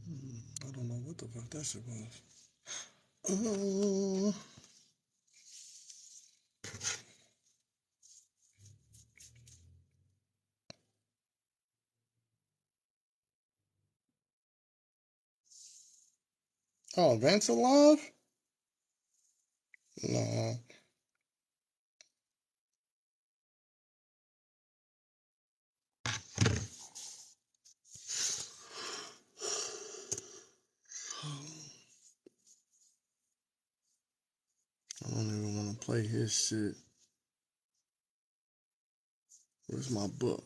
I don't know what the fuck that shit was. Uh, oh, Vince alive? No. I don't even want to play his shit. Where's my book?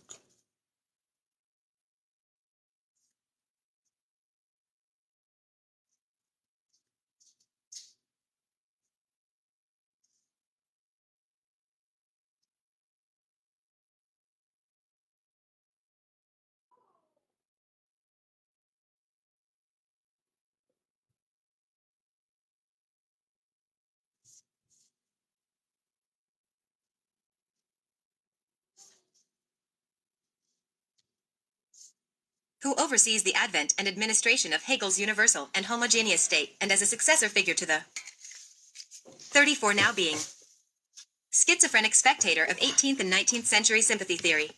Who oversees the advent and administration of Hegel's universal and homogeneous state, and as a successor figure to the 34 now being schizophrenic spectator of 18th and 19th century sympathy theory.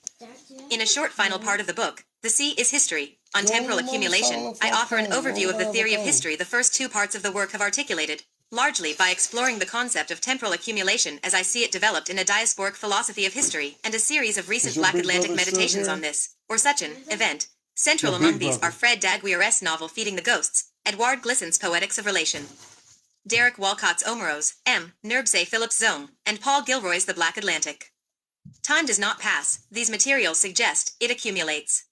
In a short final part of the book, The Sea is History, on temporal accumulation, I offer an overview of the theory of history the first two parts of the work have articulated, largely by exploring the concept of temporal accumulation as I see it developed in a diasporic philosophy of history, and a series of recent Black Atlantic meditations on this, or such an, event. Central among these are Fred Daguerre's novel Feeding the Ghosts, Edouard Glissant's Poetics of Relation, Derek Walcott's Omeros, M. Nerbsay Phillips' Zone, and Paul Gilroy's The Black Atlantic. Time does not pass, these materials suggest, it accumulates.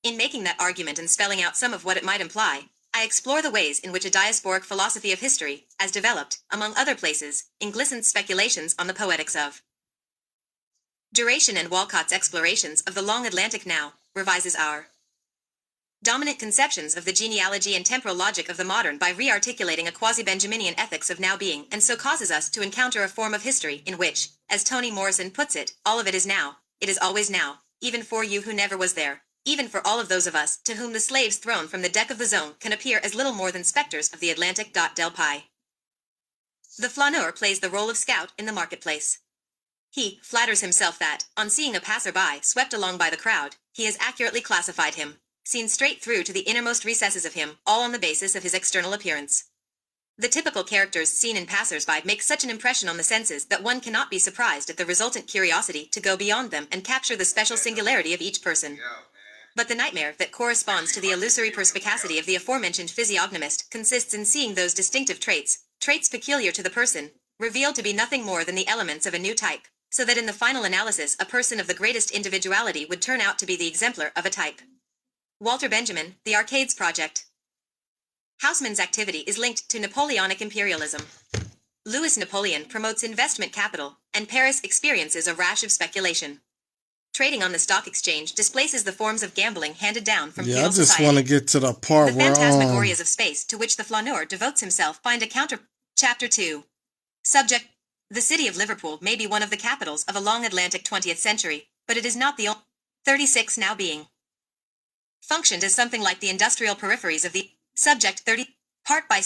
In making that argument and spelling out some of what it might imply, I explore the ways in which a diasporic philosophy of history, as developed, among other places, in Glissant's speculations on the poetics of duration and Walcott's explorations of the long Atlantic now, revises our dominant conceptions of the genealogy and temporal logic of the modern by re-articulating a quasi-Benjaminian ethics of now being, and so causes us to encounter a form of history in which, as Toni Morrison puts it, all of it is now, it is always now, even for you who never was there, even for all of those of us to whom the slaves thrown from the deck of the Zone can appear as little more than specters of the Atlantic. Del Pi. The flaneur plays the role of scout in the marketplace. He flatters himself that, on seeing a passer-by swept along by the crowd, he has accurately classified him, seen straight through to the innermost recesses of him, all on the basis of his external appearance. The typical characters seen in passers-by make such an impression on the senses that one cannot be surprised at the resultant curiosity to go beyond them and capture the special singularity of each person. But the nightmare that corresponds to the illusory perspicacity of the aforementioned physiognomist consists in seeing those distinctive traits peculiar to the person, revealed to be nothing more than the elements of a new type, so that in the final analysis a person of the greatest individuality would turn out to be the exemplar of a type. Walter Benjamin, The Arcades Project. Haussmann's activity is linked to Napoleonic imperialism. Louis Napoleon promotes investment capital, and Paris experiences a rash of speculation. Trading on the stock exchange displaces the forms of gambling handed down from feudal society. I just want to get to the part where the phantasmagorias of space to which the flaneur devotes himself find a counter. Chapter 2. Subject. The city of Liverpool may be one of the capitals of a long Atlantic 20th century, but it is not the only. 36 now being functioned as something like the industrial peripheries of the subject. 30. Part by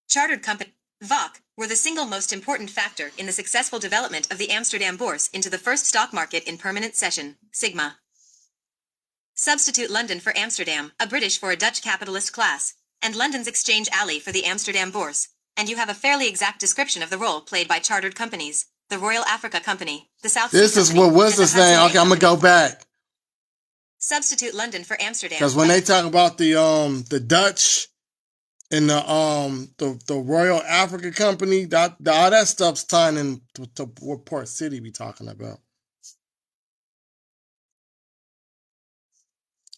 chartered company VOC were the single most important factor in the successful development of the Amsterdam Bourse into the first stock market in permanent session, Sigma. Substitute London for Amsterdam, a British for a Dutch capitalist class, and London's Exchange Alley for the Amsterdam Bourse, and you have a fairly exact description of the role played by chartered companies, the Royal Africa Company, the South Sea Company. This is what was his name. Okay, I'm gonna go back. Substitute London for Amsterdam. Because when they talk about the Dutch and the Royal Africa Company, all that stuff's tying in to what Port City be talking about.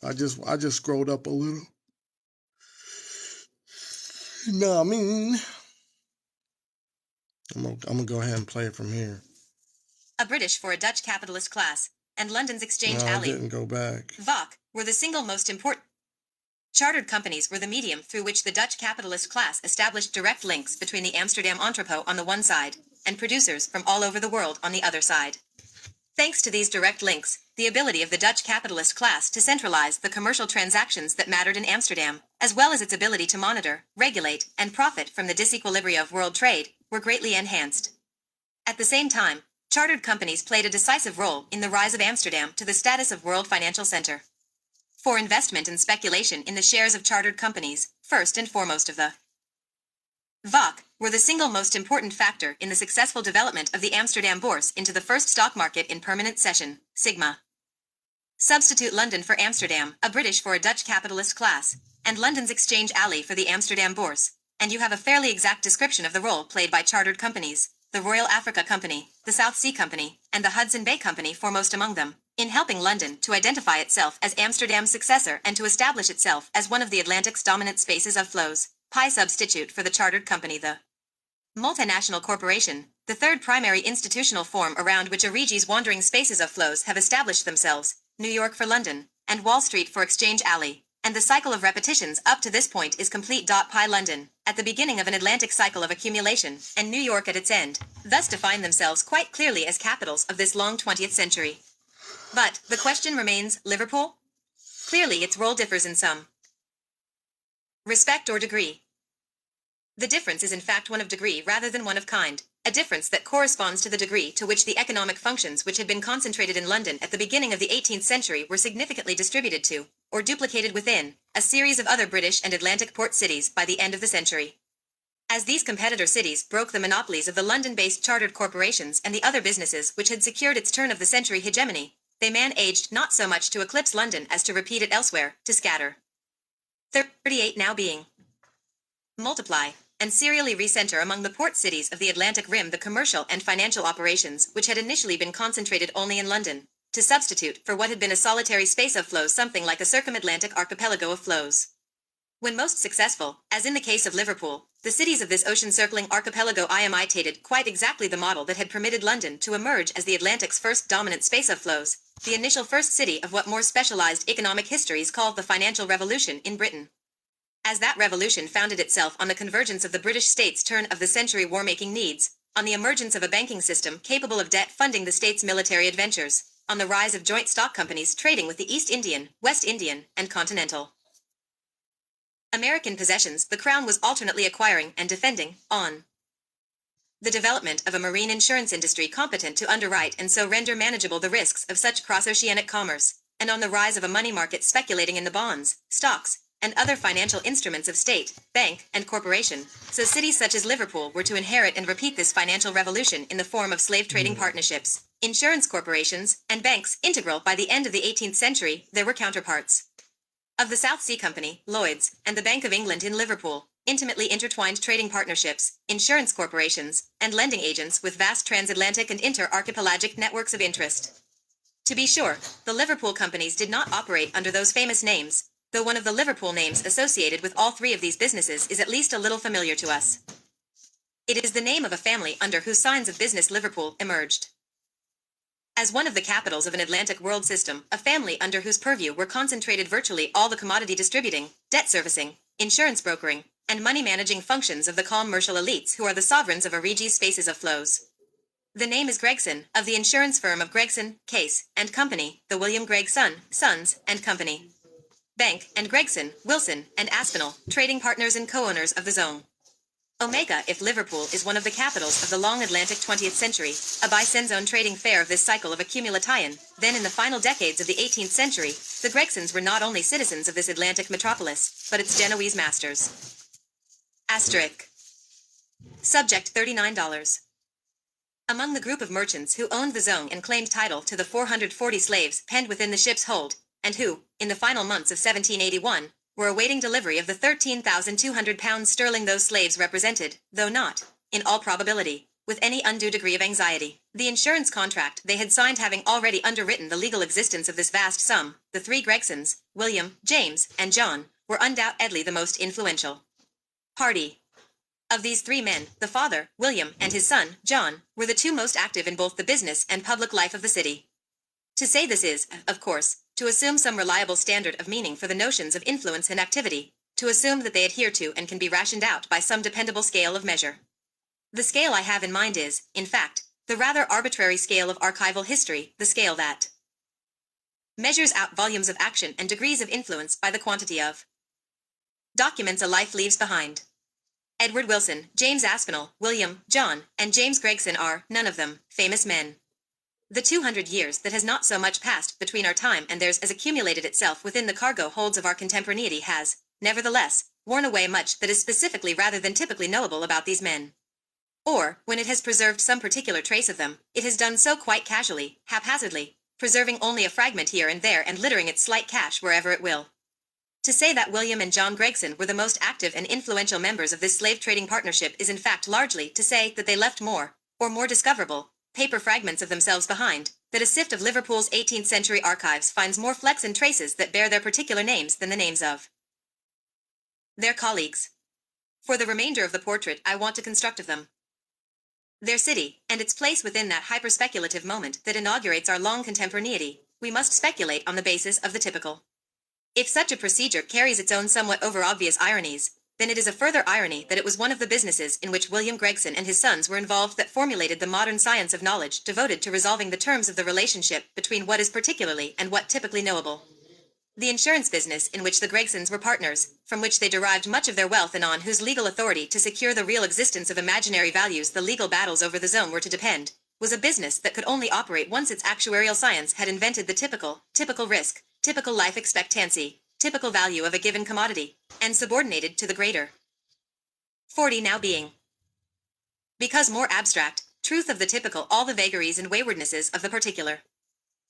I just scrolled up a little. You know what I mean? I'm gonna go ahead and play it from here. A British for a Dutch capitalist class, and London's Exchange Alley. I didn't go back. VOC were the single most important. Chartered companies were the medium through which the Dutch capitalist class established direct links between the Amsterdam entrepot on the one side, and producers from all over the world on the other side. Thanks to these direct links, the ability of the Dutch capitalist class to centralize the commercial transactions that mattered in Amsterdam, as well as its ability to monitor, regulate, and profit from the disequilibria of world trade, were greatly enhanced. At the same time, chartered companies played a decisive role in the rise of Amsterdam to the status of world financial center. For investment and speculation in the shares of chartered companies, first and foremost of the VOC, were the single most important factor in the successful development of the Amsterdam Bourse into the first stock market in permanent session, sigma. Substitute London for Amsterdam, a British for a Dutch capitalist class, and London's exchange alley for the Amsterdam Bourse, and you have a fairly exact description of the role played by chartered companies, the Royal Africa Company, the South Sea Company, and the Hudson Bay Company foremost among them, in helping London to identify itself as Amsterdam's successor and to establish itself as one of the Atlantic's dominant spaces of flows. Pi substitute for the chartered company, the multinational corporation, the third primary institutional form around which a regi's wandering spaces of flows have established themselves, New York for London, and Wall Street for Exchange Alley, and the cycle of repetitions up to this point is complete. Pi London, at the beginning of an Atlantic cycle of accumulation, and New York at its end, thus define themselves quite clearly as capitals of this long 20th century. But, the question remains, Liverpool? Clearly its role differs in some respect or degree. The difference is in fact one of degree rather than one of kind, a difference that corresponds to the degree to which the economic functions which had been concentrated in London at the beginning of the 18th century were significantly distributed to, or duplicated within, a series of other British and Atlantic port cities by the end of the century. As these competitor cities broke the monopolies of the London-based chartered corporations and the other businesses which had secured its turn of the century hegemony, they managed not so much to eclipse London as to repeat it elsewhere, to scatter. 38 now being multiply, and serially recenter among the port cities of the Atlantic Rim the commercial and financial operations which had initially been concentrated only in London, to substitute for what had been a solitary space of flows something like a circumatlantic archipelago of flows. When most successful, as in the case of Liverpool, the cities of this ocean-circling archipelago imitated quite exactly the model that had permitted London to emerge as the Atlantic's first dominant space of flows, the initial first city of what more specialized economic histories called the financial revolution in Britain. As that revolution founded itself on the convergence of the British state's turn-of-the-century war-making needs, on the emergence of a banking system capable of debt funding the state's military adventures, on the rise of joint stock companies trading with the East Indian, West Indian, and Continental American possessions the Crown was alternately acquiring and defending, on the development of a marine insurance industry competent to underwrite and so render manageable the risks of such cross-oceanic commerce, and on the rise of a money market speculating in the bonds, stocks, and other financial instruments of state, bank, and corporation, so cities such as Liverpool were to inherit and repeat this financial revolution in the form of slave trading partnerships, insurance corporations, and banks integral by the end of the 18th century. There were counterparts of the South Sea Company, Lloyd's, and the Bank of England in Liverpool, intimately intertwined trading partnerships, insurance corporations, and lending agents with vast transatlantic and inter-archipelagic networks of interest. To be sure, the Liverpool companies did not operate under those famous names, though one of the Liverpool names associated with all three of these businesses is at least a little familiar to us. It is the name of a family under whose signs of business Liverpool emerged. As one of the capitals of an Atlantic world system, a family under whose purview were concentrated virtually all the commodity distributing, debt servicing, insurance brokering, and money managing functions of the commercial elites who are the sovereigns of a regi's spaces of flows. The name is Gregson, of the insurance firm of Gregson, Case, and Company, the William Gregg Sons, and Company. Bank, and Gregson, Wilson, and Aspinall, trading partners and co-owners of the zone. Omega. If Liverpool is one of the capitals of the long Atlantic 20th century, a bi-senzone trading fair of this cycle of accumulation, then in the final decades of the 18th century, the Gregsons were not only citizens of this Atlantic metropolis, but its Genoese masters. Asterisk. Subject $39. Among the group of merchants who owned the zone and claimed title to the 440 slaves penned within the ship's hold, and who, in the final months of 1781, were awaiting delivery of the £13,200 those slaves represented, though not, in all probability, with any undue degree of anxiety, the insurance contract they had signed having already underwritten the legal existence of this vast sum. The three Gregsons, William, James, and John, were undoubtedly the most influential party. Of these three men, the father, William, and his son, John, were the two most active in both the business and public life of the city. To say this is, of course, to assume some reliable standard of meaning for the notions of influence and activity, to assume that they adhere to and can be rationed out by some dependable scale of measure. The scale I have in mind is, in fact, The rather arbitrary scale of archival history, the scale that measures out volumes of action and degrees of influence by the quantity of documents a life leaves behind. Edward Wilson, James Aspinall, William, John, and James Gregson are, none of them, famous men. The 200 years that has not so much passed between our time and theirs as accumulated itself within the cargo holds of our contemporaneity has, nevertheless, worn away much that is specifically rather than typically knowable about these men. Or, when it has preserved some particular trace of them, it has done so quite casually, haphazardly, preserving only a fragment here and there and littering its slight cache wherever it will. To say that William and John Gregson were the most active and influential members of this slave trading partnership is in fact largely to say that they left more, or more discoverable, paper fragments of themselves behind, that a sift of Liverpool's 18th century archives finds more flecks and traces that bear their particular names than the names of their colleagues. For the remainder of the portrait I want to construct of them, their city, and its place within that hyper-speculative moment that inaugurates our long contemporaneity, we must speculate on the basis of the typical. If such a procedure carries its own somewhat over-obvious ironies, then it is a further irony that it was one of the businesses in which William Gregson and his sons were involved that formulated the modern science of knowledge devoted to resolving the terms of the relationship between what is particularly and what typically knowable. The insurance business in which the Gregsons were partners, from which they derived much of their wealth and on whose legal authority to secure the real existence of imaginary values the legal battles over the zone were to depend, was a business that could only operate once its actuarial science had invented the typical risk, typical life expectancy, typical value of a given commodity, and subordinated to the greater 40 now being. Because more abstract, truth of the typical all the vagaries and waywardnesses of the particular.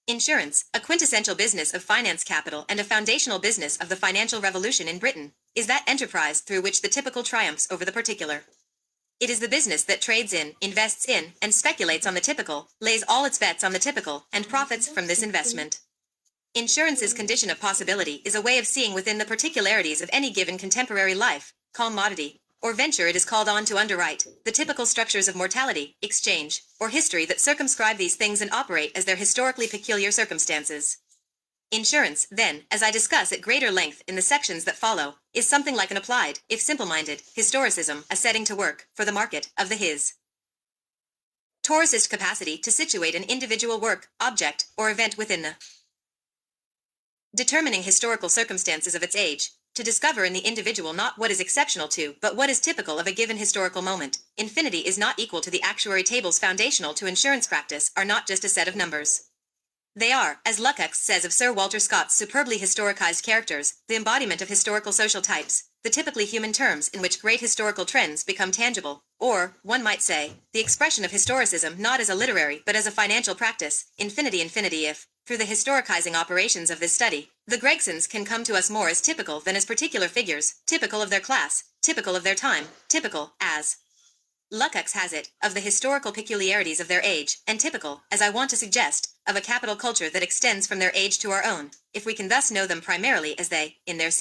Insurance, a quintessential business of finance capital and a foundational business of the financial revolution in Britain, is that enterprise through which the typical triumphs over the particular. It is the business that trades in, invests in, and speculates on the typical, lays all its bets on the typical, and profits from this investment. Insurance's condition of possibility is a way of seeing within the particularities of any given contemporary life, commodity, or venture it is called on to underwrite, the typical structures of mortality, exchange, or history that circumscribe these things and operate as their historically peculiar circumstances. Insurance, then, as I discuss at greater length in the sections that follow, is something like an applied, if simple-minded, historicism, a setting to work, for the market, of the his. Taurusist capacity to situate an individual work, object, or event within the determining historical circumstances of its age, to discover in the individual not what is exceptional to, but what is typical of a given historical moment. Infinity is not equal to the actuary tables foundational to insurance practice are not just a set of numbers. They are, as Lukács says of Sir Walter Scott's superbly historicized characters, the embodiment of historical social types, the typically human terms in which great historical trends become tangible, or, one might say, the expression of historicism not as a literary but as a financial practice, infinity if, through the historicizing operations of this study, the Gregsons can come to us more as typical than as particular figures, typical of their class, typical of their time, typical, as Lukács has it, of the historical peculiarities of their age, and typical, as I want to suggest, of a capital culture that extends from their age to our own, if we can thus know them primarily as they, in their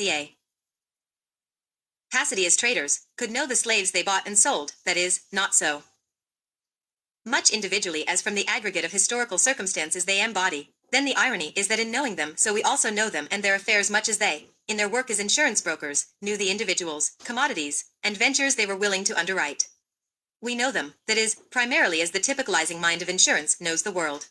capacity as traders, could know the slaves they bought and sold, that is, not so much individually as from the aggregate of historical circumstances they embody. Then the irony is that in knowing them so we also know them and their affairs much as they, in their work as insurance brokers, knew the individuals, commodities, and ventures they were willing to underwrite. We know them, that is, primarily as the typicalizing mind of insurance knows the world.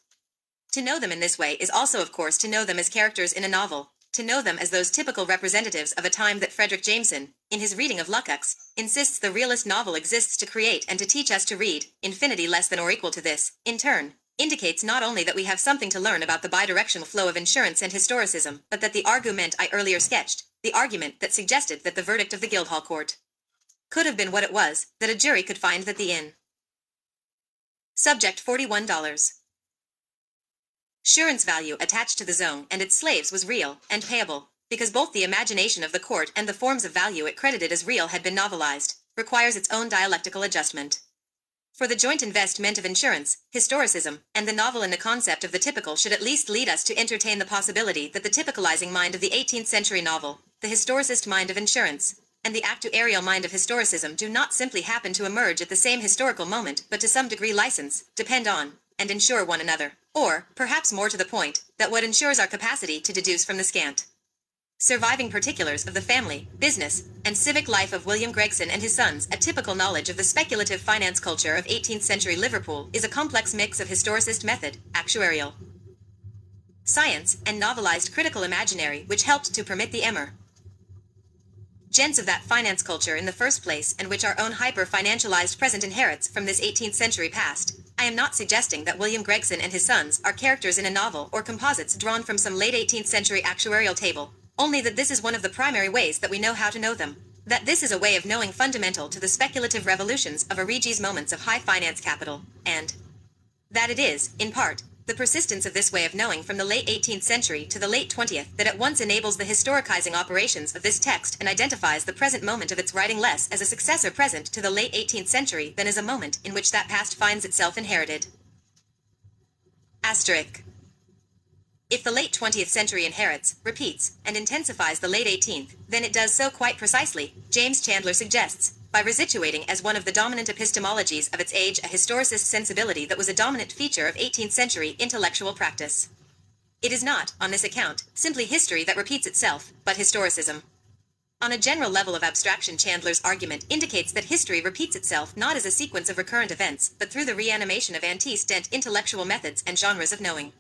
To know them in this way is also of course to know them as characters in a novel, to know them as those typical representatives of a time that Frederick Jameson, in his reading of Lukács, insists the realist novel exists to create and to teach us to read, infinity less than or equal to this, in turn, indicates not only that we have something to learn about the bidirectional flow of insurance and historicism, but that the argument I earlier sketched, the argument that suggested that the verdict of the Guildhall Court could have been what it was, that a jury could find that the inn. Subject $41. Surance value attached to the zone and its slaves was real and payable, because both the imagination of the court and the forms of value it credited as real had been novelized, requires its own dialectical adjustment. For the joint investment of insurance, historicism, and the novel in the concept of the typical should at least lead us to entertain the possibility that the typicalizing mind of the 18th century novel, the historicist mind of insurance, and the actuarial mind of historicism do not simply happen to emerge at the same historical moment but to some degree license, depend on, and insure one another, or, perhaps more to the point, that what ensures our capacity to deduce from the scant Surviving particulars of the family, business, and civic life of William Gregson and his sons, a typical knowledge of the speculative finance culture of 18th century Liverpool is a complex mix of historicist method, actuarial science, and novelized critical imaginary which helped to permit the emergence of that finance culture in the first place, and which our own hyper-financialized present inherits from this 18th century past. I am not suggesting that William Gregson and his sons are characters in a novel or composites drawn from some late 18th century actuarial table, only that this is one of the primary ways that we know how to know them. That this is a way of knowing fundamental to the speculative revolutions of Origi's moments of high finance capital, and that it is, in part, the persistence of this way of knowing from the late 18th century to the late 20th that at once enables the historicizing operations of this text and identifies the present moment of its writing less as a successor present to the late 18th century than as a moment in which that past finds itself inherited. Asterisk. If the late 20th century inherits, repeats, and intensifies the late 18th, then it does so quite precisely, James Chandler suggests, by resituating as one of the dominant epistemologies of its age a historicist sensibility that was a dominant feature of 18th century intellectual practice. It is not, on this account, simply history that repeats itself, but historicism. On a general level of abstraction, Chandler's argument indicates that history repeats itself not as a sequence of recurrent events, but through the reanimation of antecedent intellectual methods and genres of knowing.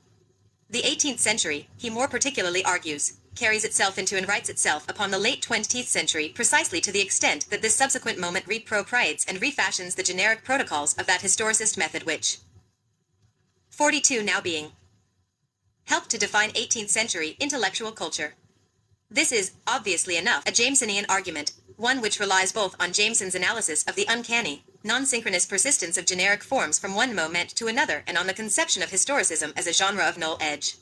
The 18th century, he more particularly argues, carries itself into and writes itself upon the late 20th century precisely to the extent that this subsequent moment reappropriates and refashions the generic protocols of that historicist method which 42 now being helped to define 18th century intellectual culture. This is, obviously enough, a Jamesonian argument, one which relies both on Jameson's analysis of the uncanny, non-synchronous persistence of generic forms from one moment to another and on the conception of historicism as a genre of null edge.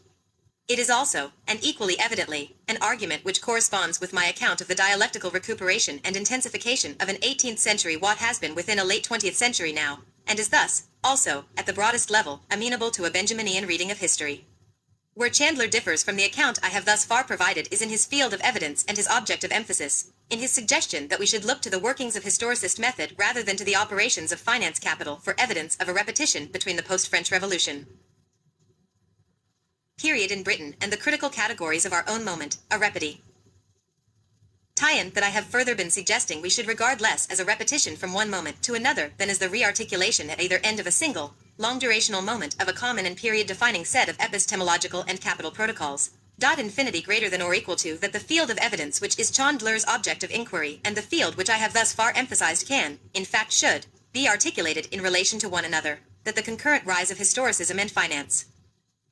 It is also, and equally evidently, an argument which corresponds with my account of the dialectical recuperation and intensification of an 18th century what has been within a late 20th century now, and is thus, also, at the broadest level, amenable to a Benjaminian reading of history. Where Chandler differs from the account I have thus far provided is in his field of evidence and his object of emphasis, in his suggestion that we should look to the workings of historicist method rather than to the operations of finance capital for evidence of a repetition between the post-French Revolution period in Britain and the critical categories of our own moment, a repeti. Tie-in that I have further been suggesting we should regard less as a repetition from one moment to another than as the rearticulation at either end of a single, long-durational moment of a common and period-defining set of epistemological and capital protocols. Infinity greater than or equal to that the field of evidence which is Chandler's object of inquiry and the field which I have thus far emphasized can, in fact should, be articulated in relation to one another, that the concurrent rise of historicism and finance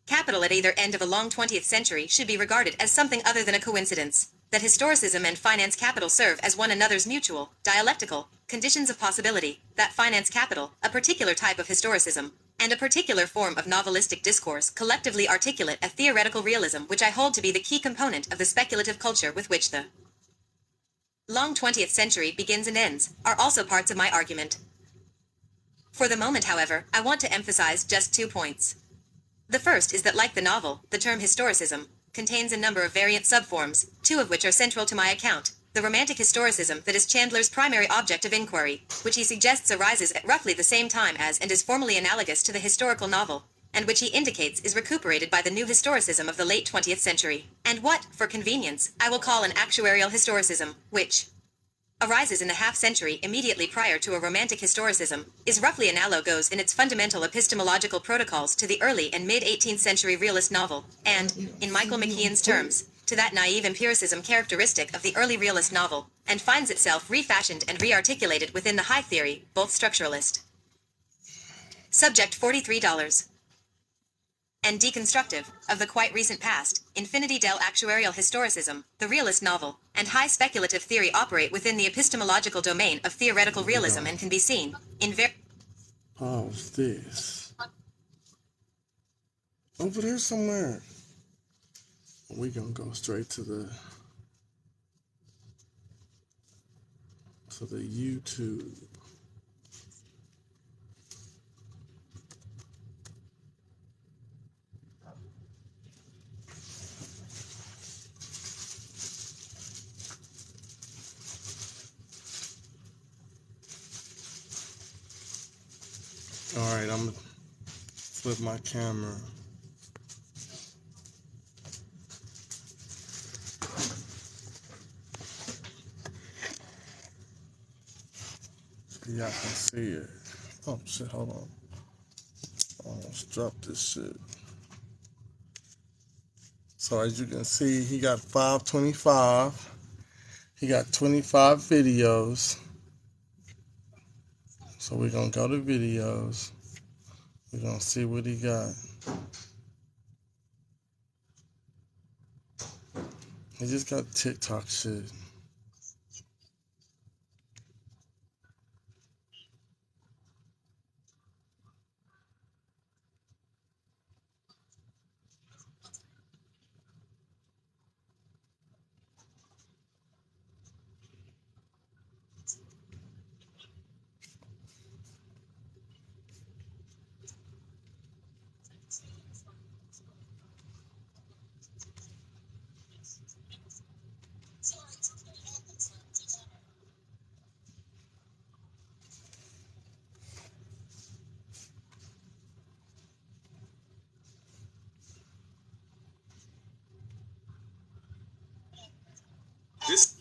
capital at either end of a long 20th century should be regarded as something other than a coincidence, that historicism and finance capital serve as one another's mutual, dialectical, conditions of possibility, that finance capital, a particular type of historicism, and a particular form of novelistic discourse collectively articulate a theoretical realism which I hold to be the key component of the speculative culture with which the long 20th century begins and ends, are also parts of my argument. For the moment, however, I want to emphasize just 2 points. The first is that, like the novel, the term historicism contains a number of variant subforms, 2 of which are central to my account. The romantic historicism that is Chandler's primary object of inquiry, which he suggests arises at roughly the same time as and is formally analogous to the historical novel, and which he indicates is recuperated by the new historicism of the late 20th century, and what, for convenience, I will call an actuarial historicism, which arises in the half-century immediately prior to a romantic historicism, is roughly analogous in its fundamental epistemological protocols to the early and mid-18th century realist novel, and, in Michael McKeon's terms, to that naive empiricism characteristic of the early realist novel, and finds itself refashioned and rearticulated within the high theory, both structuralist. Subject $43. And deconstructive, of the quite recent past, Infinity del actuarial historicism, the realist novel, and high speculative theory operate within the epistemological domain of theoretical realism and can be seen, in Pause this. Over there somewhere. We gonna go straight to the YouTube. All right, I'm gonna flip my camera. Y'all can see it. Oh shit, hold on. I almost dropped this shit. So as you can see, he got 525. He got 25 videos. So we're gonna go to videos. We're gonna see what he got. He just got TikTok shit. This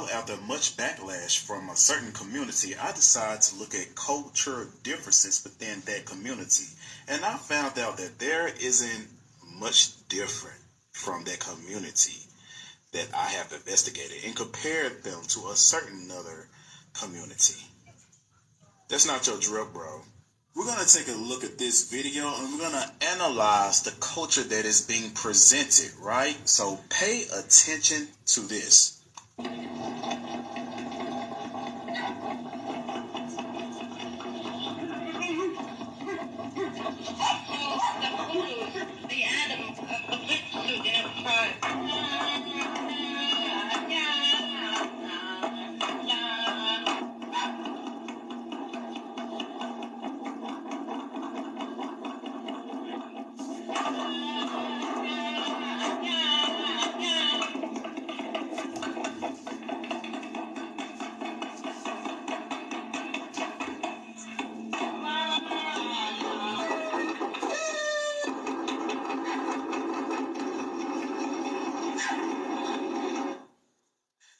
Well, after much backlash from a certain community, I decided to look at cultural differences within that community. And I found out that there isn't much different from that community that I have investigated and compared them to a certain other community. That's not your drill, bro. We're going to take a look at this video and we're going to analyze the culture that is being presented, right? So pay attention to this.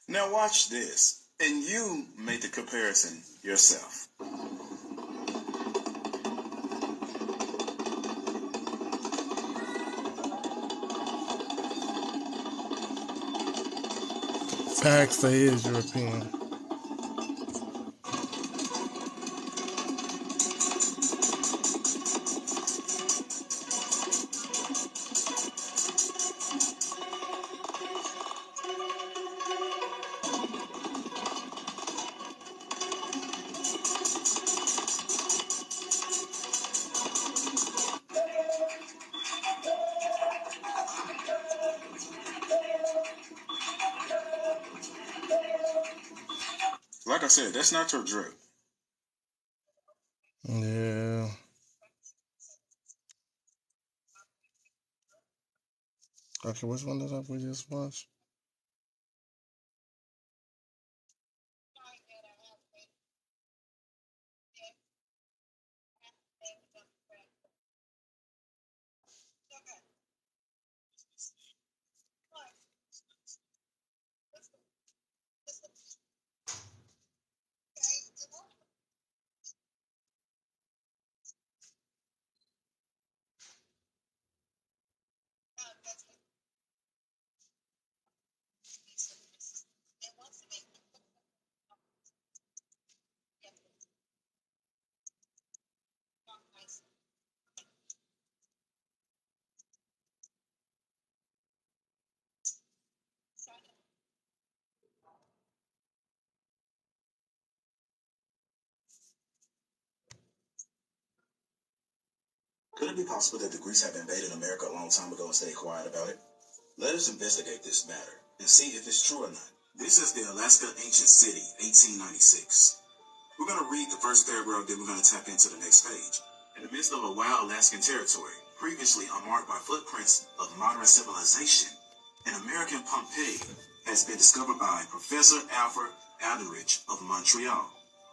Now watch this, and you make the comparison yourself. Facts, they is European. Like I said, that's not your drip. Yeah. Okay, which one did we just watch? Could it be possible that the Greeks have invaded America a long time ago and stayed quiet about it? Let us investigate this matter and see if it's true or not. This is the Alaska Ancient City, 1896. We're going to read the first paragraph, then we're going to tap into the next page. In the midst of a wild Alaskan territory, previously unmarked by footprints of modern civilization, an American Pompeii has been discovered by Professor Alfred Eldridge of Montreal.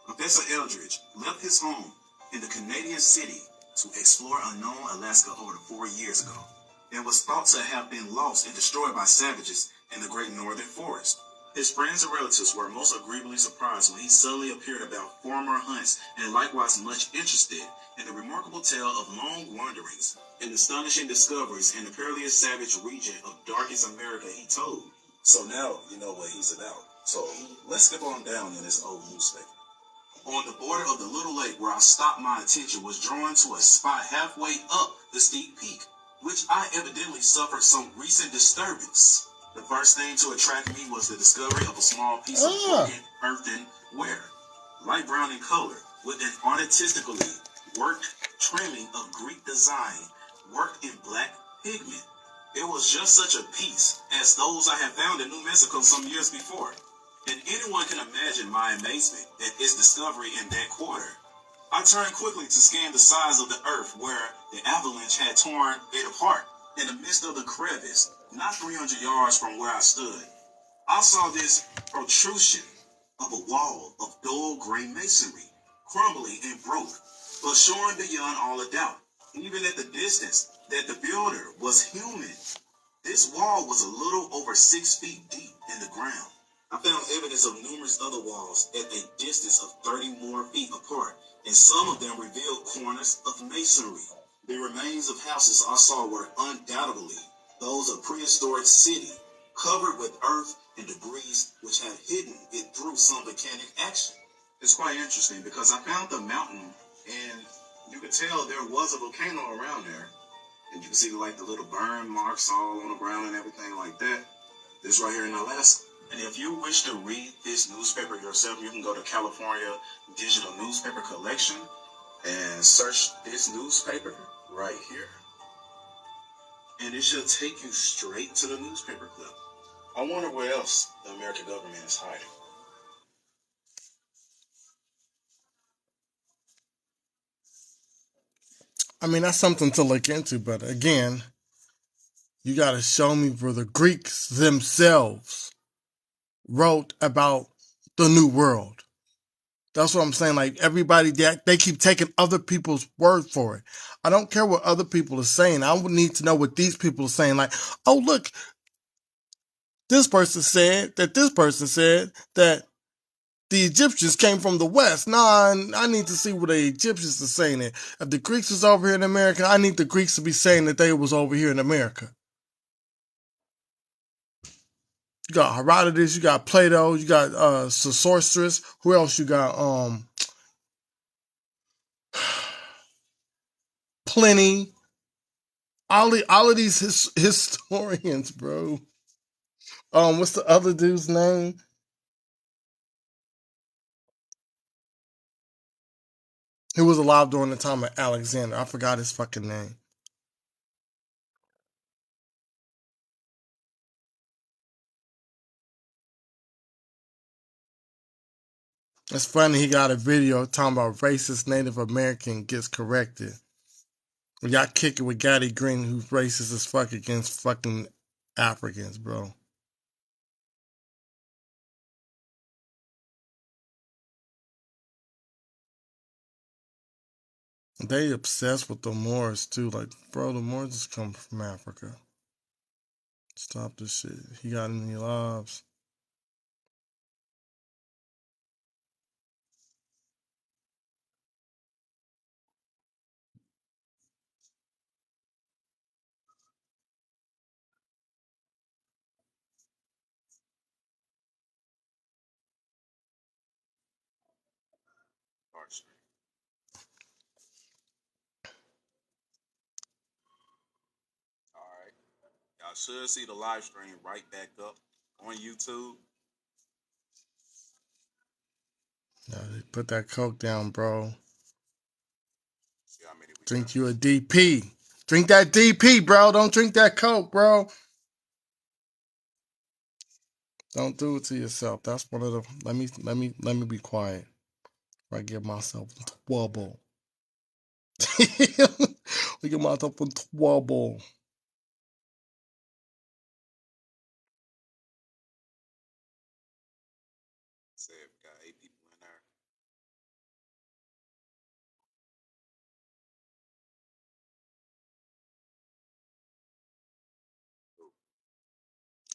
Professor Eldridge left his home in the Canadian city to explore unknown Alaska over 4 years ago, and was thought to have been lost and destroyed by savages in the Great Northern Forest. His friends and relatives were most agreeably surprised when he suddenly appeared about former hunts and likewise much interested in the remarkable tale of long wanderings and astonishing discoveries in the perilous savage region of darkest America he told. So now you know what he's about. So let's skip on down in this old newspaper. On the border of the little lake where I stopped, my attention was drawn to a spot halfway up the steep peak, which I evidently suffered some recent disturbance. The first thing to attract me was the discovery of a small piece of broken earthenware, light brown in color, with an artistically worked trimming of Greek design, worked in black pigment. It was just such a piece as those I had found in New Mexico some years before. And anyone can imagine my amazement at its discovery in that quarter. I turned quickly to scan the size of the earth where the avalanche had torn it apart. In the midst of the crevice, not 300 yards from where I stood, I saw this protrusion of a wall of dull gray masonry, crumbling and broke, but showing beyond all a doubt, even at the distance, that the builder was human. This wall was a little over 6 feet deep in the ground. I found evidence of numerous other walls at a distance of 30 more feet apart, and some of them revealed corners of masonry. The remains of houses I saw were undoubtedly those of prehistoric city, covered with earth and debris which had hidden it through some volcanic action. It's quite interesting because I found the mountain, and you could tell there was a volcano around there, and you can see like the little burn marks all on the ground and everything like that. This right here in Alaska. And if you wish to read this newspaper yourself, you can go to California Digital Newspaper Collection and search this newspaper right here. And it should take you straight to the newspaper clip. I wonder where else the American government is hiding. I mean, that's something to look into, but again, you got to show me where the Greeks themselves wrote about the New World. That's what I'm saying. Like everybody, they keep taking other people's word for it. I don't care what other people are saying. I would need to know what these people are saying. Like, oh look, this person said that this person said that the Egyptians came from the West. Nah, I need to see what the Egyptians are saying. It. If the Greeks was over here in America, I need the Greeks to be saying that they was over here in America. You got Herodotus, you got Plato, you got Sorceress. Who else you got? Pliny. All of these historians, bro. What's the other dude's name? He was alive during the time of Alexander. I forgot his fucking name. It's funny he got a video talking about racist Native American gets corrected. We got kicking with Gaddy Green, who's racist as fuck against fucking Africans, bro. They obsessed with the Moors too. Like, bro, the Moors just come from Africa. Stop this shit. He got any lives? All right. Y'all should see the live stream right back up on YouTube. Nah, put that coke down, bro. See how many we Drink got. you a DP. Drink that DP, bro. Don't drink that coke, bro. Don't do it to yourself. That's one of the. Let me be quiet. I get myself in trouble. We get myself in trouble. Say we got 8 people in there.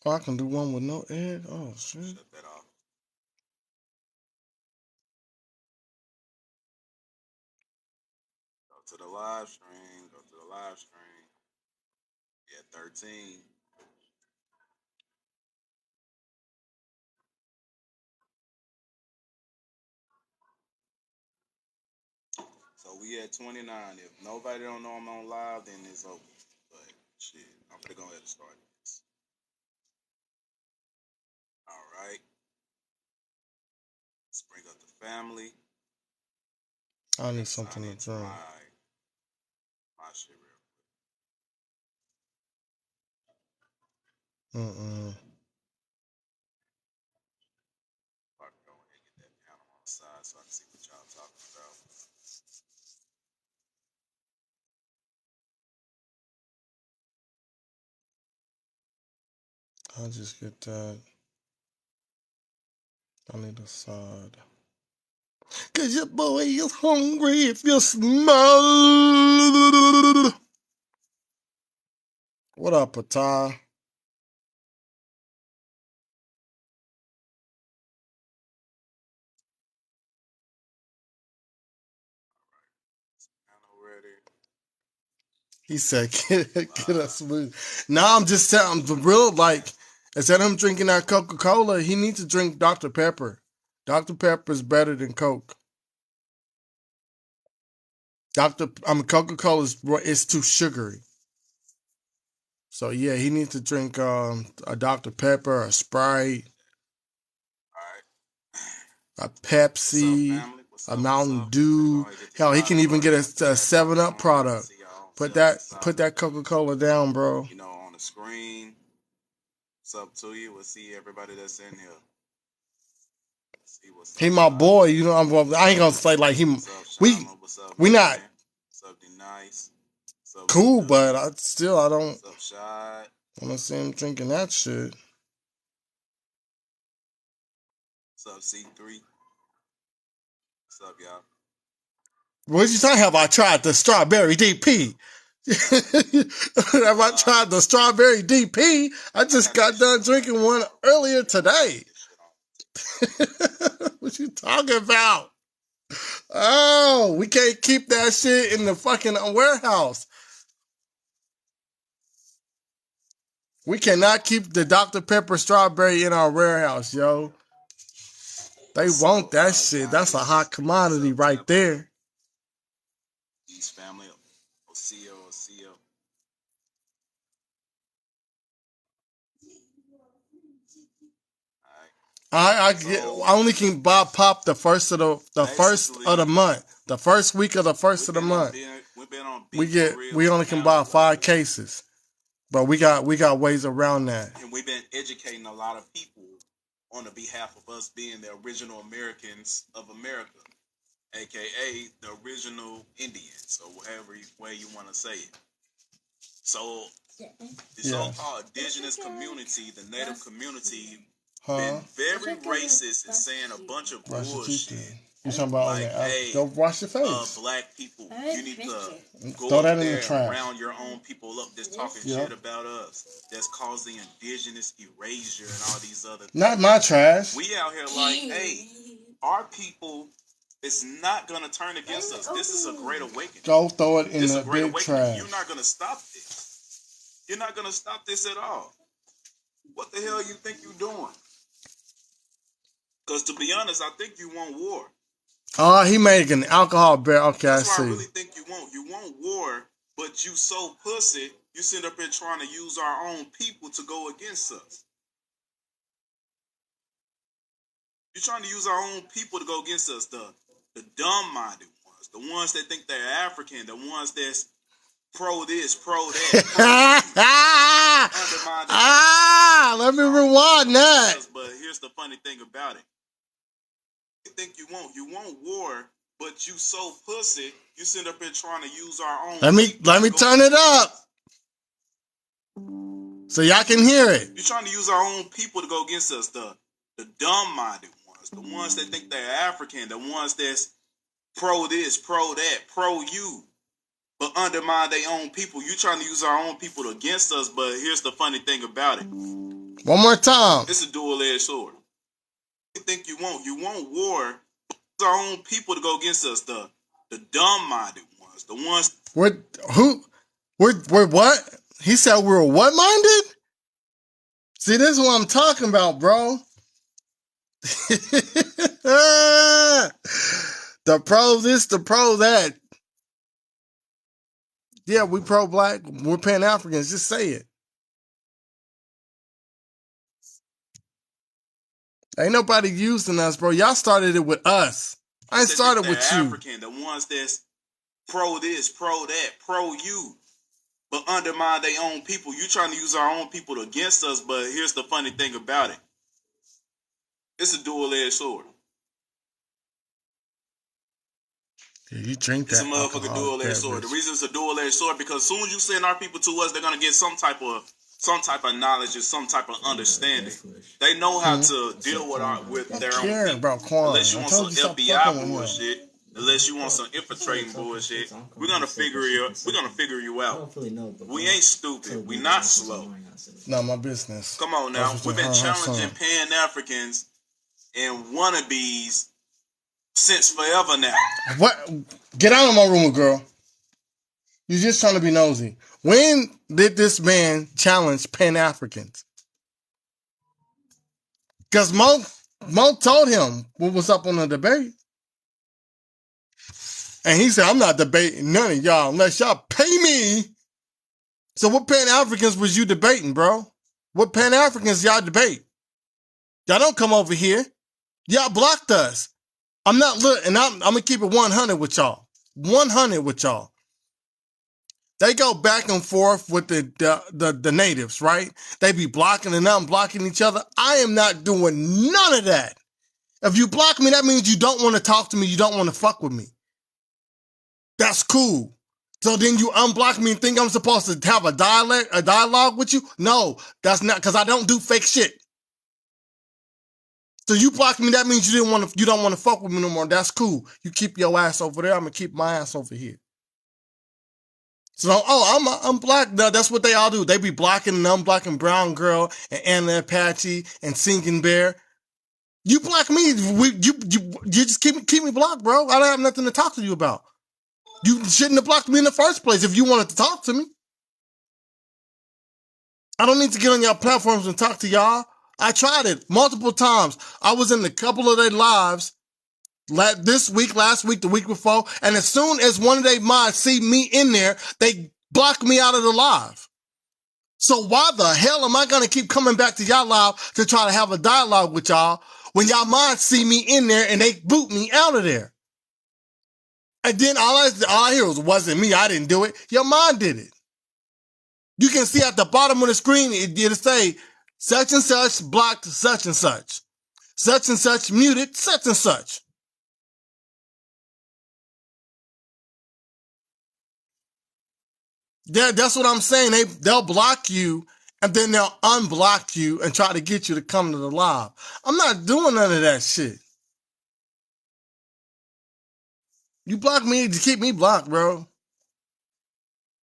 Oh, I can do one with no egg. Oh shit. Shut that off. Go to the live stream. Go to the live stream. Yeah, 13. So we at 29. If nobody don't know I'm on live, then it's over. But shit, I'm gonna go ahead and start this. All right. Let's bring up the family. I need Sign something to into drink. my shit real Mm-mm. quick. I can go ahead and get that panel on the side so I can see what y'all talking about. I'll just get that. I need a side. Cause your boy is hungry if you smell. What up, Pata? Panel ready. He said, get us smooth. Now I'm just telling him the real, like, instead of him drinking that Coca-Cola, he needs to drink Dr. Pepper. Dr. Pepper is better than Coke. Coca-Cola is too sugary. So yeah, he needs to drink a Dr. Pepper, a Sprite, All a right. What's up, Pepsi, family? What's a up? What's Mountain up? Dew. Hell, he can even get a 7-Up product. Put that Coca-Cola down, bro. You know, on the screen. What's up to you? We'll see everybody that's in here. See what's He up. my boy, you know. I ain't gonna say like he. What's up, We Shama? What's up, we not man? What's up, D Nice? What's up, cool, Lil but Dude? I don't What's up, Shad? want to see him drinking that shit. What's up, C3? What's up, y'all? What you talking about? I tried the strawberry DP. Have I tried the strawberry DP? I just got done drinking one earlier today. What you talking about? Oh, we can't keep that shit in the fucking warehouse. We cannot keep the Dr. Pepper strawberry in our warehouse, yo. They want that shit. That's a hot commodity right there. East family, Osio. I only can buy pop the first of the month. The first week of the first of the month. We only can buy 5 cases. But we got ways around that. And we've been educating a lot of people on the behalf of us being the original Americans of America, aka the original Indians, or whatever way you want to say it. So The so-called indigenous community, the native community, been very racist and saying a bunch of bullshit. You talking about like, hey, go wash your face. Black people, you need to go throw up that there in the trash. And round your own people up that's talking shit about us. That's causing indigenous erasure and all these other things. Not my trash. We out here like, hey, our people is not gonna turn against us. This is a great awakening. Go throw it in the big trash. You're not gonna stop this. You're not gonna stop this at all. What the hell you think you're doing? Because to be honest, I think you want war. Oh, he made an alcohol bear. Okay, That's I see. What I really think you want. You want war, but you so pussy, you sit up here trying to use our own people to go against us. You're trying to use our own people to go against us. The dumb-minded ones. The ones that think they're African. The ones that's pro this, pro that. Let me rewind that. But here's the funny thing about it. You think you want war, but you so pussy, you sit up here trying to use our own. Let me turn it up so y'all can hear it. You're trying to use our own people to go against us. The dumb-minded ones, the ones that think they're African, the ones that's pro this, pro that, pro you, but undermine their own people. You trying to use our own people against us, but here's the funny thing about it. One more time. It's a dual-edged sword. You think you want war, our own people to go against us. The dumb-minded ones, the ones. We're what? He said we're what-minded? See, this is what I'm talking about, bro. The pro this, the pro that. Yeah, we pro-black. We're Pan-Africans. Just say it. Ain't nobody using us, bro. Y'all started it with us. I started with you. African, the ones that's pro this, pro that, pro you, but undermine their own people. You trying to use our own people against us, but here's the funny thing about it. It's a dual-edged sword. Yeah, you drink that. It's a motherfucking dual-edged sword. The reason it's a dual-edged sword because as soon as you send our people to us, they're gonna get some type of knowledge and some type of understanding. They know how to deal with their own people. Unless you want some FBI bullshit, unless you want some infiltrating bullshit, we're gonna figure you out. We ain't stupid. We not slow. Not my business. Come on now. We've been challenging Pan-Africans and wannabes since forever now. What? Get out of my room, girl. You're just trying to be nosy. When did this man challenge Pan-Africans? Because Mo told him what was up on the debate. And he said, I'm not debating none of y'all unless y'all pay me. So what Pan-Africans was you debating, bro? What Pan-Africans y'all debate? Y'all don't come over here. Y'all blocked us. I'm gonna keep it 100 with y'all. 100 with y'all. They go back and forth with the natives, right? They be blocking and unblocking each other. I am not doing none of that. If you block me, that means you don't want to talk to me. You don't want to fuck with me. That's cool. So then you unblock me and think I'm supposed to have a dialogue with you? No, that's not, because I don't do fake shit. So you block me, that means you don't want to fuck with me no more. That's cool. You keep your ass over there. I'm gonna keep my ass over here. So, I'm black. No, that's what they all do. They be blocking and unblocking Brown Girl and Anna Apache and Singing Bear. You block me, you just keep me blocked, bro. I don't have nothing to talk to you about. You shouldn't have blocked me in the first place if you wanted to talk to me. I don't need to get on y'all platforms and talk to y'all. I tried it multiple times. I was in a couple of their lives this week, last week, the week before, and as soon as one of their mods see me in there, they block me out of the live. So why the hell am I going to keep coming back to y'all live to try to have a dialogue with y'all when y'all mods see me in there and they boot me out of there? And then all I hear wasn't me. I didn't do it. Your mod did it. You can see at the bottom of the screen, it'll say, such and such blocked such and such. Such and such muted such and such. That's what I'm saying. They'll block you and then they'll unblock you and try to get you to come to the live. I'm not doing none of that shit. You block me to keep me blocked, bro.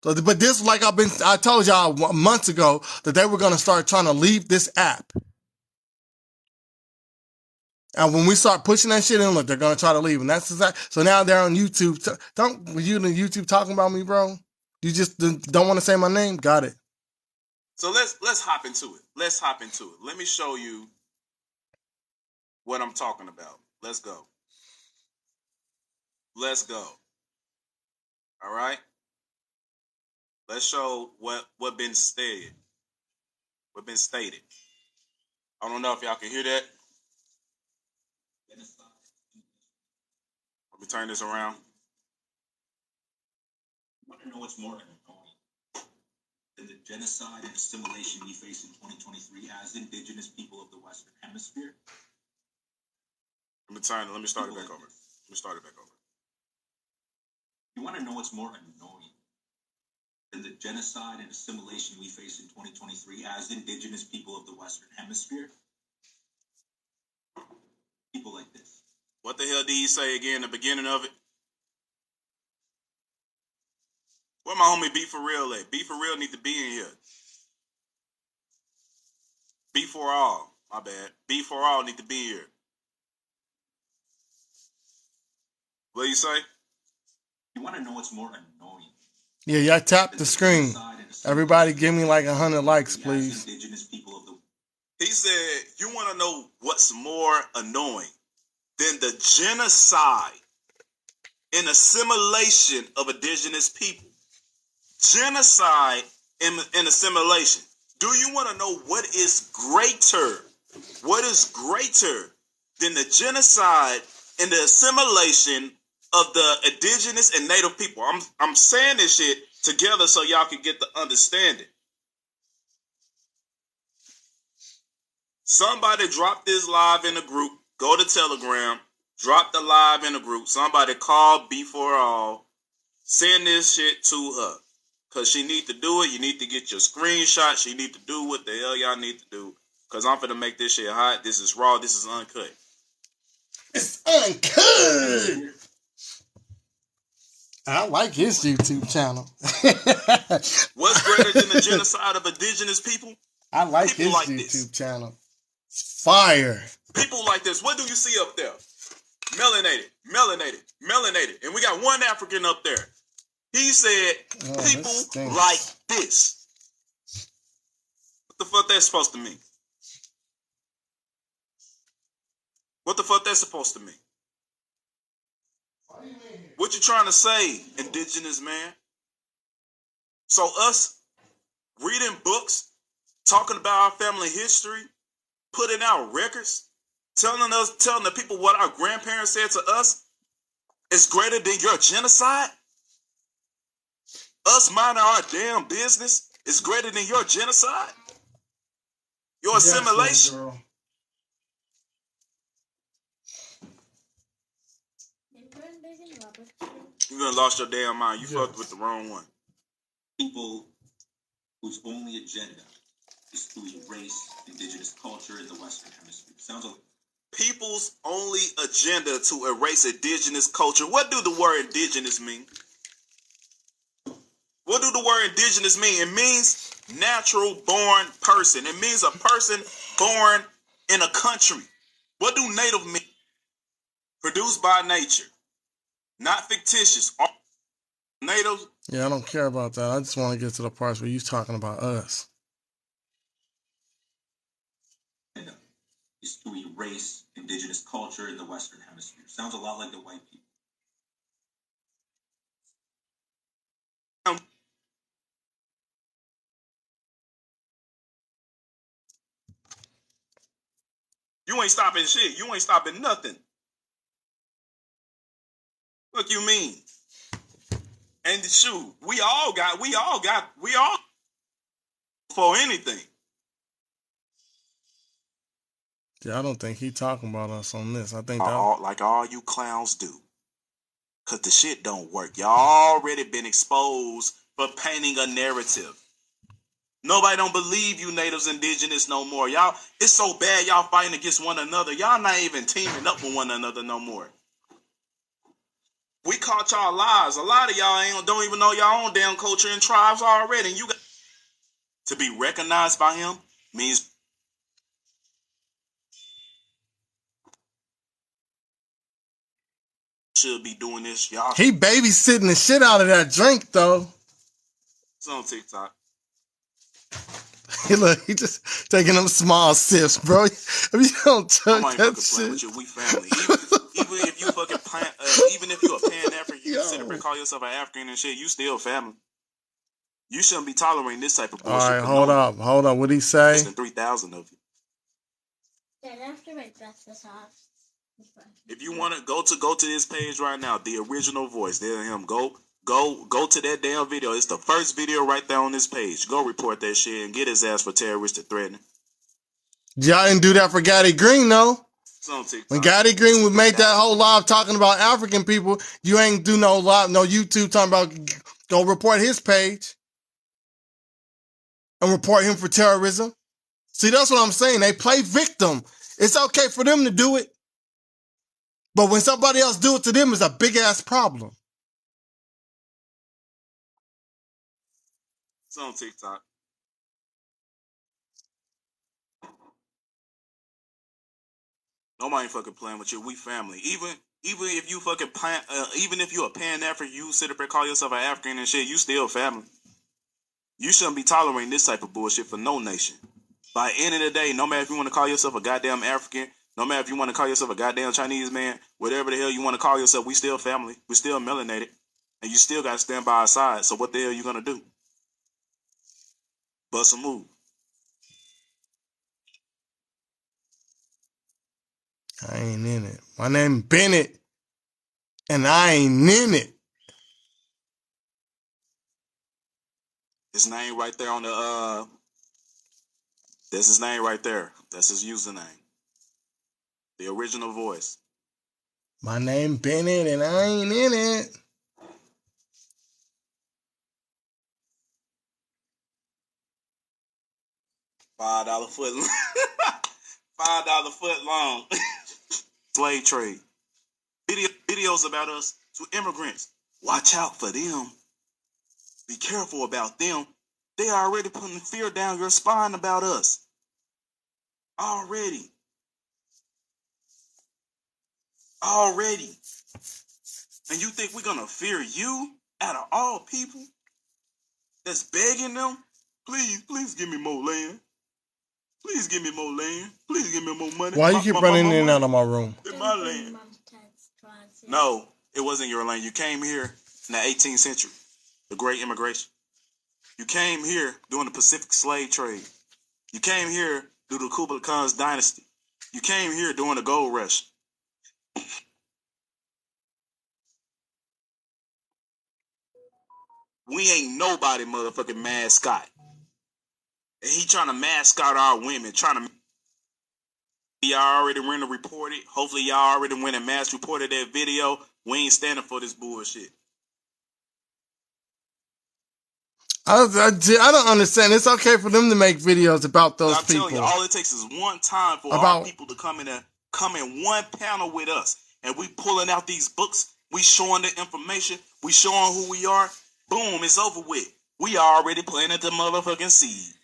But this, like I told y'all months ago that they were going to start trying to leave this app. And when we start pushing that shit in, look, they're going to try to leave. And that's exactly, so now they're on YouTube. Were you on YouTube talking about me, bro? You just don't want to say my name? Got it. So let's hop into it. Let's hop into it. Let me show you what I'm talking about. Let's go. Let's go. All right. Let's show what been stated. What been stated. I don't know if y'all can hear that. Let me turn this around. I want to know what's more annoying than the genocide and assimilation we face in 2023 as indigenous people of the Western Hemisphere? Let me start it back over. You want to know what's more annoying than the genocide and assimilation we face in 2023 as indigenous people of the Western Hemisphere? People like this. What the hell did he say again in the beginning of it? Where my homie B For Real at? B For Real need to be in here. B For All. My bad. B For All need to be here. What you say? You want to know what's more annoying? Yeah, y'all tap the screen. Everybody give me like 100 likes, please. He said, you want to know what's more annoying than the genocide and assimilation of indigenous people? Genocide and assimilation. Do you want to know what is greater? What is greater than the genocide and the assimilation of the indigenous and native people? I'm saying this shit together so y'all can get the understanding. Somebody drop this live in the group. Go to Telegram. Drop the live in the group. Somebody call B For All. Send this shit to her. Because she need to do it. You need to get your screenshot. She need to do what the hell y'all need to do. Because I'm finna make this shit hot. This is raw. This is uncut. It's uncut. I like his YouTube channel. What's greater than the genocide of indigenous people? I like his YouTube channel. Fire. People like this. What do you see up there? Melanated. And we got one African up there. He said, people like this. What the fuck that's supposed to mean? What the fuck that's supposed to mean? What you trying to say, indigenous man? So us reading books, talking about our family history, putting out records, telling the people what our grandparents said to us is greater than your genocide? Us minding our damn business is greater than your genocide? Your assimilation? Yes, you done lost your damn mind. You fucked with the wrong one. People whose only agenda is to erase indigenous culture in the Western Hemisphere. Sounds like people's only agenda to erase indigenous culture. What do the word indigenous mean? What do the word indigenous mean? It means natural born person. It means a person born in a country. What do native mean? Produced by nature. Not fictitious. Native. Yeah, I don't care about that. I just want to get to the parts where you're talking about us. Is to erase indigenous culture in the Western Hemisphere. Sounds a lot like the white people. You ain't stopping shit. You ain't stopping nothing. What you mean? And shoot, we all for anything. Yeah, I don't think he talking about us on this. I think like all you clowns do. Cause the shit don't work. Y'all already been exposed for painting a narrative. Nobody don't believe you natives, indigenous no more. Y'all, it's so bad y'all fighting against one another. Y'all not even teaming up with one another no more. We caught y'all lies. A lot of y'all don't even know your own damn culture and tribes already. And you got to be recognized by him means should be doing this. Y'all, he babysitting the shit out of that drink though. It's on TikTok. He look, he just taking them small sips, bro. If you don't touch that shit, with you, we family. Even if you fucking even if you a Pan-African, you sit up and call yourself an African and shit, you still family. You shouldn't be tolerating this type of bullshit. All right, hold up. What'd he say? Less than 3,000 of you. Dad, after my breath is off. If you want to go to this page right now, the original voice, there him. Go to that damn video. It's the first video right there on this page. Go report that shit and get his ass for terroristic threatening. Y'all didn't do that for Gaddy Green, though. It's on TikTok. When Gaddy Green would make that whole live talking about African people, you ain't do no live, no YouTube talking about go report his page and report him for terrorism. See, that's what I'm saying. They play victim. It's okay for them to do it. But when somebody else do it to them, it's a big-ass problem. It's on TikTok. Nobody fucking playing with you. We family. Even if you fucking even if you a Pan-African, you sit up and call yourself an African and shit, you still family. You shouldn't be tolerating this type of bullshit for no nation. By the end of the day, no matter if you want to call yourself a goddamn African, no matter if you want to call yourself a goddamn Chinese man, whatever the hell you want to call yourself, we still family. We still melanated. And you still got to stand by our side. So what the hell you going to do? Bust a move. I ain't in it. My name Bennett, and I ain't in it. His name right there on the, that's his name right there. That's his username. The original voice. My name Bennett, and I ain't in it. $5 foot long. $5 foot long. Slave trade. Videos about us to immigrants. Watch out for them. Be careful about them. They are already putting fear down your spine about us. Already. And you think we're going to fear you out of all people that's begging them? Please give me more land. Please give me more land. Please give me more money. Why you keep running in and out of my room? It's my land. No, it wasn't your land. You came here in the 18th century. The Great Immigration. You came here during the Pacific slave trade. You came here due to Kublai Khan's dynasty. You came here during the gold rush. We ain't nobody motherfucking mascot. And he trying to mascot our women, trying to... Y'all already went and reported. Hopefully y'all already went and mass reported that video. We ain't standing for this bullshit. I don't understand. It's okay for them to make videos about those people. I'm telling you, all it takes is one time for our people to come in one panel with us. And we pulling out these books. We showing the information. We showing who we are. Boom, it's over with. We already planted the motherfucking seed.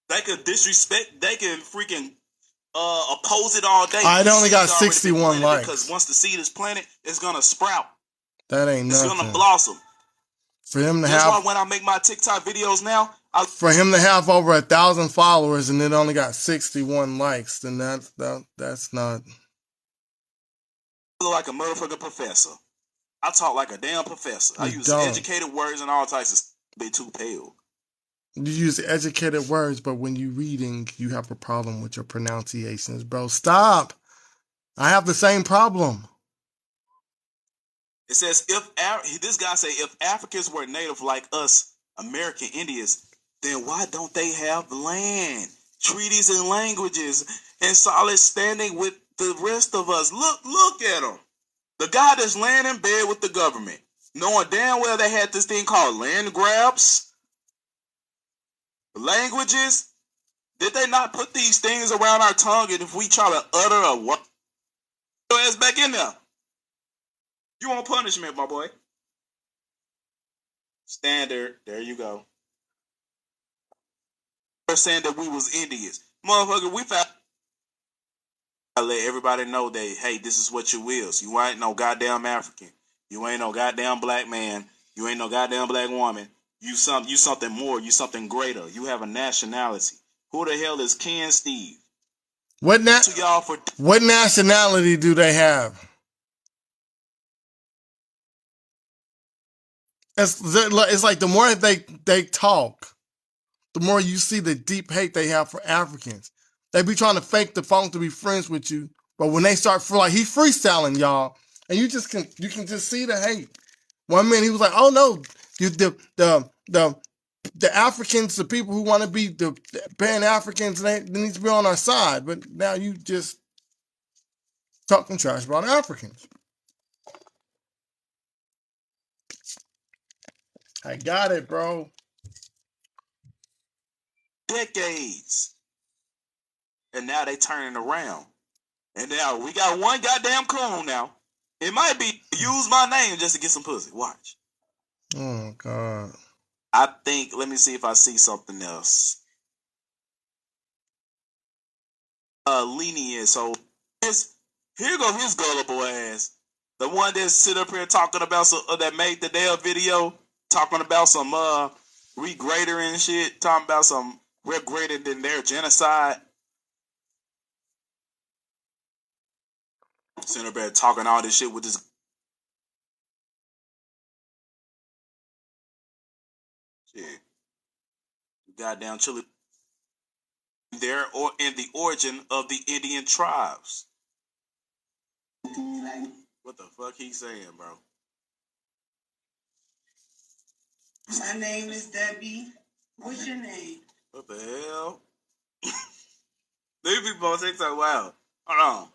They could disrespect. They can freaking oppose it all day. I only got 61 likes. Because once the seed is planted, it's going to sprout. That ain't nothing. It's going to blossom. For him to That's why when I make my TikTok videos now, for him to have over 1,000 followers and it only got 61 likes, then that's not. I look like a motherfucking professor. I talk like a damn professor. I use educated words and all types of stuff. They too pale. You use educated words, but when you reading, you have a problem with your pronunciations, bro. Stop. I have the same problem. It says, this guy say, if Africans were native like us, American Indians, then why don't they have land, treaties, and languages, and solid standing with the rest of us? Look at them. The guy that's laying in bed with the government. knowing damn well they had this thing called land grabs, languages. Did they not put these things around our tongue, and if we try to utter a word, your ass back in there? You want punishment, my boy? Standard. There you go. They're saying that we was Indians, motherfucker. We found. I let everybody know that, hey, this is what you is. You ain't no goddamn African. You ain't no goddamn black man. You ain't no goddamn black woman. You something more. You something greater. You have a nationality. Who the hell is Ken Steve? What nationality do they have? It's like the more they talk, the more you see the deep hate they have for Africans. They be trying to fake the phone to be friends with you, but when they start like he's freestyling, y'all, and you can just see the hate. One minute he was like, "Oh no, the Africans, the people who want to be the Pan Africans, they need to be on our side." But now you just talking trash about Africans. I got it, bro. Decades. And now they turning around. And now we got one goddamn clone now. It might be use my name just to get some pussy. Watch. Oh God. I think, let me see if I see something else. Lenient. So here go his gullible ass. The one that sit up here talking about that made the damn video talking about some we greater and shit, talking about some we're greater than their genocide. Sitting up there talking all this shit with this shit. Goddamn chili. There or in the origin of the Indian tribes. What the fuck he saying, bro? My name is Debbie. What's your name? What the hell? These people on TikTok, wow. Hold on.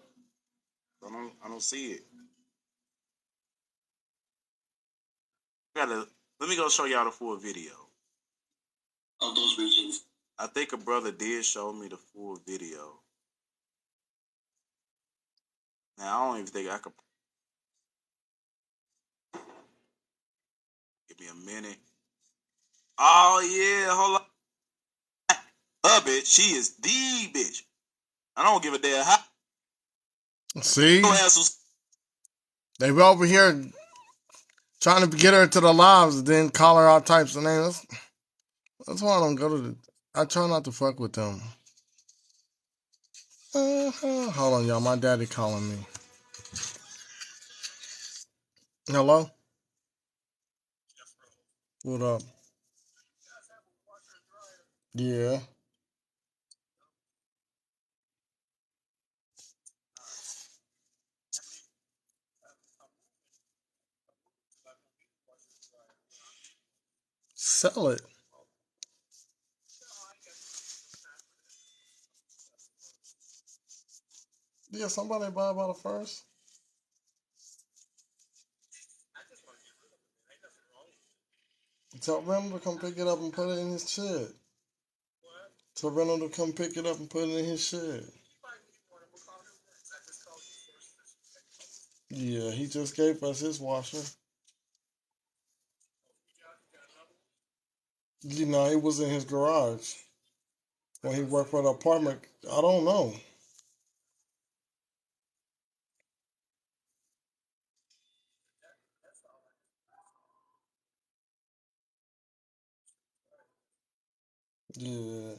I don't see it. Let me go show y'all the full video. Of those regions. I think a brother did show me the full video. Now I don't even think I could. Give me a minute. Oh yeah, hold on. Bitch, she is the bitch. I don't give a damn how. See, they were over here trying to get her into the lives and then call her all types of names. That's why I don't go to I try not to fuck with them. Hold on, y'all. My daddy calling me. Hello? What up? Yeah. Sell it. Yeah, somebody buy about it first. Tell Randall to come pick it up and put it in his shed. Tell Randall to come pick it up and put it in his shed. Yeah, he just gave us his washer. You know, he was in his garage when he worked for the apartment. I don't know. Yeah.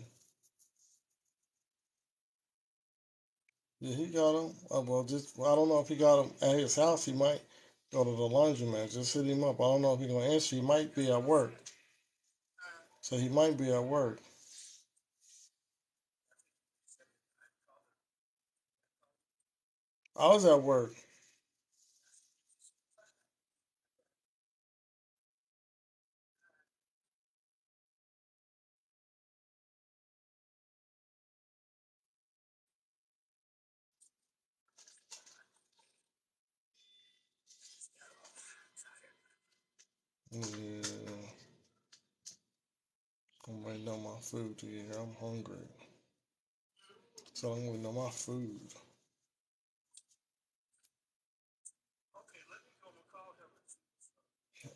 Yeah, he got him. Well, just I don't know if he got him at his house. He might go to the laundromat. Just hit him up. I don't know if he's gonna answer. He might be at work. So he might be at work. I was at work. Yeah. I'm waiting on my food to get here. I'm hungry. So I'm waiting on my food.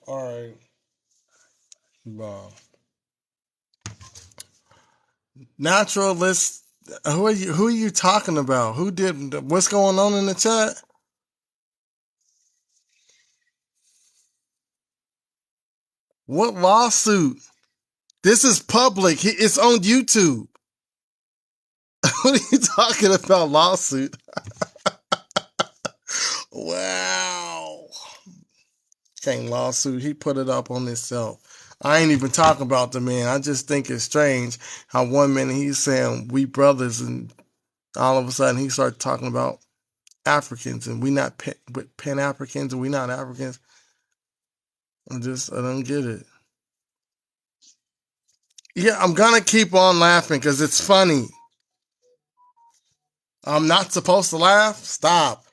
Alright. Bye. Naturalist. Who are you talking about? Who did what's going on in the chat? What lawsuit? This is public. It's on YouTube. What are you talking about, lawsuit? Wow. Can't lawsuit. He put it up on himself. I ain't even talking about the man. I just think it's strange how one minute he's saying we brothers and all of a sudden he started talking about Africans and we not Pan-Africans and we not Africans. I don't get it. Yeah, I'm going to keep on laughing because it's funny. I'm not supposed to laugh? Stop.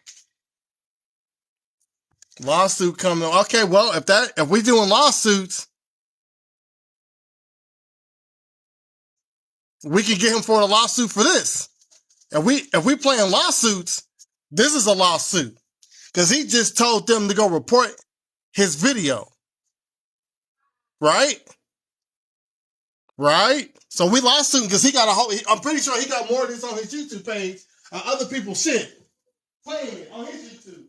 Lawsuit coming. Okay, well, if we doing lawsuits, we can get him for a lawsuit for this. If we playing lawsuits, this is a lawsuit. Because he just told them to go report his video. Right? Right? So we lawsuiting because he got I'm pretty sure he got more of this on his YouTube page. Other people's shit. Playing it on his YouTube.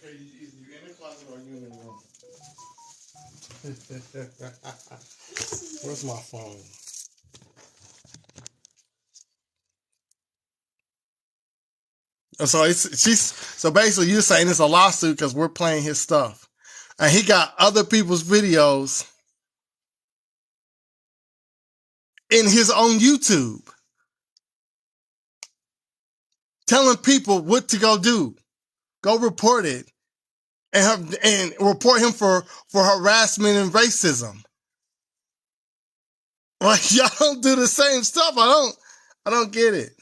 Okay, you in the closet or you in the room? Where's my phone? So basically you're saying it's a lawsuit because we're playing his stuff. And he got other people's videos in his own YouTube telling people what to go do. Go report it and report him for harassment and racism. Like y'all don't do the same stuff. I don't get it.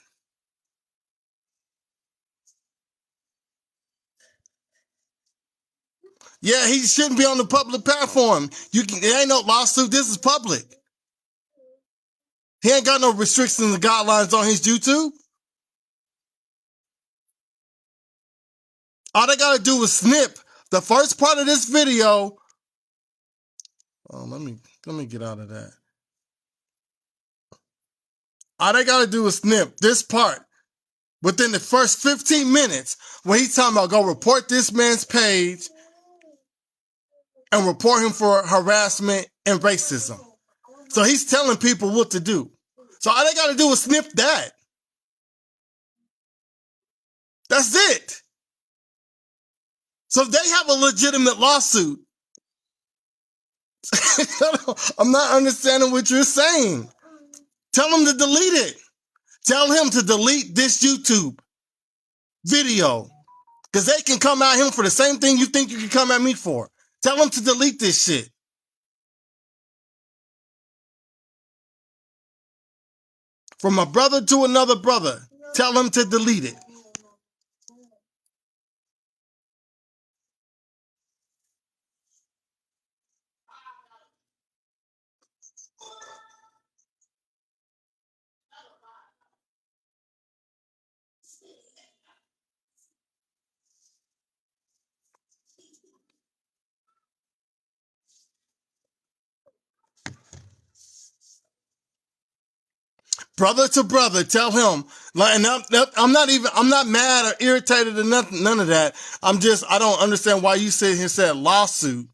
Yeah, he shouldn't be on the public platform. It ain't no lawsuit. This is public. He ain't got no restrictions and guidelines on his YouTube. All they gotta do is snip the first part of this video. Oh, let me get out of that. All they gotta do is snip this part within the first 15 minutes when he's talking about go report this man's page and report him for harassment and racism. So he's telling people what to do. So all they gotta do is snip that. That's it. So if they have a legitimate lawsuit, I'm not understanding what you're saying. Tell him to delete it. Tell him to delete this YouTube video. Because they can come at him for the same thing you think you can come at me for. Tell him to delete this shit. From a brother to another brother. Tell him to delete it. Brother to brother, tell him. And I'm not mad or irritated or nothing, none of that. I don't understand why you sit here and said lawsuit.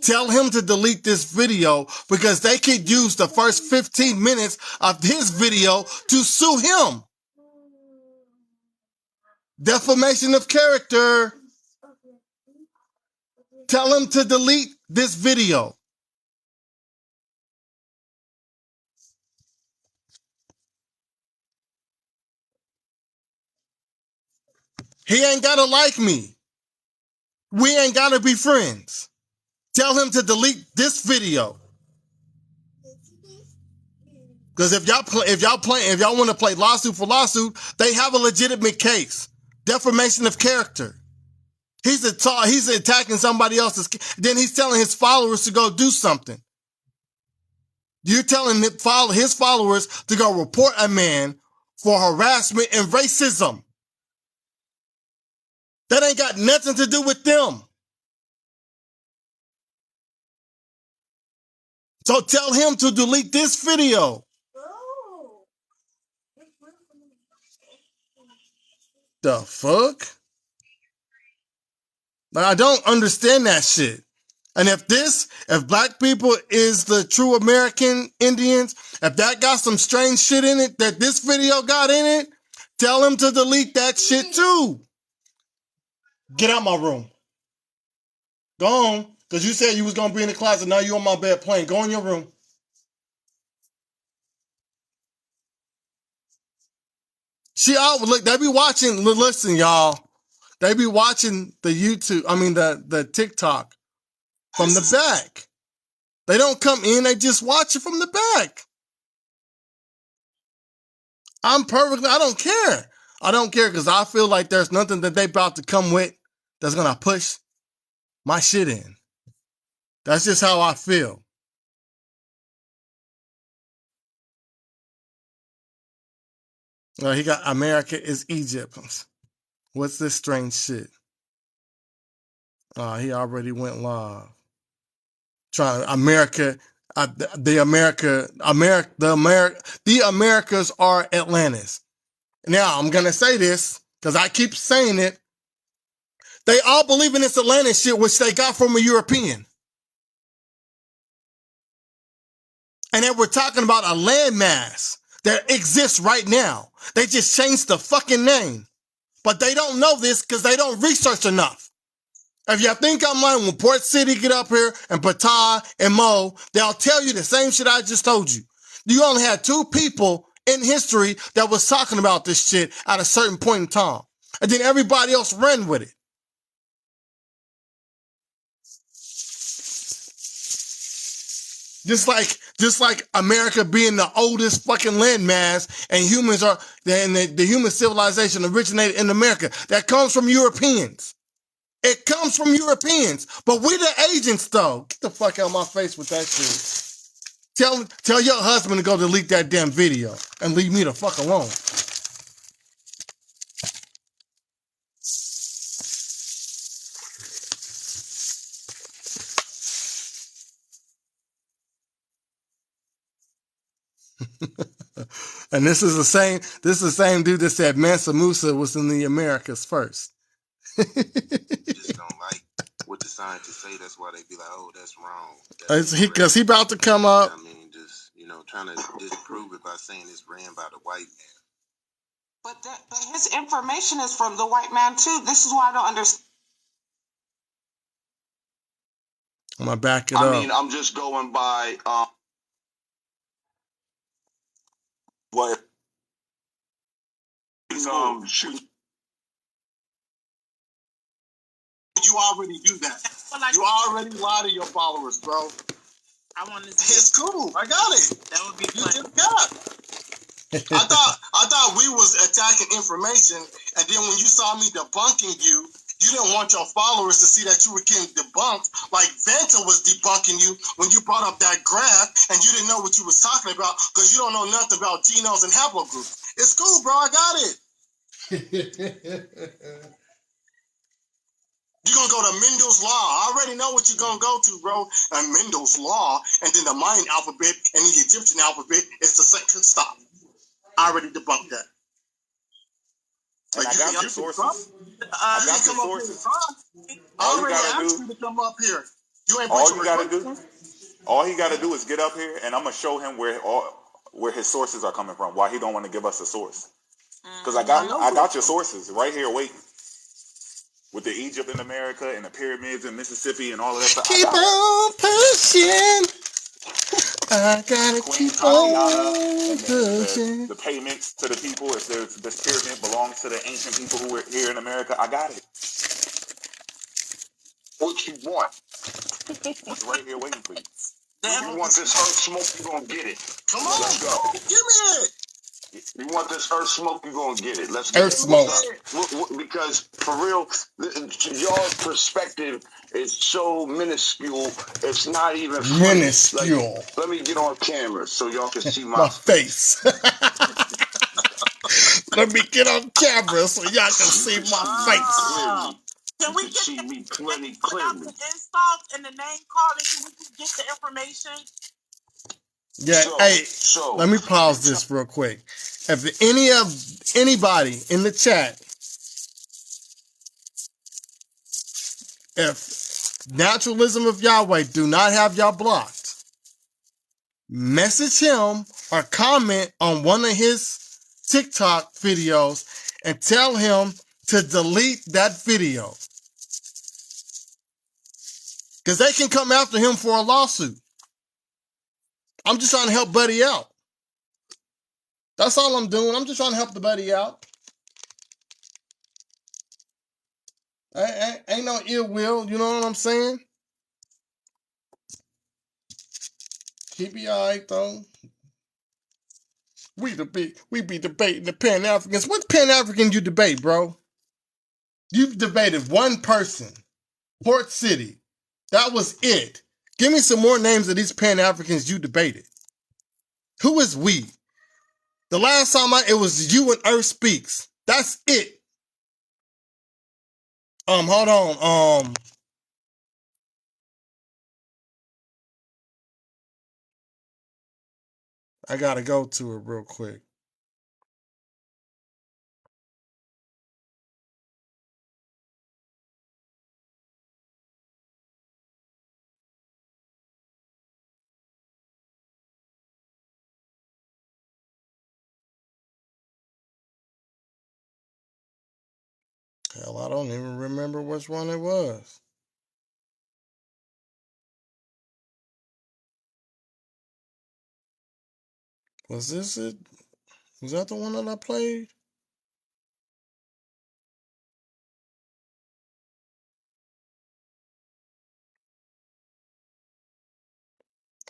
Tell him to delete this video because they could use the first 15 minutes of his video to sue him. Defamation of character. Tell him to delete this video. He ain't gotta like me. We ain't gotta be friends. Tell him to delete this video. Because if y'all want to play lawsuit for lawsuit, they have a legitimate case. Defamation of character. He's attacking somebody else's. Then he's telling his followers to go do something. You're telling his followers to go report a man for harassment and racism. That ain't got nothing to do with them. So tell him to delete this video. The fuck? Like, I don't understand that shit. And if black people is the true American Indians, if that got some strange shit in it that this video got in it, tell him to delete that shit too. Get out my room. Go on. Because you said you was going to be in the closet. Now you on my bed playing. Go in your room. Look, they be watching, listen, y'all. They be watching the the TikTok from the back. They don't come in, they just watch it from the back. I don't care. I don't care because I feel like there's nothing that they about to come with that's going to push my shit in. That's just how I feel. He got America is Egypt. What's this strange shit? He already went live. Trying America, the Americas are Atlantis. Now I'm gonna say this because I keep saying it. They all believe in this Atlantis shit, which they got from a European. And then we're talking about a landmass that exists right now. They just changed the fucking name. But they don't know this because they don't research enough. If you think I'm lying, when Port City get up here and Patah and Mo, they'll tell you the same shit I just told you. You only had 2 people in history that was talking about this shit at a certain point in time. And then everybody else ran with it. Just like America being the oldest fucking landmass and humans are, and the human civilization originated in America. That comes from Europeans. It comes from Europeans. But we the agents though. Get the fuck out of my face with that shit. Tell your husband to go delete that damn video and leave me the fuck alone. And this is the same dude that said Mansa Musa was in the Americas first. Just don't like what the scientists say. That's why they be like, oh, that's wrong. Because he about to come up. I mean, just, trying to disprove it by saying it's ran by the white man. But his information is from the white man too. This is why I don't understand. I'm gonna back it up. I mean, I'm just going by what shoot. You already do that. You already lie to your followers, bro. I want to. It's cool. I got it. That would be You fun. just got it. I thought we was attacking information, and then when you saw me debunking you, you didn't want your followers to see that you were getting debunked, like Vanta was debunking you when you brought up that graph, and you didn't know what you was talking about because you don't know nothing about genomes and haplogroups. It's cool, bro. I got it. You're going to go to Mendel's Law. I already know what you're going to go to, bro. And Mendel's Law, and then the Mayan alphabet and the Egyptian alphabet is the second stop. I already debunked that. And I got your sources. I got your sources. I already asked you to come up here. You ain't all he got to do is get up here, and I'm going to show him where his sources are coming from, why he don't want to give us a source. Because I got your sources right here waiting. With the Egypt in America and the pyramids in Mississippi and all of that stuff. Keep on pushing. I gotta Queen keep on Tatiana, pushing. the payments to the people, if this pyramid belongs to the ancient people who were here in America, I got it. What you want? It's right here waiting for you. You want this earth smoke, you gonna get it. Come on, let's go. Give me it. You want this earth smoke, you gonna get it. Let's get Earth it. smoke. Because for real, y'all's perspective is so minuscule. It's not even funny. Minuscule. Like, let me get on camera so y'all can see my face. Let me get on camera so y'all can see my face. Can we get me plenty clearly? The insults and the name calling? Can we just get the information? Yeah, let me pause this real quick. If anybody in the chat, if Naturalism of Yahweh do not have y'all blocked, message him or comment on one of his TikTok videos and tell him to delete that video. Because they can come after him for a lawsuit. I'm just trying to help Buddy out. That's all I'm doing. I'm just trying to help the buddy out. Ain't no ill will, you know what I'm saying? He be all right, though. We be debating the Pan-Africans. What Pan-African you debate, bro? You've debated one person. Port City. That was it. Give me some more names of these Pan-Africans you debated. Who is we? The last time it was you and Earth Speaks. That's it. Hold on. I gotta go to it real quick. Hell, I don't even remember which one it was. Was this it? Was that the one that I played?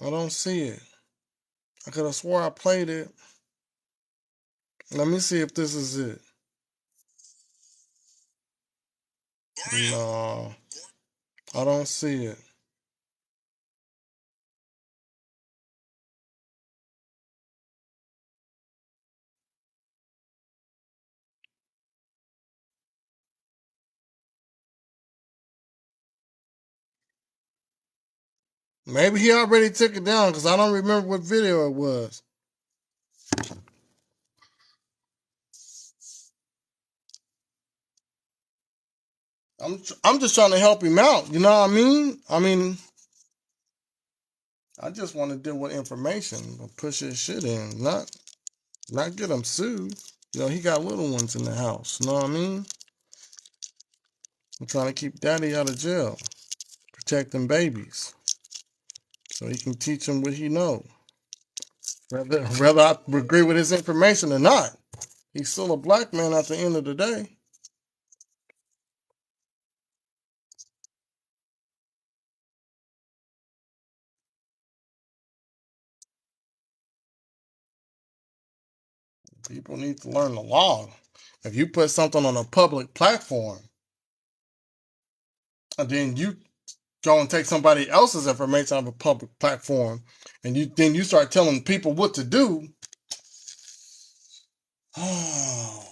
I don't see it. I could have swore I played it. Let me see if this is it. No, I don't see it. Maybe he already took it down because I don't remember what video it was. I'm just trying to help him out. You know what I mean? I just want to deal with information and push his shit in, not get him sued. You know, he got little ones in the house. You know what I mean? I'm trying to keep daddy out of jail, protect them babies, so he can teach them what he knows. Whether I agree with his information or not, he's still a black man at the end of the day. People need to learn the law. If you put something on a public platform, and then you go and take somebody else's information on a public platform, and you start telling people what to do, that's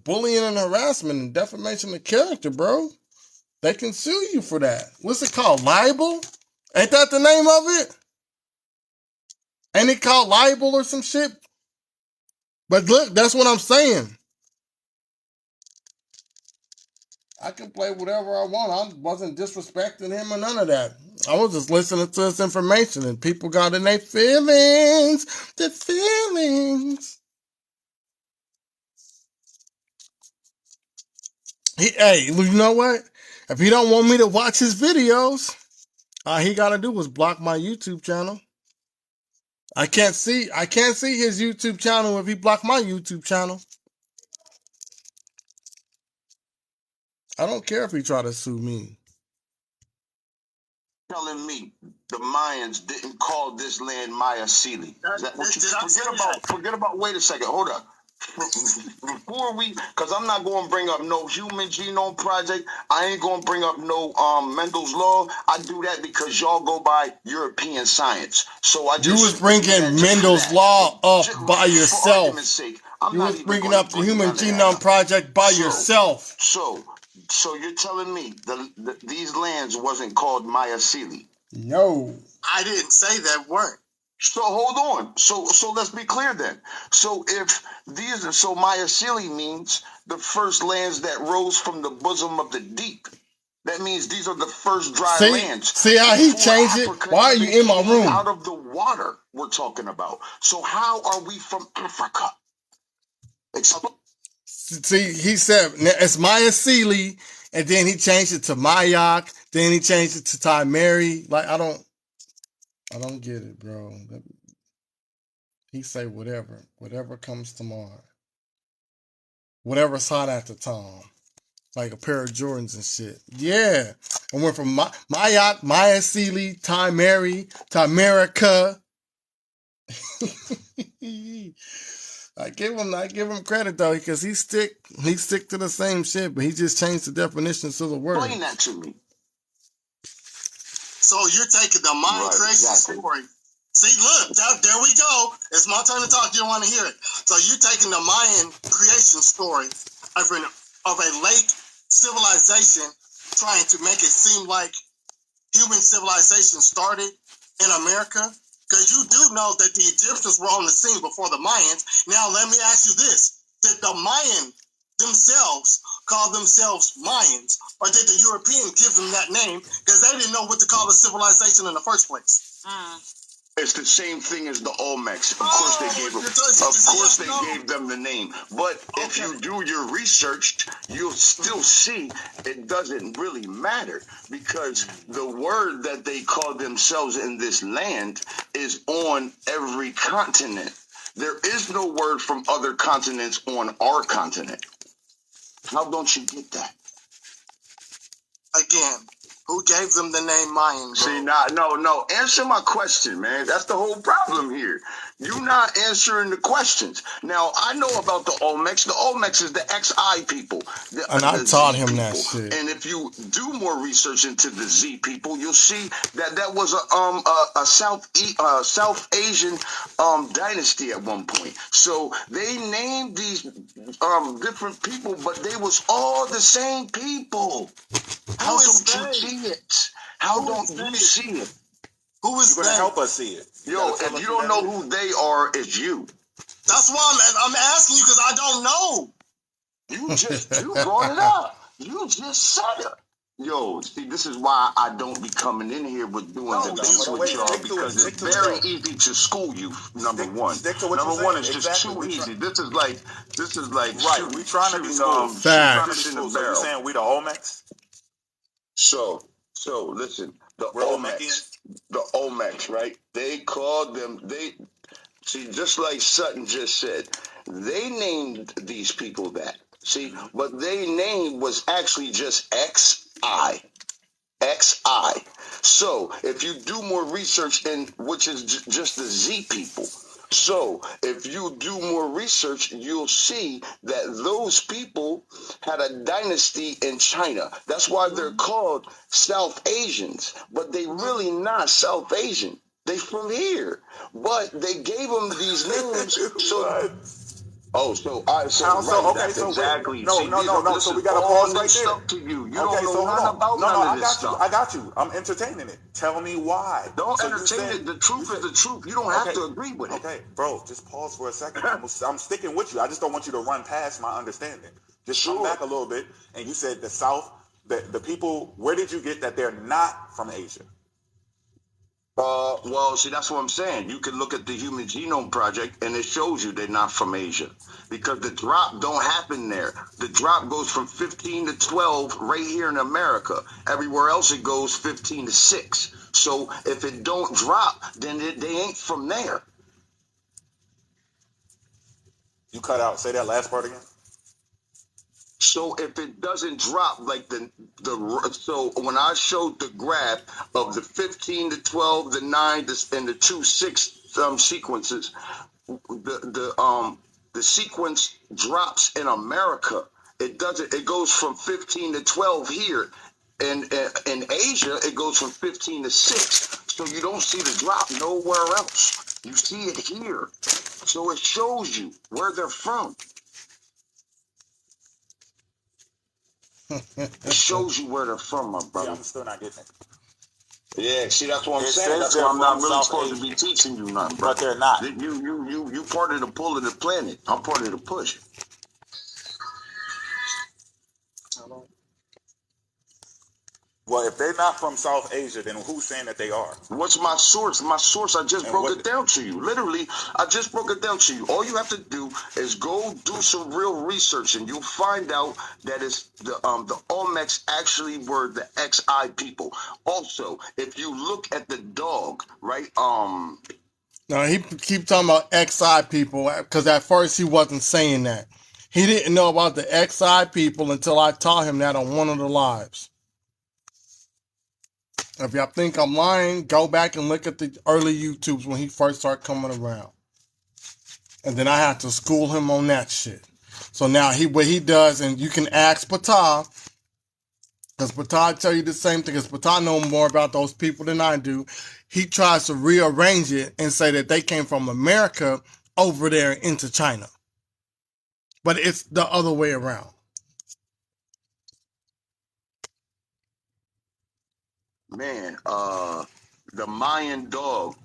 bullying and harassment and defamation of character, bro. They can sue you for that. What's it called? Libel? Ain't that the name of it? Ain't it called libel or some shit? But look, that's what I'm saying. I can play whatever I want. I wasn't disrespecting him or none of that. I was just listening to his information, and people got in their feelings. Their feelings. Hey, you know what? If he don't want me to watch his videos, all he got to do is block my YouTube channel. I can't see his YouTube channel if he blocked my YouTube channel. I don't care if he try to sue me. Telling me the Mayans didn't call this land Maya Sealy. Is that what you forget about? Wait a second, hold up. Before because I'm not going to bring up no Human Genome Project. I ain't going to bring up no Mendel's Law. I do that because y'all go by European science. So I just you was bringing Mendel's Law up by yourself. For sake, you was bringing up the Human Genome Project by yourself. So you're telling me these lands wasn't called Maya Sealy? No, I didn't say that weren't. So hold on. So let's be clear then. So if Maya Sealy means the first lands that rose from the bosom of the deep. That means these are the first dry lands. See how he changed it? Why are you in my room? Out of the water we're talking about. So how are we from Africa? See, he said it's Maya Sealy, and then he changed it to Mayak, then he changed it to Ty Mary. Like I don't get it, bro. He say whatever comes to mind, whatever's hot at the time, like a pair of Jordans and shit. Yeah, I went from Mayak, Maya Sealy, Ty Mary, Tamerica. I give him credit though, because he stick to the same shit, but he just changed the definitions of the word. Explain that to me. So you're taking the Mayan creation story. See, look, there we go. It's my turn to talk. You don't want to hear it. So you're taking the Mayan creation story of a late civilization, trying to make it seem like human civilization started in America. Because you do know that the Egyptians were on the scene before the Mayans. Now, let me ask you this. Did the Mayan themselves call themselves Mayans? Or did the European give them that name because they didn't know what to call a civilization in the first place? It's the same thing as the Olmecs. Of course they gave them the name. But if you do your research, you'll still see it doesn't really matter, because the word that they call themselves in this land is on every continent. There is no word from other continents on our continent. How don't you get that? Again, who gave them the name Mayan, bro? See, no. Answer my question, man. That's the whole problem here. You're not answering the questions. Now, I know about the Olmecs. The Olmecs is the XI people. And I taught him that shit. And if you do more research into the Z people, you'll see that was a South Asian dynasty at one point. So they named these different people, but they was all the same people. How don't you see it? How don't you see it? Who is You're going to help us see it. Yo, if you don't know who they are, it's you. That's why I'm asking you, because I don't know. You brought it up. You just said it. Yo, see, this is why I don't be coming in here with doing debates with y'all, because it's very easy to school you. Number one is just too easy. This is like right. We trying to be school. Facts. So you saying we the Olmecs? So listen, the Olmecs, right? They called them. Just like Sutton just said, they named these people that. See, but their name was actually just XI. So if you do more research which is just the Z people. So if you do more research, you'll see that those people had a dynasty in China. That's why they're called South Asians, but they really not South Asian. They from here, but they gave them these names. Exactly. No. So we got to pause right there. To you. You don't know nothing about none of this stuff. I got you. I'm entertaining it. Tell me why. Don't entertain it. The truth is the truth. You don't have to agree with it. Okay, bro, just pause for a second. I'm sticking with you. I just don't want you to run past my understanding. Just come back a little bit. And you said the South, the people, where did you get that they're not from Asia? Well, see, that's what I'm saying. You can look at the Human Genome Project, and it shows you they're not from Asia, because the drop don't happen there. The drop goes from 15 to 12 right here in America. Everywhere else it goes 15 to 6. So if it don't drop, then they ain't from there. You cut out. Say that last part again. So if it doesn't drop like so when I showed the graph of the 15, the 12, the 9, and the 2, 6 sequences, the sequence drops in America. It doesn't. It goes from 15 to 12 here. And in Asia, it goes from 15 to 6. So you don't see the drop nowhere else. You see it here. So it shows you where they're from. It shows you where they're from, my brother. Yeah, I'm still not getting it. Yeah, see, that's what I'm saying. That's why I'm not really supposed to be teaching you nothing, bro. But they're not. You part of the pull of the planet. I'm part of the push. Well, if they're not from South Asia, then who's saying that they are? What's my source? My source, I just broke it down to you. Literally, I just broke it down to you. All you have to do is go do some real research, and you'll find out that it's the Olmecs actually were the XI people. Also, if you look at the dog, right? Now he keep talking about XI people because at first he wasn't saying that. He didn't know about the XI people until I taught him that on one of the lives. If y'all think I'm lying, go back and look at the early YouTubes when he first started coming around. And then I had to school him on that shit. So now what he does, and you can ask Patah, because Patah tell you the same thing, because Patah know more about those people than I do. He tries to rearrange it and say that they came from America over there into China. But it's the other way around. Man, the Mayan dog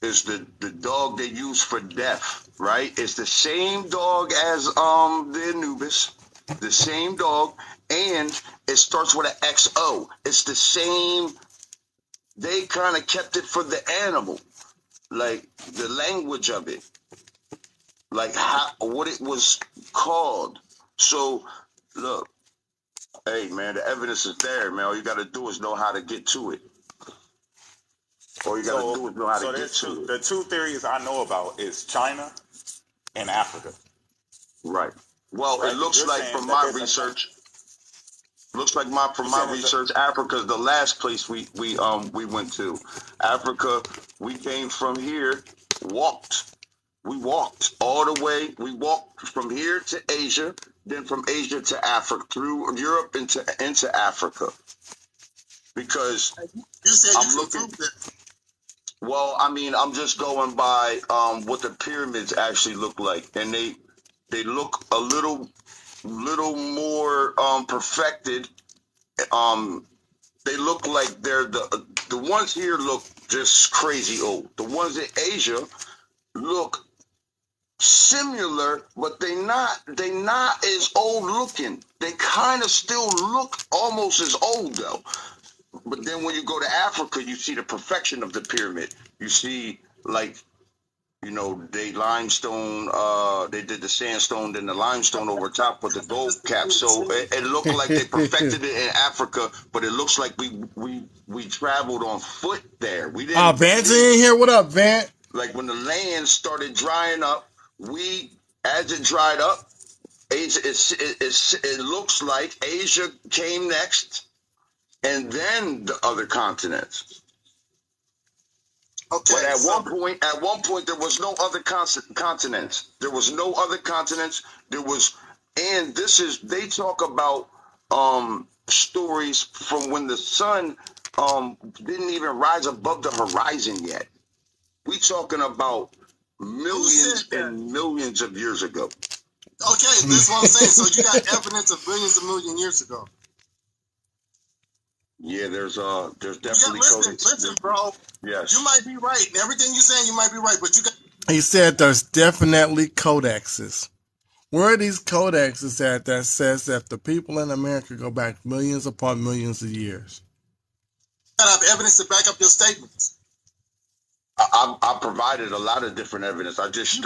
is the dog they use for death, right? It's the same dog as the Anubis, the same dog, and it starts with an XO. It's the same. They kind of kept it for the animal, like the language of it, like what it was called. So look, hey man, the evidence is there, man. All you got to do is know how to get to it. All you got to do is know how to get to it. The two theories I know about is China and Africa. Right. Well, it looks like from my research. From my research, Africa is the last place we went to. Africa, we came from here, walked. We walked all the way. We walked from here to Asia, then from Asia to Africa, through Europe into Africa. Because you said I'm looking. Well, I mean, I'm just going by what the pyramids actually look like, and they look a little more perfected. They look like they're the ones here look just crazy old. The ones in Asia look similar, but they not as old looking. They kind of still look almost as old though. But then when you go to Africa, you see the perfection of the pyramid. You see, like, you know, they limestone, they did the sandstone, then the limestone over top with the gold cap. So it looked like they perfected it in Africa, but it looks like we traveled on foot there. We didn't. Vance in here. What up, Vance? Like when the land started drying up, as it dried up, Asia, it looks like Asia came next, and then the other continents. Okay. But at one point, there was no other continents. There was no other continents. And they talk about stories from when the sun didn't even rise above the horizon yet. We talking about millions and millions of years ago. Okay, this is what I'm saying. So you got evidence of billions of million years ago. Yeah, there's definitely listen, bro. Yes. You might be right. Everything you're saying, you might be right, but you got. He said there's definitely codexes. Where are these codexes at that says that the people in America go back millions upon millions of years? You gotta have evidence to back up your statements. I provided a lot of different evidence. I just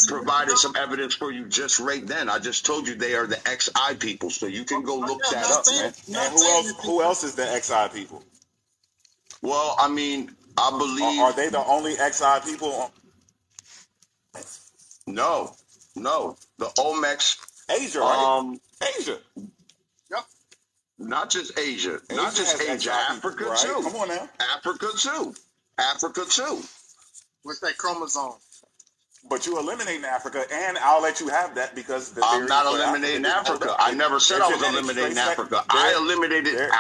provided some evidence for you just right then. I just told you they are the XI people, so you can go look that up, man. And who else is the XI people? Well, I mean, I believe. Are they the only XI people? No. No, the Olmecs. Asia, right? Asia. Yep. Not just Asia. Not Asia just has Asia. XY Africa people, right? too. Come on now. Africa too. Africa too. What's that chromosome? But you eliminating Africa, and I'll let you have that because the I'm theory not for eliminating Africa. Africa. I never said I was eliminating Africa. I eliminated.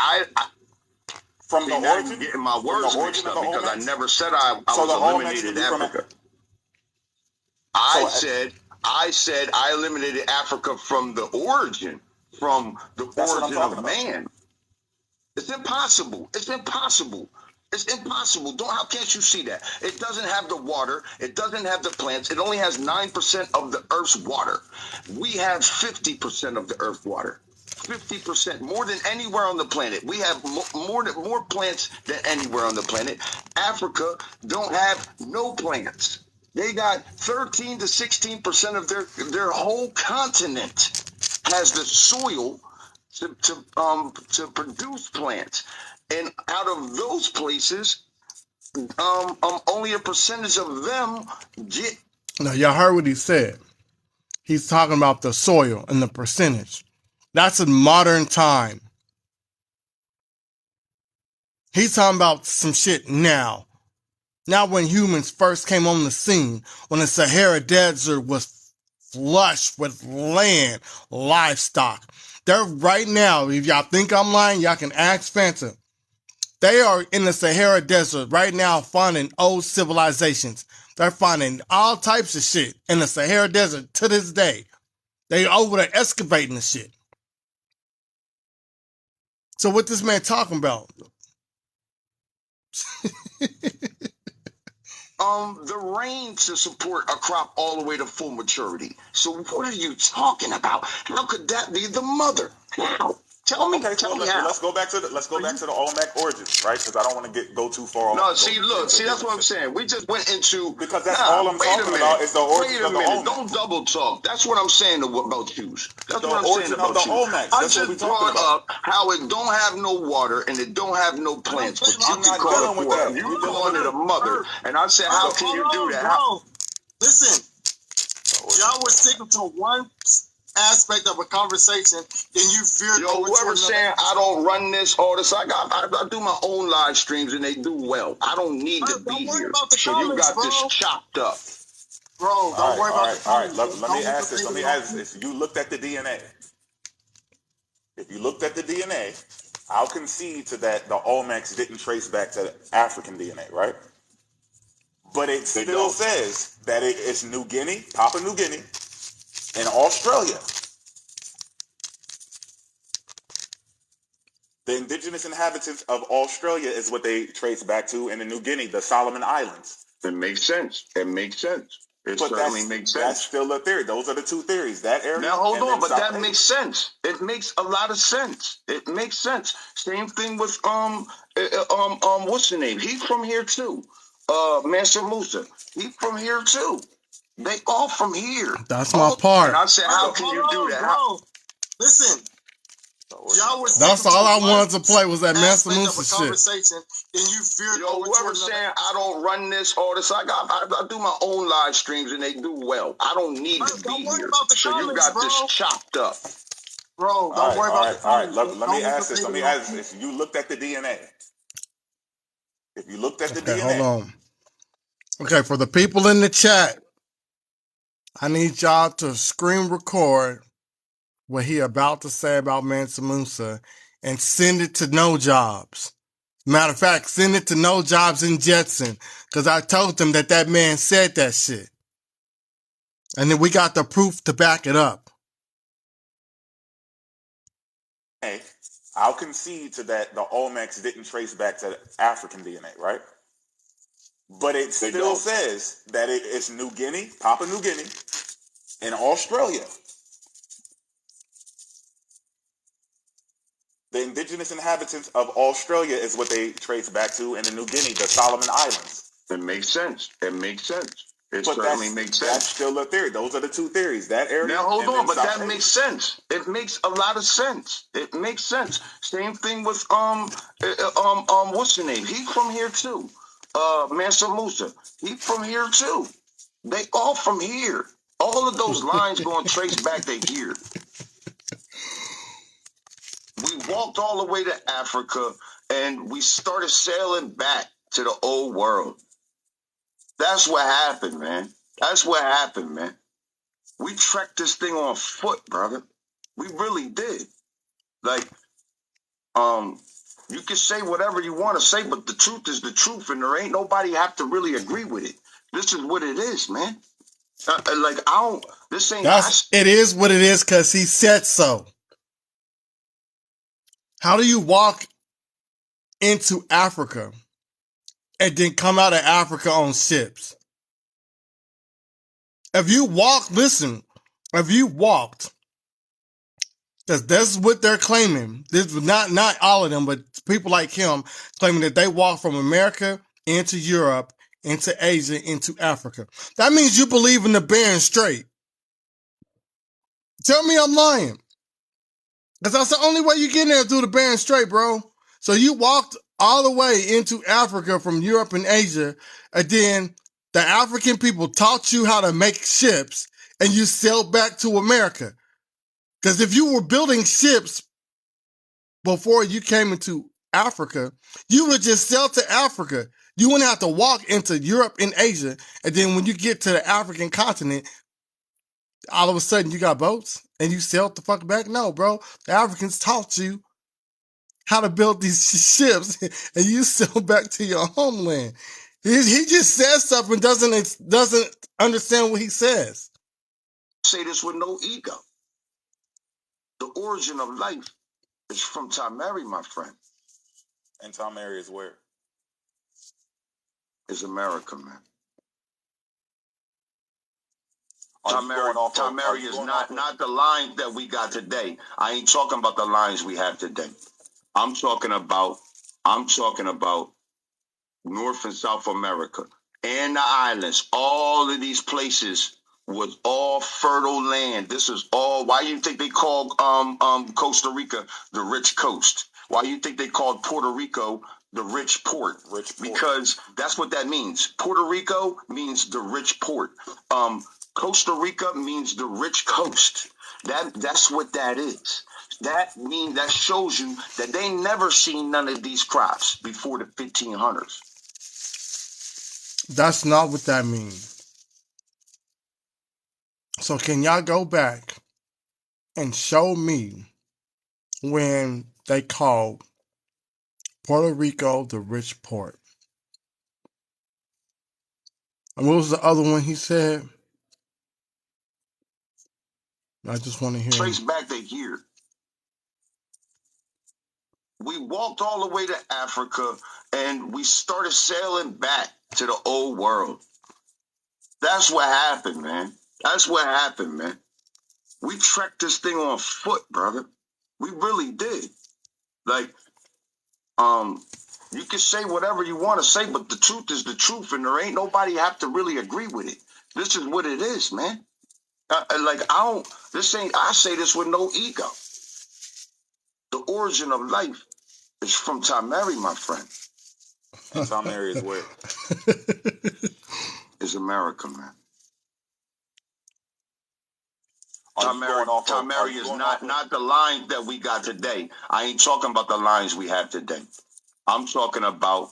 From See, the now origin. you're getting my words mixed up because I never said I So was the Olmecs eliminated would be from Africa. I said I eliminated Africa from the origin, from the origin of man. It's impossible. It's impossible. It's impossible. How can't you see that? It doesn't have the water. It doesn't have the plants. It only has 9% of the Earth's water. We have 50% of the Earth's water. 50%, more than anywhere on the planet. We have more plants than anywhere on the planet. Africa don't have no plants. They got 13 to 16% of their whole continent has the soil to produce plants, and out of those places, only a percentage of them get. Now y'all heard what he said. He's talking about the soil and the percentage. That's in modern time. He's talking about some shit now. Now when humans first came on the scene, when the Sahara Desert was flush with land, livestock. They're right now, if y'all think I'm lying, y'all can ask Fanta. They are in the Sahara Desert right now finding old civilizations. They're finding all types of shit in the Sahara Desert to this day. They over there excavating the shit. So what this man talking about? The rain to support a crop all the way to full maturity. So what are you talking about? How could that be the mother? How? Tell me how. Let's go back to the Olmec origins, right? Because I don't want to go too far. No, see, that's what I'm saying. We just went into because that's all I'm talking about is the origin of the Olmec. Don't double talk. That's what I'm saying about Jews. That's what I'm saying about the Olmecs. I just brought up how it don't have no water and it don't have no plants, but you can call it for you calling it a mother. And I said, how can you do that? Bro, listen, y'all were sticking to one aspect of a conversation, then you veered over to whoever's saying I don't run this or this, I do my own live streams and they do well. I don't need to be here. So you got this chopped up. Bro, don't worry about the comments. All right, let me ask this. If you looked at the DNA, I'll concede to that the Olmecs didn't trace back to African DNA, right? But it still says that it's New Guinea, Papua New Guinea, and Australia. The indigenous inhabitants of Australia is what they trace back to, and in New Guinea, the Solomon Islands. It makes sense. It certainly makes sense. That's still a theory. Those are the two theories. That area. Now hold on, but that makes sense. It makes a lot of sense. It makes sense. Same thing with what's the name? He's from here too. Mansa Musa. He's from here too. They all from here. That's my part. And I said, how can you do that? Bro, listen. Y'all were that's all I wanted to play was that Mansa Musa shit. Then you veered over whoever's saying I don't run this or this, I do my own live streams and they do well. I don't need to be here. So you got this chopped up. Bro, don't worry about the comments. All right, let me ask this. If you looked at the DNA. Hold on. Okay, for the people in the chat, I need y'all to screen record what he about to say about Mansa Musa and send it to No Jobs. Matter of fact, send it to No Jobs in Jetson, because I told them that man said that shit. And then we got the proof to back it up. Hey, I'll concede to that the Olmecs didn't trace back to African DNA, right? But it still says that it's New Guinea, Papua New Guinea, and Australia. The indigenous inhabitants of Australia is what they trace back to, and in New Guinea, the Solomon Islands. It makes sense. It certainly makes sense. That's still a theory. Those are the two theories. That area. Now hold on, but that makes sense. It makes a lot of sense. It makes sense. Same thing with what's the name? He's from here too. Mansa Musa. He's from here too. They all from here. All of those lines going to trace back to here. We walked all the way to Africa and we started sailing back to the old world. That's what happened, man. That's what happened, man. We trekked this thing on foot, brother. We really did. Like, you can say whatever you want to say, but the truth is the truth, and there ain't nobody have to really agree with it. This is what it is, man. It is what it is because he said so. How do you walk into Africa and then come out of Africa on ships? If you walked, that's what they're claiming. This was not all of them, but people like him claiming that they walked from America into Europe, into Asia, into Africa. That means you believe in the Bering Strait. Tell me I'm lying. Because that's the only way you get in there through the Bering Strait, bro. So you walked all the way into Africa from Europe and Asia, and then the African people taught you how to make ships, and you sailed back to America. Because if you were building ships before you came into Africa, you would just sail to Africa. You wouldn't have to walk into Europe and Asia, and then when you get to the African continent, all of a sudden you got boats and you sailed the fuck back? No, bro. The Africans taught you how to build these ships and you sail back to your homeland. He just says stuff and doesn't understand what he says. Say this with no ego. The origin of life is from Tamari, my friend. And Tamari is where? Is America, man. Tamari is not the lines that we got today. I ain't talking about the lines we have today. I'm talking about North and South America and the islands. All of these places was all fertile land. This is all. Why you think they called Costa Rica the rich coast? Why you think they called Puerto Rico the rich port? Because that's what that means. Puerto Rico means the rich port. Costa Rica means the rich coast. That's what that is. That shows you that they never seen none of these crops before the 1500s. That's not what that means. So can y'all go back and show me when they called Puerto Rico the rich port? And what was the other one he said? I just want to hear. Trace back to here. We walked all the way to Africa and we started sailing back to the old world. That's what happened, man. That's what happened, man. We trekked this thing on foot, brother. We really did. Like, you can say whatever you want to say, but the truth is the truth, and there ain't nobody have to really agree with it. This is what it is, man. I say this with no ego. The origin of life is from Tamari, my friend. And Tamari is where? Is America, man. Tamari is not the lines that we got today. I ain't talking about the lines we have today. I'm talking about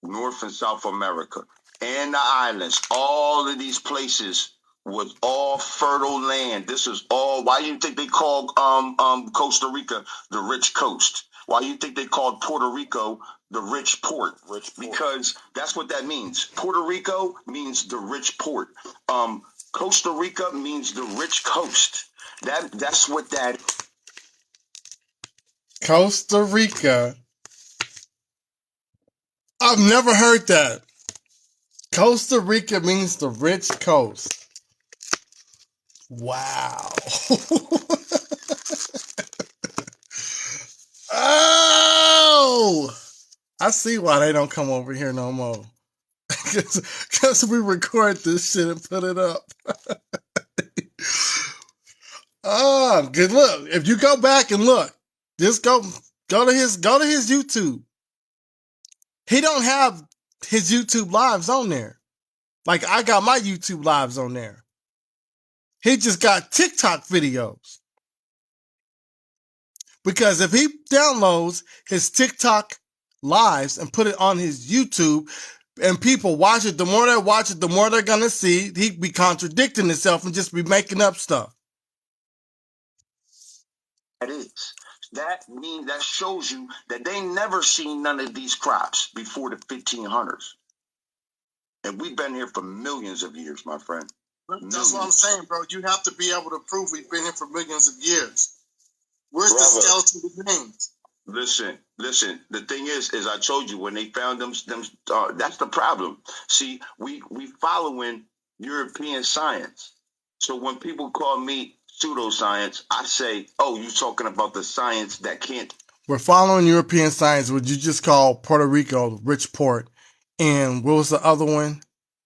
North and South America and the islands. All of these places was all fertile land. This is all. Why you think they called Costa Rica the rich coast? Why you think they called Puerto Rico the rich port? Because that's what that means. Puerto Rico means the rich port. Costa Rica means the rich coast. That's what that. Costa Rica. I've never heard that. Costa Rica means the rich coast. Wow. Oh! I see why they don't come over here no more. Because we record this shit and put it up. Oh, good look. If you go back and look, just go to his YouTube. He don't have his YouTube lives on there. Like I got my YouTube lives on there. He just got TikTok videos. Because if he downloads his TikTok lives and put it on his YouTube and people watch it, the more they watch it, the more they're going to see he'd be contradicting himself and just be making up stuff. That is. That means that shows you that they never seen none of these crops before the 1500s. And we've been here for millions of years, my friend. That's what I'm saying, bro. You have to be able to prove we've been here for millions of years. Where's the skeleton remains? Listen. The thing is I told you when they found them that's the problem. See, we following European science. So when people call me pseudoscience, I say, oh, you talking about the science that can't. We're following European science, what you just call Puerto Rico, rich port. And what was the other one?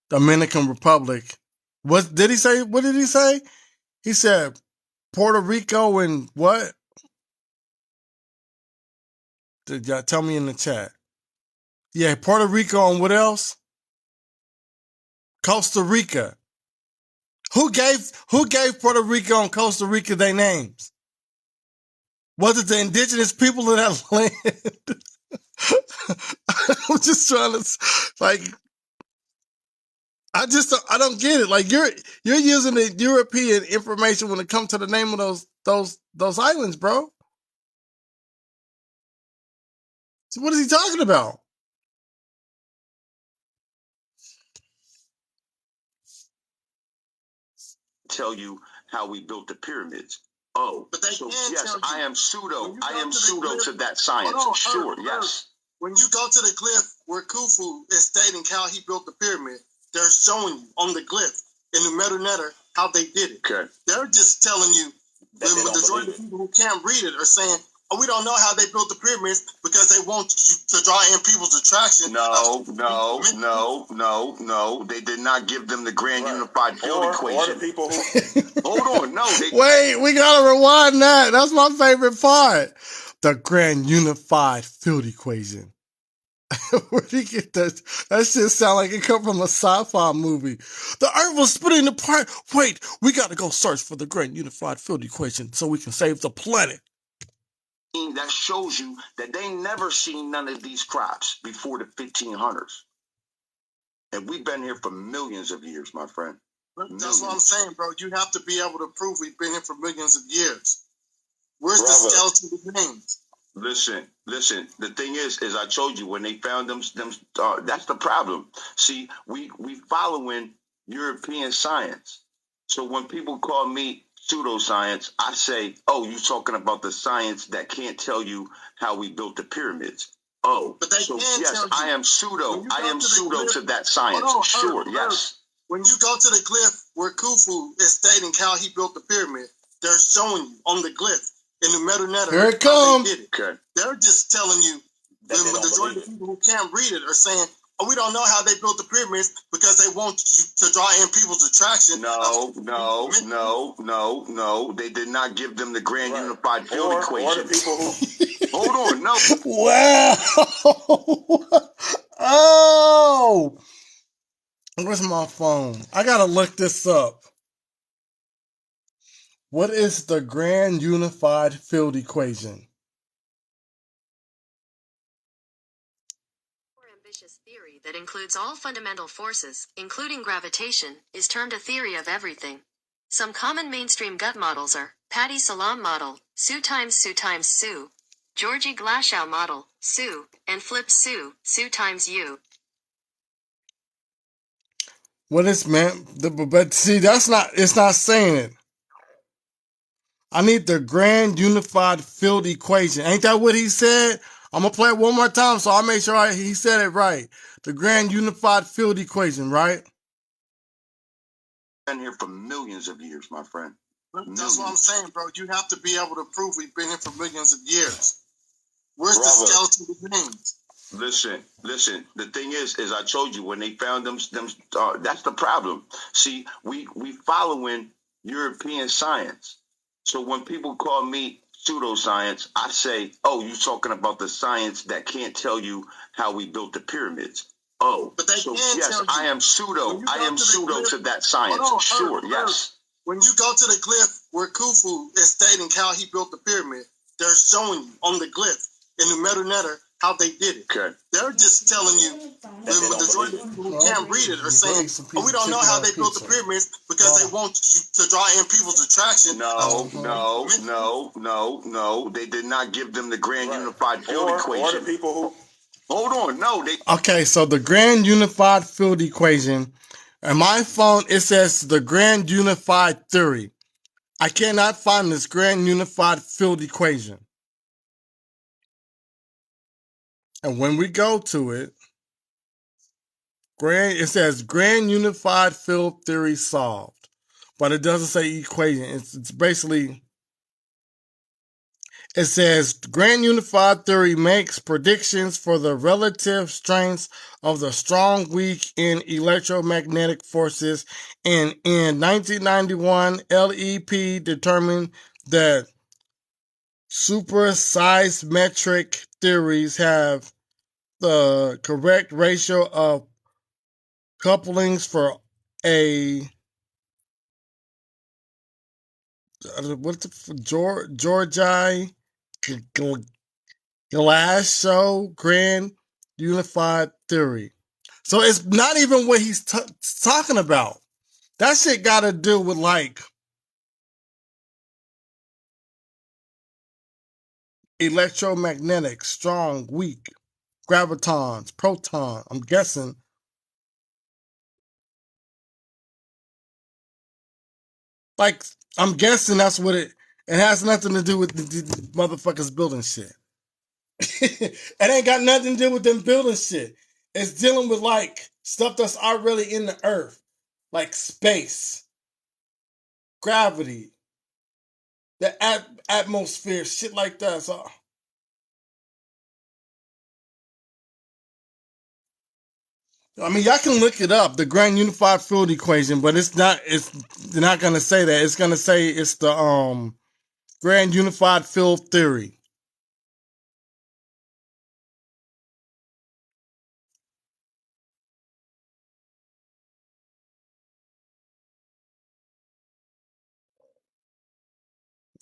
Dominican Republic. What did he say? What did he say? He said Puerto Rico and what? Did y'all tell me in the chat? Yeah, Puerto Rico and what else? Costa Rica. Who gave Puerto Rico and Costa Rica their names? Was it the indigenous people of that land? I'm just trying to, like, I don't get it. Like you're using the European information when it comes to the name of those islands, bro. So what is he talking about? Tell you how we built the pyramids. Oh, but they so can yes, tell you. I am pseudo to that science. Sure, yes. When you go to the glyph where Khufu is stating how he built the pyramid, they're showing you on the glyph in the Meta how they did it. Okay. They're just telling you, the majority of people who can't read it are saying, oh, we don't know how they built the pyramids because they want you to draw in people's attraction. No. They did not give them the grand unified field equation. Or the people who... Hold on, no. Wait, we got to rewind that. That's my favorite part. The grand unified field equation. Where do you get that? That shit sound like it come from a sci-fi movie. The earth was splitting apart. Wait, we got to go search for the grand unified field equation so we can save the planet. That shows you that they never seen none of these crops before the 1500s. And we've been here for millions of years, my friend. That's what I'm saying, bro. You have to be able to prove we've been here for millions of years. Where's the skeleton remains? Listen. The thing is I told you when they found them that's the problem. See, we following European science. So when people call me pseudoscience, I say, oh, you talking about the science that can't tell you how we built the pyramids. Oh, but they so can yes, tell you. I am pseudo to that science. Sure, yes. When you go to the glyph where Khufu is stating how he built the pyramid, they're showing you on the glyph in the Meta Here it comes. Okay. They're just telling you, the majority of people who can't read it are saying, oh, we don't know how they built the pyramids because they want you to draw in people's attraction. No. They did not give them the grand unified field equation. Or the people who... Hold on, no. Wow. Oh. Where's my phone? I gotta look this up. What is the grand unified field equation? Ambitious theory that includes all fundamental forces, including gravitation, is termed a theory of everything. Some common mainstream gut models are Patty Salam model, SU times SU, Georgi Glashow model, SU, and Flip SU times U. What is man? But see, it's not saying it. I need the grand unified field equation. Ain't that what he said? I'm going to play it one more time so I'll make sure he said it right. The grand unified field equation, right? Been here for millions of years, my friend. That's what I'm saying, bro. You have to be able to prove we've been here for millions of years. Where's the skeleton remains? Listen. The thing is I told you when they found them that's the problem. See, we following European science. So when people call me pseudoscience, I say, oh, you talking about the science that can't tell you how we built the pyramids. Oh, but they so can yes, tell you. I am pseudo. I am pseudo to that science. Hold on, Sure, yes. When you go to the glyph where Khufu is stating how he built the pyramid, they're showing you on the glyph in the Metal Netter how they did it. Okay. They're just telling you, the majority of people who can't read it are saying, oh, we don't know how they built the pyramids because they want you to draw in people's attraction. No. They did not give them the grand unified field equation. Or the people who... Hold on, no. Okay, so the grand unified field equation, and my phone, it says the grand unified theory. I cannot find this grand unified field equation. And when we go to it, it says grand unified field theory solved, but it doesn't say equation. It's basically, it says grand unified theory makes predictions for the relative strengths of the strong, weak, in electromagnetic forces. And in 1991, LEP determined that superseismic theories have the correct ratio of couplings for a what's it, Georgi Glasgow Grand Unified Theory. So it's not even what he's talking about. That shit got to do with like electromagnetic, strong, weak, gravitons, proton. I'm guessing. Like, I'm guessing that's what it has nothing to do with the motherfuckers building shit. It ain't got nothing to do with them building shit. It's dealing with like stuff that's already in the earth, like space, gravity, the atmosphere, shit like that. So, I mean, y'all can look it up, the grand unified field equation, but it's not. They're not gonna say that. It's gonna say it's the grand unified field theory.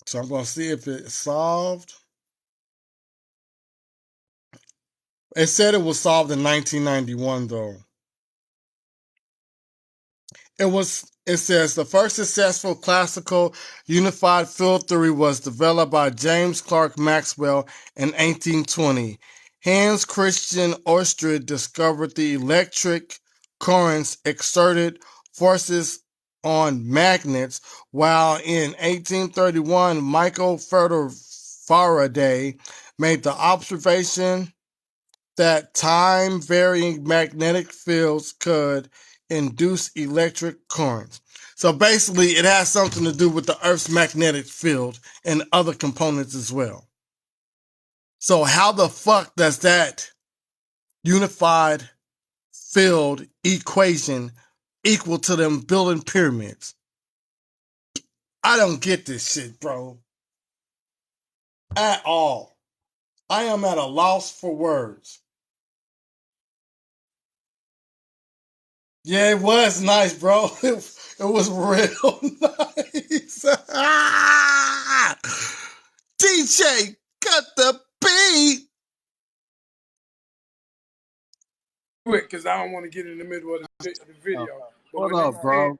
So I'm gonna see if it's solved. It said it was solved in 1991, though. It says the first successful classical unified field theory was developed by James Clerk Maxwell in 1820. Hans Christian Ørsted discovered the electric currents exerted forces on magnets, while in 1831 Michael Faraday made the observation that time-varying magnetic fields could induce electric currents. So basically, it has something to do with the Earth's magnetic field and other components as well. So how the fuck does that unified field equation equal to them building pyramids? I don't get this shit, bro. At all. I am at a loss for words. Yeah, it was nice, bro. It was real nice. DJ, cut the beat. Quick, because I don't want to get in the middle of the video. What up, bro?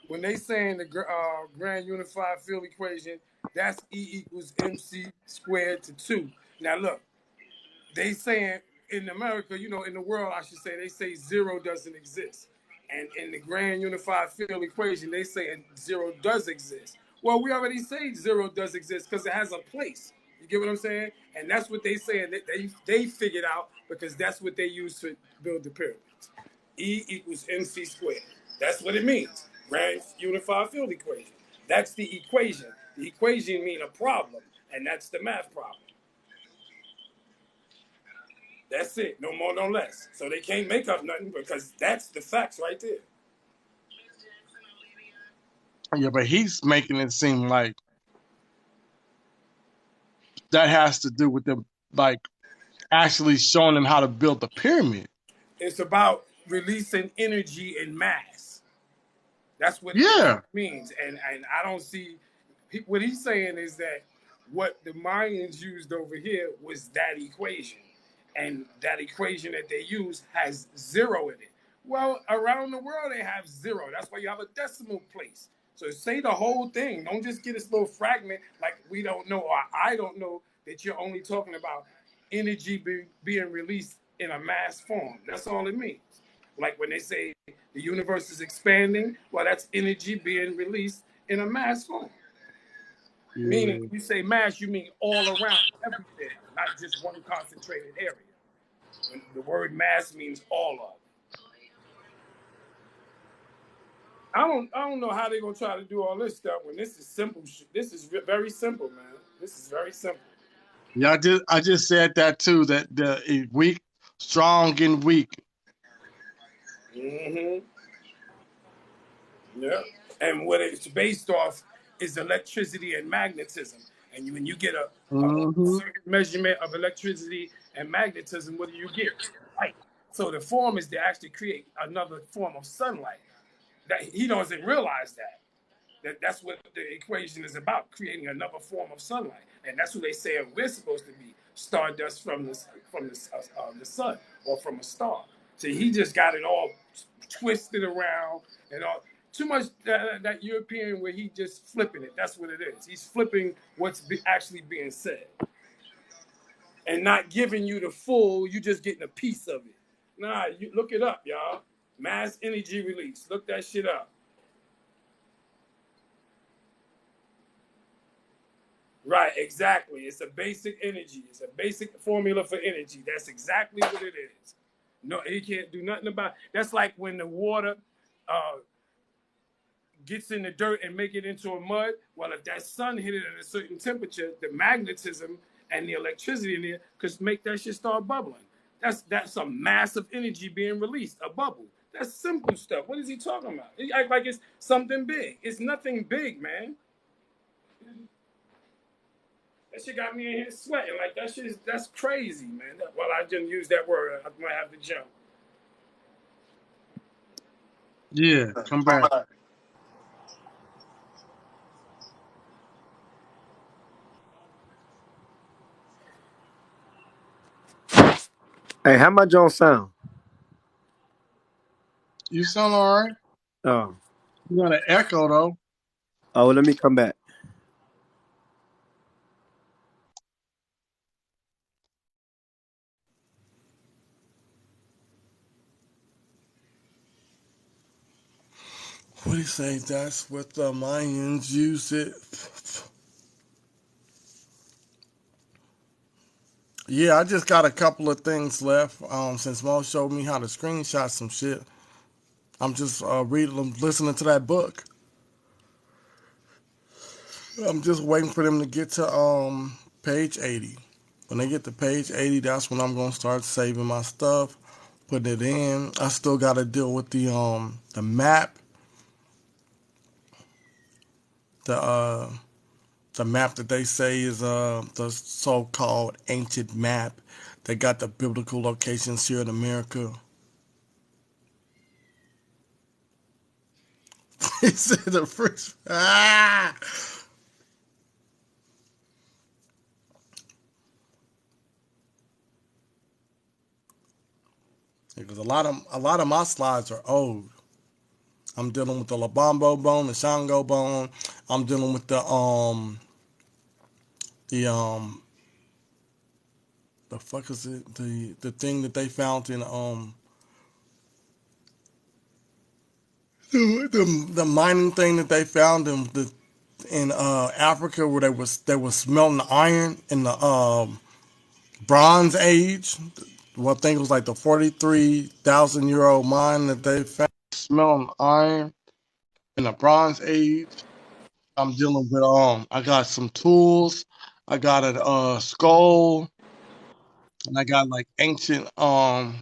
When they saying the grand unified field equation, that's E equals MC squared to 2. Now look, they saying in America, in the world, I should say, they say zero doesn't exist. And in the grand unified field equation, they say zero does exist. Well, we already say zero does exist because it has a place. You get what I'm saying? And that's what they saying that they figured out because that's what they use to build the pyramids. E equals MC squared. That's what it means. Grand unified field equation. That's the equation. The equation means a problem, and that's the math problem. That's it. No more, no less. So they can't make up nothing because that's the facts right there. Yeah, but he's making it seem like that has to do with them, like, actually showing them how to build the pyramid. It's about releasing energy in mass. That's what Yeah. it means. And I don't see what he's saying is that what the Mayans used over here was that equation. And that equation that they use has zero in it. Well, around the world they have zero. That's why you have a decimal place. So say the whole thing. Don't just get this little fragment like we don't know or I don't know that you're only talking about energy being released in a mass form. That's all it means. Like when they say the universe is expanding, well, that's energy being released in a mass form. Yeah. Meaning, when you say mass, you mean all around, everything, not just one concentrated area. When the word mass means all of. I don't know how they're gonna try to do all this stuff when this is simple. This is very simple, man. This is very simple. Yeah, I just said that too. That the weak, strong, and weak. Mm-hmm. Yeah. And what it's based off is electricity and magnetism. And when you get a certain measurement of electricity and magnetism, what do you get? Light. So the form is to actually create another form of sunlight. That he doesn't realize that's what the equation is about, creating another form of sunlight. And that's what they say we're supposed to be, stardust from the sun or from a star. So he just got it all twisted around and all. Too much that European where he just flipping it. That's what it is. He's flipping what's actually being said and not giving you the full. You just getting a piece of it. Nah, you look it up, y'all. Mass energy release. Look that shit up. Right, exactly. It's a basic energy. It's a basic formula for energy. That's exactly what it is. No, he can't do nothing about it. That's like when the water gets in the dirt and make it into a mud. Well, if that sun hit it at a certain temperature, the magnetism and the electricity in there could make that shit start bubbling. That's a massive energy being released, a bubble. That's simple stuff. What is he talking about? He act like it's something big. It's nothing big, man. That shit got me in here sweating. Like that shit that's crazy, man. Well, I didn't use that word. I might have to jump. Yeah, come back. Hey, how my Jones sound? You sound all right. Oh. You got an echo though. Oh, let me come back. What do you say? That's what the Mayans use it. Yeah, I just got a couple of things left. Since Mo showed me how to screenshot some shit, I'm just listening to that book. I'm just waiting for them to get to page 80. When they get to page 80, that's when I'm gonna start saving my stuff, putting it in. I still got to deal with the map, the map that they say is the so-called ancient map. They got the biblical locations here in America. He said the first. Ah! Because a lot of my slides are old. I'm dealing with the Labombo bone, the Shango bone. I'm dealing with the fuck is it? The thing that they found in the mining thing that they found in Africa where they was smelting iron in the Bronze Age. Well, I think it was like the 43,000-year-old mine that they found smelling iron in the Bronze Age. I'm dealing with I got some tools. I got a skull, and I got like ancient I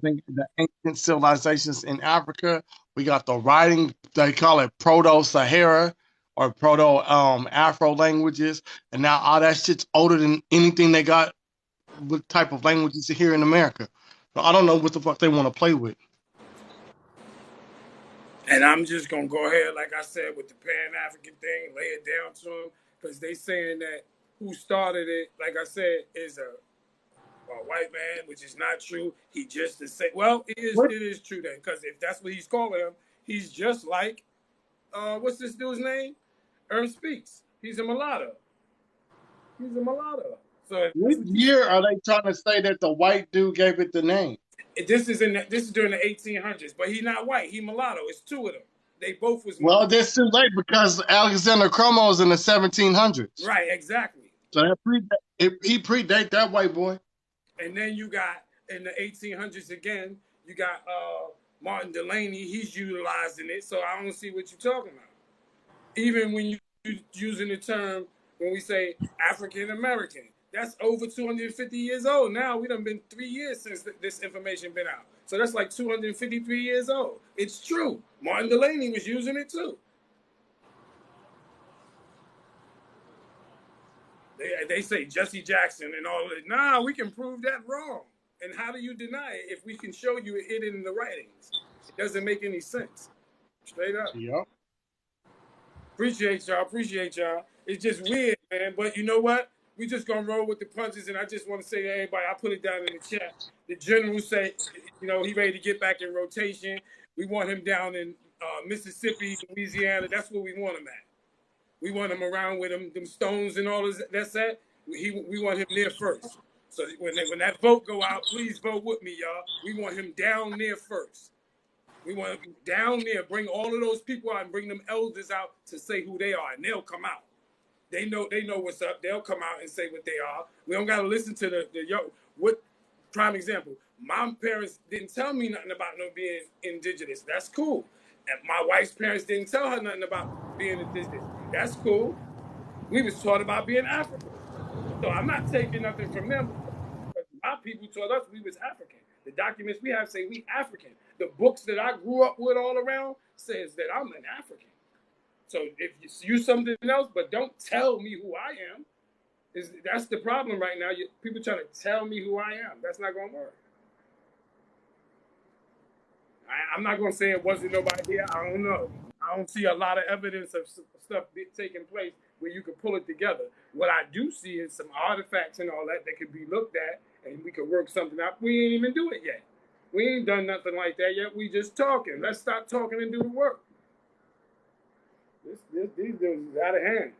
think the ancient civilizations in Africa. We got the writing, they call it Proto-Sahara or Proto Afro languages. And now all that shit's older than anything they got what type of languages here in America. So I don't know what the fuck they want to play with. And I'm just gonna go ahead, like I said, with the Pan-African thing, lay it down to them, because they saying that who started it, like I said, is a white man, which is not true. He just the same. Well, it is true then, because if that's what he's calling him, he's just like what's this dude's name? Ernst Speaks. He's a mulatto. He's a mulatto. So what year are they trying to say that the white dude gave it the name? This is during the 1800s, but he's not white. He mulatto. It's two of them. They both was Well, mulatto. that's too late because Alexander Crummell's in the 1700s. Right, exactly. So he predate that white boy. And then you got in the 1800s again, you got Martin Delaney. He's utilizing it. So I don't see what you're talking about. Even when you using the term, when we say African American, that's over 250 years old. Now we done been 3 years since this information been out. So that's like 253 years old. It's true. Martin Delaney was using it too. They say Jesse Jackson and all of it. Nah, we can prove that wrong. And how do you deny it if we can show you it in the writings? It doesn't make any sense. Straight up. Yep. Appreciate y'all. It's just weird, man. But you know what? We just gonna roll with the punches, and I just want to say to everybody, I put it down in the chat. The general say, he ready to get back in rotation. We want him down in Mississippi, Louisiana. That's where we want him at. We want him around with them stones and all that's that. We want him there first. So when that vote go out, please vote with me, y'all. We want him down there first. We want him down there. Bring all of those people out and bring them elders out to say who they are, and they'll come out. They know what's up. They'll come out and say what they are. We don't got to listen to the what. Prime example. My parents didn't tell me nothing about no being indigenous. That's cool. And my wife's parents didn't tell her nothing about being indigenous. That's cool. We was taught about being African. So I'm not taking nothing from them. My people taught us we was African. The documents we have say we African. The books that I grew up with all around says that I'm an African. So if you use something else, but don't tell me who I am, that's the problem right now. People trying to tell me who I am. That's not going to work. I'm not going to say it wasn't nobody here. I don't know. I don't see a lot of evidence of stuff taking place where you can pull it together. What I do see is some artifacts and all that could be looked at, and we could work something out. We ain't even do it yet. We ain't done nothing like that yet. We just talking. Let's stop talking and do the work. These dudes is out of hand.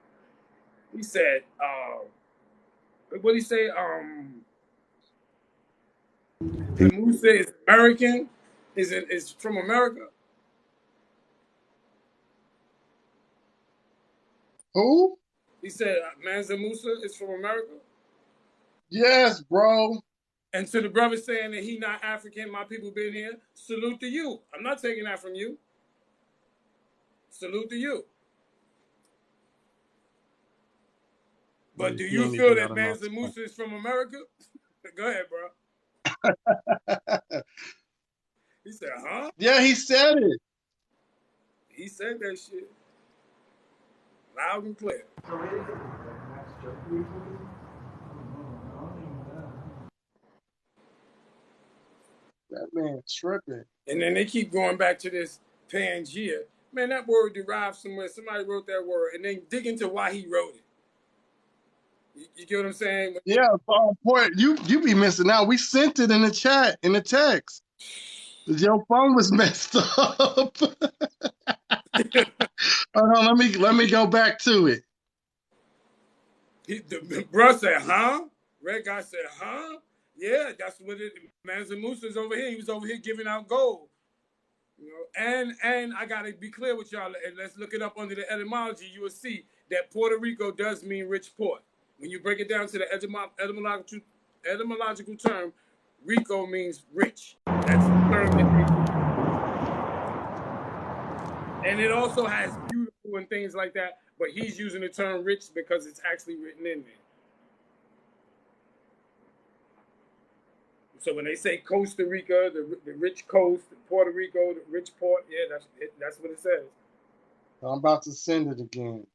He said, what did he say? Musa is American. Is from America. Who? He said Mansa Musa is from America. Yes, bro. And to the brother saying that he not African, my people been here. Salute to you. I'm not taking that from you. Salute to you. But do you feel that Mansa Musa is from America? Go ahead, bro. He said, huh? Yeah, he said it. He said that shit. Loud and clear. That man tripping. And then they keep going back to this Pangea. Man, that word derived somewhere. Somebody wrote that word, and then dig into why he wrote it. You get what I'm saying? Yeah, you be missing out. We sent it in the chat, in the text. Your phone was messed up. Hold on, let me go back to it. The bro said, huh? Red guy said, huh? Yeah, that's what it. Mansa Musa's over here. He was over here giving out gold. You know, and I gotta be clear with y'all. And let's look it up under the etymology. You will see that Puerto Rico does mean rich port. When you break it down to the etymological term, Rico means rich. That's the term that they use. And it also has beautiful and things like that, but he's using the term rich because it's actually written in there. So when they say Costa Rica, the rich coast, Puerto Rico, the rich port, yeah, that's what it says. I'm about to send it again.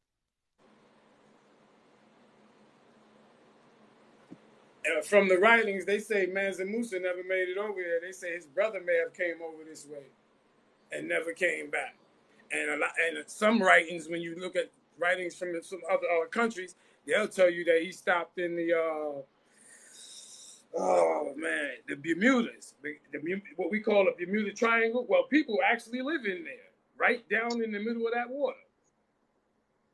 From the writings, they say Mansa Musa never made it over there. They say his brother may have came over this way and never came back. And some writings, when you look at writings from some other countries, they'll tell you that he stopped in the the Bermudas, what we call a Bermuda Triangle. Well, people actually live in there, right down in the middle of that water.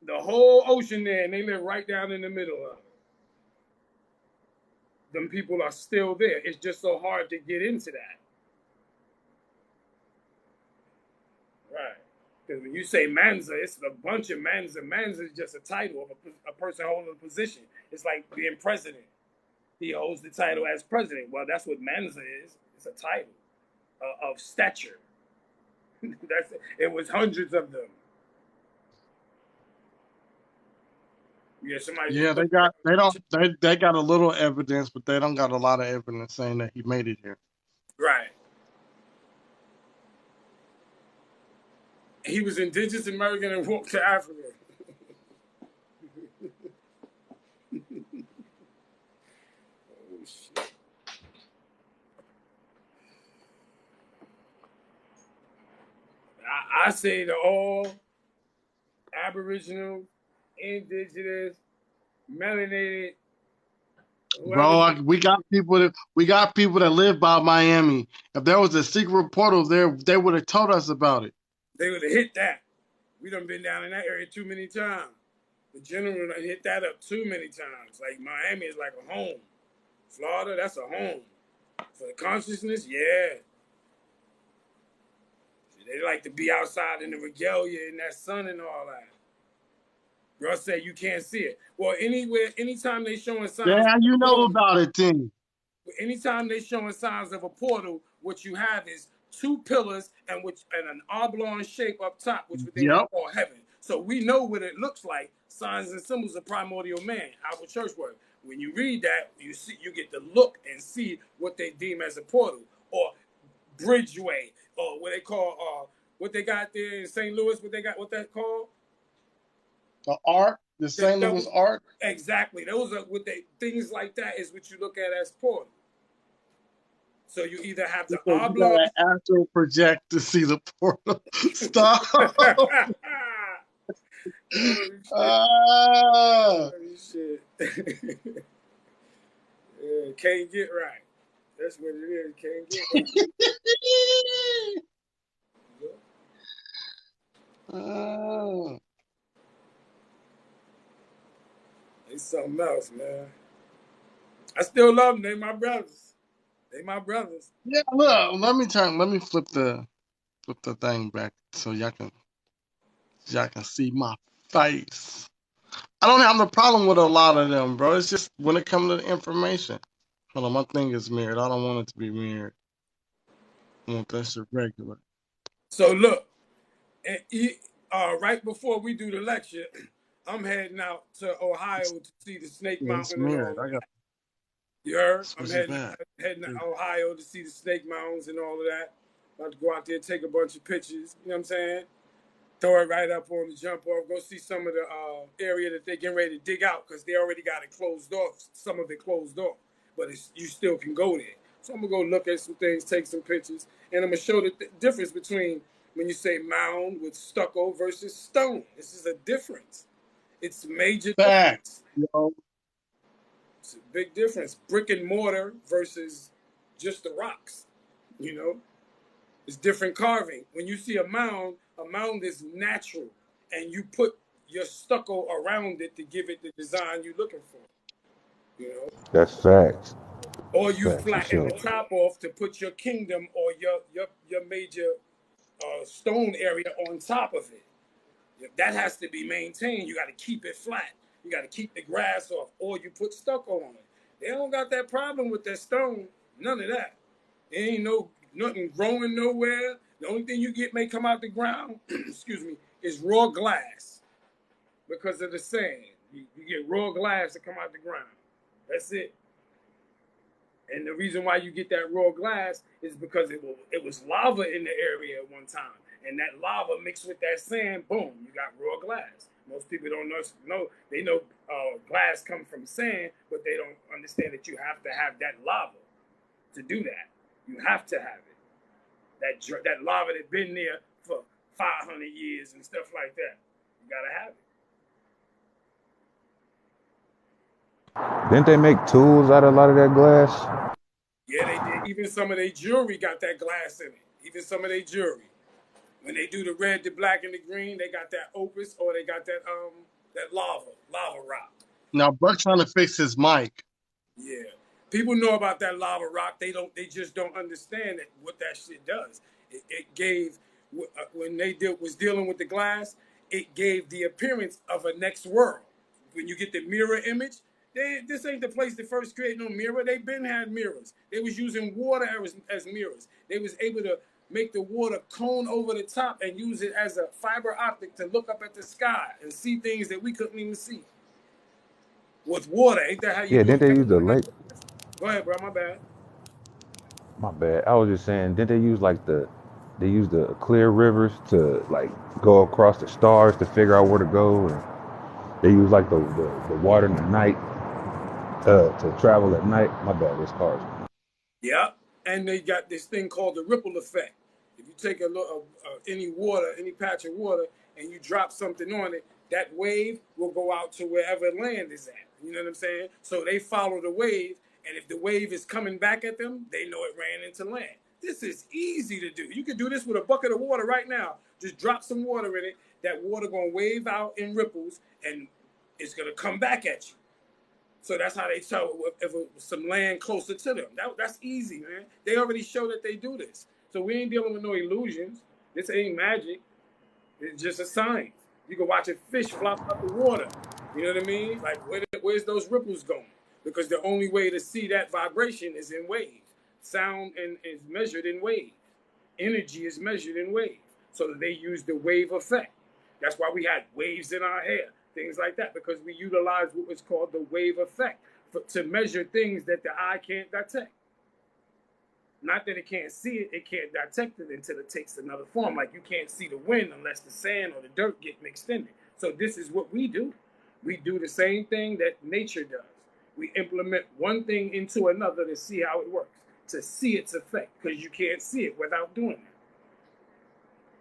The whole ocean there, and they live right down in the middle of it. Them people are still there. It's just so hard to get into that. Right. Because when you say Mansa, it's a bunch of Mansa. Mansa is just a title of a person holding a position. It's like being president. He holds the title as president. Well, that's what Mansa is. It's a title of stature. It was hundreds of them. Yeah, somebody. Yeah, they got a little evidence, but they don't got a lot of evidence saying that he made it here. Right. He was indigenous American and walked to Africa. Oh, shit. I say to all Aboriginal, indigenous, melanated. Bro, we got people that live by Miami. If there was a secret portal there, they would have told us about it. They would have hit that. We done been down in that area too many times. The general done hit that up too many times. Like Miami is like a home. Florida, that's a home. For the consciousness, yeah. They like to be outside in the regalia in that sun and all that. Russ said you can't see it. Well, anytime they showing signs. Yeah, you know about it, then. Anytime they showing signs of a portal, what you have is two pillars and an oblong shape up top, which they call heaven. So we know what it looks like. Signs and symbols of primordial man, our church word. When you read that, you get to look and see what they deem as a portal or bridgeway or what they call what they got there in St. Louis. What that called? The Ark, the St. Louis Ark. Exactly. Those are things like that is what you look at as portal. So you either have the oblong. You gotta astral project to see the portal. Stop. Oh, shit. Yeah, can't get right. That's what it is. Can't get right. It's something else, man. I still love them. They my brothers. Yeah, look. Let me flip the thing back so y'all can see my face. I don't have a problem with a lot of them, bro. It's just when it comes to the information. Hold on, my thing is mirrored. I don't want it to be mirrored. I want that shit regular. So look, right before we do the lecture, I'm heading out to Ohio to see the Snake Mountain. Mirrored. I got. You heard? I'm heading to Ohio to see the Snake Mountains and all of that. About to go out there, take a bunch of pictures. You know what I'm saying? Throw it right up on the jump off. Go see some of the area that they're getting ready to dig out because they already got it closed off. Some of it closed off, but you still can go there. So I'm going to go look at some things, take some pictures, and I'm going to show the difference between when you say mound with stucco versus stone. This is a difference. It's major difference. It's a big difference. Brick and mortar versus just the rocks, you know? It's different carving. When you see a mound is natural, and you put your stucco around it to give it the design you're looking for. You know? That's facts. Or you flatten the top off to put your kingdom or your major stone area on top of it. That has to be maintained. You got to keep it flat. You got to keep the grass off, or you put stucco on it. They don't got that problem with that stone. None of that. There ain't nothing growing nowhere. The only thing you get may come out the ground, excuse me, is raw glass because of the sand. You get raw glass to come out the ground. That's it. And the reason why you get that raw glass is because it was lava in the area at one time. And that lava mixed with that sand, boom, you got raw glass. Most people don't know. They know glass comes from sand, but they don't understand that you have to have that lava to do that. You have to have it. That lava that's been there for 500 years and stuff like that. You gotta have it. Didn't they make tools out of a lot of that glass? Yeah, they did. Even some of their jewelry got that glass in it. Even some of their jewelry. When they do the red, the black, and the green, they got that opus, or they got that lava rock. Now Buck's trying to fix his mic. Yeah, people know about that lava rock. They just don't understand what that shit does. It gave when they was dealing with the glass, it gave the appearance of a next world. When you get the mirror image, this ain't the place to first create no mirror. They been had mirrors. They was using water as mirrors. They was able to make the water cone over the top and use it as a fiber optic to look up at the sky and see things that we couldn't even see. With water, ain't that how you do it? Didn't they use the lake? Go ahead, bro. My bad. My bad. I was just saying, didn't they use they use the clear rivers to like go across the stars to figure out where to go, and they use like the water in the night to travel at night. My bad, this cars. Yeah, and they got this thing called the ripple effect. If you take a look any water, any patch of water, and you drop something on it, that wave will go out to wherever land is at. You know what I'm saying? So they follow the wave, and if the wave is coming back at them, they know it ran into land. This is easy to do. You can do this with a bucket of water right now. Just drop some water in it. That water gonna wave out in ripples, and it's gonna come back at you. So that's how they tell if it was some land closer to them. That's easy, man. They already show that they do this. So we ain't dealing with no illusions. This ain't magic. It's just a science. You can watch a fish flop out the water. You know what I mean? Like, where's those ripples going? Because the only way to see that vibration is in waves. Sound is measured in waves. Energy is measured in waves. So they use the wave effect. That's why we had waves in our hair, things like that, because we utilize what was called the wave effect to measure things that the eye can't detect. Not that it can't see it, it can't detect it until it takes another form. Like you can't see the wind unless the sand or the dirt get mixed in it. So this is what we do. We do the same thing that nature does. We implement one thing into another to see how it works, to see its effect, because you can't see it without doing it.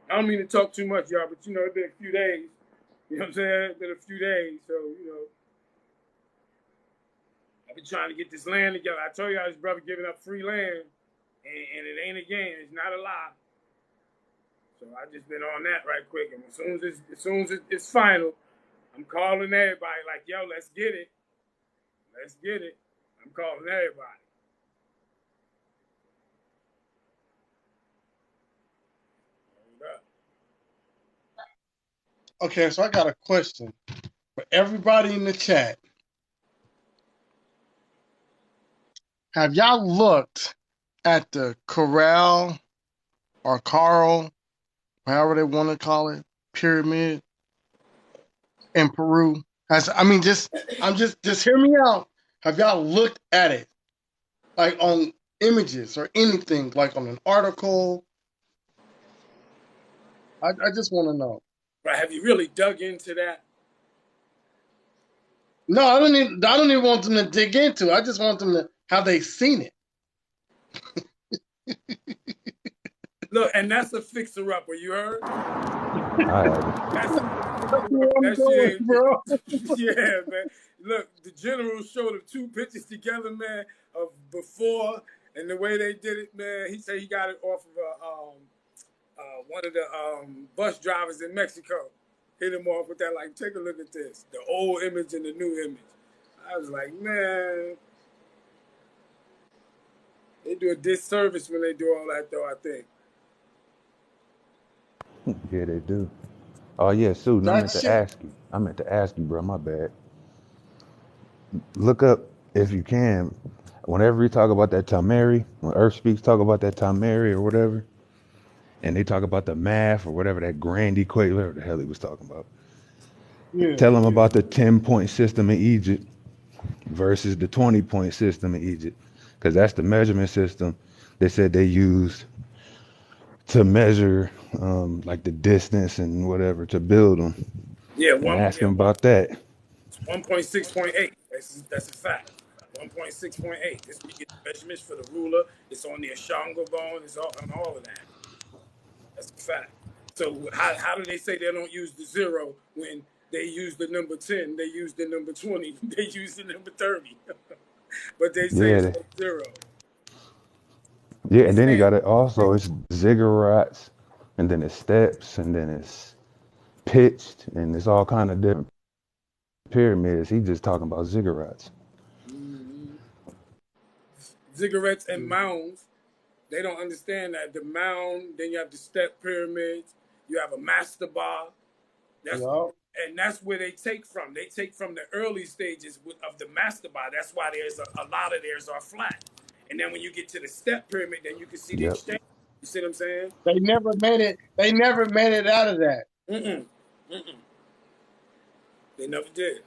I don't mean to talk too much, y'all, but it's been a few days. You know what I'm saying? It's been a few days, so I've been trying to get this land together. I told y'all this brother giving up free land. And it ain't a game. It's not a lie. So I just been on that right quick. And as soon as it's final, I'm calling everybody like, yo, let's get it. Let's get it. I'm calling everybody. Hold up. Okay, so I got a question for everybody in the chat. Have y'all looked at the corral or Carl, however they want to call it, pyramid in Peru? Just hear me out. Have y'all looked at it, like on images or anything, like on an article? I just want to know. Right? Have you really dug into that? No, I don't even want them to dig into it. I just want them to have they seen it. Look, and that's a fixer-upper. You heard? Bro. Yeah, man. Look, the general showed the two pictures together, man, of before and the way they did it, man. He said he got it off of one of the bus drivers in Mexico. Hit him off with that, like, take a look at this, the old image and the new image. I was like, man, they do a disservice when they do all that, though, I think. Yeah, they do. Oh, yeah, Sue, I meant to ask you, bro, my bad. Look up, if you can, whenever you talk about that Tameri, when Earth Speaks talk about that Tameri or whatever, and they talk about the math or whatever, that grand equation, whatever the hell he was talking about. Yeah, tell them about the 10-point system in Egypt versus the 20-point system in Egypt, because that's the measurement system they said they used to measure like the distance and whatever to build them. Yeah, and ask him about that. 1.6.8. That's a fact. 1.6.8. This you get the measurements for the ruler. It's on the Ashango bone. It's all on all of that. That's a fact. So how do they say they don't use the 0 when they use the number 10? They use the number 20. They use the number 30. But they say Yeah, it's on 0. yeah, They and then he say got it also. It's ziggurats, and then it's steps, and then it's pitched, and it's all kind of different pyramids. He just talking about ziggurats. ziggurats and mounds. They don't understand that the mound. Then you have the step pyramids. You have a mastaba. That's Yup. and that's where they take from. They take from the early stages of the mastaba. That's why there's a lot of theirs are flat. And then when you get to the step pyramid, then you can see the Yep. exchange. You see what I'm saying? They never made it. They never made it out of that. Mm-mm. Mm-mm. They never did.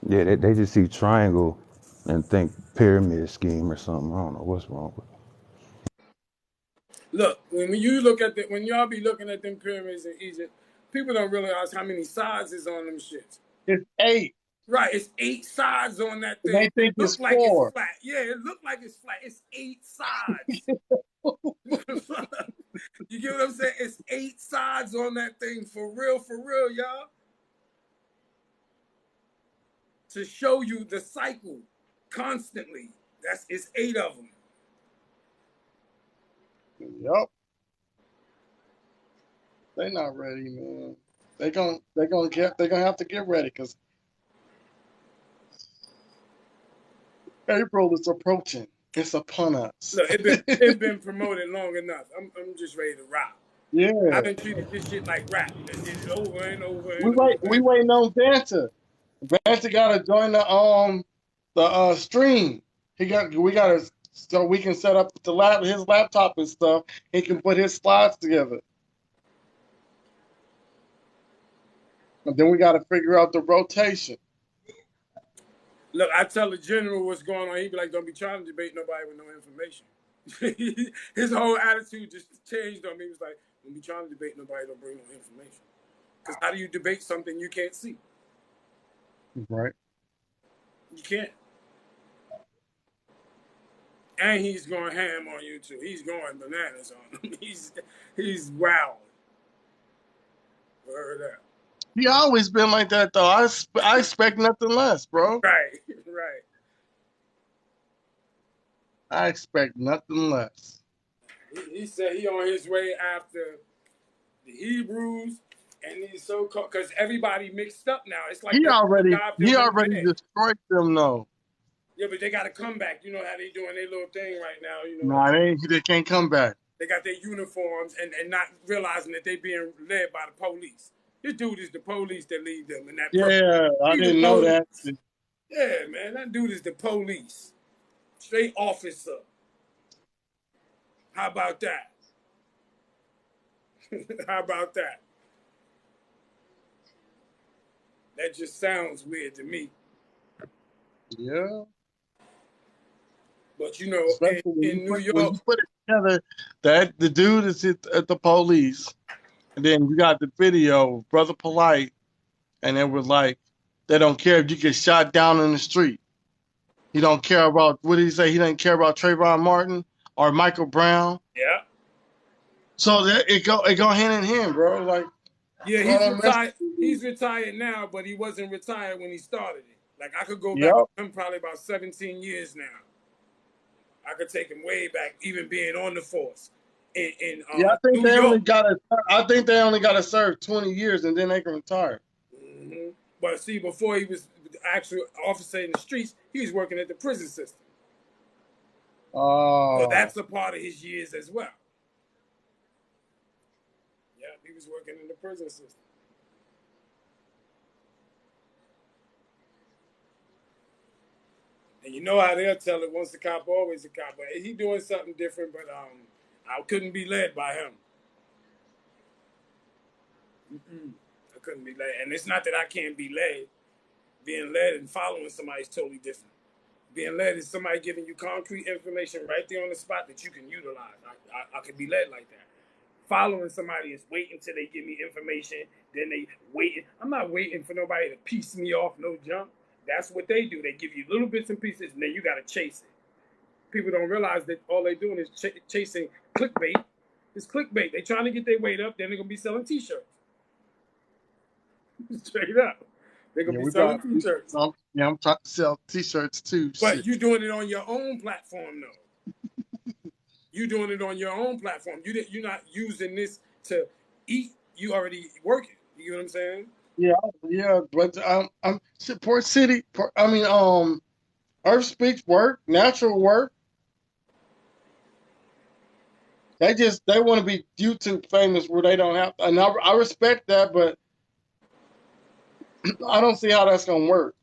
Yeah, they just see triangle and think pyramid scheme or something. I don't know what's wrong with it. Look, when y'all be looking at them pyramids in Egypt, people don't realize how many sides is on them shits. It's 8. Right, it's 8 sides on that And thing. they think It look it's like it's 4. flat. Yeah, it look like it's flat. It's 8 sides. You get what I'm saying? It's 8 sides on that thing for real, y'all. To show you the cycle constantly. It's 8 of them. Yup. They not ready, man. They're gonna have to get ready because April is approaching. It's upon us. Look, it been promoted long enough. I'm just ready to rock. Yeah. I've been treating this shit like rap. It's over and over and We waiting on Vanta. Vanta gotta join the stream. We gotta so we can set up his laptop and stuff. He can put his slides together. And then we gotta figure out the rotation. Look, I tell the general what's going on. He be like, "Don't be trying to debate nobody with no information." His whole attitude just changed on me. He was like, "Don't be trying to debate nobody. Don't bring no information." Because how do you debate something you can't see? Right. You can't. And he's going ham on you too. He's going bananas on him. He's wild. Heard that. He always been like that though. I expect nothing less, bro. Right, right. I expect nothing less. He said he on his way after the Hebrews and these so-called, because everybody mixed up now. It's like He already dead. destroyed them though. Yeah, but they got to come back. You know how they doing their little thing right now. You know. Nah, they can't come back. They got their uniforms and not realizing that they being led by the police. This dude is the police that lead them. And that I didn't know that. Yeah, man, that dude is the police. Straight officer. How about that? How about that? That just sounds weird to me. Yeah. But you know, in New York, when you put it together, that the dude is at the police, and then you got the video of Brother Polite, and it was like they don't care if you get shot down in the street. He don't care about what did he say? He doesn't care about Trayvon Martin or Michael Brown. Yeah. So it go hand in hand, bro. Like yeah, he's retired. He's retired now, but he wasn't retired when he started it. Like I could go back to him probably about 17 years now. I could take him way back, even being on the force. I think they only got to serve 20 years and then they can retire. Mm-hmm. But see, before he was the actual officer in the streets, he was working at the prison system. Oh, so that's a part of his years as well. Yeah, he was working in the prison system. And you know how they'll tell it, once a cop, always a cop. But he doing something different, but I couldn't be led by him. I couldn't be led. And it's not that I can't be led. Being led and following somebody is totally different. Being led is somebody giving you concrete information right there on the spot that you can utilize. I can be led like that. following somebody is waiting till they give me information. Then they waiting. I'm not waiting for nobody to piece me off, no jump. That's what they do. They give you little bits and pieces, and then you got to chase it. People don't realize that all they're doing is chasing clickbait. It's clickbait. They're trying to get their weight up, then they're going to be selling T-shirts. Straight up. They're going to be selling T-shirts. I'm trying to sell T-shirts too. But you're doing it on your own platform, though. You're doing it on your own platform. You're not using this to eat. You already working. You know what I'm saying? Yeah, but Port City. Earth Speaks work, natural work. They want to be YouTube famous where they don't have to, and I respect that, but I don't see how that's gonna work.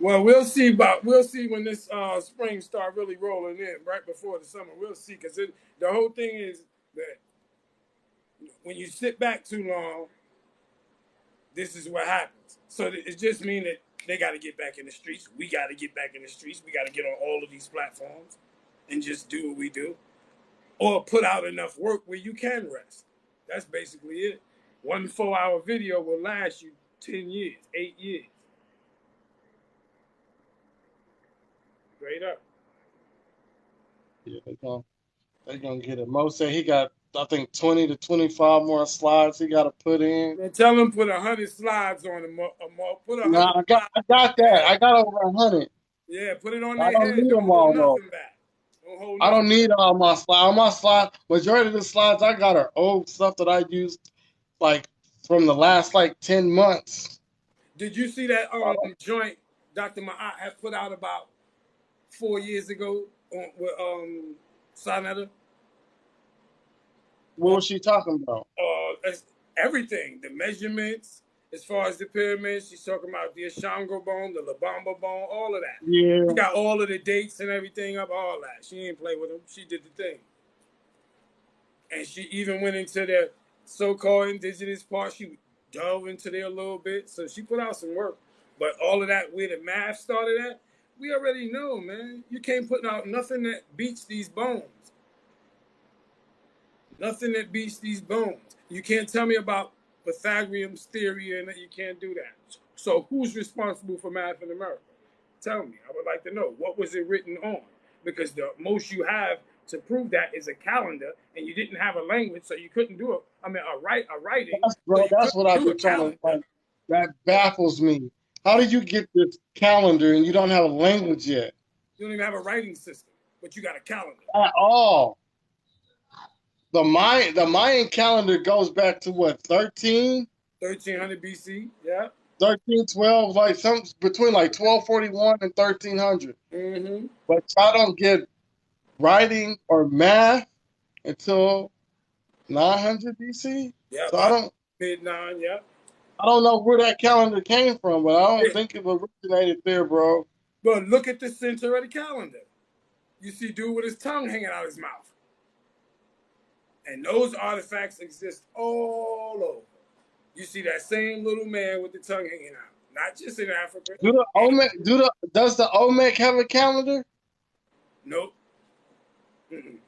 Well, we'll see when this spring start really rolling in right before the summer. We'll see, because the whole thing is that when you sit back too long, this is what happens. So it just means that they got to get back in the streets. We got to get back in the streets. We got to get on all of these platforms and just do what we do, or put out enough work where you can rest. That's basically it. 1 4-hour video will last you 10 years, 8 years. Straight up. Yeah, they're gonna get it. Mo said he got, I think, 20 to 25 more slides he got to put in. Man, tell him put 100 slides on them. Put 100. Nah, I got that. I got over 100. Yeah, put it on I their don't head. need Don't them all, hold though. nothing back. I don't need all my slides. All my slides, majority of the slides I got are old stuff that I used like from the last 10 months. Did you see that joint Dr. Ma'at had put out about 4 years ago with Sonetta? What was she talking about? Everything. The measurements, as far as the pyramids. She's talking about the Ashango bone, the Labamba bone, all of that. Yeah. She got all of the dates and everything up, all that. She didn't play with them. She did the thing. And she even went into the so-called indigenous part. She dove into there a little bit. So she put out some work. But all of that, where the math started at, we already know, man. You can't put out nothing that beats these bones. Nothing that beats these bones. You can't tell me about Pythagorean's theory and that you can't do that. So who's responsible for math in America? Tell me. I would like to know. What was it written on? Because the most you have to prove that is a calendar, and you didn't have a language, so you couldn't do it. I mean, a writing. That's what I've been trying to find. That baffles me. How did you get this calendar and you don't have a language yet? You don't even have a writing system, but you got a calendar. At all. The Mayan calendar goes back to what, 1300 BC, yeah. 1312, between 1241 and 1300. Mm-hmm. But I don't get writing or math until 900 BC. Yeah, so I don't mid-9, yeah. I don't know where that calendar came from, but I don't think it originated there, bro. But look at the center of the calendar. You see dude with his tongue hanging out his mouth. And those artifacts exist all over. You see that same little man with the tongue hanging out. Not just in Africa. Does the Olmec have a calendar? Nope. Mm-mm.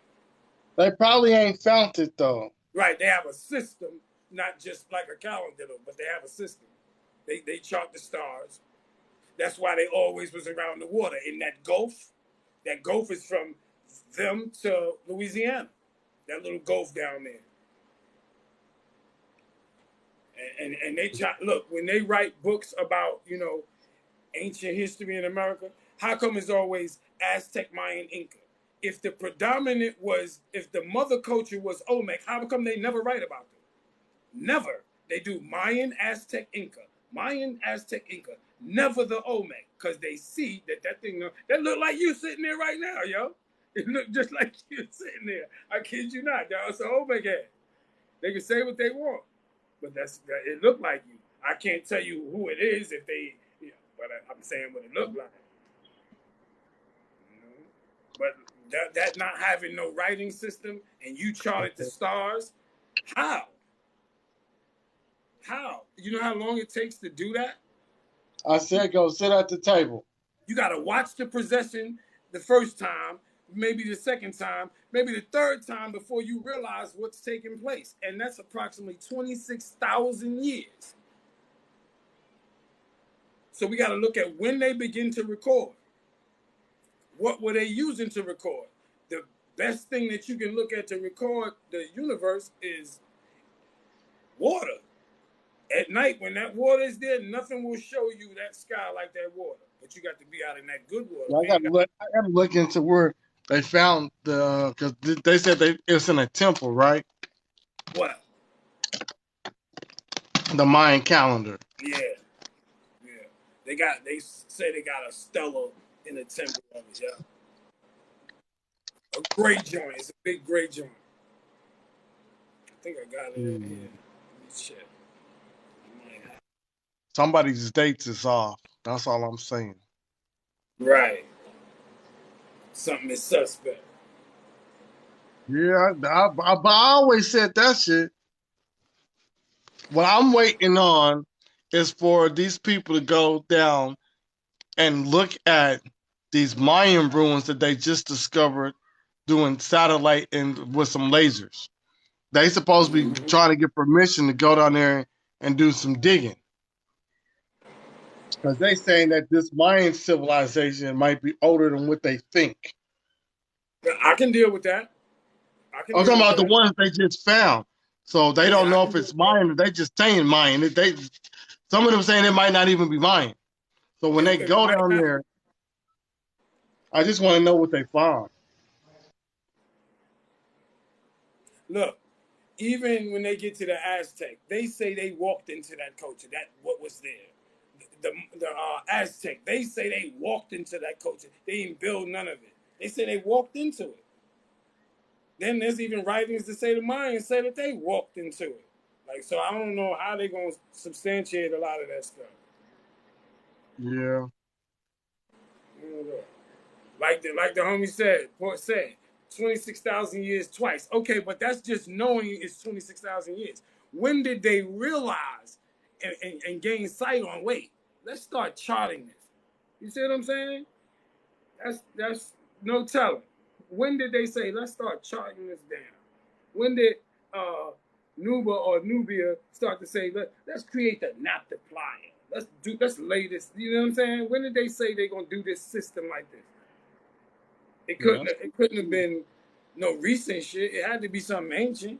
They probably ain't found it, though. Right, they have a system, not just like a calendar, but they have a system. They chart the stars. That's why they always was around the water. In that Gulf is from them to Louisiana. That little Gulf down there. And they look, when they write books about, ancient history in America, how come it's always Aztec, Mayan, Inca? If the mother culture was Olmec, how come they never write about them? Never. They do Mayan, Aztec, Inca. Mayan, Aztec, Inca. Never the Olmec, because they see that thing, that look like you sitting there right now, yo. It look just like you sitting there. I kid you not, y'all. It's an Olmec head. They can say what they want, but it looked like you. I can't tell you who it is if they, but I'm saying what it looked like. But that not having no writing system and you charted the stars, how? How? You know how long it takes to do that? I said go sit at the table. You got to watch the procession the first time, maybe the second time, maybe the third time before you realize what's taking place. And that's approximately 26,000 years. So we got to look at when they begin to record. What were they using to record? The best thing that you can look at to record the universe is water. At night, when that water is there, nothing will show you that sky like that water. But you got to be out in that good water. I got to look into where they found because they said it's in a temple, right? What? The Mayan calendar. Yeah. They say they got a stela in the temple of it, yeah. A great joint. It's a big great joint. I think I got it in here. Let me check. Somebody's dates is off. That's all I'm saying. Right. Something is suspect. Yeah, I always said that shit. What I'm waiting on is for these people to go down and look at these Mayan ruins that they just discovered doing satellite and with some lasers. They supposed to be trying to get permission to go down there and do some digging. Because they saying that this Mayan civilization might be older than what they think. I can deal with that. I'm talking about the ones they just found. So they don't know if it's Mayan or they just saying Mayan. Some of them saying it might not even be Mayan. So when they go down there, I just want to know what they found. Look, even when they get to the Aztec, they say they walked into that culture. That what was there. The Aztec, they say they walked into that culture. They didn't build none of it. They say they walked into it. Then there's even writings that say the Mayans say that they walked into it. Like, so I don't know how they're going to substantiate a lot of that stuff. Yeah. Like the homie said, 26,000 years twice. Okay, but that's just knowing it's 26,000 years. When did they realize and gain sight on, wait, let's start charting this? You see what I'm saying? That's no telling. When did they say, let's start charting this down? When did Nuba or Nubia start to say, let's create the Naphtalian? Let's lay this, you know what I'm saying? When did they say they're gonna do this system like this? It couldn't have been no recent shit. It had to be something ancient.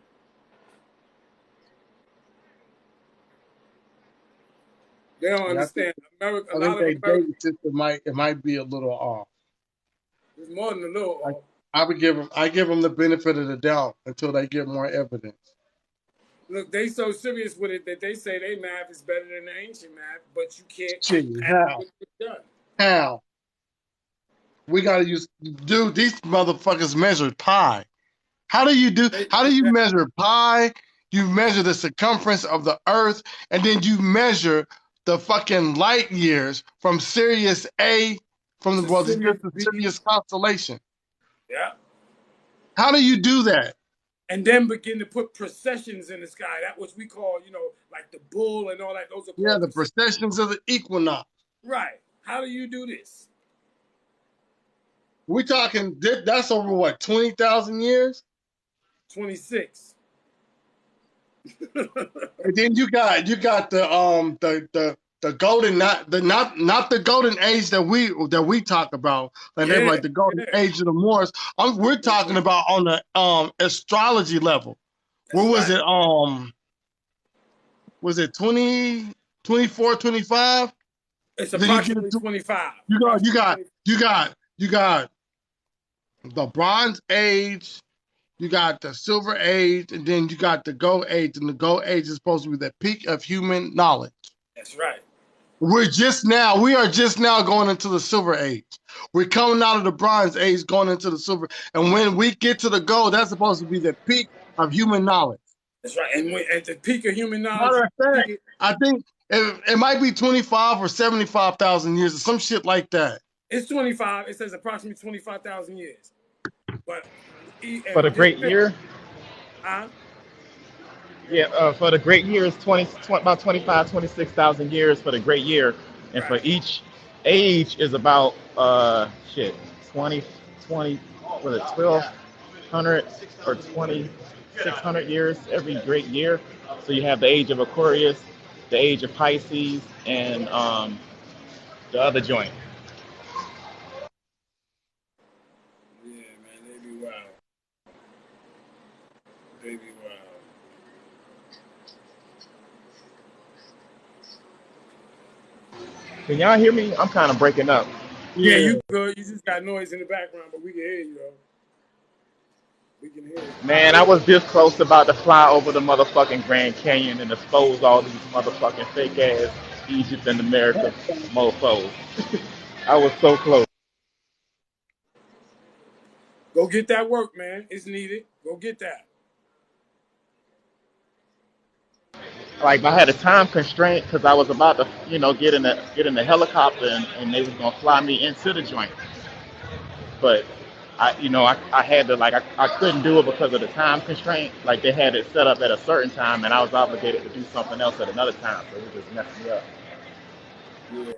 They don't understand. America. I think their dating system might be a little off. It's more than a little off. I give them the benefit of the doubt until they get more evidence. Look, they so serious with it that they say their math is better than the ancient math, but you can't. How? We gotta dude, these motherfuckers measure pi. How do you measure pi? You measure the circumference of the earth, and then you measure the fucking light years from Sirius A, from the Sirius constellation. Yeah. How do you do that? And then begin to put processions in the sky. That what we call, like the bull and all that. Those are the processions of the equinox. Right. How do you do this? We're talking, that's over what, 20,000 years? 26. And then you got the golden, not the golden age that we talk about, they're like the golden age of the Moors. We're talking about on the astrology level. Where was it? Was it 20, 24, 25? It's approximately 25. You got the Bronze Age. You got the Silver Age, and then you got the Gold Age, and the Gold Age is supposed to be the peak of human knowledge. That's right. We are just now going into the Silver Age. We're coming out of the Bronze Age, going into the Silver, and when we get to the Gold, that's supposed to be the peak of human knowledge. That's right. And at the peak of human knowledge, I think it might be 25 or 75,000 years or some shit like that. It's 25. It says approximately 25,000 years. But for the great year? Yeah, for the great year is about 25, 26,000 years for the great year. And for each age is about 20. was it 1200 or 2600 years every great year. So you have the age of Aquarius, the age of Pisces, and the other joint. Yeah, man, they be wild. They be wild. Can y'all hear me? I'm kind of breaking up. Yeah, you good. You just got noise in the background, but we can hear you, though. We can hear you. Man, I was this close about to fly over the motherfucking Grand Canyon and expose all these motherfucking fake ass Egypt and America mofos. I was so close. Go get that work, man. It's needed. Go get that. Like I had a time constraint because I was about to, get in the helicopter and they was gonna fly me into the joint. But I had to I couldn't do it because of the time constraint. Like they had it set up at a certain time and I was obligated to do something else at another time, so it just messed me up. Yeah.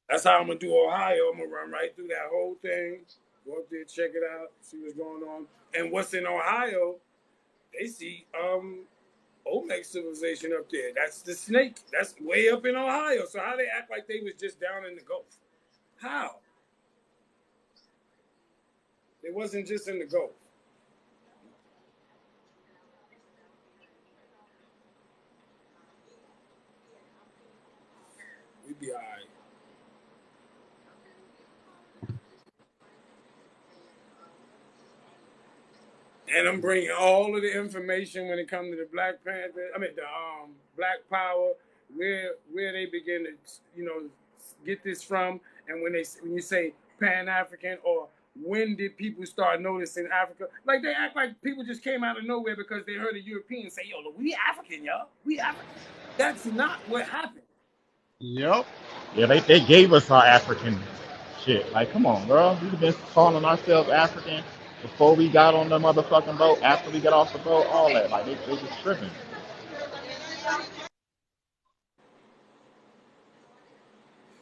That's how I'm gonna do Ohio. I'm gonna run right through that whole thing. Go up there, check it out, see what's going on. And what's in Ohio, they see Olmec civilization up there. That's the snake. That's way up in Ohio. So how they act like they was just down in the Gulf? How? They wasn't just in the Gulf. We'd be all right. And I'm bringing all of the information when it comes to the Black Panther. I mean, the Black Power, where they begin to, get this from, and when you say Pan African, or when did people start noticing Africa? Like they act like people just came out of nowhere because they heard a European say, "Yo, look, we African, y'all, we African." That's not what happened. Yep. Yeah, they gave us our African shit. Like, come on, girl. We've been calling ourselves African before we got on the motherfucking boat, after we got off the boat, all that. Like, they just tripping.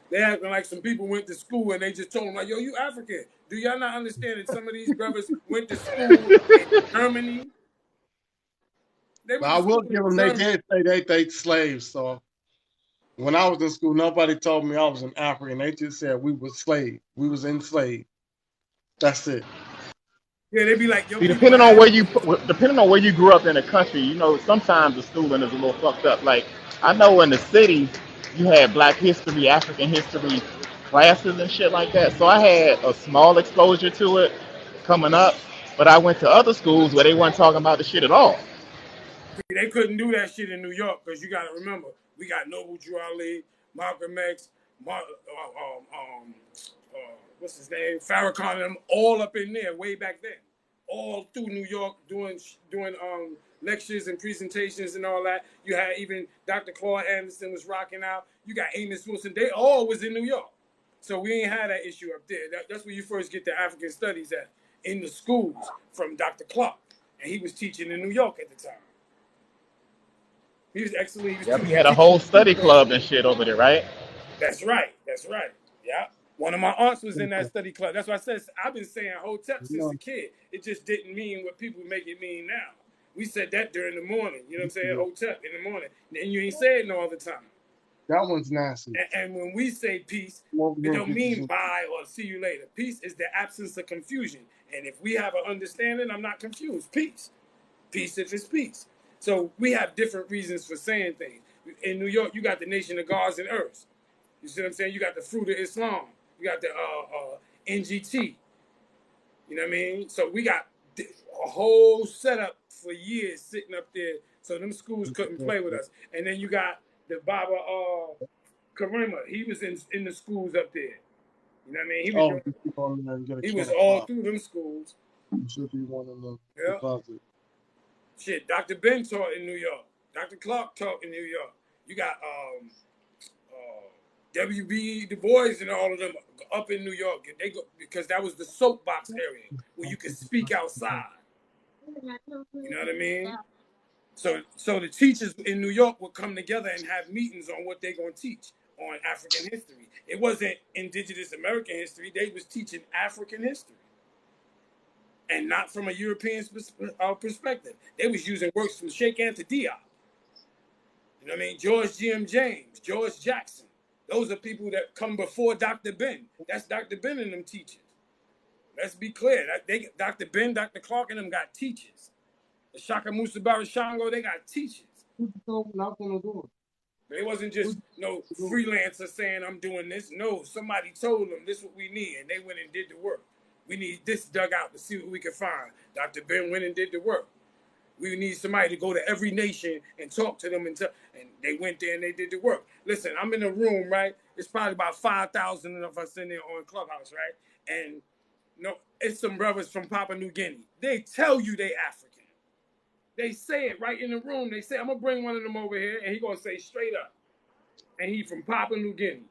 They acting like some people went to school and they just told them, like, yo, you African. Do y'all not understand that some of these brothers went to school in Germany? But I will give them, they did say they slaves. So when I was in school, nobody told me I was an African. They just said we were slaves. We was enslaved. That's it. Yeah, they be like, yo, See, depending on where you grew up in the country, sometimes the schooling is a little fucked up. Like, I know in the city, you had Black history, African history classes and shit like that. So I had a small exposure to it coming up, but I went to other schools where they weren't talking about the shit at all. They couldn't do that shit in New York because you got to remember, we got Noble Drew Ali, Malcolm X, what's his name, Farrakhan, and them all up in there way back then, all through New York doing lectures and presentations and all that. You had even Dr. Claude Anderson was rocking out. You got Amos Wilson. They all was in New York. So we ain't had that issue up there. That's where you first get the African studies at, in the schools, from Dr. Clark. And he was teaching in New York at the time. He was excellent. He had a whole study club and shit over there, right? That's right. Yeah. One of my aunts was in that study club. That's why I said I've been saying Hotep since a kid. It just didn't mean what people make it mean now. We said that during the morning. You know what I'm saying? Hotep in the morning. And you ain't say it no other time. That one's nasty. And when we say peace, it don't mean bye or see you later. Peace is the absence of confusion. And if we have an understanding, I'm not confused. Peace. Peace if it's peace. So we have different reasons for saying things. In New York, you got the Nation of Gods and Earths. You see what I'm saying? You got the Fruit of Islam. You got the NGT. You know what I mean? So we got a whole setup for years sitting up there. So them schools couldn't play with us. And then you got the Baba Karima. He was in the schools up there. You know what I mean? He was all through them schools. You should be one of them. Yeah. Shit, Dr. Ben taught in New York. Dr. Clark taught in New York. You got W.B. Du Bois and all of them up in New York. They go because that was the soapbox area where you could speak outside. You know what I mean? So the teachers in New York would come together and have meetings on what they're going to teach on African history. It wasn't indigenous American history. They was teaching African history. and not from a European perspective. They was using works from Sheikh Anta Diop. You know what I mean? George G.M. James, George Jackson. Those are people that come before Dr. Ben. That's Dr. Ben and them teachers. Let's be clear. Dr. Ben, Dr. Clark, and them got teachers. The Shaka Musa Barashango, they got teachers. They wasn't just no freelancer saying, I'm doing this. No, somebody told them this is what we need, and they went and did the work. We need this dug out to see what we can find. Dr. Ben went and did the work. We need somebody to go to every nation and talk to them, and they went there and they did the work. Listen, I'm in a room, right? It's probably about 5,000 of us in there on Clubhouse, right? And it's some brothers from Papua New Guinea. They tell you they African. They say it right in the room. They say, I'm going to bring one of them over here, and he going to say straight up. And he from Papua New Guinea.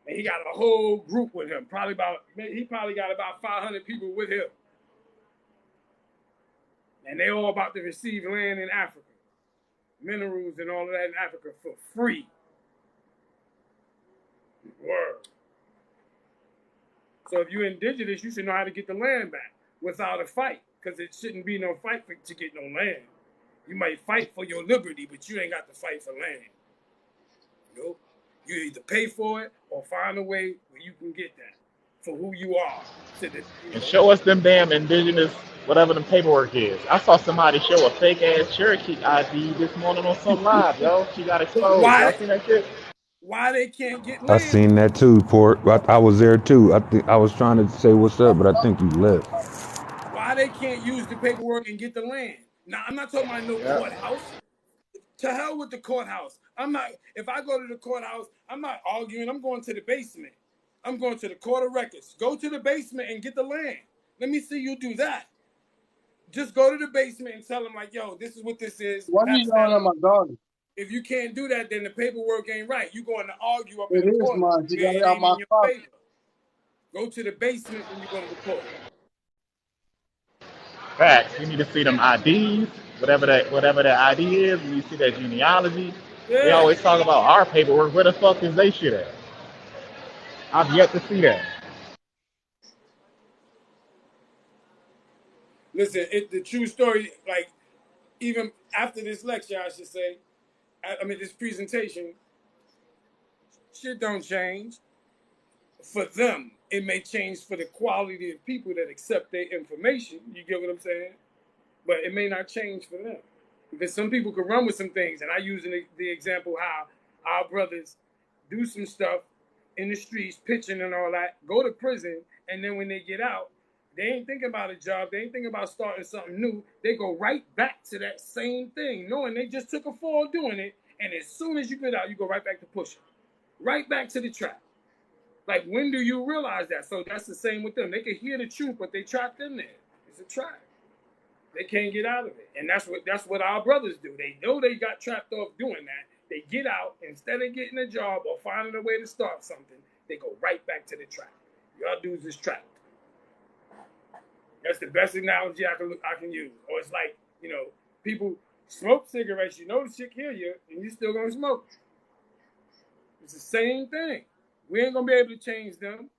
And he got a whole group with him. He probably got about 500 people with him. And they all about to receive land in Africa. Minerals and all of that in Africa for free. Word. So if you're indigenous, you should know how to get the land back without a fight. Because it shouldn't be no fight to get no land. You might fight for your liberty, but you ain't got to fight for land. You either pay for it or find a way where you can get that for who you are. And show us them damn indigenous, whatever the paperwork is. I saw somebody show a fake ass Cherokee ID this morning on some live, yo. She got exposed. Y'all seen that shit? Why they can't get land? I seen that too, Port. I was there too. I was trying to say what's up, but I think you left. Why they can't use the paperwork and get the land? Now, I'm not talking about no courthouse. To hell with the courthouse. If I go to the courthouse, I'm not arguing. I'm going to the basement. I'm going to the court of records. Go to the basement and get the land. Let me see you do that. Just go to the basement and tell them, like, yo, this is what this is. Why are you yelling at my daughter? If you can't do that, then the paperwork ain't right. You're going to argue up It in the is court. mine. She got it It out ain't my in your pocket. favor. Go to the basement when you go to the court. Facts. You need to see them IDs, whatever that ID is. You need to see that genealogy. Yeah. They always talk about our paperwork. Where the fuck is they shit at? I've yet to see that. Listen, the true story, like, even after this lecture, I should say, this presentation, shit don't change. For them, it may change for the quality of people that accept their information. You get what I'm saying? But it may not change for them. Because some people can run with some things. And I use the example how our brothers do some stuff in the streets, pitching and all that, go to prison, and then when they get out, they ain't thinking about a job. They ain't thinking about starting something new. They go right back to that same thing, knowing they just took a fall doing it. And as soon as you get out, you go right back to pushing. Right back to the trap. Like, when do you realize that? So that's the same with them. They can hear the truth, but they trapped in there. It's a trap. They can't get out of it. And that's what our brothers do. They know they got trapped off doing that. They get out, instead of getting a job or finding a way to start something, they go right back to the trap. Y'all dudes is trapped. That's the best analogy I can use. Or it's like, people smoke cigarettes, you know the shit kill you, and you still gonna smoke. It's the same thing. We ain't gonna be able to change them,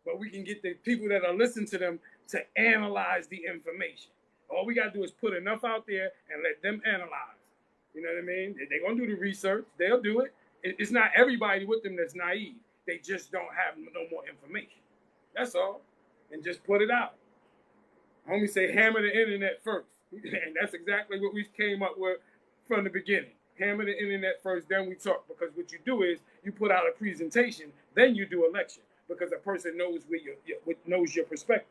but we can get the people that are listening to them to analyze the information. All we gotta do is put enough out there and let them analyze. You know what I mean? They're gonna do the research. They'll do it. It's not everybody with them that's naive. They just don't have no more information. That's all. And just put it out. Homie say hammer the internet first. And that's exactly what we came up with from the beginning. Hammer the internet first, then we talk. Because what you do is you put out a presentation, then you do a lecture. Because a person knows knows your perspective.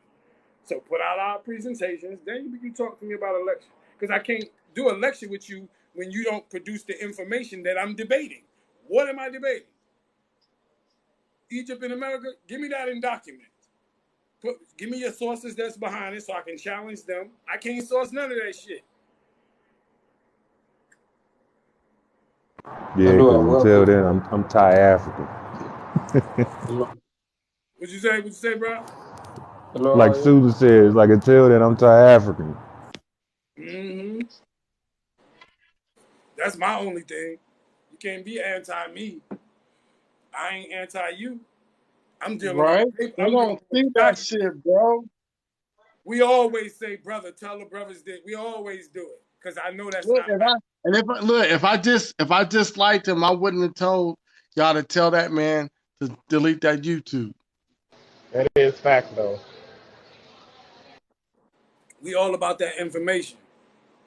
So put out our presentations, then you talk to me about a lecture. Because I can't do a lecture with you when you don't produce the information that I'm debating. What am I debating? Egypt in America? Give me that in documents. Give me your sources that's behind it so I can challenge them. I can't source none of that shit. Yeah, because until then, I'm Thai African. What you say, bro? Like Susan says, like until then, I'm Thai African. Mm-hmm. That's my only thing. You can't be anti-me. I ain't anti-you. I'm dealing with They don't see that shit, bro. We always say, brother, tell the brothers that we always do it because I know that's Look, not right. if I disliked him, I wouldn't have told y'all to tell that man to delete that YouTube. That is fact, though. We all about that information.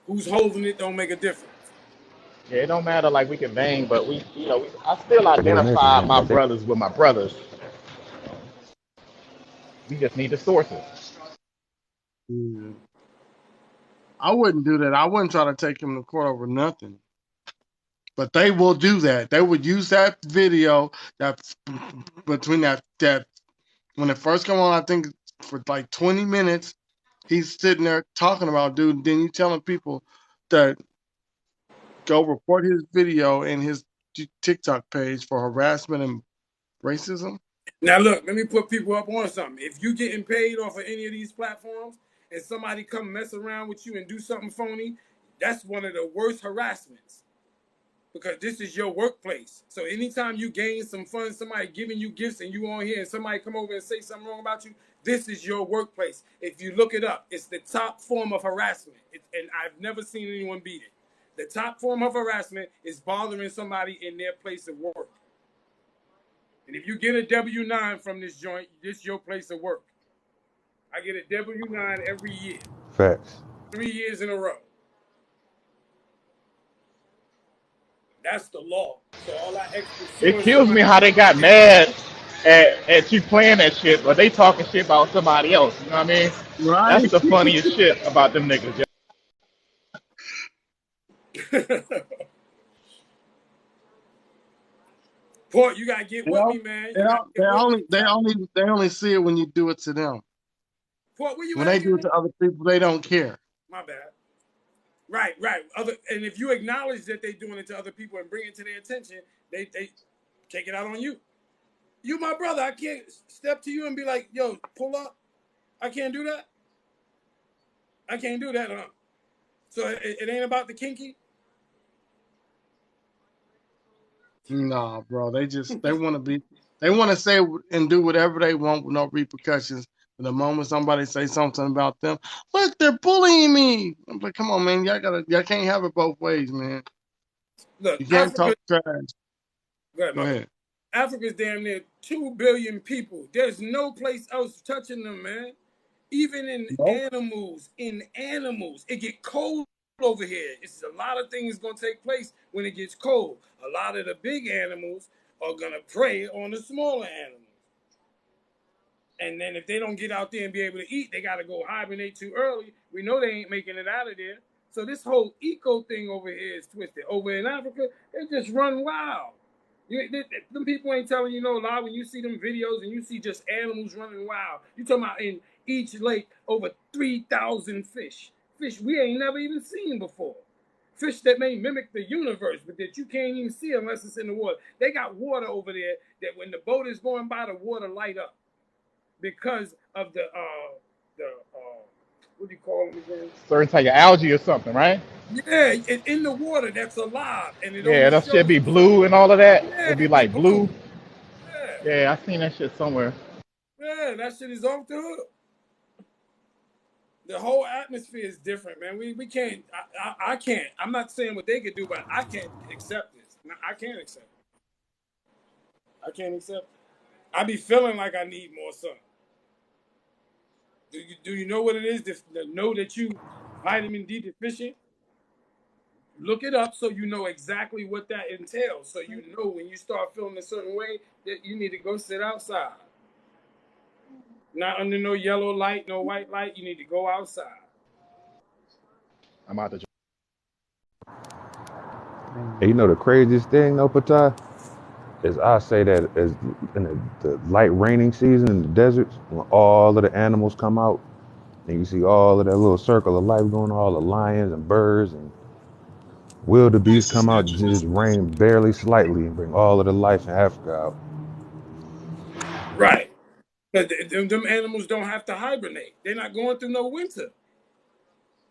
Who's holding it don't make a difference. Yeah, it don't matter. Like we can bang, but I still They making identify it, my but they brothers with my brothers. We just need the sources. Yeah. I wouldn't do that. I wouldn't try to take him to court over nothing. But they will do that. They would use that video that between that when it first come on, I think for like 20 minutes, he's sitting there talking about, dude, then you telling people that go report his video and his TikTok page for harassment and racism. Now look, let me put people up on something. If you getting paid off of any of these platforms and somebody come mess around with you and do something phony, that's one of the worst harassments. Because this is your workplace. So anytime you gain some funds, somebody giving you gifts and you on here and somebody come over and say something wrong about you, this is your workplace. If you look it up, it's the top form of harassment. And I've never seen anyone beat it. The top form of harassment is bothering somebody in their place of work. And if you get a W-9 from this joint, this is your place of work. I get a W-9 every year. facts. 3 years in a row. That's the law. So all that extra It kills me how they got mad at you playing that shit, but they talking shit about somebody else. You know what I mean? Right. That's the funniest shit about them niggas. Port, you gotta get with me, man. You gotta get with me. They only see it when you do it to them. Port, where you When at they do it again? to other people, they don't care. My bad. Right. And if you acknowledge that they're doing it to other people and bring it to their attention, they take it out on you. You my brother. I can't step to you and be like, yo, pull up. I can't do that. I can't do that, huh? So it ain't about the kinky? Nah, bro. They want to say and do whatever they want with no repercussions. But the moment somebody say something about them, look, they're bullying me. I'm like, come on, man. Y'all can't have it both ways, man. Look, You can't talk trash. Go ahead, Go my bad. ahead. Africa's damn near 2 billion people. There's no place else touching them, man. Even in Nope. animals, it get cold over here. It's a lot of things gonna take place when it gets cold. A lot of the big animals are gonna prey on the smaller animals. And then if they don't get out there and be able to eat, they gotta go hibernate too early. We know they ain't making it out of there. So this whole eco thing over here is twisted. Over in Africa, they just run wild. Them people ain't telling you no lie when you see them videos and you see just animals running wild. You talking about in each lake over 3,000 fish. Fish we ain't never even seen before. Fish that may mimic the universe, but that you can't even see unless it's in the water. They got water over there that when the boat is going by, the water light up because of the what do you call them again? Certain type of algae or something, right? Yeah, in the water that's alive, and it Yeah, only that shit shows be you some. blue and all of that. Yeah, It'd be it be like blue. blue. Yeah, I seen that shit somewhere. Yeah, that shit is off the hook. The whole atmosphere is different, man. We can't. I can't. I'm not saying what they could do, but I can't accept this. I can't accept it. I can't accept it. I be feeling like I need more sun. Do you know what it is to know that you vitamin D deficient? Look it up so you know exactly what that entails. So you know when you start feeling a certain way that you need to go sit outside. Not under no yellow light, no white light. You need to go outside. I'm out the. And you know the craziest thing, though, Patai, is I say that as in the light raining season in the deserts, when all of the animals come out, and you see all of that little circle of life going on, all the lions and birds and wildebeest come out, just rain barely slightly and bring all of the life in Africa out. Right. But them animals don't have to hibernate. They're not going through no winter.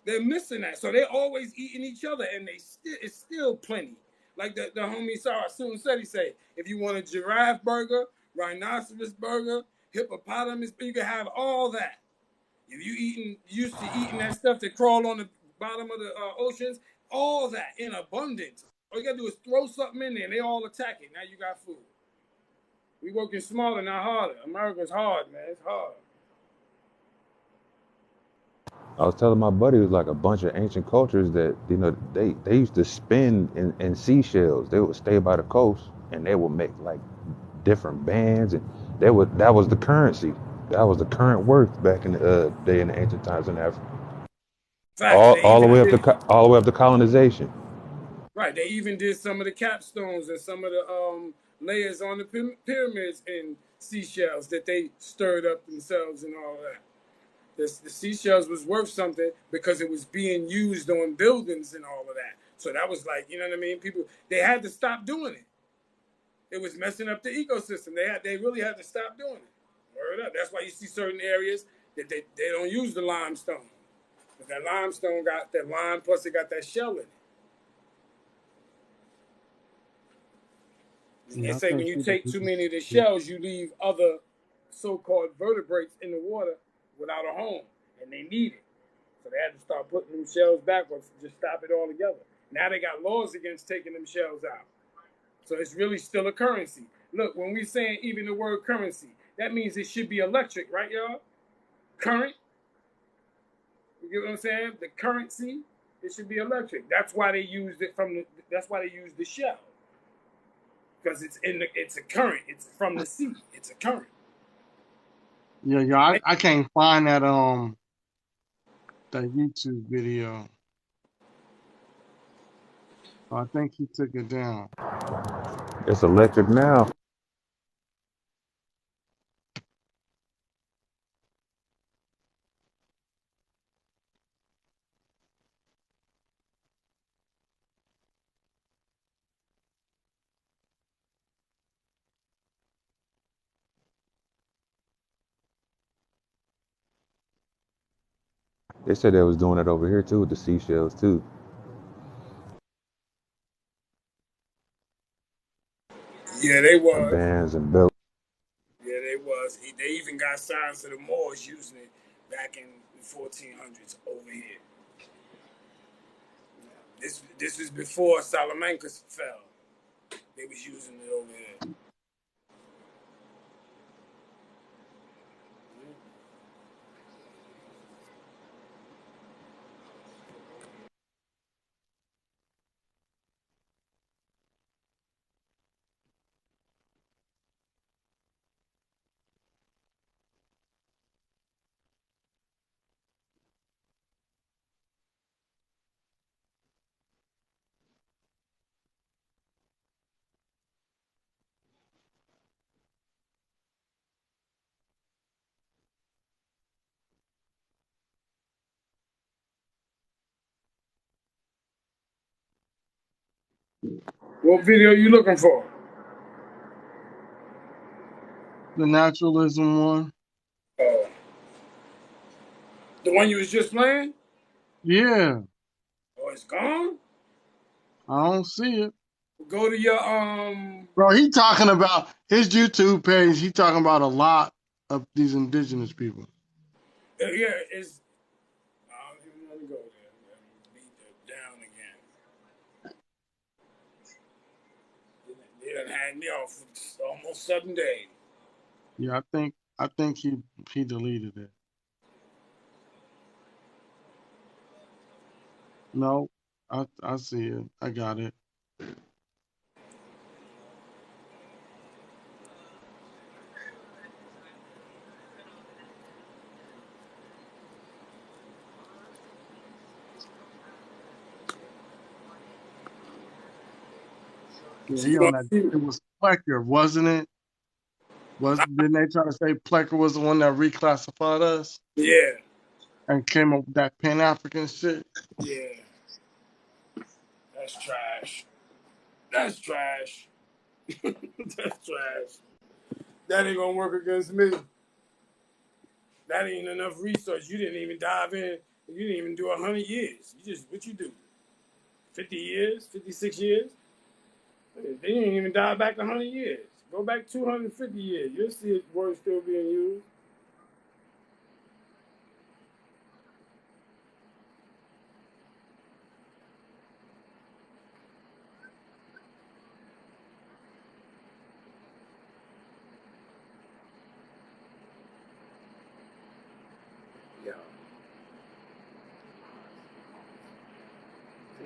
They're missing that. So they're always eating each other, and it's still plenty. Like the homie SUTEN said, he say, if you want a giraffe burger, rhinoceros burger, hippopotamus, you can have all that. If you used to eating that stuff that crawl on the bottom of the oceans, all that in abundance. All you gotta do is throw something in there, and they all attack it. Now you got food. We working smarter, not harder. America's hard, man. It's hard. I was telling my buddy, it was like a bunch of ancient cultures that, you know, they used to spin in seashells. They would stay by the coast and they would make like different bands, and that was the currency. That was the current worth back in the day in the ancient times in Africa. Facts. They All the even way up did. to all the way up to colonization. Right. They even did some of the capstones and some of the layers on the pyramids in seashells that they stirred up themselves and all that. The seashells was worth something because it was being used on buildings and all of that. So that was like, you know what I mean? People, they had to stop doing it. It was messing up the ecosystem. They really had to stop doing it. Word up. That's why you see certain areas that they don't use the limestone. But that limestone got that lime, plus it got that shell in it. And they Yeah, I say when think you people. take too many of the shells, you leave other so-called vertebrates in the water without a home, and they need it. So they had to start putting them shells back or just stop it altogether. Now they got laws against taking them shells out. So it's really still a currency. Look, when we saying even the word currency, that means it should be electric, right, y'all? Current. You get what I'm saying? The currency, it should be electric. That's why they used it that's why they used the shell. Because it's a current. It's from the sea. It's a current. Yeah. I can't find that YouTube video. I think he took it down. It's electric now. They said they was doing it over here too with the seashells too. Yeah, they And was. bands and belts. Yeah, they was. They even got signs of the Moors using it back in the 1400s over here. This was before Salamanca fell. They was using it over here. What video you looking for? The naturalism one. Uh, the one you was just playing? Yeah, Oh, it's gone? I don't see it. Go to your Bro, he talking about his YouTube page. He talking about a lot of these indigenous people. yeah, it's I don't even want to go there. Beat that down again. They done had me off for almost 7 days. Yeah, I think he deleted it. No, I see it. I got it. Yeah, So he you on gonna that. see? It was Plecker, wasn't it? Didn't they try to say Plecker was the one that reclassified us Yeah, and came up with that Pan African shit? yeah. That's trash. That's trash. That's trash. That ain't gonna work against me. That ain't enough research. You didn't even dive in. You didn't even do 100 years. You just what you do? 50 years, 56 years. They didn't even dive back 100 years. Go back 250 years. You'll see it word still being used.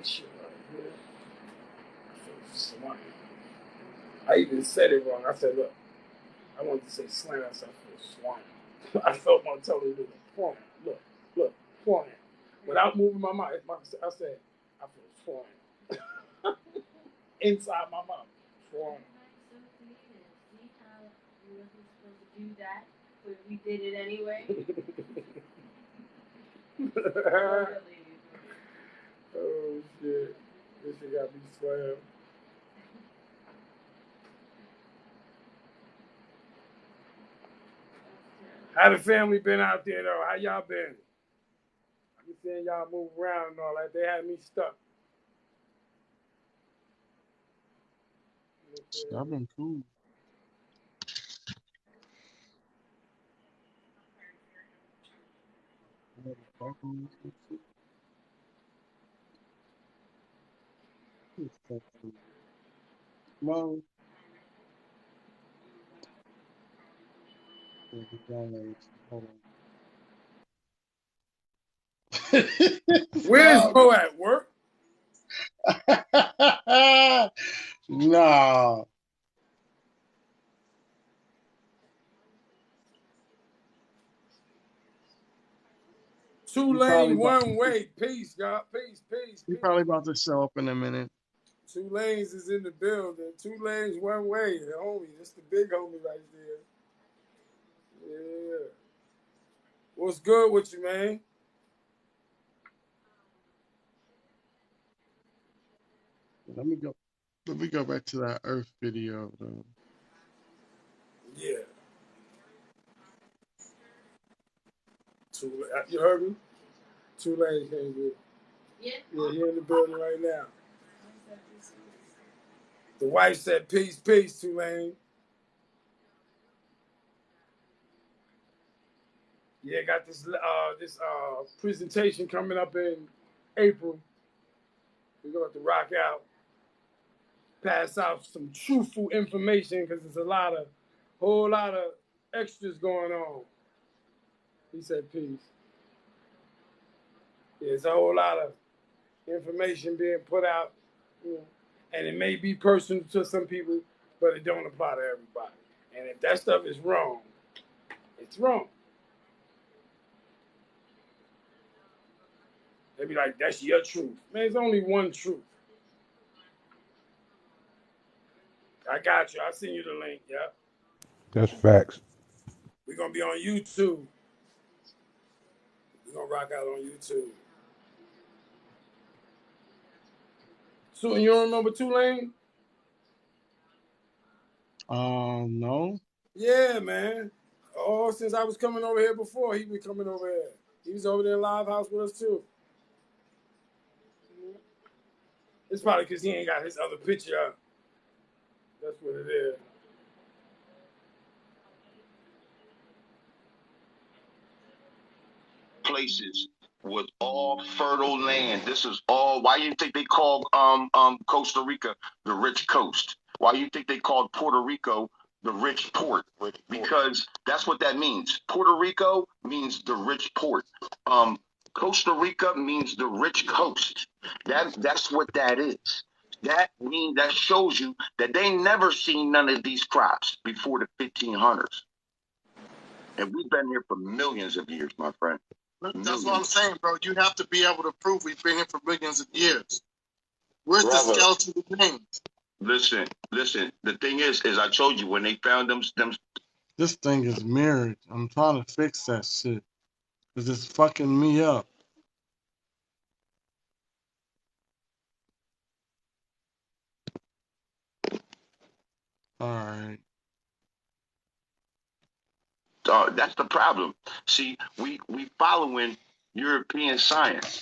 this shit right here. I feel swine. I even said it wrong. I said, look, I wanted to say slant. I said, I feel swine. I felt my tongue do it. Look, swine. Without moving my mouth, I said, I feel swine. Inside my mouth. Swine. See how we wasn't supposed to do that, but we did it anyway. Oh shit. This shit got me slammed. How the family been out there though? How y'all been? I been seeing y'all move around and all that. They had me stuck. I've been cool. No. Where's Mo at work? Nah. Two lane, one way. Peace, y'all. Peace. He's probably about to show up in a minute. 2 lanes is in the building. 2 lanes, one way. The homie. That's the big homie right there. Yeah. What's good with you, man? Let me go back to that Earth video though. Yeah. You heard me? 2 lanes came good. Yeah. Yeah, he in the building right now. The wife said, peace, 2 lane. Yeah, got this presentation coming up in April. We're going to rock out, pass out some truthful information because there's a whole lot of extras going on. He said, peace. Yeah, there's a whole lot of information being put out, you know, and it may be personal to some people, but it don't apply to everybody. And if that stuff is wrong, it's wrong. They be like, that's your truth. Man, there's only one truth. I got you. I'll send you the link, yeah. That's facts. We're going to be on YouTube. We're going to rock out on YouTube. So, you don't remember 2 Lane? No. Yeah, man. Oh, since I was coming over here before, he was coming over here. He was over there in Live House with us, too. It's probably because he ain't got his other picture up. That's what it is. Places was all fertile land. This is all. Why do you think they called Costa Rica the rich coast? Why do you think they called Puerto Rico the rich port? Because that's what that means. Puerto Rico means the rich port. Costa Rica means the rich coast. That's what that is. That shows you that they never seen none of these crops before the 1500s. And we've been here for millions of years, my friend. That's what I'm saying, bro. You have to be able to prove we've been here for millions of years. Where's the skeleton remains? Listen. The thing is I told you when they found them. This thing is mirrored. I'm trying to fix that shit. Cause it's fucking me up. Alright. That's the problem. See, we following European science.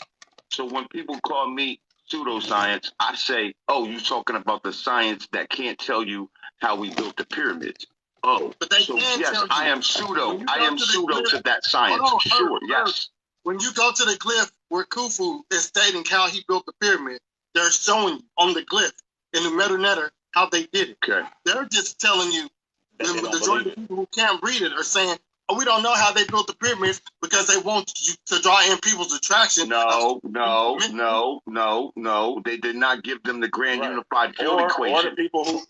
So when people call me pseudoscience, I say, "Oh, you talking about the science that can't tell you how we built the pyramids?" Oh, but they so can yes, tell you. I am pseudo. I am pseudo to that science. Sure, yes. When you go to the glyph where Khufu is stating how he built the pyramid, they're showing you on the glyph in the Medu Neter how they did it. Okay. They're just telling you. The majority of people who can't read it are saying, we don't know how they built the pyramids because they want you to draw in people's attraction. No. They did not give them the grand unified field equation. Or the people who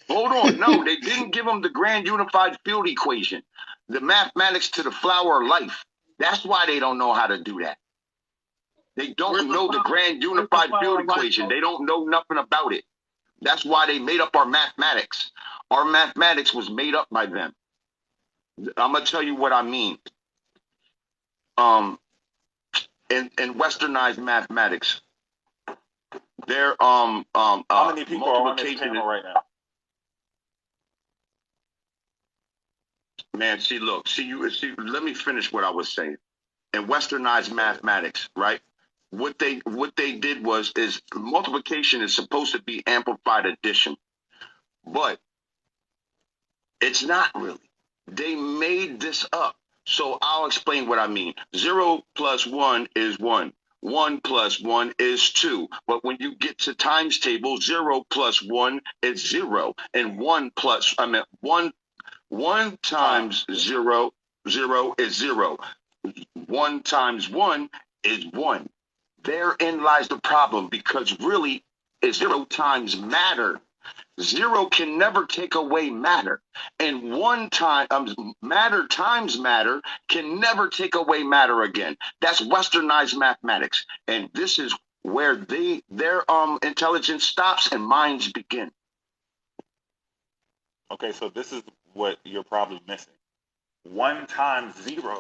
Hold on. No, they didn't give them the grand unified field equation. The mathematics to the flower of life. That's why they don't know how to do that. They don't know the grand unified field equation. They don't know nothing about it. That's why they made up our mathematics. Our mathematics was made up by them. I'm gonna tell you what I mean. In westernized mathematics, their how many people are on this panel right now? Man, let me finish what I was saying. In westernized mathematics, right? What they did is multiplication is supposed to be amplified addition, but it's not really. They made this up. So I'll explain what I mean. 0 plus 1 is 1. 1 plus 1 is 2. But when you get to times table, 0 plus 1 is 0. And 1 times 0 is 0. 1 times 1 is 1. Therein lies the problem, because really it's 0 times matter. 0 can never take away matter, and matter times matter can never take away matter again. That's westernized mathematics, and this is where their intelligence stops and minds begin. Okay, so this is what you're probably missing. 1 times 0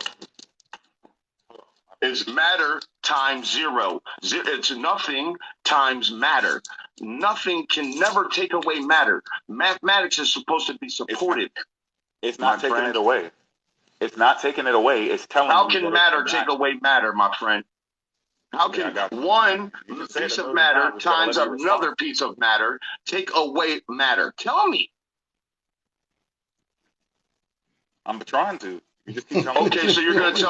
is matter times 0. It's nothing times matter. Nothing can never take away matter. Mathematics is supposed to be supported. It's not taking it away. It's not taking it away. It's telling you. How can matter take away matter, my friend? How can one piece of matter times another piece of matter take away matter? Tell me. I'm trying to. You just keep telling me. Okay, so you're going to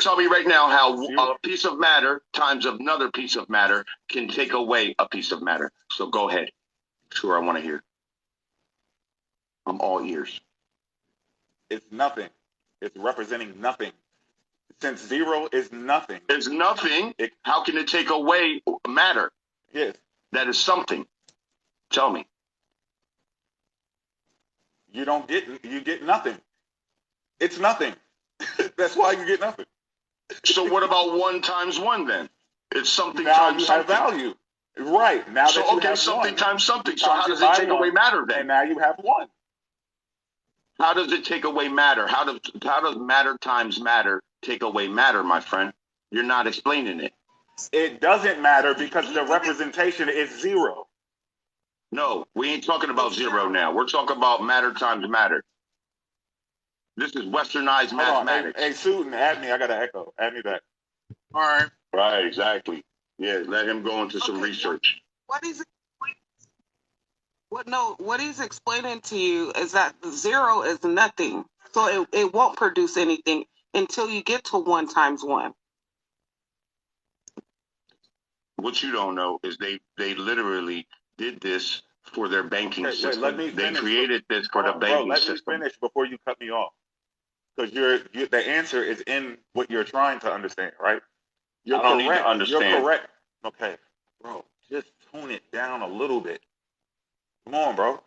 tell me right now how a piece of matter times another piece of matter can take away a piece of matter. So go ahead. Sure, I want to hear. I'm all ears. It's nothing. It's representing nothing. Since 0 is nothing. It's nothing. How can it take away matter? Yes. That is something. Tell me. You get nothing. It's nothing. That's why you get nothing. So what about 1 times 1 then? It's something now times you something. Have value. Right. Now so, that you okay, have something 1, times something. So how does it take away matter then? And now you have 1. How does it take away matter? How does matter times matter take away matter, my friend? You're not explaining it. It doesn't matter because the representation is 0. No, we ain't talking about 0 now. We're talking about matter times matter. This is westernized mathematics. Hey, SUTEN, add me. I got an echo. Add me back. All right. Right, exactly. Yeah, let him go into some research. What he's explaining to you is that 0 is nothing. So it won't produce anything until you get to 1 times 1. What you don't know is they literally did this for their banking system. They created this for the banking system. Let me finish before you cut me off. Because the answer is in what you're trying to understand, right? I don't need to understand. You're correct. Okay, bro, just tone it down a little bit. Come on, bro.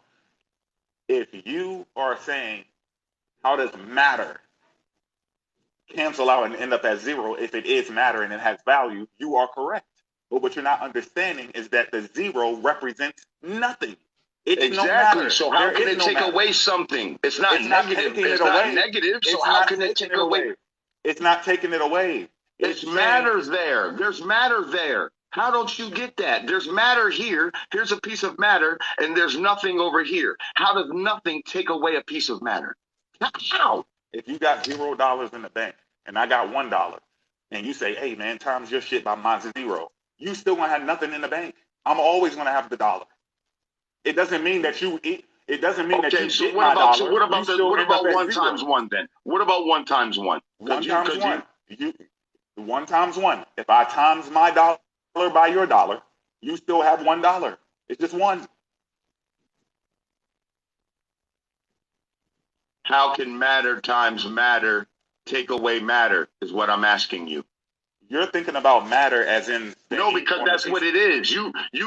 If you are saying, how does matter cancel out and end up at 0 if it is matter and it has value, you are correct. But what you're not understanding is that the 0 represents nothing. It's exactly. No so how can it take away something? It's not negative. It's not negative. So how can it take it away? It's not taking it away. It's matter there. There's matter there. How don't you get that? There's matter here. Here's a piece of matter, and there's nothing over here. How does nothing take away a piece of matter? How? If you got $0 in the bank and I got $1, and you say, "Hey man, times your shit by my 0," you still gonna have nothing in the bank. I'm always gonna have the $1. It doesn't mean that you eat. It doesn't mean that you so get what my about dollar. what about 1 times 1 then? What about 1 times 1? 1 times 1. 1 times 1. If I times my dollar by your dollar, you still have $1. It's just 1. How can matter times matter Take away matter is what I'm asking you. You're thinking about matter as in no, because that's what it is.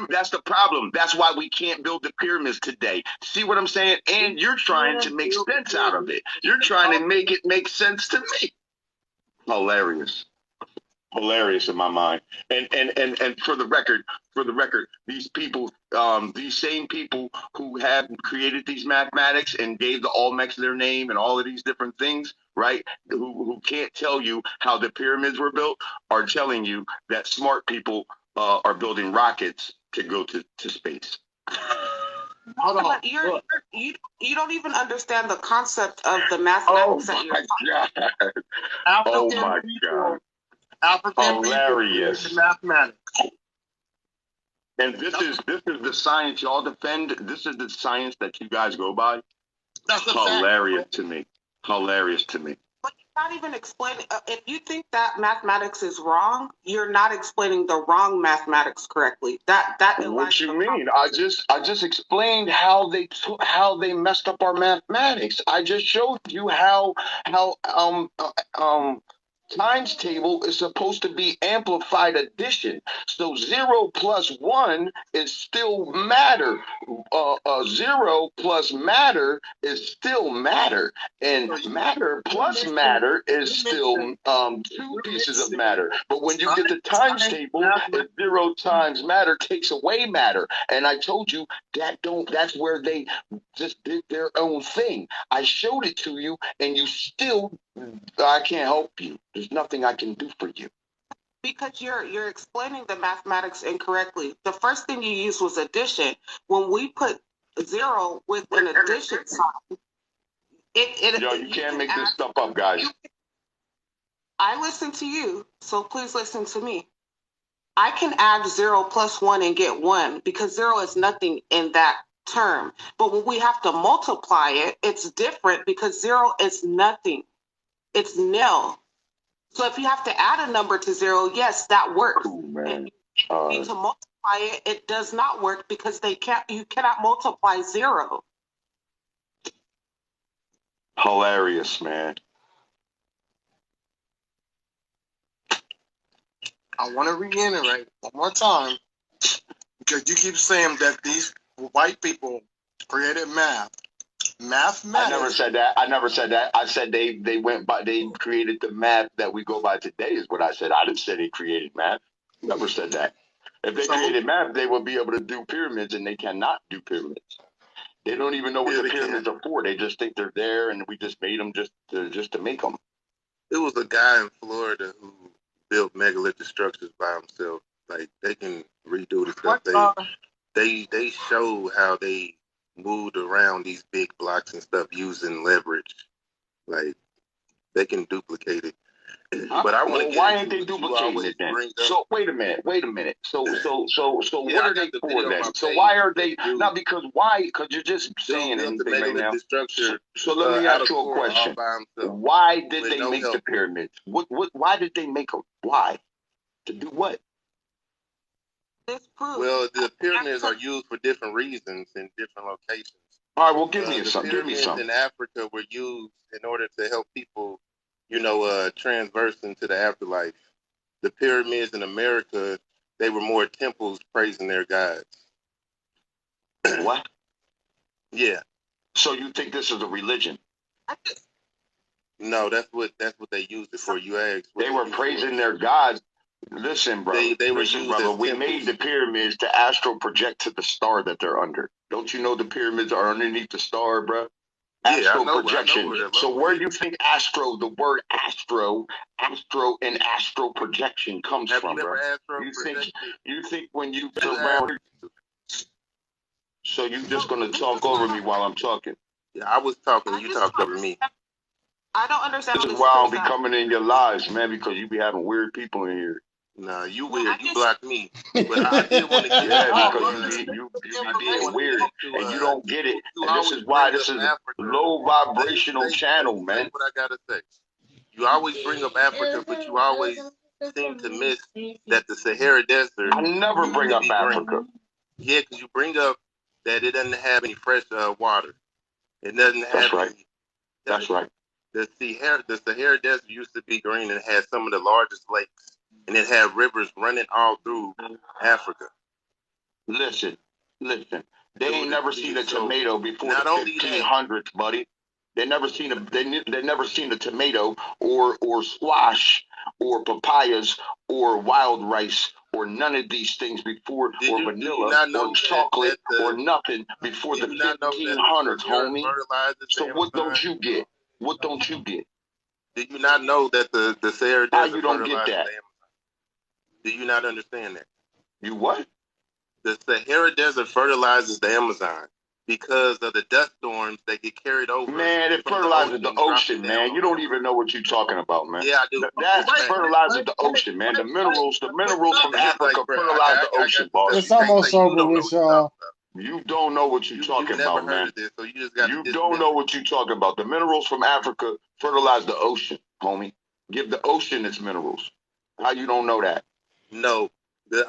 That's the problem. That's why we can't build the pyramids today. See what I'm saying? And you're trying to make sense out of it. You're trying to make it make sense to me. Hilarious in my mind. And for the record, these people, these same people who have created these mathematics and gave the Olmecs their name and all of these different things, right? Who can't tell you how the pyramids were built, are telling you that smart people are building rockets to go to space. Hold on. But you don't even understand the concept of the mathematics that you're talking about. Oh my God. African hilarious people mathematics. And this is the science y'all defend. This is the science that you guys go by. That's hilarious to me. Hilarious to me. But you're not even explaining. If you think that mathematics is wrong, you're not explaining the wrong mathematics correctly. That what you mean? I just explained how they messed up our mathematics. I just showed you how times table is supposed to be amplified addition. So 0 plus 1 is still matter. 0 plus matter is still matter. And matter plus matter is still 2 pieces of matter. But when you get the times table, 0 times matter takes away matter. And I told you that's where they just did their own thing. I showed it to you and you still, I can't help you. There's nothing I can do for you. Because you're explaining the mathematics incorrectly. The first thing you used was addition. When we put 0 with an addition sign, you can't make this stuff up, guys. I listen to you, so please listen to me. I can add 0 plus 1 and get 1 because 0 is nothing in that term. But when we have to multiply it, it's different because 0 is nothing. It's nil. So if you have to add a number to 0, yes, that works. Cool, man. If you need to multiply it, it does not work because you cannot multiply 0. Hilarious, man. I want to reiterate one more time because you keep saying that these white people created mathematics. I never said that. I said they created the math that we go by today is what I said. I didn't say they created math. Never said that. If they created math, they would be able to do pyramids, and they cannot do pyramids. They don't even know what the pyramids are for. They just think they're there, and we just made them just to make them. There was a guy in Florida who built megalithic structures by himself. Like, they can redo the stuff. They show how they moved around these big blocks and stuff using leverage. Like, they can duplicate it. But I want to why ain't they duplicating it then? So wait a minute. So what are they for then? So why are they not? Because you're just saying anything right now. So let me ask you a question. Why did they make the pyramids? Why did they make them? Why? To do what? Well, the pyramids are used for different reasons in different locations. All right, well, give me some. Give me some. In Africa were used in order to help people, transverse into the afterlife. The pyramids in America, they were more temples praising their gods. What? Yeah. So you think this is a religion? No, that's what they used it for. You asked. They were praising their gods. Listen, bro. They were brother. We made the pyramids to astral project to the star that they're under. Don't you know the pyramids are underneath the star, bro? Astral projection. So where do you think the word astro and astral projection comes from, bro? You think when you surround. So you just gonna talk over me while I'm talking? Yeah, I was talking. You talked over me. I don't understand. This is why I don't be coming in your lives, man, because you be having weird people in here. Nah, you weird. You blocked me. But I did want to get because you be being weird and you don't get it. And this is why this is a low vibrational channel, man. What I gotta say. You always bring up Africa, but you always seem to miss that the Sahara Desert. I never bring up Africa. Yeah, because you bring up that it doesn't have any fresh water. It doesn't have. That's right. That's right. The Sahara Desert used to be green and had some of the largest lakes, and it had rivers running all through Africa. Listen. They ain't never seen a tomato before the 1500s, buddy. They never seen a tomato or squash or papayas or wild rice or none of these things before, or vanilla or chocolate or nothing before the 1500s, homie. So what don't you get? What don't you get? Did you not know that the Sahara Desert How you don't get that? Do you not understand that? You what? The Sahara Desert fertilizes the Amazon because of the dust storms that get carried over. Man, it fertilizes the ocean, man. You don't even know what you're talking about, man. Yeah, I do. That fertilizes the ocean, man. The minerals from Africa fertilize the ocean, boss. It's almost over with, y'all. You don't know what you're talking about, man. So you don't know what you're talking about. The minerals from Africa fertilize the ocean, homie. Give the ocean its minerals. How you don't know that? No.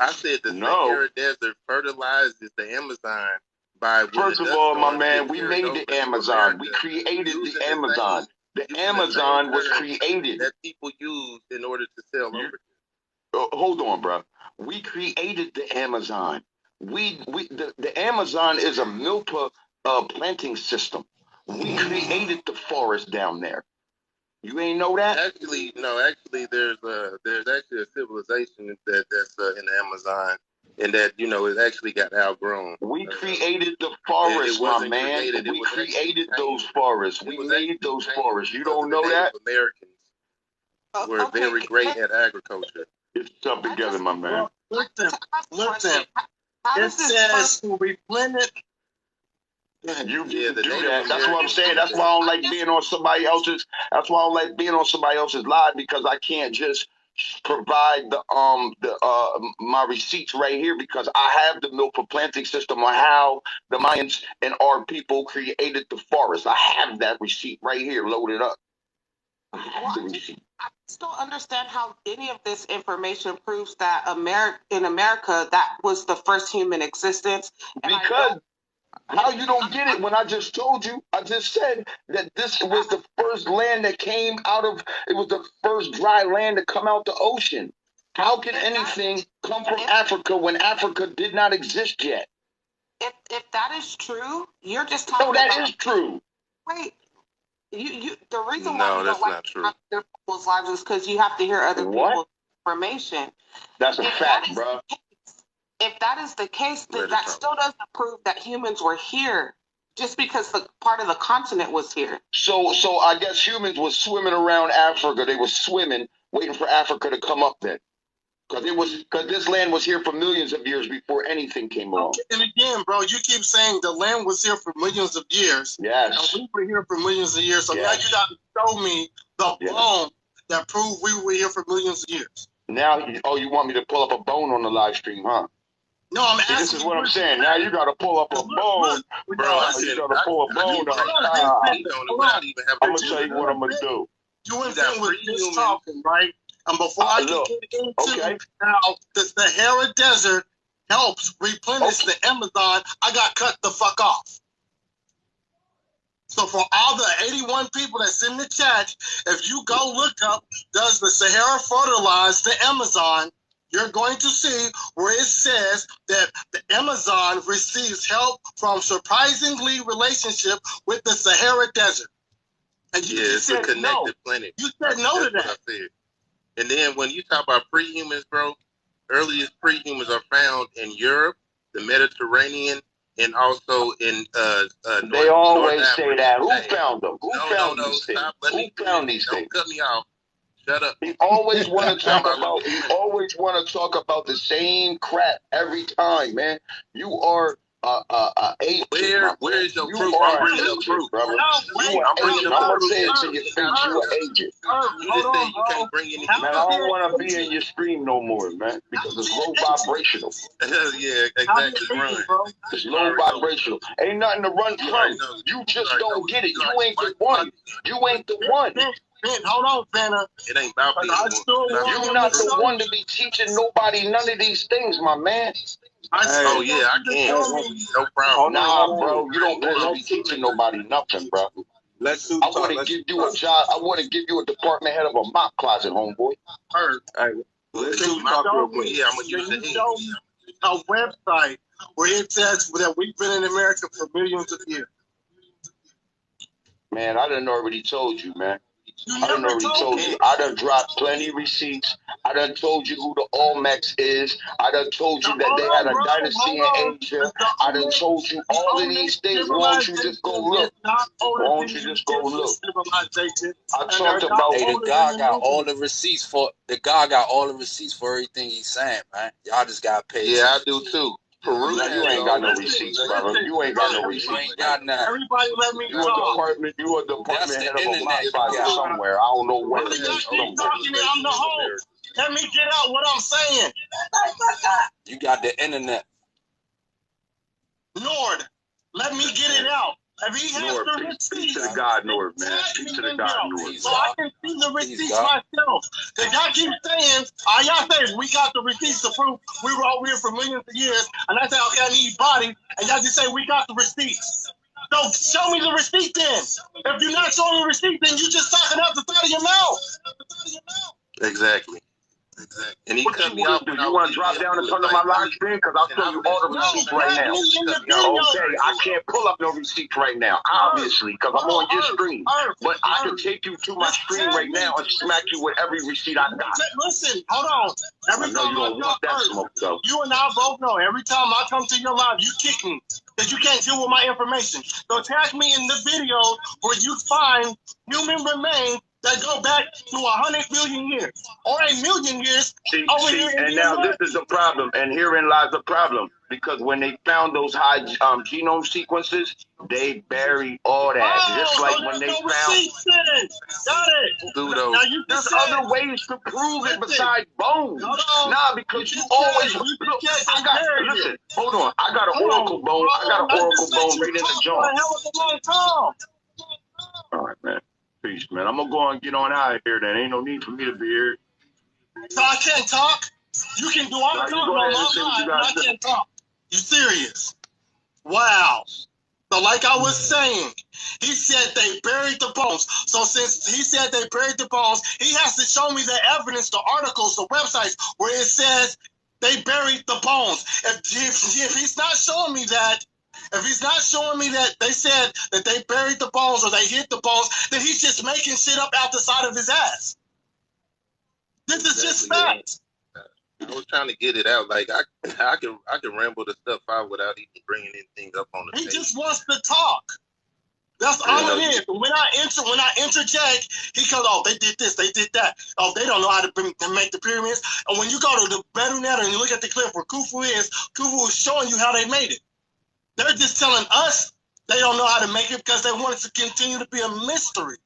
I said the Sahara Desert fertilizes the Amazon by... First of all, my man, we made the Amazon. We created the Amazon. The Amazon was created. That people use in order to sell over. Hold on, bro. We created the Amazon. The Amazon is a milpa planting system. We created the forest down there. You ain't know that? Actually, no. Actually, there's actually a civilization that's in the Amazon, and that it actually got outgrown. We created the forest, my man. We created those forests. We made those forests. You don't know that? Americans were very great at agriculture. It's up together, my man. Listen. It says to replenish. You do that. That's what I'm saying. That's why I don't like being on somebody else's. That's why I don't like being on somebody else's live, because I can't just provide my receipts right here, because I have the milpa planting system on how the Mayans and our people created the forest. I have that receipt right here loaded up. I have the receipt. I just don't understand how any of this information proves that in America that was the first human existence. Because how you don't get it when I just told you? I just said that this was the first land that came out of, it was the first dry land to come out the ocean. How can anything come from Africa when Africa did not exist yet? If that is true, you're just talking about... No, that is true. Wait. You the reason why you don't like other people's lives is because you have to hear other people's information. That's a fact, bro. If that is the case, then that still doesn't prove that humans were here, just because the part of the continent was here. So I guess humans was swimming around Africa. They were swimming, waiting for Africa to come up then. Because this land was here for millions of years before anything came along. And again, bro, you keep saying the land was here for millions of years. Yes. And we were here for millions of years. So now you got to show me the bone that proved we were here for millions of years. Now, you want me to pull up a bone on the live stream, huh? No, I'm asking. This is what I'm saying. Now you got to pull up a bone. Bro, you got to pull a bone up. I'm going to tell you what I'm going to do. You and Finn was just talking, right? And before I can get into now, the Sahara Desert helps replenish the Amazon, I got cut the fuck off. So for all the 81 people that's in the chat, if you go look up, does the Sahara fertilize the Amazon, you're going to see where it says that the Amazon receives help from surprisingly relationship with the Sahara Desert. And you it's a connected planet. You said no to that. And then when you talk about prehumans, bro, earliest prehumans are found in Europe, the Mediterranean, and also in They always say that. Who found them? Who found these things? Who found these things? Don't cut me off. Shut up. You always want to talk about. You always want to talk about the same crap every time, man. You are agent. Where is your proof? I'm bringing up proof, brother. You are agent. I'm gonna say it to your face. You are agent. You just say you can't bring anything. Man, I don't want to be in your stream no more, man, because it's low vibrational. Yeah, exactly. Run. It's low vibrational. Ain't nothing to run from. You just don't get it. You ain't the one. You ain't the one. Hold on, Vanna. It ain't about being You're not the one to be teaching nobody none of these things, my man. Oh yeah, I can. No problem. Nah, bro, you don't want to be teaching nobody nothing, bro. Let Suit I want to give you a job. I want to give you a department head of a mop closet, homeboy. All right. Let's Suit talk real quick. Yeah, I'm gonna use the show me a website where it says that we've been in America for millions of years. Man, I done already told you, man. You I done never already told told me. you. I done dropped plenty receipts. I done told you who the Olmecs is. I done told you that they had a dynasty in Asia. I done told you all of these things. Why don't you just go look? Why don't you just go look? I talked about. Hey, the guy got all the receipts for everything he's saying, man. Y'all just got paid. Yeah, I do too. Peru, you ain't got no receipts, brother. You ain't got no receipts. You ain't got nothing. Everybody let me You a department head of a mop closet somewhere. I don't know where. I'm the host. Let me get out what I'm saying. You got the internet. Nord, let me get it out. If he has Nord, the peace receipts, to the God Nord, man. Peace to the God Nord. so I can see the receipts myself. If y'all keep saying, all y'all say we got the receipts to prove we were over here for millions of years, and I say, okay, I need bodies, and y'all just say we got the receipts. So show me the receipt then. If you're not showing the receipt, then you just talking out the side of your mouth. Exactly. And he cut me off. You want to drop down and come to my live stream? Because I'll show you all the receipts right now. Okay, I can't pull up no receipts right now, obviously, because I'm on your screen. But I can take you to my screen right now and smack you with every receipt I got. Listen, hold on. Every time I want that smoke, though. You and I both know every time I come to your live, you kick me because you can't deal with my information. So tag me in the video where you find human remains that go back to 100 million years or a million years over here. And now this is the problem, and herein lies the problem, because when they found those high genome sequences, they buried all that. Just like when they found. Got it. There's other ways to prove it besides bones. Nah, because you always look. Listen, hold on. I got an oracle bone. I got an oracle bone right in the jaw. All right, man. Peace, man. I'm gonna go and get on out of here. Then ain't no need for me to be here. So I can't talk. You can do all the talking on my live, I can't talk. You serious? Wow. So like I was saying, he said they buried the bones. So since he said they buried the bones, he has to show me the evidence, the articles, the websites where it says they buried the bones. If he's not showing me that, if he's not showing me that they said that they buried the bones or they hid the bones, then he's just making shit up out the side of his ass. This is just facts. I was trying to get it out. Like I can ramble the stuff out without even bringing anything up on the page. He just wants to talk. That's all it is. When I interject, he goes, "Oh, they did this, they did that. Oh, they don't know how to make the pyramids." And when you go to the BetterNet and you look at the clip where Khufu is showing you how they made it. They're just telling us they don't know how to make it because they want it to continue to be a mystery.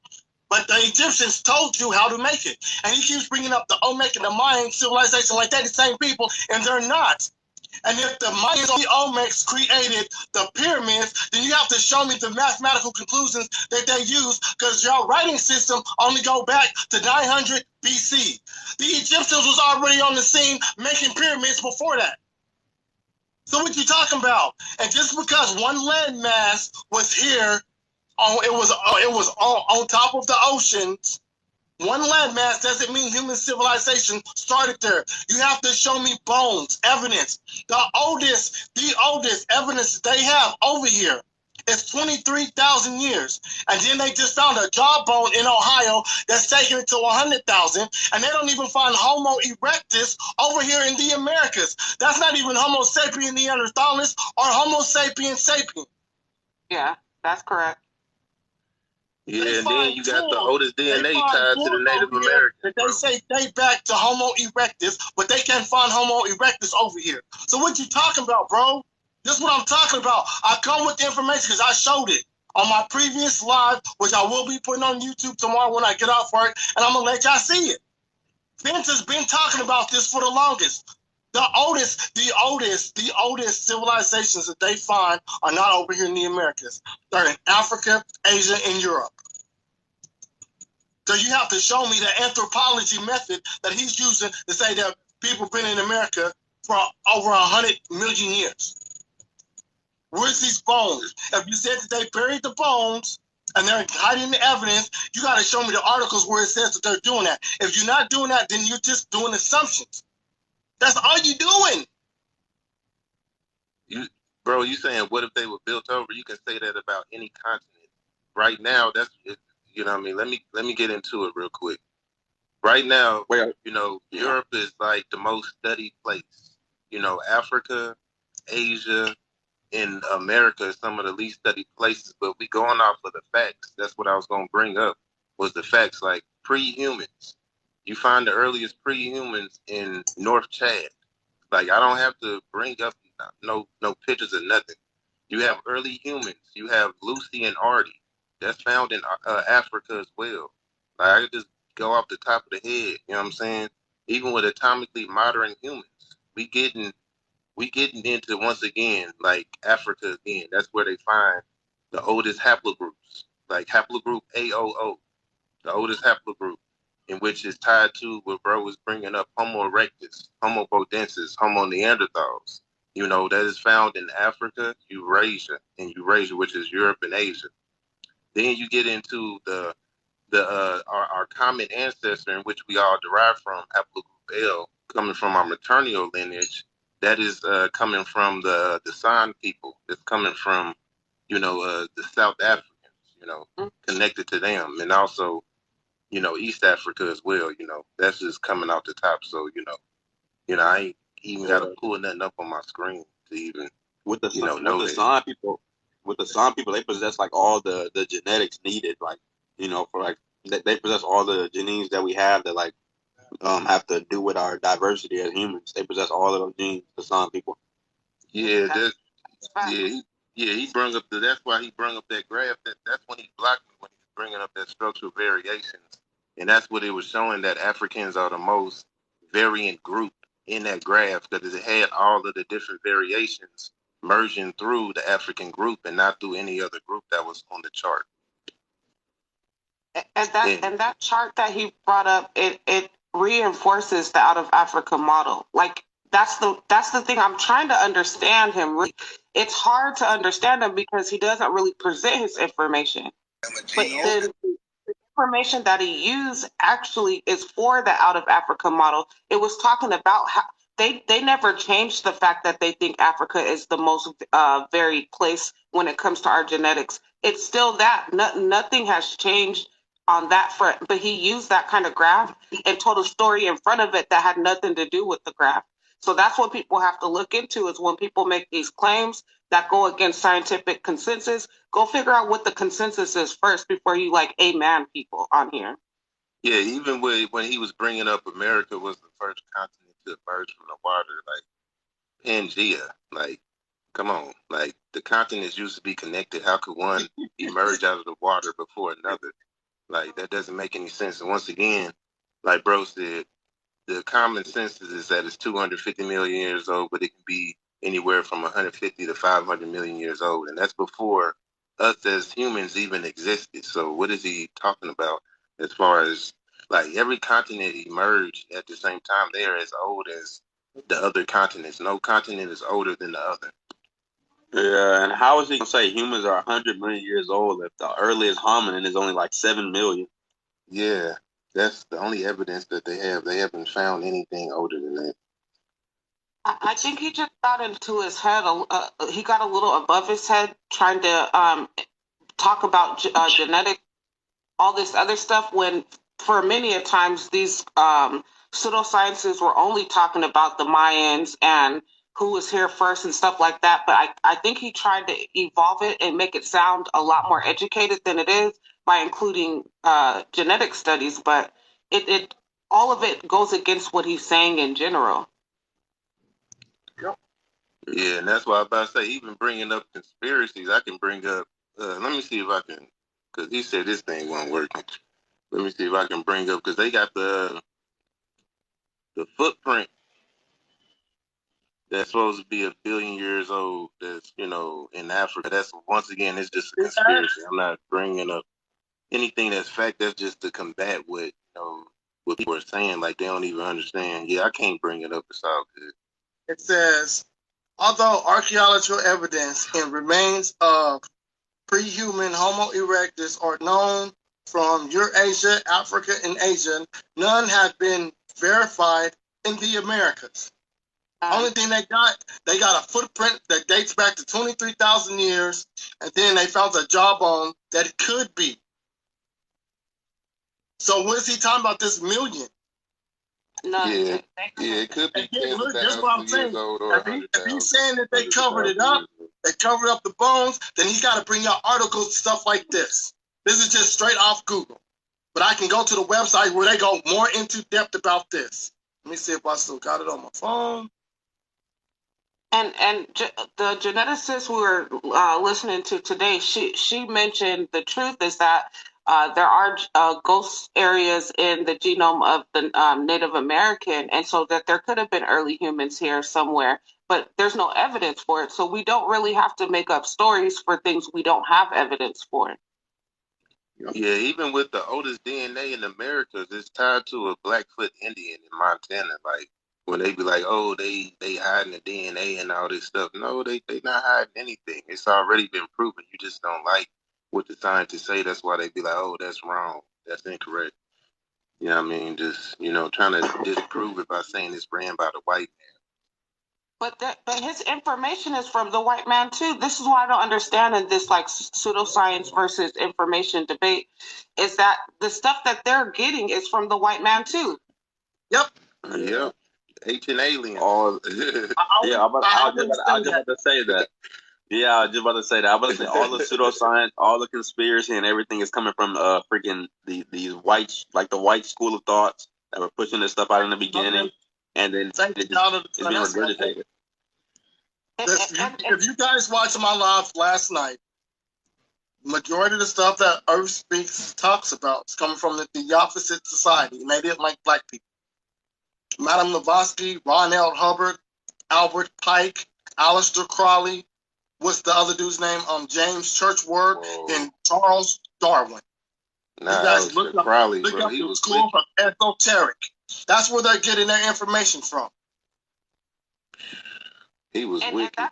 But the Egyptians told you how to make it. And he keeps bringing up the Olmec and the Mayan civilization like they're the same people, and they're not. And if the Mayans or the Olmecs created the pyramids, then you have to show me the mathematical conclusions that they use, because your writing system only go back to 900 BC. The Egyptians was already on the scene making pyramids before that. So what you talking about? And just because one landmass was here, it was on top of the oceans, one landmass doesn't mean human civilization started there. You have to show me bones, evidence. The oldest evidence they have over here is 23,000 years. And then they just found a jawbone in Ohio that's taking it to 100,000. And they don't even find Homo erectus over here in the Americas. That's not even Homo sapien neanderthalis or Homo sapien sapien. Yeah, that's correct. Yeah, and then you got the oldest DNA tied to the Native Americans. They say date back to Homo erectus, but they can't find Homo erectus over here. So what you talking about, bro? This is what I'm talking about. I come with the information because I showed it on my previous live, which I will be putting on YouTube tomorrow when I get off work, and I'm going to let y'all see it. Vince has been talking about this for the longest. The oldest civilizations that they find are not over here in the Americas. They're in Africa, Asia, and Europe. So you have to show me the anthropology method that he's using to say that people been in America for over 100 million years. Where's these bones? If you said that they buried the bones, and they're hiding the evidence. You got to show me the articles where it says that they're doing that. If you're not doing that, then you're just doing assumptions. That's all you're doing. You saying what if they were built over? You can say that about any continent. Right now, that's you know what I mean. Let me get into it real quick. Right now, Europe is like the most studied place. Africa, Asia, and America is some of the least studied places. But we going off of the facts. That's what I was gonna bring up, was the facts. Like pre-humans, you find the earliest pre-humans in North Chad. Like I don't have to bring up no pictures or nothing. You have early humans. You have Lucy and Artie. That's found in Africa as well. Like I could just go off the top of the head. You know what I'm saying? Even with atomically modern humans, we getting into, once again, like Africa again. That's where they find the oldest haplogroups, like haplogroup AOO, the oldest haplogroup, in which is tied to what bro was bringing up: Homo erectus, Homo bodensis, Homo neanderthals. That is found in Africa, Eurasia, which is Europe and Asia. Then you get into our common ancestor, in which we all derive from, haplogroup L, coming from our maternal lineage. That is coming from the San people. That's coming from, the South Africans, connected to them. And also, East Africa as well. That's just coming off the top. So, I ain't even got to pull nothing up on my screen to even, with the San people. With the San people, they possess like all the genetics needed, like, for like they possess all the genes that we have that like have to do with our diversity as humans. They possess all of those genes, the San people. Yeah, he brung up that's why he brung up that graph. That's when he blocked me, when he was bringing up that structural variations, and that's what it was showing, that Africans are the most variant group in that graph, because it had all of the different variations merging through the African group and not through any other group that was on the chart. And that chart that he brought up, it reinforces the out of Africa model. Like that's the thing. I'm trying to understand him. It's hard to understand him because he doesn't really present his information. But then the information that he used actually is for the out of Africa model. It was talking about how they never changed the fact that they think Africa is the most varied place when it comes to our genetics. It's still that. Nothing has changed on that front, but he used that kind of graph and told a story in front of it that had nothing to do with the graph. So that's what people have to look into, is when people make these claims that go against scientific consensus, go figure out what the consensus is first before you like amen people on here. Yeah, even when he was bringing up America was the first continent to emerge from the water, like Pangea. Like, come on, like the continents used to be connected. How could one emerge out of the water before another? Like, that doesn't make any sense. And once again, like bro said, the common census is that it's 250 million years old, but it can be anywhere from 150 to 500 million years old. And that's before us as humans even existed. So what is he talking about as far as, like, every continent emerged at the same time? They are as old as the other continents. No continent is older than the other. Yeah, and how is he gonna say humans are 100 million years old if the earliest hominin is only like 7 million? Yeah, that's the only evidence that they have. They haven't found anything older than that. I think he just got into his head. He got a little above his head trying to talk about genetics, all this other stuff, when for many a times these pseudosciences were only talking about the Mayans and who was here first and stuff like that. But I think he tried to evolve it and make it sound a lot more educated than it is by including genetic studies. But it all of it goes against what he's saying in general. Yeah, and that's why I was about to say, even bringing up conspiracies, I can bring up, let me see if I can, because he said this thing wasn't working. Let me see if I can bring up, because they got the footprint that's supposed to be 1 billion years old, that's, in Africa. That's, once again, it's just a conspiracy. I'm not bringing up anything that's fact. That's just to combat what, what people are saying, like they don't even understand. Yeah, I can't bring it up. It's all good. It says, although archaeological evidence and remains of pre-human Homo erectus are known from Eurasia, Africa, and Asia. None have been verified in the Americas. Only thing they got a footprint that dates back to 23,000 years, and then they found a jawbone that it could be. So what is he talking about, this million? Yeah, it could be Again, 10,000 that's what I'm years saying. old or If he's 100,000. saying that they covered it up, they covered up the bones, then he's got to bring out articles, stuff like this. This is just straight off Google. But I can go to the website where they go more into depth about this. Let me see if I still got it on my phone. And the geneticist we were listening to today, she mentioned the truth is that there are ghost areas in the genome of the Native American, and so that there could have been early humans here somewhere, but there's no evidence for it. So we don't really have to make up stories for things we don't have evidence for. Yeah, even with the oldest DNA in America, it's tied to a Blackfoot Indian in Montana. Like when they be like, "Oh, they hiding the DNA and all this stuff." No, they not hiding anything. It's already been proven. You just don't like what the scientists say. That's why they be like, "Oh, that's wrong. That's incorrect." You know what I mean? Just trying to disprove it by saying it's ran by the white man. But his information is from the white man too. This is why I don't understand in this like pseudoscience versus information debate, is that the stuff that they're getting is from the white man too. Yep. Yep. Ancient aliens. Yeah, I was just about to say that. Yeah, I was just about to say that. I was about to say all the pseudoscience, all the conspiracy, and everything is coming from freaking these white, like the white school of thoughts that were pushing this stuff out in the beginning, and then it's being regurgitated. If you guys watched my live last night, majority of the stuff that Earth Speaks talks about is coming from the Theophysite Society, and they didn't like black people. Madame Blavatsky, Ron L. Hubbard, Albert Pike, Aleister Crowley, what's the other dude's name? James Churchward, and Charles Darwin. You guys look up the school of esoteric. That's where they're getting their information from. He was wicked.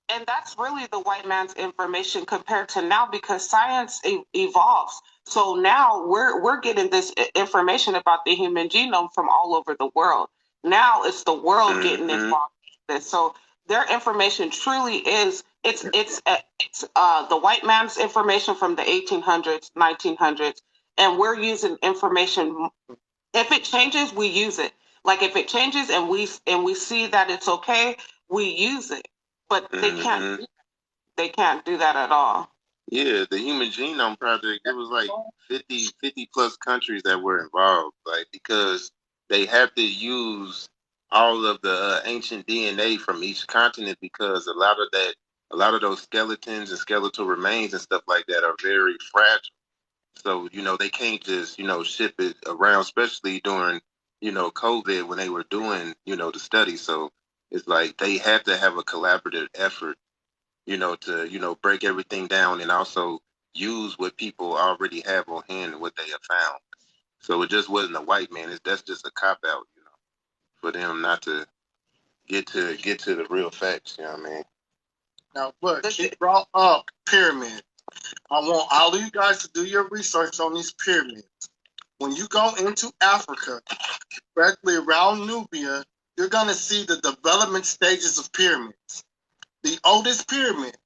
And that's really the white man's information compared to now, because science evolves. So now we're getting this information about the human genome from all over the world. Now it's the world getting involved in this. So their information truly is it's the white man's information from the 1800s, 1900s, and we're using information. If it changes, we use it. Like if it changes and we see that it's okay, we use it. But they can't do that at all. Yeah, the Human Genome Project, it was like 50 plus countries that were involved, like because they have to use all of the ancient DNA from each continent, because a lot of those skeletons and skeletal remains and stuff like that are very fragile. So, they can't just, ship it around, especially during, COVID when they were doing, the study. So it's like they have to have a collaborative effort, to break everything down and also use what people already have on hand and what they have found. So it just wasn't a white man. That's just a cop out, for them not to get to the real facts. You know what I mean? Now, look, he brought up pyramids. I want all of you guys to do your research on these pyramids. When you go into Africa, especially around Nubia, you're going to see the development stages of pyramids. The oldest pyramid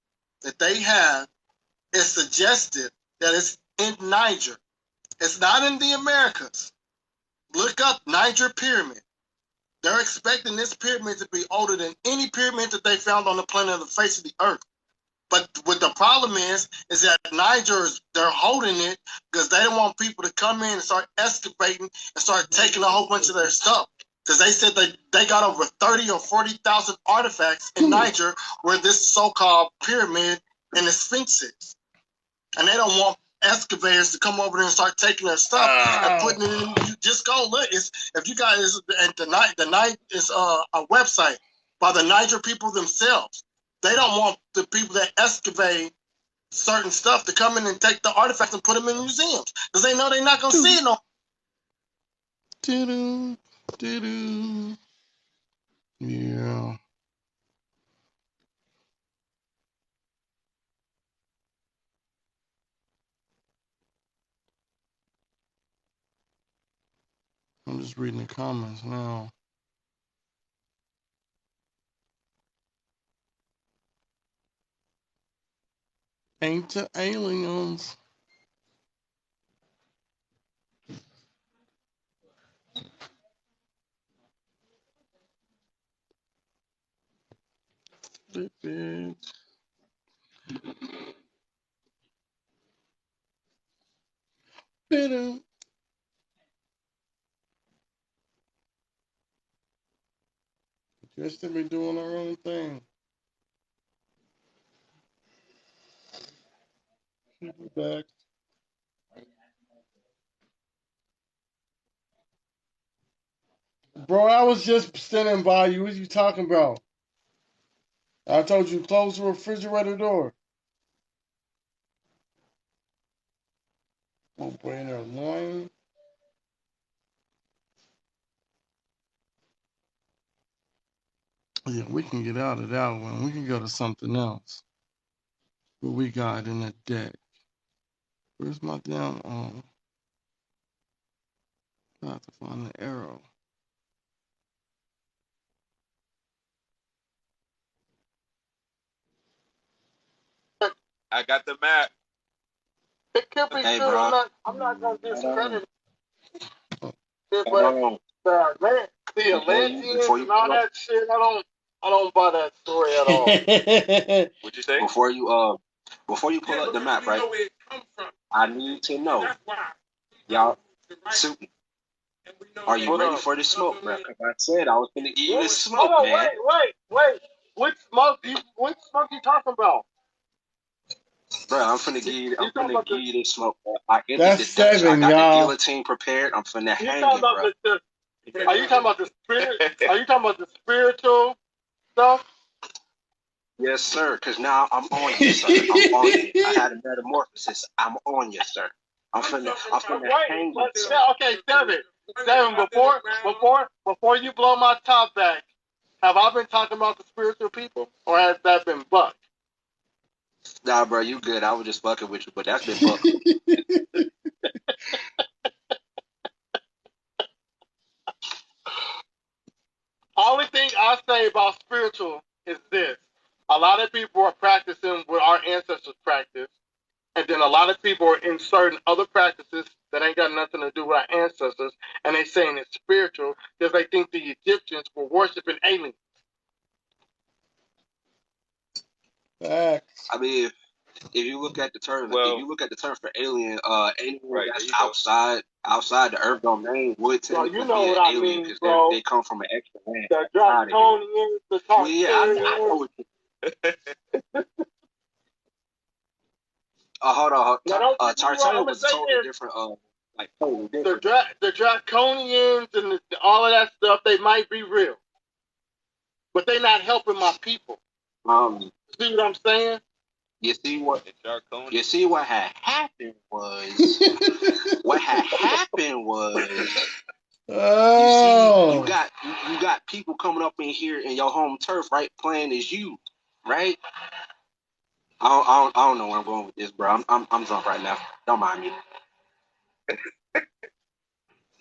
that they have is suggested that it's in Niger. It's not in the Americas. Look up Niger Pyramid. They're expecting this pyramid to be older than any pyramid that they found on the planet of the face of the earth. But what the problem is that Niger, they're holding it because they don't want people to come in and start excavating and start taking a whole bunch of their stuff. Because they said they got over 30 or 40,000 artifacts in Niger where this so-called pyramid and the Sphinx is. And they don't want excavators to come over there and start taking their stuff and putting it in. You just go look. If you guys, and the night is a website by the Niger people themselves. They don't want the people that excavate certain stuff to come in and take the artifacts and put them in museums because they know they're not going to see it no. Yeah. I'm just reading the comments now. Ain't the aliens? Flip it. Bitter. Just to be doing our own thing. People back. Bro, I was just standing by you. What are you talking about? I told you close the refrigerator door. Oh, brain or loin. Yeah, we can get out of that one. We can go to something else. What we got in the deck? Where's my damn I have to find the arrow. I got the map. It could be true. I'm not gonna discredit it, but the Atlanteans and all that shit, I don't buy that story at all. What'd you say? Before you pull up the map, right? I need to know, y'all, SUTEN, are you ready for the smoke, bro? Because I said I was gonna give you the smoke, man. Wait. Which smoke you talking about? Bro, I'm finna give you this smoke, bro. I got That's 7, the y'all. guillotine prepared. I'm finna hang talking you, bro. Are you talking about the spirit? Are you talking about the spiritual stuff? Yes, sir. Because now I'm on you, sir. I'm on you. I had a metamorphosis. I'm on you, sir. I'm finna hang you, sir. Okay, Seven. Before you blow my top back, have I been talking about the spiritual people, or has that been Buck? Nah, bro, you good. I was just fucking with you, but that's been Buck. Only thing I say about spiritual is this: a lot of people are practicing what our ancestors practiced, and then a lot of people are inserting other practices that ain't got nothing to do with our ancestors, and they saying it's spiritual because they think the Egyptians were worshiping aliens. Facts. I mean, if you look at the term, for alien, anyone Right, that's outside the Earth domain would technically you know be what an I alien mean, because bro. they come from an extra land. The Draconians, the Tartarians. Well, yeah, I know what you. Hold on. Tartarian was totally different. Like totally different. The Draconians and all of that stuff, they might be real, but they're not helping my people. See what I'm saying? You see what had happened was Oh. you got people coming up in here in your home turf, right, playing as you, right? I don't know where I'm going with this, bro. I'm drunk right now. Don't mind me.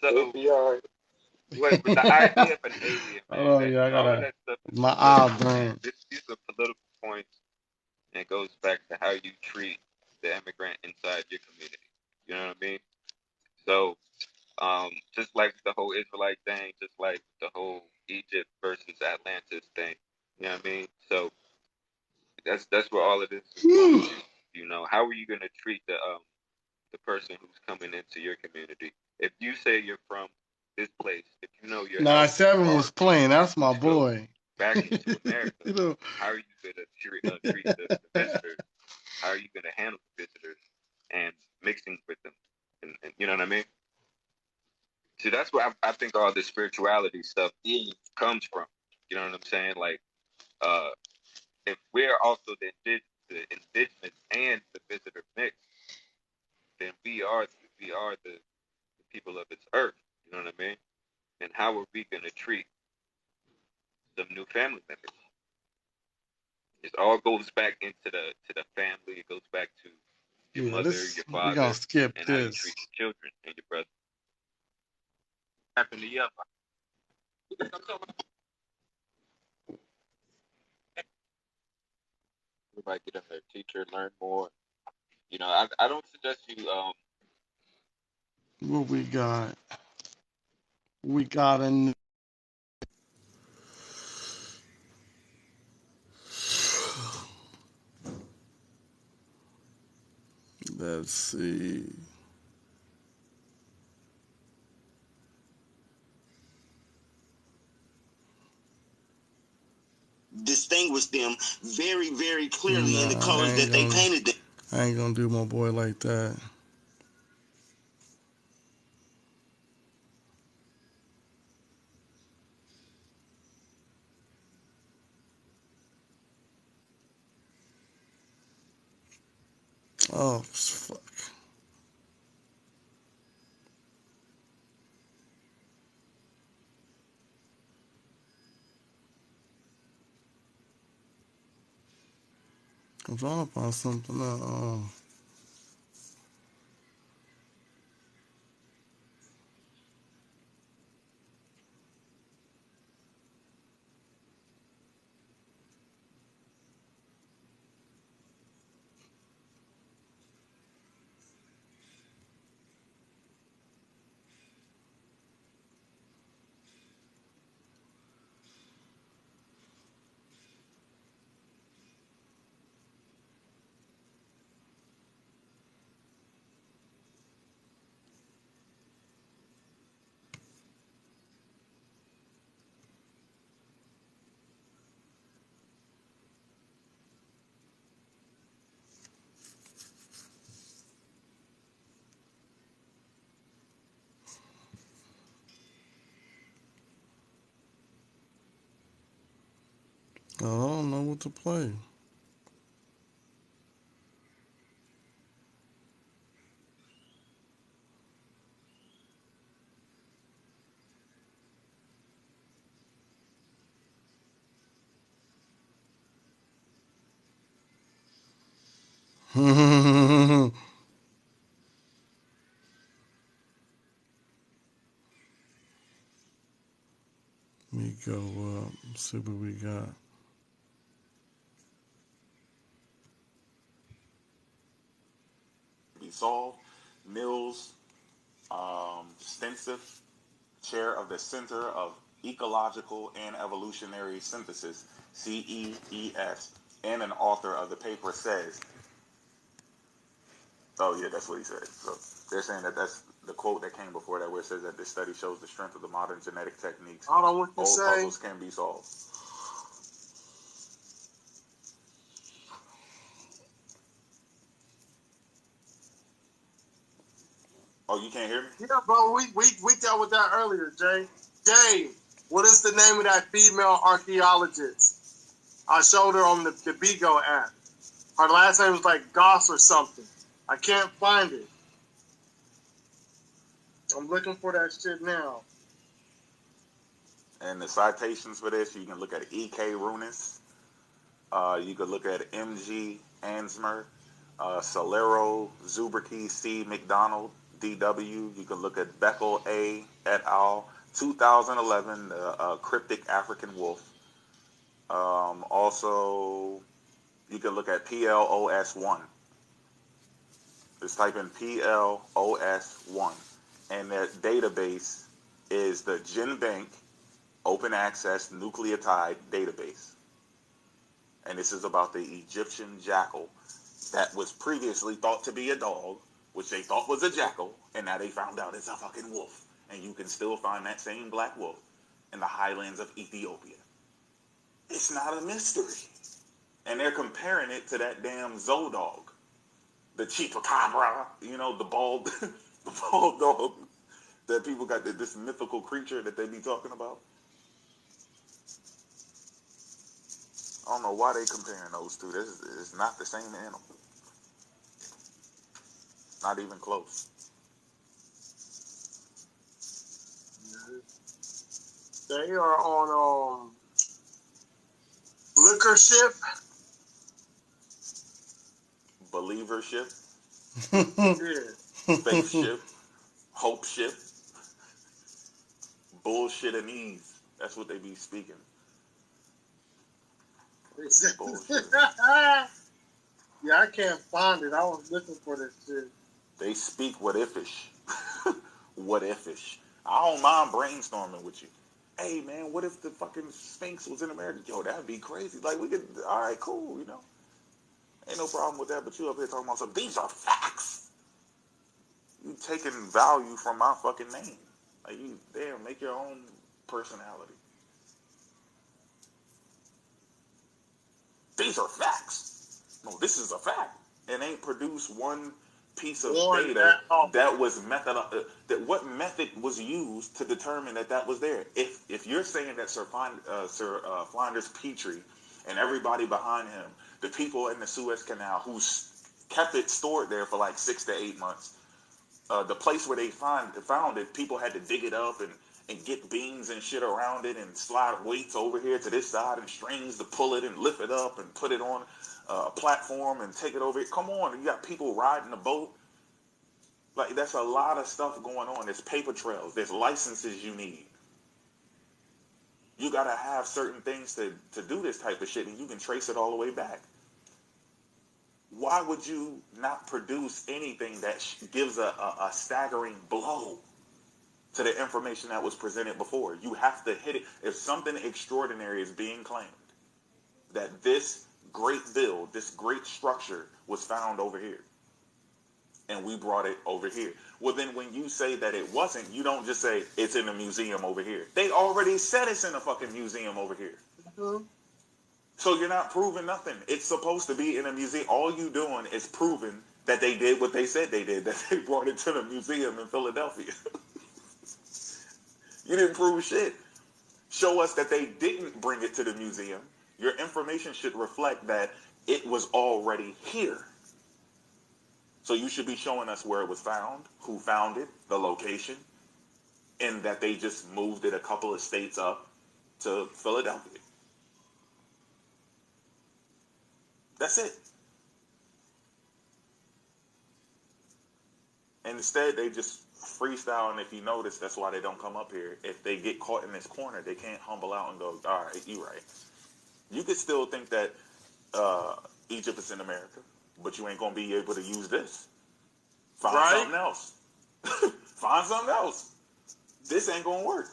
So, with the idea of an alien, man, Oh yeah, I gotta. My eye burn. These are political points, and it goes back to how you treat the immigrant inside your community. You know what I mean? So, just like the whole Israelite thing, just like the whole Egypt versus Atlantis thing. You know what I mean? So that's where all of this is going. You know, how are you gonna treat the person who's coming into your community? If you say you're from this place, if you know you're Nah, 7 was playing. That's my boy. Back into America, how are you gonna treat the visitors? How are you gonna handle the visitors and mixing with them? And you know what I mean? See, that's where I think all this spirituality stuff comes from. You know what I'm saying? Like, if we're also the indigenous and the visitor mix, then we are the people of this earth. You know what I mean? And how are we going to treat some new family members? It all goes back into the family. It goes back to your mother, your father, we gonna skip and this. how you treat your children and your brother. happened to you? Everybody get in their teacher, learn more. You know, I don't suggest you What we got? We got a new. Let's see. Distinguish them very, very clearly in the colors that they painted them. I ain't gonna do my boy like that. Oh, fuck. I'm trying to find something else. I don't know what to play. Let me go up. See what we got. Be solved. Mills, Stensiff, chair of the Center of Ecological and Evolutionary Synthesis, CEES, and an author of the paper says, oh yeah, that's what he said. So they're saying that that's the quote that came before that, where it says that this study shows the strength of the modern genetic techniques. I don't know what to Old say. puzzles can be solved. Oh, you can't hear me? Yeah, bro, we dealt with that earlier, Jay. Jay, what is the name of that female archaeologist? I showed her on the Bigo app. Her last name was like Goss or something. I can't find it. I'm looking for that shit now. And the citations for this, you can look at E.K. Runis. You could look at M.G. Ansmer, Solero, Zuberkey, C. McDonald, D.W. You can look at Beckel A. et al. 2011, Cryptic African Wolf. Also, you can look at PLOS1. Just type in PLOS1. And that database is the GenBank Open Access Nucleotide Database. And this is about the Egyptian jackal that was previously thought to be a dog, which they thought was a jackal, and now they found out it's a fucking wolf. And you can still find that same black wolf in the highlands of Ethiopia. It's not a mystery. And they're comparing it to that damn Zodog, the Chupacabra, you know, the bald, the bald dog that people got, this mythical creature that they be talking about. I don't know why they comparing those two. This is not the same animal. Not even close. They are on Liquor Ship. Believership. Yeah. Faith ship. Hope ship. bullshittanese. That's what they be speaking. Bullshit. Yeah, I can't find it. I was looking for this shit. They speak what ifish. What ifish. I don't mind brainstorming with you. Hey man, what if the fucking Sphinx was in America? Yo, that'd be crazy. Like we could, all right, cool, you know. Ain't no problem with that, but you up here talking about something. These are facts. You taking value from my fucking name. Like you, damn, make your own personality. These are facts. No, this is a fact. And ain't produced one piece of data that was that what method was used to determine that was there. If you're saying that Sir Flinders Petrie and everybody behind him, the people in the Suez Canal who kept it stored there for like 6 to 8 months, the place where they found it, people had to dig it up and get beams and shit around it and slide weights over here to this side and strings to pull it and lift it up and put it on a platform and take it over. Come on, you got people riding the boat. Like, that's a lot of stuff going on. There's paper trails. There's licenses you need. You got to have certain things to do this type of shit, and you can trace it all the way back. Why would you not produce anything that gives a staggering blow to the information that was presented before? You have to hit it. If something extraordinary is being claimed, that this great build, this great structure was found over here, and we brought it over here. Well, then when you say that it wasn't, you don't just say it's in a museum over here. They already said it's in a fucking museum over here. Mm-hmm. So you're not proving nothing. It's supposed to be in a museum. All you doing is proving that they did what they said they did, that they brought it to the museum in Philadelphia. You didn't prove shit. Show us that they didn't bring it to the museum. Your information should reflect that it was already here. So you should be showing us where it was found, who found it, the location, and that they just moved it a couple of states up to Philadelphia. That's it. And instead, they just freestyle, and if you notice, that's why they don't come up here. If they get caught in this corner, they can't humble out and go, all right, you right. You could still think that Egypt is in America, but you ain't going to be able to use this. Find something else. Find something else. This ain't going to work.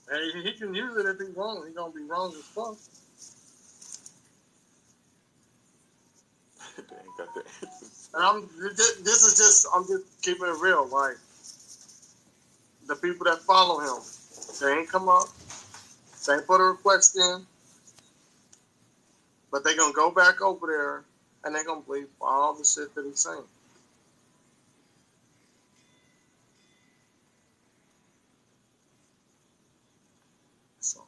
Hey, he can use it if he's wrong. He's going to be wrong as fuck. They ain't got that. And I'm just keeping it real. Like, the people that follow him, they ain't come up. They ain't put a request in. But they're going to go back over there and they're going to believe all the shit that he's saying. So,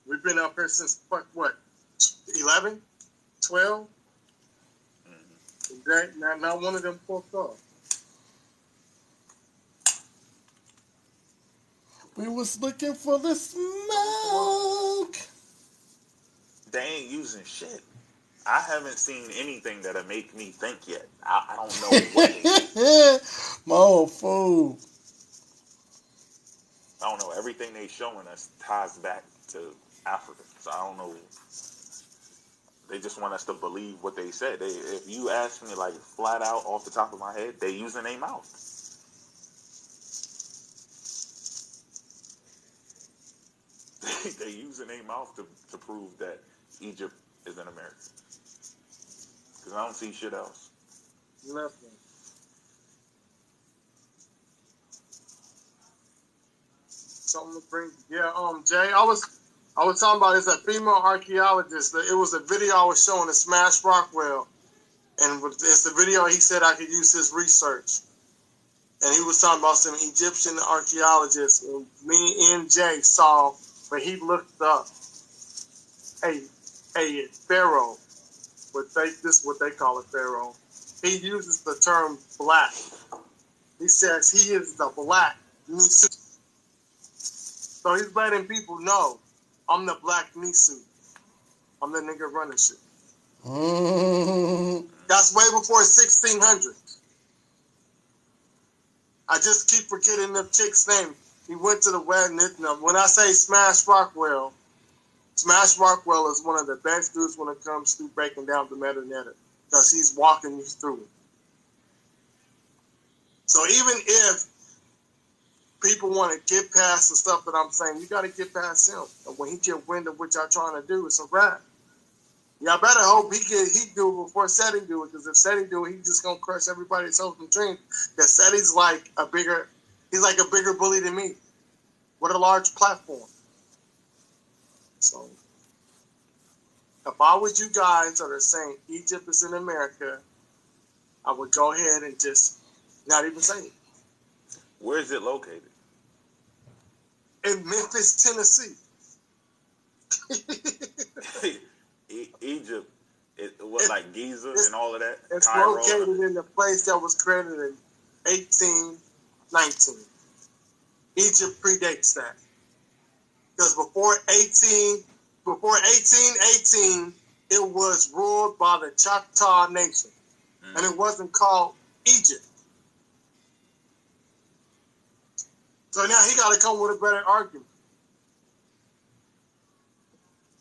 we've been up here since, what, 11? 12? Mm-hmm. Not one of them fucked up. We was looking for the smoke. They ain't using shit. I haven't seen anything that'll make me think yet. I don't know what they do. My old fool. I don't know. Everything they showing us ties back to Africa. So I don't know. They just want us to believe what they said. If you ask me, like, flat out off the top of my head, they using their mouth. They using their mouth to prove that Egypt is in America. Because I don't see shit else. Nothing. Something to bring. Yeah, Jay, I was talking about it's a female archaeologist. It was a video I was showing to Smash Rockwell, and it's the video he said I could use his research. And he was talking about some Egyptian archaeologists, and me and Jay saw, but he looked up a pharaoh. This is what they call a pharaoh. He uses the term black. He says he is the black Nisu. So he's letting people know, I'm the black Nisu. I'm the nigga running shit. That's way before 1600. I just keep forgetting the chick's name. He went to the wedding. When I say Smash Rockwell is one of the best dudes when it comes to breaking down the metadata because he's walking you through it. So even if people want to get past the stuff that I'm saying, you got to get past him. And when he get wind of what y'all trying to do, it's a wrap. Y'all better hope he do it before SETI do it, because if SETI do it, he's just gonna crush everybody's hopes and dreams. Because SETI's like a bigger bully than me, with a large platform. So if I was you guys that are saying Egypt is in America, I would go ahead and just not even say it. Where is it located? In Memphis, Tennessee. Egypt, like Giza and all of that? It's Cairo, located in the place that was created in 1819. Egypt predates that. Because before 1818, it was ruled by the Choctaw Nation. And it wasn't called Egypt. So now he got to come with a better argument.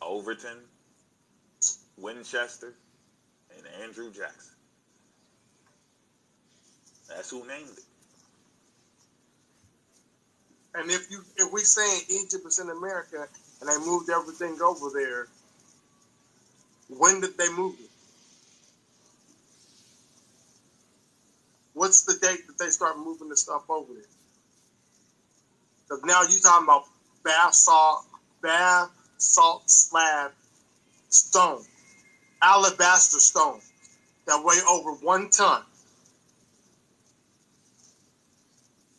Overton, Winchester, and Andrew Jackson. That's who named it. And if we saying Egypt is in America and they moved everything over there, when did they move it? What's the date that they start moving the stuff over there? Because now you're talking about bath salt slab stone, alabaster stone that weigh over 1 ton.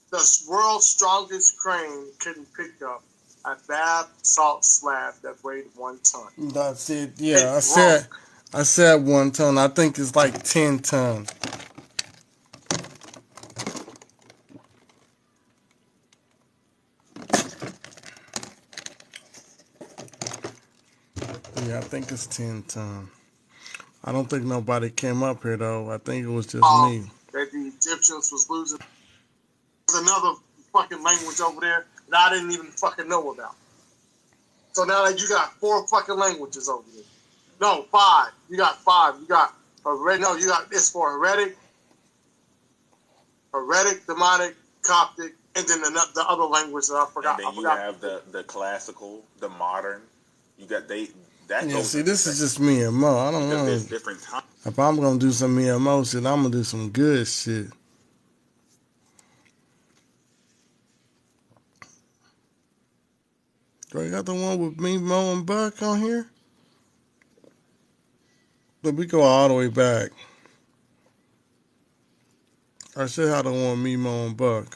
The world's strongest crane couldn't pick up a bath salt slab that weighed 1 ton. That's it. Yeah, I said 1 ton. I think it's like 10 tons. Yeah, I think it's 10 tons. I don't think nobody came up here though. I think it was just me. That the Egyptians was losing. There's another fucking language over there that I didn't even fucking know about. So now that you got 4 fucking languages over there. No, 5. You got 5. You got it's for heretic, demonic, Coptic, and then the other language that I forgot. And then you have the classical, the modern. You got see, this is just me and Mo. I don't know. There's different times. If I'm gonna do some me and Mo shit, I'm gonna do some good shit. Do I got the one with me, Mo, and Buck on here? But we go all the way back. I should have the one with me, Mo, and Buck.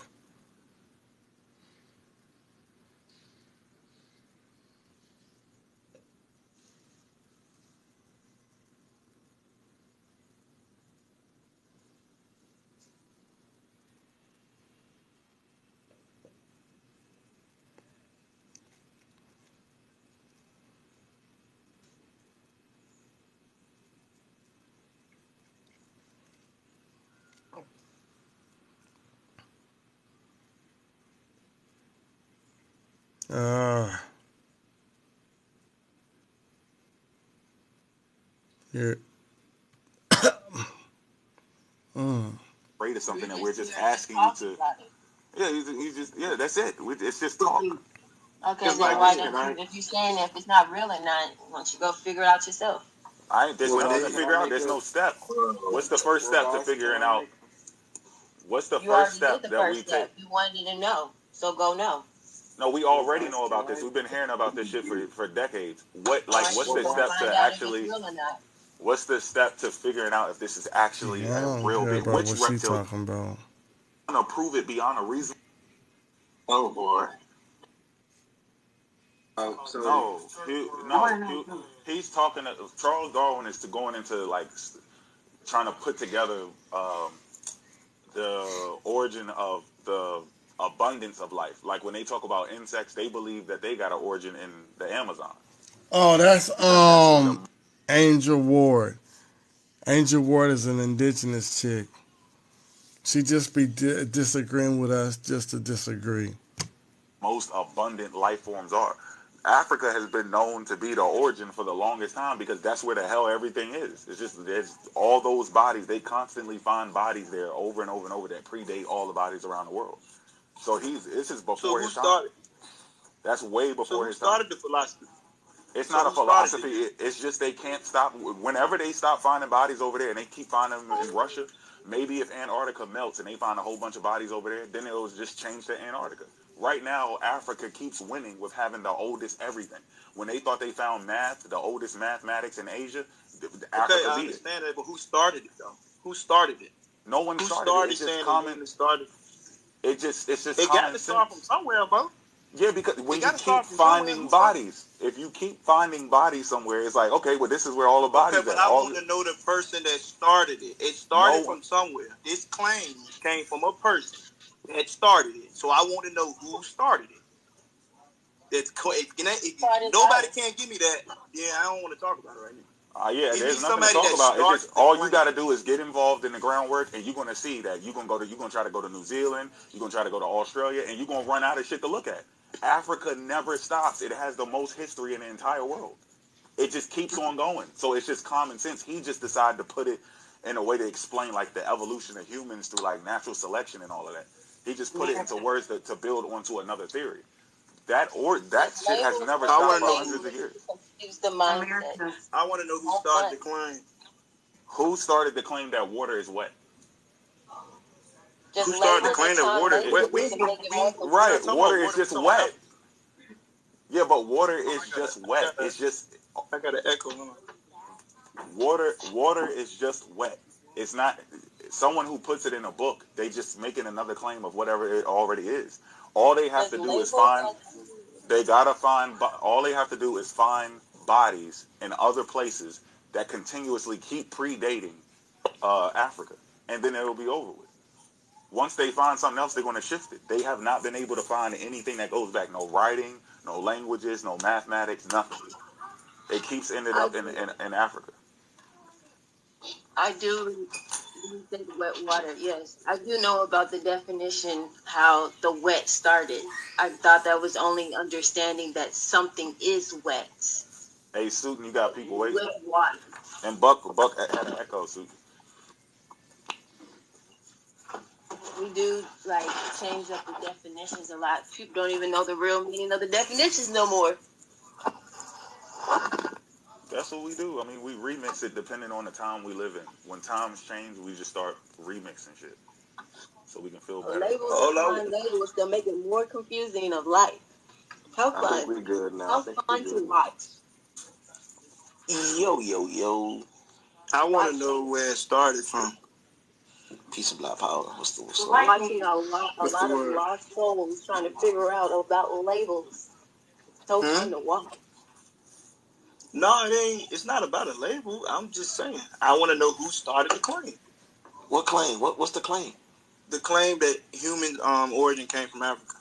Here. Afraid of something that we're just asking you to. Yeah, that's it. It's just talk. Okay, then why don't you, if you're saying that if it's not real or not, why don't you go figure it out yourself? There's nothing to figure out. There's no step. What's the first step to figuring out? What's the first step that we take? You wanted to know, so go know. No, we already know about this. We've been hearing about this shit for decades. What's the step to actually? What's the step to figuring out if this is actually a real big? Which what she talking about? I'm gonna prove it beyond a reason. Oh boy. He's talking. Charles Darwin is going into like trying to put together the origin of the abundance of life. Like when they talk about insects, they believe that they got an origin in the Amazon. Oh, that's Angel Ward. Angel Ward is an indigenous chick. She just be disagreeing with us just to disagree. Most abundant life forms are. Africa has been known to be the origin for the longest time because that's where the hell everything is. It's just there's all those bodies. They constantly find bodies there over and over and over that predate all the bodies around the world. So this is before his time. That's way before his time. So who started the philosophy? It's not a philosophy. It's just they can't stop. Whenever they stop finding bodies over there and they keep finding them in Russia, maybe if Antarctica melts and they find a whole bunch of bodies over there, then it'll just change to Antarctica. Right now, Africa keeps winning with having the oldest everything. When they thought they found math, the oldest mathematics in Asia, Africa beat it. I understand that, but who started it though? Who started it? No one started it. It's just common. It's just it got to start from somewhere, bro. Yeah, because when you keep finding bodies, if you keep finding bodies somewhere, it's like, okay, well, this is where all the bodies are. Okay, but I want to know the person that started it. It started from somewhere. This claim came from a person that started it. So I want to know who started it. If nobody can't give me that, yeah, I don't want to talk about it right now. Yeah, there's nothing to talk about. It's just all you got to do is get involved in the groundwork, and you're gonna see that you're gonna try to go to New Zealand, you're gonna try to go to Australia, and you're gonna run out of shit to look at. Africa never stops. It has the most history in the entire world. It just keeps on going. So it's just common sense. He just decided to put it in a way to explain like the evolution of humans through like natural selection and all of that. He just put it into words to build onto another theory. That shit has never stopped for hundreds of years. I want to know who started the claim. Who started the claim that water is wet? Who started the claim that water is wet? Right, water is just wet. Yeah, but water is just wet. It's just. I got an echo. Water is just wet. It's not someone who puts it in a book. They just making another claim of whatever it already is. All they have to do is find. They gotta find. All they have to do is find bodies in other places that continuously keep predating Africa, and then it'll be over with. Once they find something else, they're going to shift it. They have not been able to find anything that goes back. No writing, no languages, no mathematics, nothing. It keeps ending up in Africa. I do think wet water, yes. I do know about the definition, how the wet started. I thought that was only understanding that something is wet. Hey, SUTEN, you got people waiting. Wet water. And Buck had an echo, SUTEN. We do like change up the definitions a lot. People don't even know the real meaning of the definitions no more. That's what we do. I mean, we remix it depending on the time we live in. When times change, we just start remixing shit so we can feel better. Labels that make it more confusing of life. How fun! I think we good now. How fun to watch. Yo. I want to know where it started from. Peace of black power. What's the watching a lot of lost souls trying to figure out about labels. So fun to watch. No, it ain't. It's not about a label. I'm just saying. I want to know who started the claim. What claim? What's the claim? The claim that human origin came from Africa.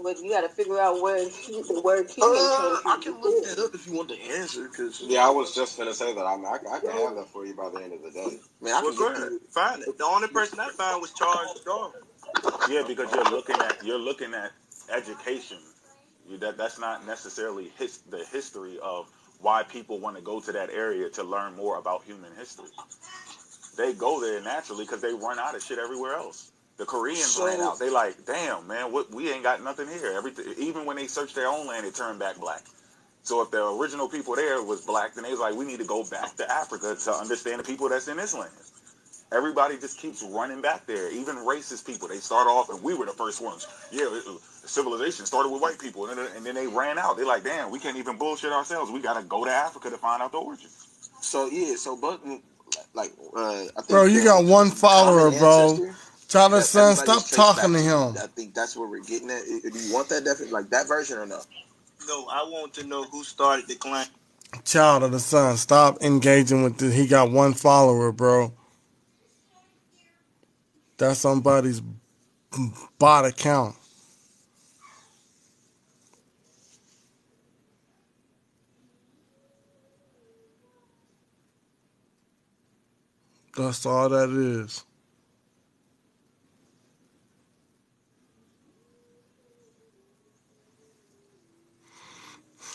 Well, you got to figure out where the word human came from. I can look that up if you want the answer. Yeah, I was just gonna say that. I mean, I can have that for you by the end of the day. Man, I can find it. The only person I found was Charles Darwin. Yeah, because you're looking at education. That's not necessarily the history of why people want to go to that area to learn more about human history. They go there naturally because they run out of shit everywhere else. The Koreans ran out. They like, damn, man, we ain't got nothing here. Everything, even when they searched their own land, it turned back black. So if the original people there was black, then they was like, we need to go back to Africa to understand the people that's in this land. Everybody just keeps running back there. Even racist people, they start off, and we were the first ones. Yeah, civilization started with white people, and then they ran out. They're like, damn, we can't even bullshit ourselves. We got to go to Africa to find out the origins. So, Buck, like, I think... Bro, you got one follower, bro. Child son, stop talking to him. I think that's where we're getting at. Do you want that like that version or no? No, I want to know who started the claim. Child of the sun, stop engaging with this. He got one follower, bro. That's somebody's bot account. That's all that is.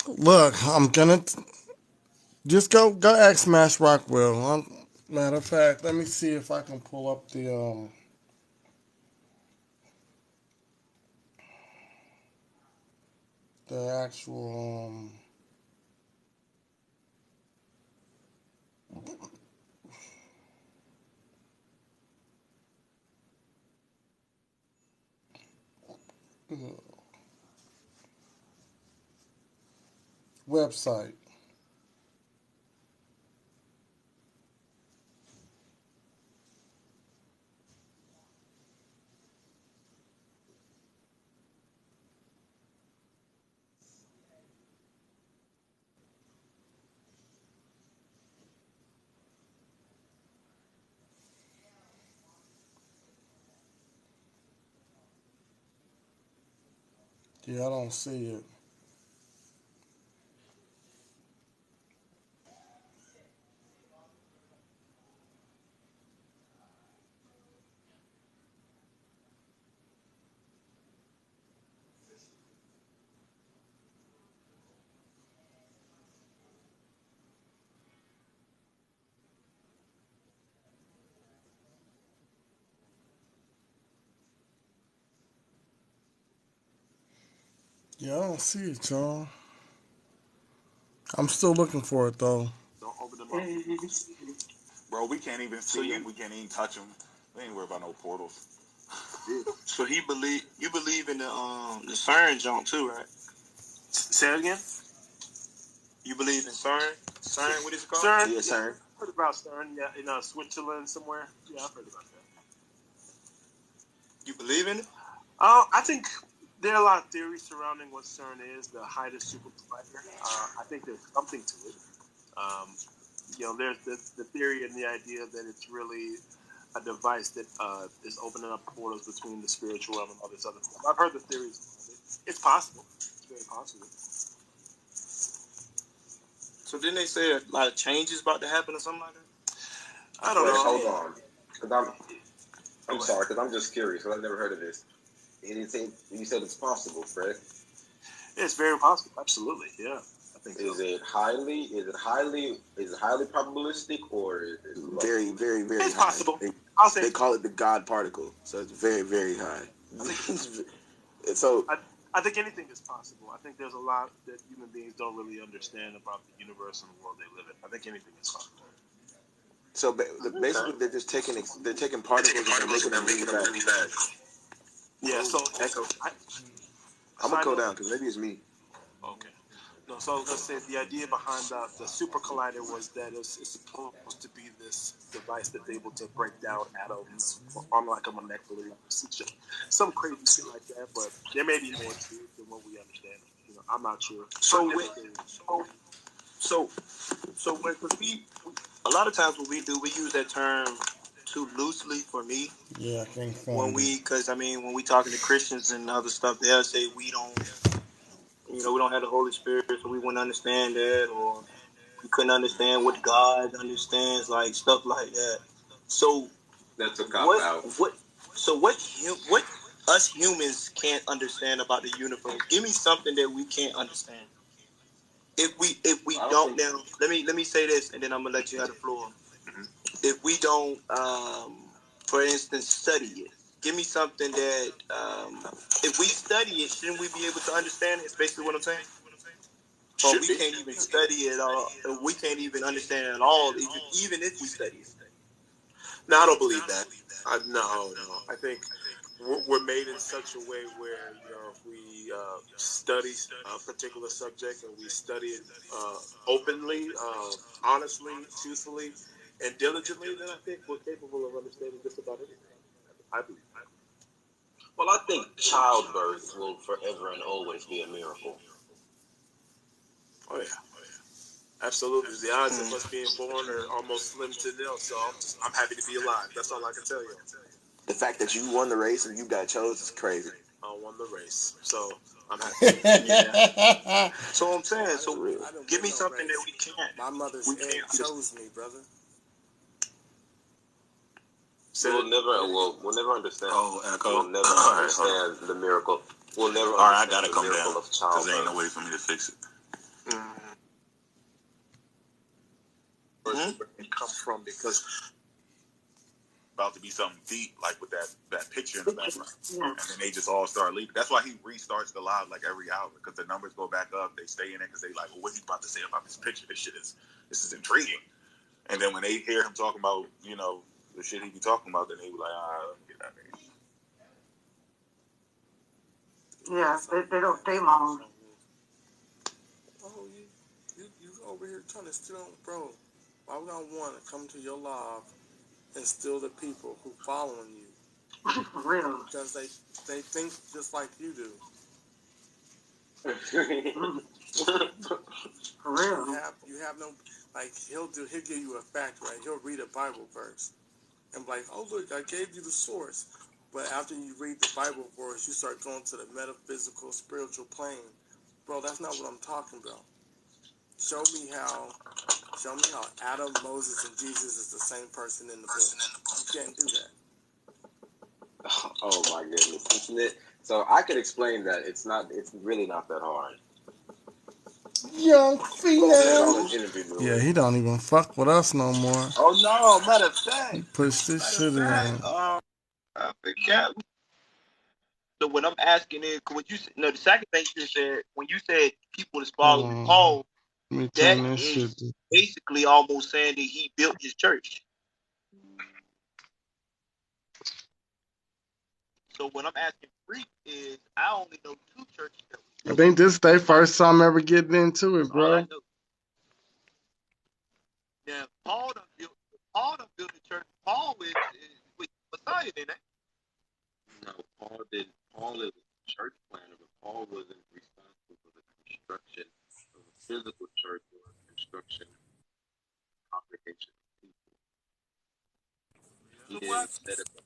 Look, I'm gonna just go ask Smash Rockwell. Matter of fact, let me see if I can pull up the actual website. Yeah, I don't see it. Yeah, I don't see it, y'all. I'm still looking for it though. Don't open them up. Bro, we can't even see them. We can't even touch them. We ain't worried about no portals. So you believe in the CERN junk too, right? Say it again. You believe in CERN? CERN, what is it called? CERN. Yeah, CERN. CERN. Heard about CERN? Yeah, in Switzerland somewhere. Yeah, I've heard about that. You believe in it? I think there are a lot of theories surrounding what CERN is, the height of super collider. I think there's something to it. There's the theory and the idea that it's really a device that is opening up portals between the spiritual realm and all this other stuff. I've heard the theories. It's possible. It's very possible. So didn't they say a lot of changes about to happen or something like that? I don't know. Hold on. Because I'm sorry, because I'm just curious, because I've never heard of this. Anything you said it's possible, correct? It's very possible. Absolutely, yeah. I think so. Is it highly probabilistic, or is it very, very, very it's high? Possible. They call it the God particle, so it's very, very high. I think anything is possible. I think there's a lot that human beings don't really understand about the universe and the world they live in. I think anything is possible. So basically, they're just taking particles and making them really fast. Yeah. So I'm gonna go down because maybe it's me. Okay. No, so let's say the idea behind the super collider was that it's supposed to be this device that's able to break down atoms on like a molecular level, some crazy shit like that. But there may be more to it than what we understand. I'm not sure. So when a lot of times what we do, we use that term too loosely for me. Yeah, I think because when we talking to Christians and other stuff, they'll say we don't have the Holy Spirit, so we wouldn't understand that, or we couldn't understand what God understands, like stuff like that. So that's a cop out. What us humans can't understand about the universe? Give me something that we can't understand. If we don't now, let me say this, and then I'm gonna let you have the floor. Mm-hmm. If we don't, for instance, study it, give me something that if we study it, shouldn't we be able to understand it? It's basically what I'm saying. Or we can't even study it all. We can't even understand it at all, even if we study it. No, I don't believe that. No. I think we're made in such a way where if we study a particular subject and we study it openly, honestly, truthfully, and diligently, then I think we're capable of understanding just about anything. I believe. Well, I think childbirth will forever and always be a miracle. Oh yeah. Absolutely. The odds of us being born are almost slim to nil, so I'm happy to be alive. That's all I can tell you. The fact that you won the race and you got chose is crazy. I won the race, so I'm happy. Yeah. So I'm saying, give me something that we can't. My mother's egg chose me, brother. We'll never understand. Oh, Echo. We'll never understand the miracle. We'll never All right, I understand gotta the come miracle down of because there ain't no childbirth. way for me to fix it. Where it come from, because About to be something deep, like with that picture in the background, and then they just all start leaving. That's why he restarts the live like every hour, because the numbers go back up. They stay in it because they like, well, what's he about to say about this picture? This is intriguing. And then when they hear him talking about, the shit he be talking about, then they be like, let me get out of here. Yeah, they don't stay long. oh, you over here trying to steal, bro. Why would I want to come to your live and steal the people who following you? For real. Because they think just like you do. For real. You have no, like, he'll give you a fact, right? He'll read a Bible verse and be like, oh look, I gave you the source. But after you read the Bible verse, you start going to the metaphysical, spiritual plane. Bro, that's not what I'm talking about. Show me how Adam, Moses, and Jesus is the same person in the book. You can't do that. Oh my goodness, isn't it? So I could explain that. It's really not that hard. Young female. Interview. Yeah, he don't even fuck with us no more. Oh no, matter of fact. He pushed this shit in. I forgot. So what I'm asking is, when the second thing you said, when you said people is following Paul, that is basically almost saying that he built his church. So what I'm asking Freak is, I only know two churches that I think this is their first time ever getting into it, bro. Now, Paul done built the church. Paul is with Messiah, didn't it? No, Paul didn't. Paul is a church planner, but Paul wasn't responsible for the construction of a physical church or construction congregation of people. He didn't set it up.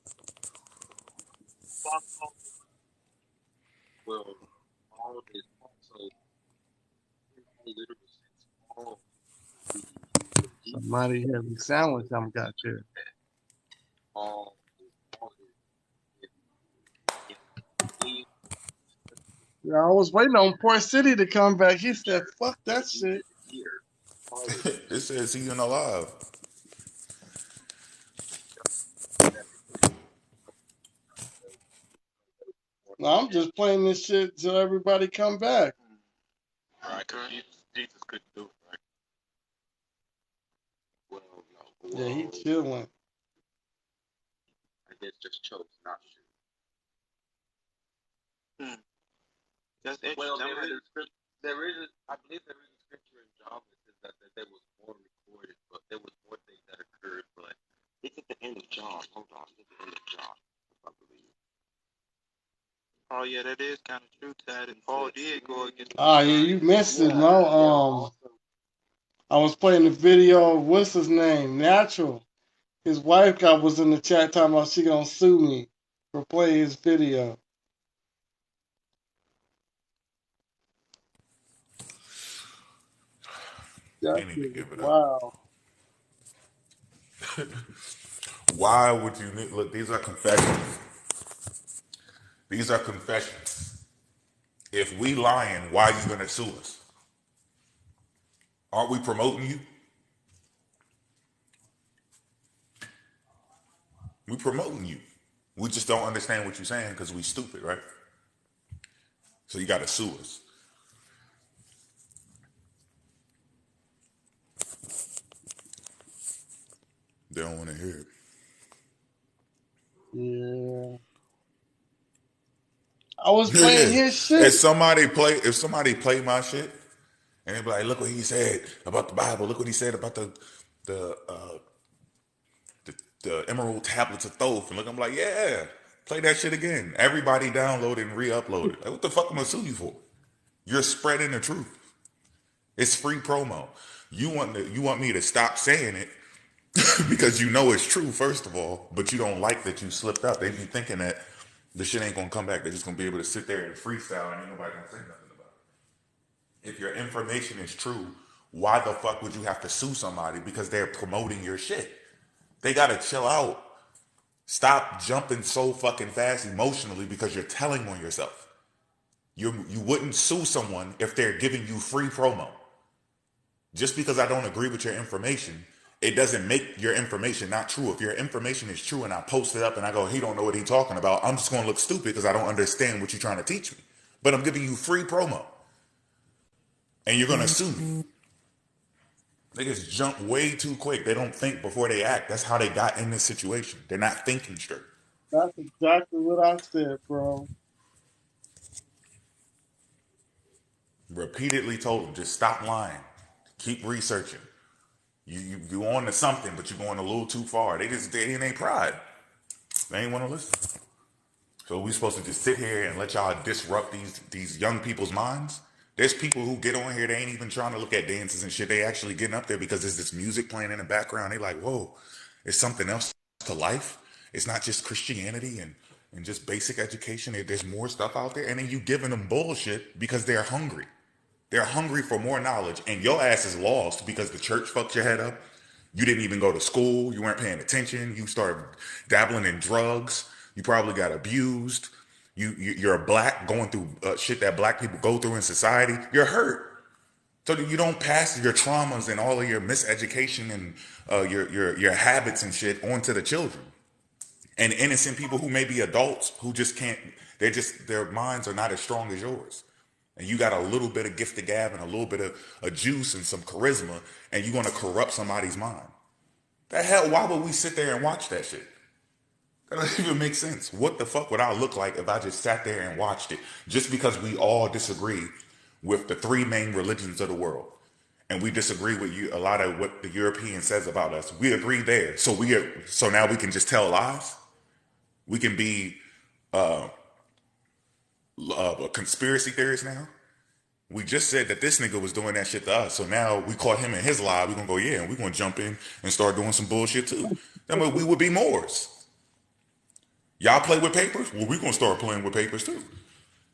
Well, Paul is also in a literal sense. Paul, Somebody heavy sandwich I'm got there. Paul Yeah, I was waiting on Port City to come back. He said, fuck that shit. It says he's in alive. No, I'm just playing this shit till everybody come back. Right, because Jesus couldn't do it, right? Well, no. Yeah, he chilling. I guess just chose not to. That's interesting. Well, I believe there is a scripture in John that says that there was more recorded, but there was more things that occurred. But it's at the end of John. Hold on, it's at the end of John, I believe. Oh yeah, that is kind of true, Tad. And Paul did go against. Ah, yeah, you missed it, no. I was playing the video of what's his name, Natural. His wife was in the chat talking about she gonna sue me for playing his video. They need to give it up. Wow. Why would you look? These are confessions. These are confessions. If we lying, why are you gonna sue us? Aren't we promoting you? We promoting you. We just don't understand what you're saying because we stupid, right? So you gotta sue us. They don't want to hear it. Yeah. I was playing his shit. If somebody play my shit, and they be like, "Look what he said about the Bible. Look what he said about the Emerald Tablets of Thoth." And look, I'm like, "Yeah, play that shit again." Everybody download it and re-upload it. Like, what the fuck am I sue you for? You're spreading the truth. It's free promo. You want me to stop saying it because you know it's true, first of all, but you don't like that you slipped up. They be thinking that the shit ain't gonna come back. They're just gonna be able to sit there and freestyle and ain't nobody gonna say nothing about it. If your information is true, why the fuck would you have to sue somebody because they're promoting your shit? They gotta chill out. Stop jumping so fucking fast emotionally because you're telling on yourself. You wouldn't sue someone if they're giving you free promo. Just because I don't agree with your information, it doesn't make your information not true. If your information is true and I post it up and I go, he don't know what he's talking about, I'm just going to look stupid because I don't understand what you're trying to teach me. But I'm giving you free promo. And you're going to sue me. Niggas jump way too quick. They don't think before they act. That's how they got in this situation. They're not thinking straight. That's exactly what I said, bro. Repeatedly told them, just stop lying. Keep researching. You on to something, but you're going a little too far. They in their pride. They ain't want to listen. So we supposed to just sit here and let y'all disrupt these young people's minds? There's people who get on here, they ain't even trying to look at dances and shit. They actually getting up there because there's this music playing in the background. They like, whoa, it's something else to life. It's not just Christianity and just basic education. There's more stuff out there. And then you giving them bullshit because they're hungry. They're hungry for more knowledge. And your ass is lost because the church fucked your head up. You didn't even go to school. You weren't paying attention. You started dabbling in drugs. You probably got abused. You're a black going through shit that black people go through in society. You're hurt. So you don't pass your traumas and all of your miseducation and your habits and shit onto the children. And innocent people who may be adults who just can't, their minds are not as strong as yours. And you got a little bit of gift of gab and a little bit of a juice and some charisma, and you're going to corrupt somebody's mind. The hell, why would we sit there and watch that shit? That doesn't even make sense. What the fuck would I look like if I just sat there and watched it? Just because we all disagree with the three main religions of the world. And we disagree with a lot of what the European says about us. We agree there. So now we can just tell lies? We can be conspiracy theorists now? We just said that this nigga was doing that shit to us. So now we caught him in his lie. We're going to go, yeah, and we're going to jump in and start doing some bullshit too. That way we would be Moors. Y'all play with papers? Well, we're going to start playing with papers too.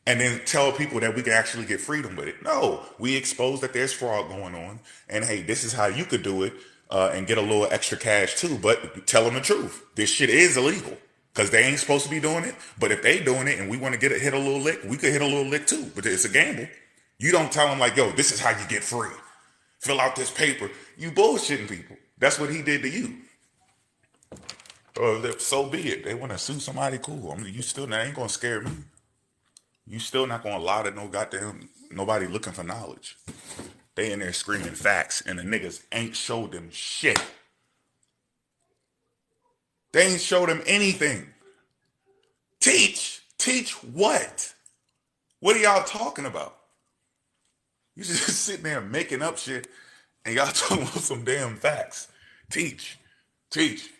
And then tell people that we can actually get freedom with it. No, we expose that there's fraud going on. And hey, this is how you could do it and get a little extra cash too. But tell them the truth. This shit is illegal because they ain't supposed to be doing it. But if they doing it and we want to hit a little lick, we could hit a little lick too. But it's a gamble. You don't tell them like, yo, this is how you get free. Fill out this paper. You bullshitting people. That's what he did to you. So be it. They want to sue somebody, cool. I mean, that ain't going to scare me. You still not going to lie to nobody looking for knowledge. They in there screaming facts and the niggas ain't showed them shit. They ain't showed them anything. Teach what? What are y'all talking about? You just sitting there making up shit and y'all talking about some damn facts. Teach.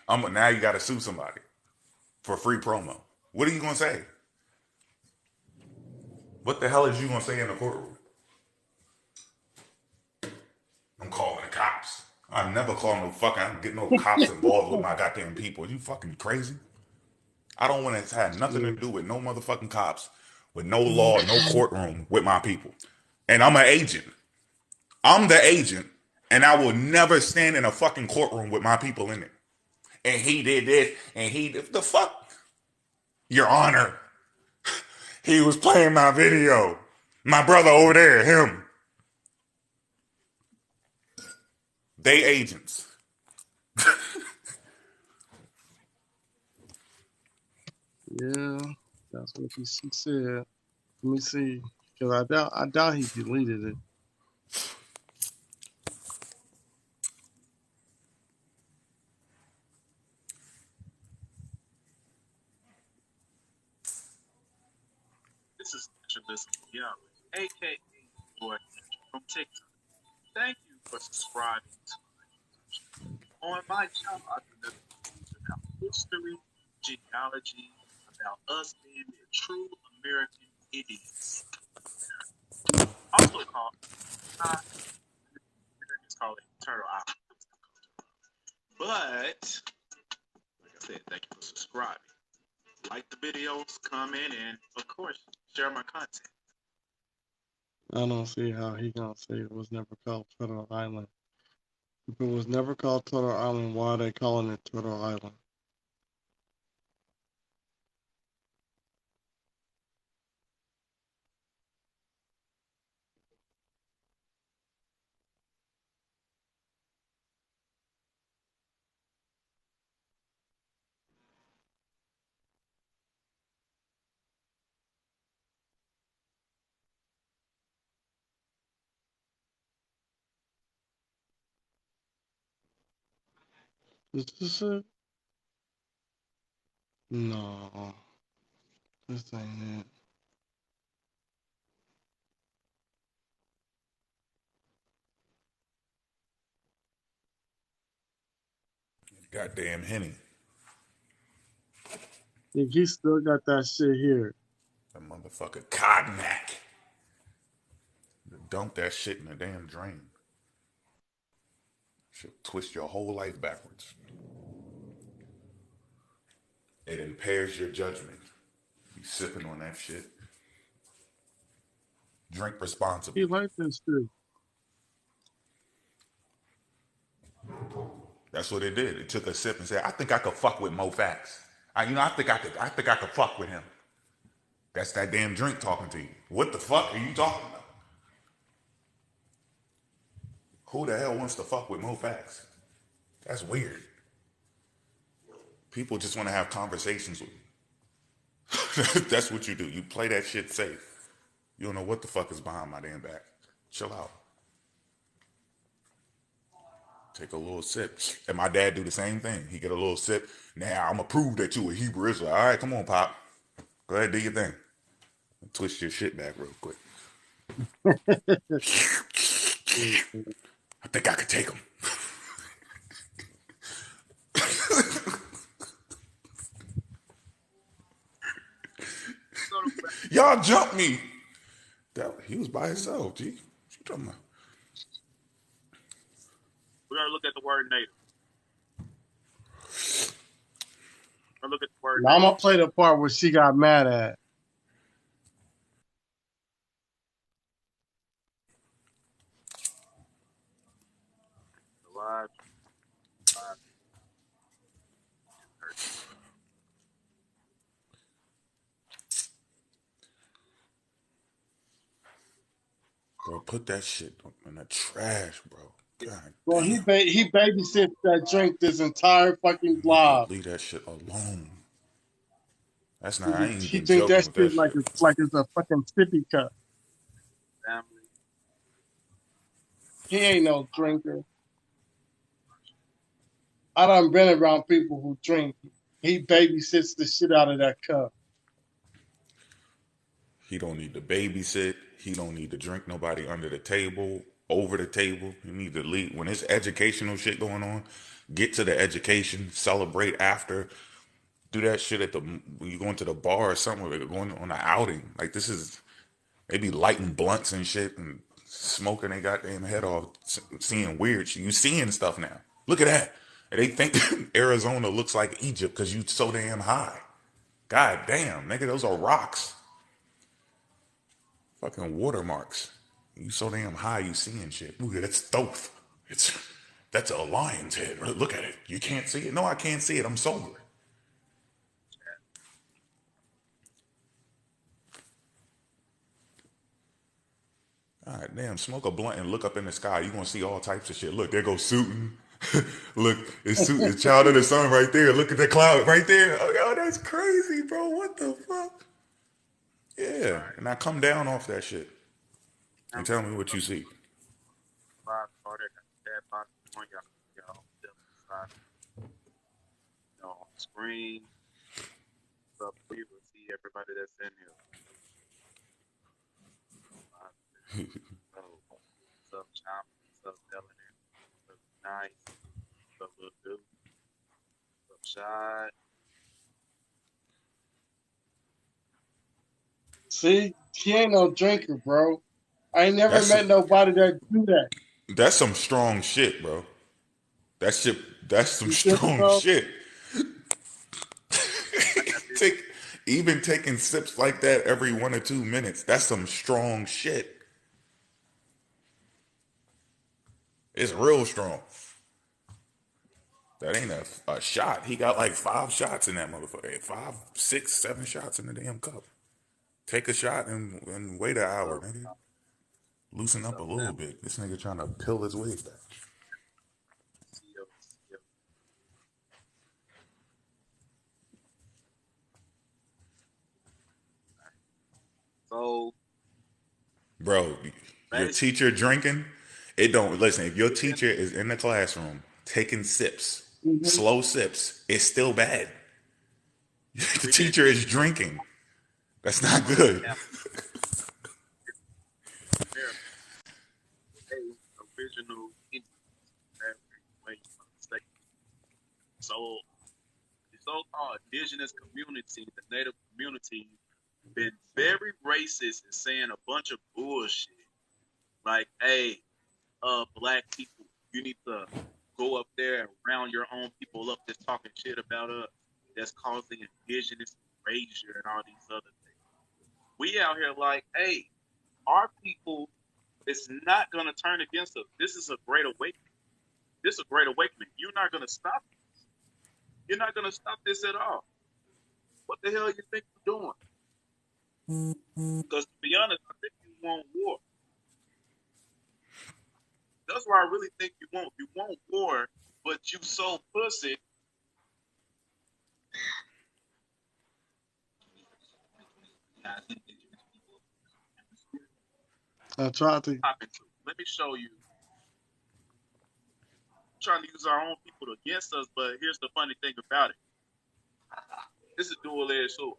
Now you got to sue somebody for free promo. What are you going to say? What the hell is you going to say in the courtroom? I'm calling the cops. I never call no fucking, I don't get no cops involved with my goddamn people. Are you fucking crazy? I don't want to have nothing to do with no motherfucking cops, with no law, no courtroom with my people. And I'm an agent. I'm the agent, and I will never stand in a fucking courtroom with my people in it. And he did this, and he did the fuck? Your Honor, he was playing my video. My brother over there, him. They agents. Yeah, that's what he said. Let me see, because I doubt he deleted it. This is Specialist Yahweh, aka Boy from TikTok. Thank you for subscribing to my channel. On my channel, I conduct about history, genealogy, about us being the true American idiots. Also called Americans call it Turtle Island. But like I said, thank you for subscribing. Like the videos, comment, and of course, share my content. I don't see how he gonna say it was never called Turtle Island. If it was never called Turtle Island, why are they calling it Turtle Island? Is this it? No, this ain't it. Goddamn Henny. Think he still got that shit here. That motherfucker Cognac. Dunk that shit in the damn drain. She'll twist your whole life backwards. It impairs your judgment. You sipping on that shit. Drink responsibly. He like this shit. That's what it did. It took a sip and said, "I think I could fuck with mofactz. I think I could fuck with him." That's that damn drink talking to you. What the fuck are you talking about? Who the hell wants to fuck with mofactz? That's weird. People just want to have conversations with you. That's what you do. You play that shit safe. You don't know what the fuck is behind my damn back. Chill out. Take a little sip. And my dad do the same thing. He get a little sip. Now I'm gonna prove that you a Hebrew Israelite. All right, come on, Pop. Go ahead, do your thing. Twist your shit back real quick. I think I could take him. Y'all jumped me. He was by himself, G. What you talking about? We gotta look at the word native. Look at the word. Now I'm gonna play the part where she got mad at. Alive. Bro, put that shit in the trash, bro. God Well, damn. he babysits that drink this entire fucking vlog. Leave that shit alone. That's not. I ain't He even drink joking that with shit that shit. like it's a fucking sippy cup. Family. He ain't no drinker. I done been around people who drink. He babysits the shit out of that cup. He don't need to babysit. He don't need to drink nobody under the table, over the table. He need to leave. When it's educational shit going on, get to the education, celebrate after. Do that shit when you going to the bar or something, or going on an outing. Like this is, they be lighting blunts and shit and smoking their goddamn head off, seeing weird shit. You seeing stuff now. Look at that. And they think Arizona looks like Egypt because you so damn high. God damn, nigga, those are rocks. Fucking watermarks. You so damn high, you seeing shit. Ooh, that's Thoth. That's a lion's head. Look at it. You can't see it. No, I can't see it. I'm sober. All right, damn, smoke a blunt and look up in the sky. You're going to see all types of shit. Look, there goes SUTEN. Look, it's Child of the Sun right there. Look at the cloud right there. Oh, yo, that's crazy, bro. What the fuck? Yeah, and I come down off that shit. And tell me what you see. On screen. So we will see everybody that's in here. What's up, Chop? What's up, Dylan? What's nice? What's up, Lil Dude? What's up, Shad? See, he ain't no drinker, bro. I ain't never met nobody that do that. That's some strong shit, bro. That's some strong shit. Even taking sips like that every 1 or 2 minutes, that's some strong shit. It's real strong. That ain't a shot. He got like 5 shots in that motherfucker. 5, 6, 7 shots in the damn cup. Take a shot and wait an hour, nigga. Loosen up a little bit. This nigga trying to pill his way back. So, bro, your teacher drinking, it don't listen. If your teacher is in the classroom taking sips slow sips, it's still bad. The teacher is drinking. That's not good. Original so the so-called indigenous community, the native community, been very racist and saying a bunch of bullshit. Like, hey, black people, you need to go up there and round your own people up that's talking shit about us, that's causing indigenous erasure and all these other things. We out here like, hey, our people is not going to turn against us. This is a great awakening. This is a great awakening. You're not going to stop this. You're not going to stop this at all. What the hell you think you're doing? Because to be honest, I think you want war. That's what I really think you want. You want war, but you so pussy. I tried to. Let me show you. I'm trying to use our own people against us, but here's the funny thing about it. This is dual-edged sword.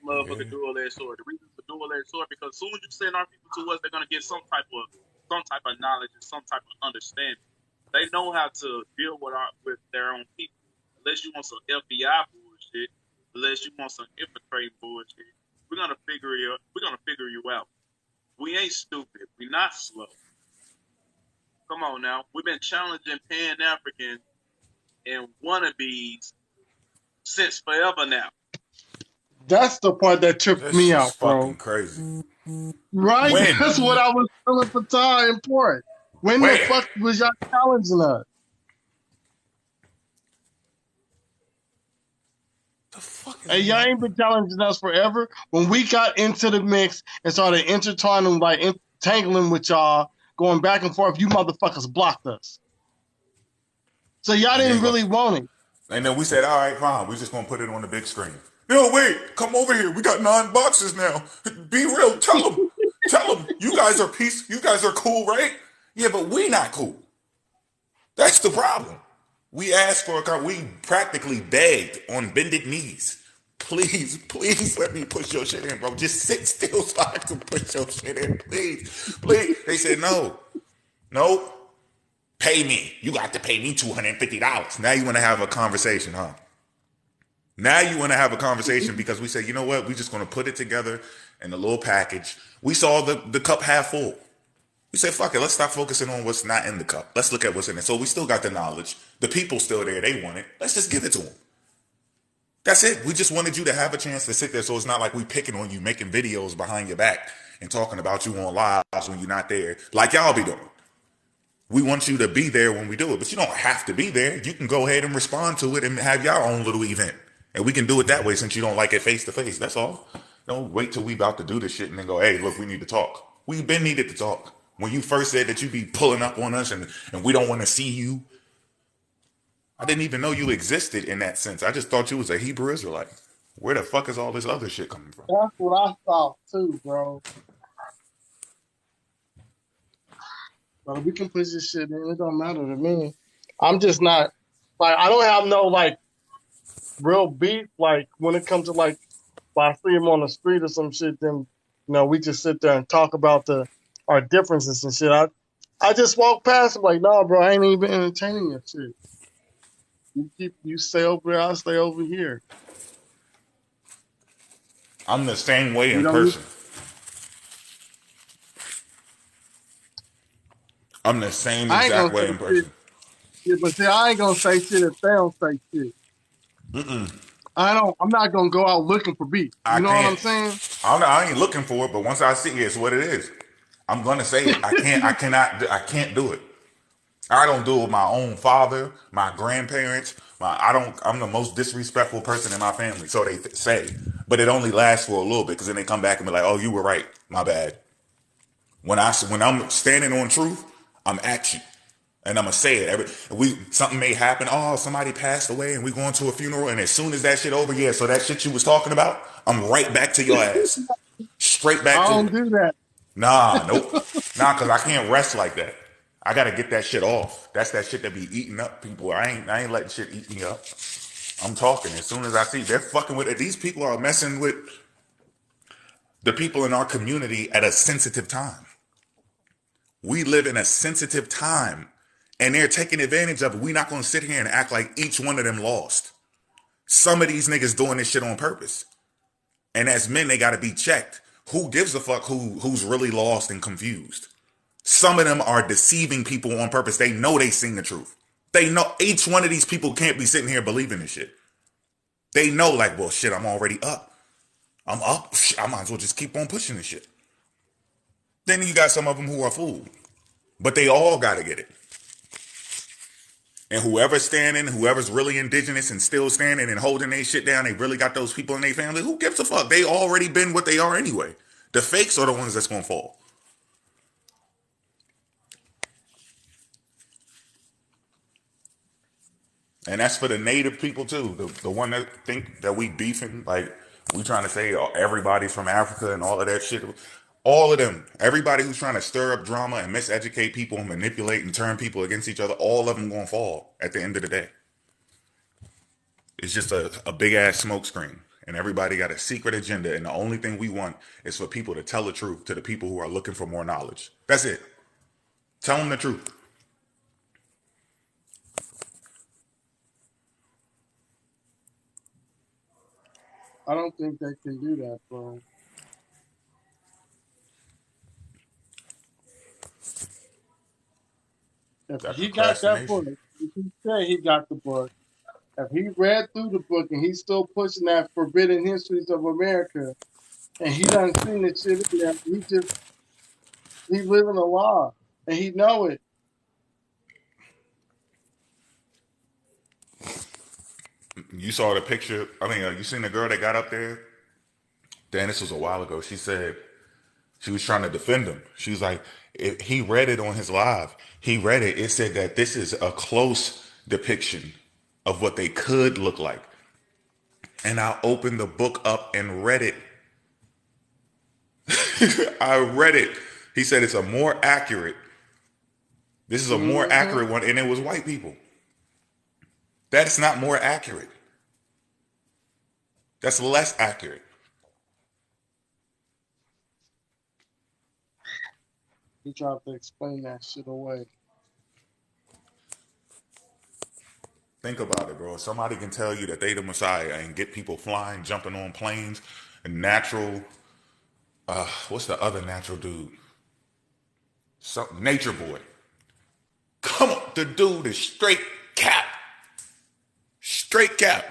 Motherfucker, dual-edged sword. The reason for dual-edged sword because as soon as you send our people to us, they're gonna get some type of knowledge and some type of understanding. They know how to deal with their own people. Unless you want some FBI bullshit, unless you want some infiltrating bullshit, we're gonna figure you out. We ain't stupid. We not slow. Come on now. We've been challenging Pan-African and wannabes since forever now. That's the part that tripped me out, bro. Fucking crazy. Right? When? That's what I was feeling for time important. When the fuck was y'all challenging us? Hey, y'all ain't been challenging us forever. When we got into the mix and started intertwining, like entangling with y'all, going back and forth, you motherfuckers blocked us. So y'all didn't really want it. And then we said, all right, fine. We're just going to put it on the big screen. No, wait. Come over here. We got 9 boxes now. Be real. Tell them. Tell them. You guys are peace. You guys are cool, right? Yeah, but we not cool. That's the problem. We asked for a car. We practically begged on bended knees. Please, please let me push your shit in, bro. Just sit still so I can push your shit in. Please. Please. They said, no. Nope. Pay me. You got to pay me $250. Now you want to have a conversation, huh? Now you want to have a conversation because we said, you know what? We're just going to put it together in a little package. We saw the cup half full. We said, fuck it. Let's stop focusing on what's not in the cup. Let's look at what's in it. So we still got the knowledge. The people still there. They want it. Let's just give it to them. That's it. We just wanted you to have a chance to sit there so it's not like we picking on you, making videos behind your back and talking about you on lives when you're not there like y'all be doing. We want you to be there when we do it, but you don't have to be there. You can go ahead and respond to it and have your own little event. And we can do it that way since you don't like it face to face. That's all. Don't wait till we about to do this shit and then go, hey, look, we need to talk. We've been needed to talk. When you first said that you be pulling up on us and we don't want to see you, I didn't even know you existed in that sense. I just thought you was a Hebrew Israelite. Where the fuck is all this other shit coming from? That's what I thought too, bro. But we can push this shit in. It don't matter to me. I'm just not like I don't have no like real beef. Like when it comes to like if I see him on the street or some shit, then we just sit there and talk about our differences and shit. I just walk past him like, nah, bro, I ain't even entertaining your shit. You stay over there, I'll stay over here. I'm the same way in person. I'm the same exact way in person. Yeah, but see, I ain't gonna say shit if they don't say shit. I'm not gonna go out looking for beef. You know what I'm saying? I ain't looking for it, but once I see it, it's what it is. I'm gonna say it. I can't do it. I don't do it with my own father, my grandparents. I'm the most disrespectful person in my family, so they say. But it only lasts for a little bit because then they come back and be like, "Oh, you were right. My bad." When I'm standing on truth, I'm at you, and I'm gonna say it. Something may happen. Oh, somebody passed away, and we going to a funeral, and as soon as that shit over, yeah. So that shit you was talking about, I'm right back to your ass, straight back to it. I don't do that. Nah, nope. Nah, because I can't rest like that. I gotta get that shit off. That's that shit that be eating up people. I ain't letting shit eat me up. I'm talking. As soon as I see they're fucking with it, these people are messing with the people in our community at a sensitive time. We live in a sensitive time, and they're taking advantage of it. We're not gonna sit here and act like each one of them lost. Some of these niggas doing this shit on purpose. And as men, they gotta be checked. Who gives a fuck who's really lost and confused? Some of them are deceiving people on purpose. They know they sing the truth. They know each one of these people can't be sitting here believing this shit. They know, like, well, shit, I'm already up. I'm up. I might as well just keep on pushing this shit. Then you got some of them who are fooled. But they all got to get it. And whoever's standing, whoever's really indigenous and still standing and holding their shit down, they really got those people in their family. Who gives a fuck? They already been what they are anyway. The fakes are the ones that's going to fall. And that's for the native people too. The one that think that we beefing, like we trying to say everybody's from Africa and all of that shit. All of them, everybody who's trying to stir up drama and miseducate people and manipulate and turn people against each other, all of them gonna fall at the end of the day. It's just a big ass smoke screen. And everybody got a secret agenda. And the only thing we want is for people to tell the truth to the people who are looking for more knowledge. That's it. Tell them the truth. I don't think they can do that, bro. If he got that book, if he said he got the book, if he read through the book and he's still pushing that forbidden histories of America, and he done seen the shit in there, he's living a lie, and he know it. You saw the picture. I mean, you seen the girl that got up there? Dan, this was a while ago. She said she was trying to defend him. She was like, he read it on his live. He read it. It said that this is a close depiction of what they could look like. And I opened the book up and read it. I read it. He said it's a more accurate. This is a more accurate one. And it was white people. That's not more accurate. That's less accurate. He tried to explain that shit away. Think about it, bro. Somebody can tell you that they the Messiah and get people flying, jumping on planes, and natural. What's the other natural dude? Nature Boy. Come on, the dude is straight cap. Straight cap.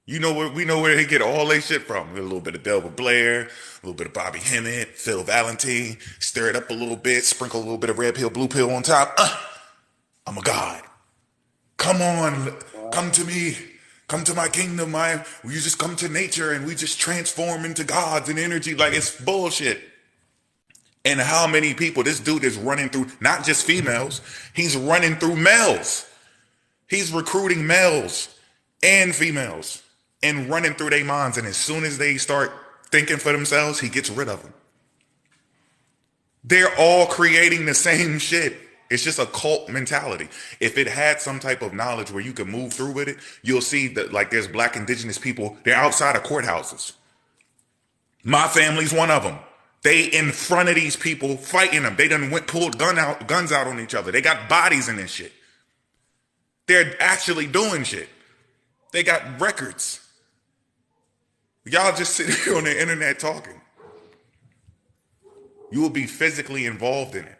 You know where we know where they get all their shit from. A little bit of Delbert Blair, a little bit of Bobby Hemmett, Phil Valentine. Stir it up a little bit, sprinkle a little bit of red pill, blue pill on top. I'm a god. Come on, come to me. Come to my kingdom. You just come to nature and we just transform into gods and energy. Like, it's bullshit. And how many people, this dude is running through, not just females, he's running through males. He's recruiting males and females and running through their minds. And as soon as they start thinking for themselves, he gets rid of them. They're all creating the same shit. It's just a cult mentality. If it had some type of knowledge where you can move through with it, you'll see that, like, there's black indigenous people, they're outside of courthouses. My family's one of them. They in front of these people fighting them. They done pulled guns out on each other. They got bodies in this shit. They're actually doing shit. They got records. Y'all just sit here on the internet talking. You will be physically involved in it.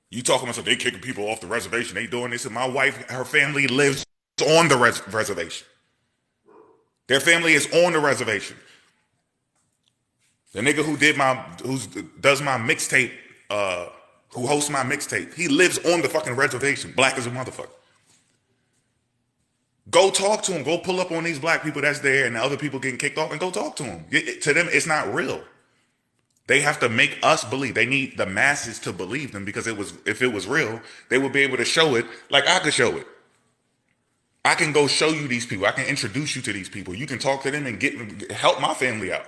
You talking about, so they kicking people off the reservation, they doing this, and my wife, her family lives on the reservation. Their family is on the reservation. The nigga who does my mixtape, who hosts my mixtape, he lives on the fucking reservation, black as a motherfucker. Go talk to him. Go pull up on these black people that's there and the other people getting kicked off and go talk to them. To them, it's not real. They have to make us believe. They need the masses to believe them, because if it was real, they would be able to show it like I could show it. I can go show you these people. I can introduce you to these people. You can talk to them and help my family out.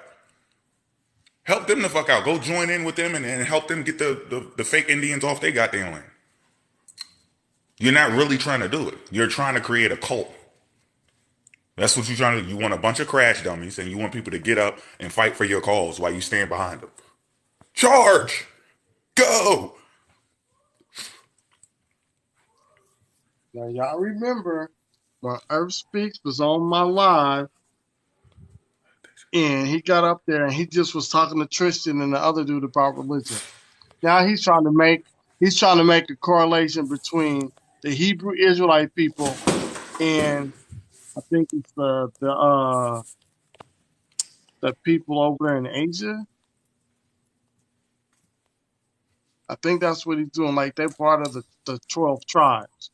Help them the fuck out. Go join in with them and help them get the fake Indians off their goddamn land. You're not really trying to do it. You're trying to create a cult. That's what you're trying to do. You want a bunch of crash dummies and you want people to get up and fight for your cause while you stand behind them. Charge! Go! Now, y'all remember when Earth Speaks was on my live, and he got up there and he just was talking to Tristan and the other dude about religion. Now he's trying to make a correlation between the Hebrew Israelite people and I think it's the people over there in Asia. I think that's what he's doing. Like they're part of the 12 tribes.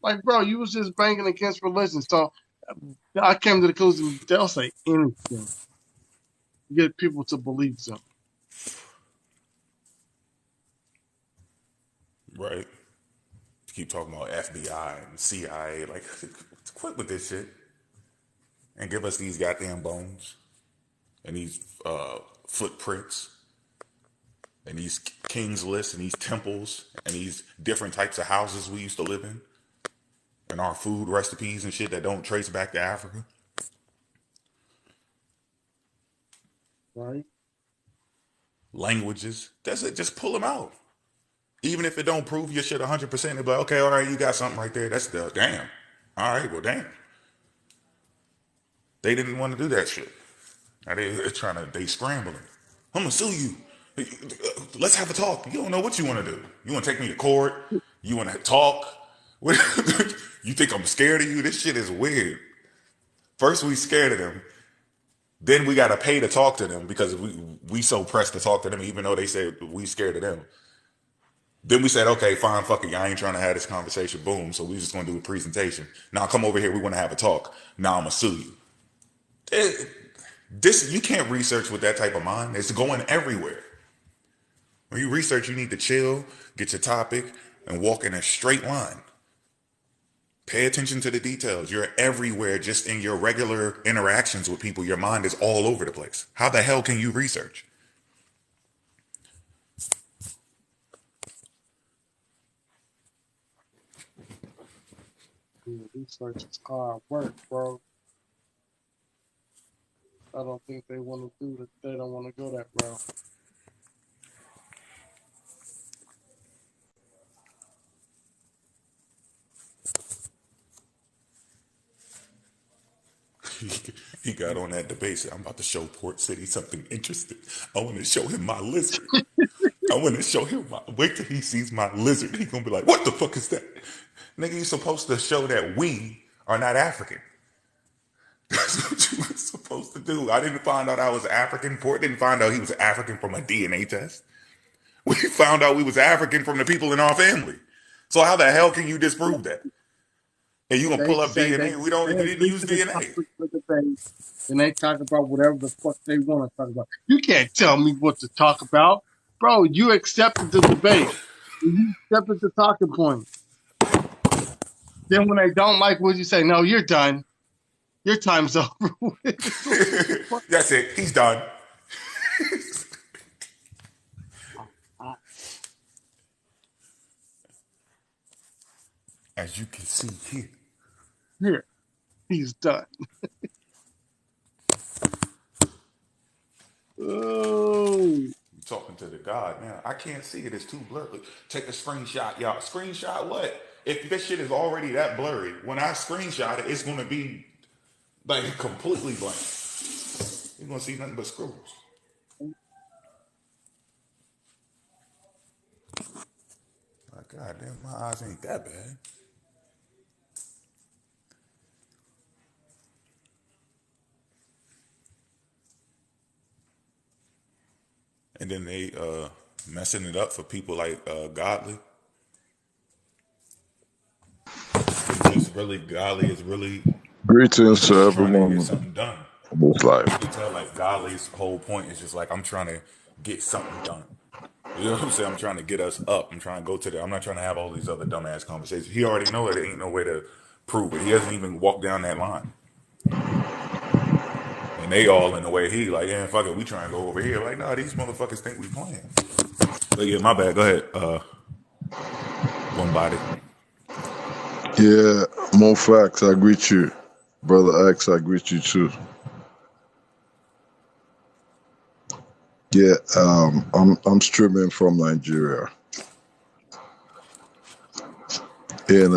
Like, bro, you was just banging against religion. So I came to the conclusion they'll say anything to get people to believe them. Right. Keep talking about FBI and CIA. Like, quit with this shit. And give us these goddamn bones. And these footprints. And these kings lists and these temples. And these different types of houses we used to live in. And our food recipes and shit that don't trace back to Africa. Right. Languages. That's it. Just pull them out. Even if it don't prove your shit 100%, it'll be like, okay, all right, you got something right there. That's the damn. All right, well, damn. They didn't want to do that shit. Now they scrambling. I'm gonna sue you. Let's have a talk. You don't know what you want to do. You want to take me to court? You want to talk? You think I'm scared of you? This shit is weird. First we scared of them. Then we got to pay to talk to them because we so pressed to talk to them even though they said we scared of them. Then we said, okay, fine, fuck it. I ain't trying to have this conversation. Boom. So we just going to do a presentation. Now come over here. We want to have a talk. Now I'm going to sue you. You can't research with that type of mind. It's going everywhere. When you research, you need to chill, get your topic, and walk in a straight line. Pay attention to the details. You're everywhere just in your regular interactions with people. Your mind is all over the place. How the hell can you research? Research is hard work, bro. I don't think they want to do that. They don't want to go that route. He got on that debate. Said, I'm about to show Port City something interesting. I want to show him my lizard. I want to show him wait till he sees my lizard. He's going to be like, what the fuck is that? Nigga, you supposed to show that we are not African. That's what you were supposed to do. I didn't find out I was African. Port didn't find out he was African from a DNA test. We found out we was African from the people in our family. So how the hell can you disprove that? And you gonna pull up DNA? We didn't use DNA. And they talk about whatever the fuck they want to talk about. You can't tell me what to talk about, bro. You accepted the debate. You accepted the talking point. Then when they don't like what you say, no, you're done. Your time's over. That's it. He's done. As you can see here. Here, he's done. Oh. You talking to the God now. I can't see it. It's too blurry. Take a screenshot, y'all. Screenshot what? If this shit is already that blurry, when I screenshot it, it's going to be like completely blank. You're going to see nothing but scribbles. Like, goddamn, my eyes ain't that bad. And then they messing it up for people like Godly. It's really Godly is really greetings to trying to everyone. get something done. This life. You can tell like Godly's whole point is just like I'm trying to get something done. You know what I'm saying? I'm trying to get us up. I'm trying to go to the. I'm not trying to have all these other dumbass conversations. He already know it. There ain't no way to prove it. He hasn't even walked down that line. And they all in the way he like, yeah, fuck it, we trying to go over here. Like, nah, these motherfuckers think we playing. But yeah, my bad. Go ahead. One body. Yeah, mofactz, I greet you. Brother X, I greet you too. Yeah, I'm streaming from Nigeria. And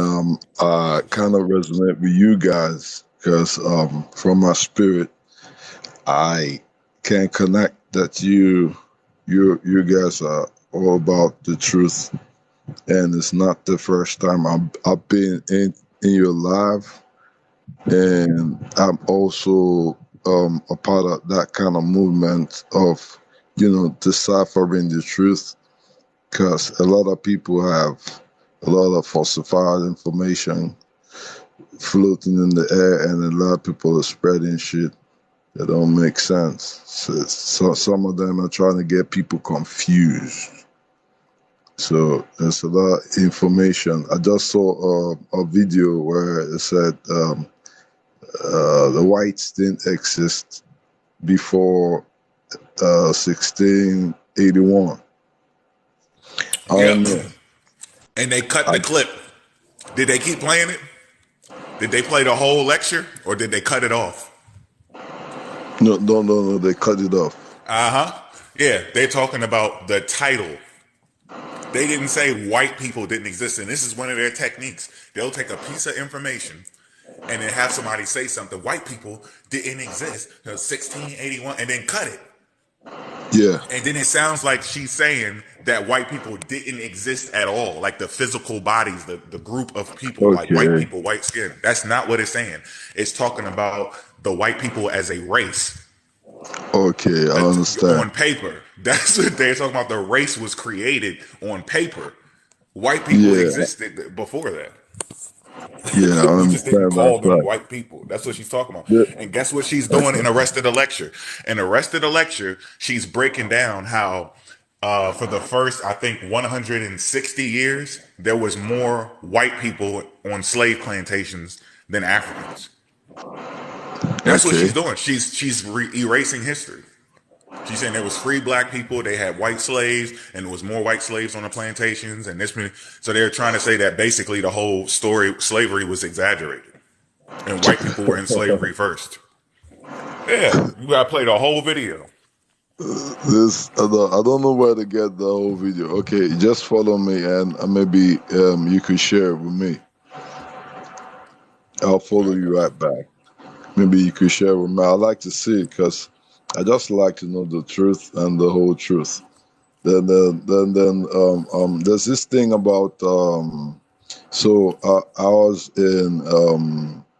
I kind of resonate with you guys because from my spirit I can connect that you guys are all about the truth, and it's not the first time I've been in your live, and I'm also a part of that kind of movement of deciphering the truth, because a lot of people have a lot of falsified information floating in the air, and a lot of people are spreading shit that don't make sense. So some of them are trying to get people confused. So there's a lot of information. I just saw a video where it said the whites didn't exist before 1681. I don't know. And they cut the clip. Did they keep playing it? Did they play the whole lecture, or did they cut it off? No, they cut it off. Yeah, they're talking about the title. They didn't say white people didn't exist, and this is one of their techniques. They'll take a piece of information and then have somebody say something. White people didn't exist until 1681, and then cut it. Yeah. And then it sounds like she's saying that white people didn't exist at all, like the physical bodies, the group of people, like white people, white skin. That's not what it's saying. It's talking about the white people as a race. Okay, I understand. On paper. That's what they're talking about. The race was created on paper. White people existed before that. Yeah, I We just didn't understand call that them fact. white people. That's what she's talking about. Yeah. And guess what she's doing in the rest of the lecture? In the rest of the lecture, she's breaking down how for the first, I think, 160 years, there was more white people on slave plantations than Africans. That's what she's doing. She's erasing history. She's saying there was free black people, they had white slaves, and there was more white slaves on the plantations, and so they're trying to say that basically the whole story, slavery, was exaggerated, and white people were in slavery first. Yeah, you gotta play the whole video. I don't know where to get the whole video. Okay, just follow me, and maybe you could share it with me. I'll follow you right back. Maybe you could share with me. I like to see it because I just like to know the truth and the whole truth. Then there's this thing about so I was in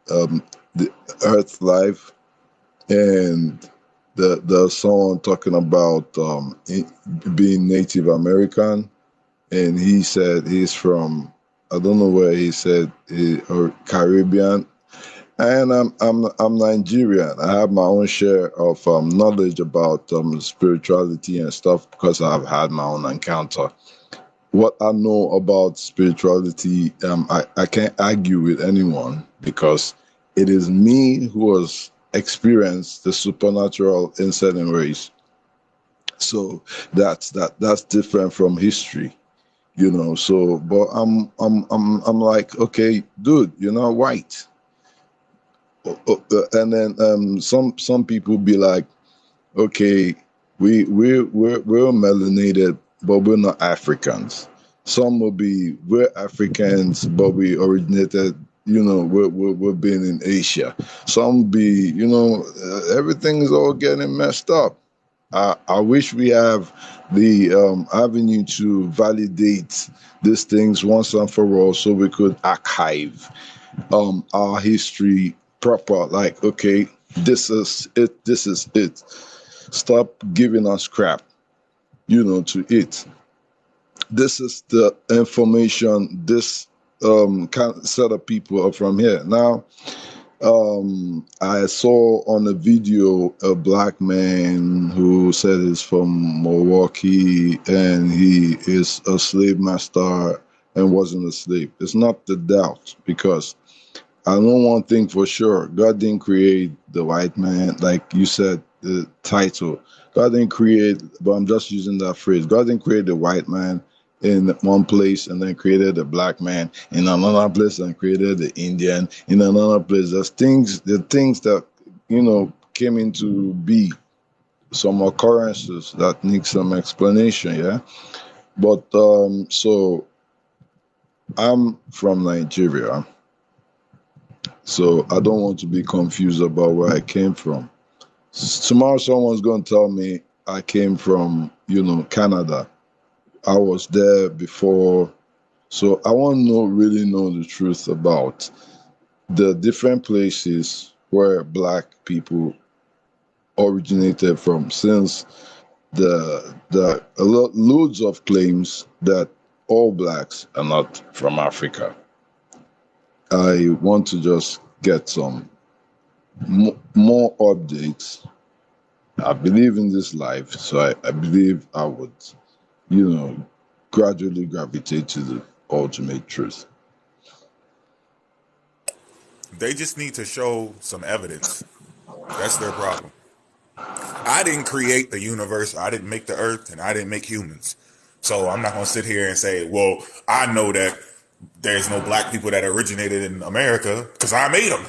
the Earth Live, and there's someone talking about being Native American, and he said he's from, I don't know where he said, or Caribbean. And I'm Nigerian. I have my own share of knowledge about spirituality and stuff because I've had my own encounter. What I know about spirituality, I can't argue with anyone because it is me who has experienced the supernatural in certain ways. So that's different from history, So, but I'm like, okay, dude, you're not white. And then some people be like, okay, we're melanated, but we're not Africans. Some will be, we're Africans, but we originated, we've been in Asia. Some be, everything is all getting messed up. I wish we have the avenue to validate these things once and for all, so we could archive our history proper. Like, okay, this is it. Stop giving us crap, to it. This is the information this kind set of people are from here. Now, I saw on a video a black man who said he's from Milwaukee and he is a slave master and wasn't a slave. It's not the doubt, because I know one thing for sure. God didn't create the white man, like you said, the title. God didn't create, but I'm just using that phrase. God didn't create the white man in one place and then created the black man in another place and created the Indian in another place. The things that, came into be, some occurrences that need some explanation, yeah? But, so I'm from Nigeria. So I don't want to be confused about where I came from. Tomorrow someone's going to tell me I came from, Canada. I was there before. So I want to really know the truth about the different places where black people originated from, since loads of claims that all blacks are not from Africa. I want to just get some more updates. I believe in this life, so I believe I would, gradually gravitate to the ultimate truth. They just need to show some evidence. That's their problem. I didn't create the universe, I didn't make the earth, and I didn't make humans. So I'm not going to sit here and say, well, I know that there's no black people that originated in America because I made them.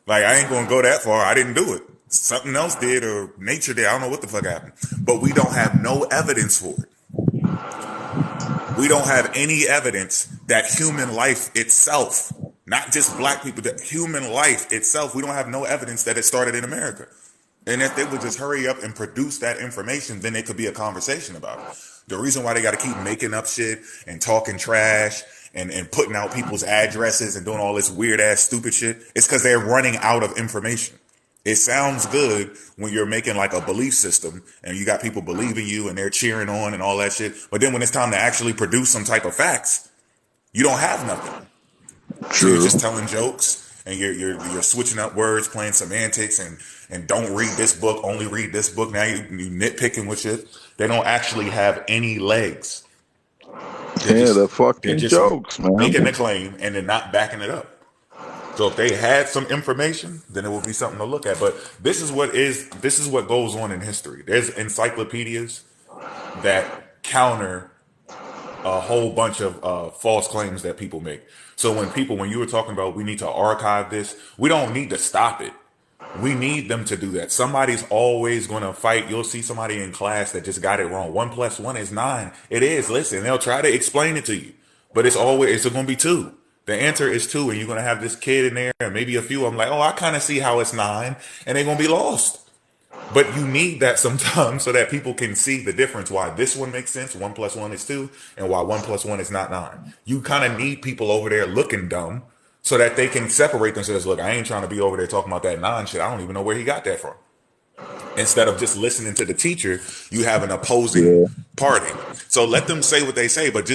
Like, I ain't going to go that far. I didn't do it. Something else did, or nature did. I don't know what the fuck happened. But we don't have no evidence for it. We don't have any evidence that human life itself, not just black people, that human life itself, we don't have no evidence that it started in America. And if they would just hurry up and produce that information, then it could be a conversation about it. The reason why they got to keep making up shit and talking trash and putting out people's addresses and doing all this weird ass stupid shit is because they're running out of information. It sounds good when you're making like a belief system and you got people believing you and they're cheering on and all that shit. But then when it's time to actually produce some type of facts, you don't have nothing. True. So you're just telling jokes and you're switching up words, playing semantics, and don't read this book, only read this book. Now you nitpicking with shit. They don't actually have any legs. They're fucking jokes, man. Making a claim and then not backing it up. So if they had some information, then it would be something to look at. But this is what goes on in history. There's encyclopedias that counter a whole bunch of false claims that people make. So when you were talking about we need to archive this, we don't need to stop it. We need them to do that. Somebody's always going to fight. You'll see somebody in class that just got it wrong. 1 + 1 is 9. It is. Listen, they'll try to explain it to you, but it's going to be 2. The answer is 2, and you're going to have this kid in there, and maybe a few of them like, oh, I kind of see how it's 9, and they're going to be lost. But you need that sometimes so that people can see the difference, why this one makes sense, 1 + 1 is 2, and why 1 + 1 is not 9. You kind of need people over there looking dumb so that they can separate themselves. Look, I ain't trying to be over there talking about that 9 shit. I don't even know where he got that from. Instead of just listening to the teacher, you have an opposing party. So let them say what they say, but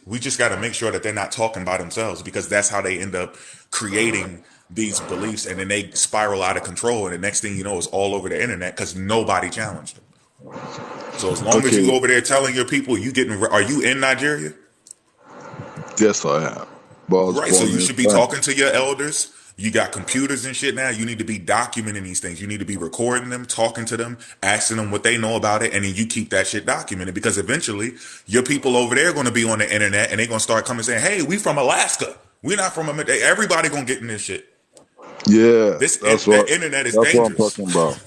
we just got to make sure that they're not talking by themselves, because that's how they end up creating these beliefs, and then they spiral out of control, and the next thing you know is all over the internet because nobody challenged them. So as long as you go over there telling your people, are you in Nigeria? Yes, I am. Right, so you should be talking to your elders. You got computers and shit now. You need to be documenting these things. You need to be recording them, talking to them, asking them what they know about it, and then you keep that shit documented, because eventually your people over there are going to be on the internet and they're going to start coming saying, hey, we from Alaska. We're not from America. Everybody going to get in this shit. Yeah, the internet is dangerous. That's what I'm talking about.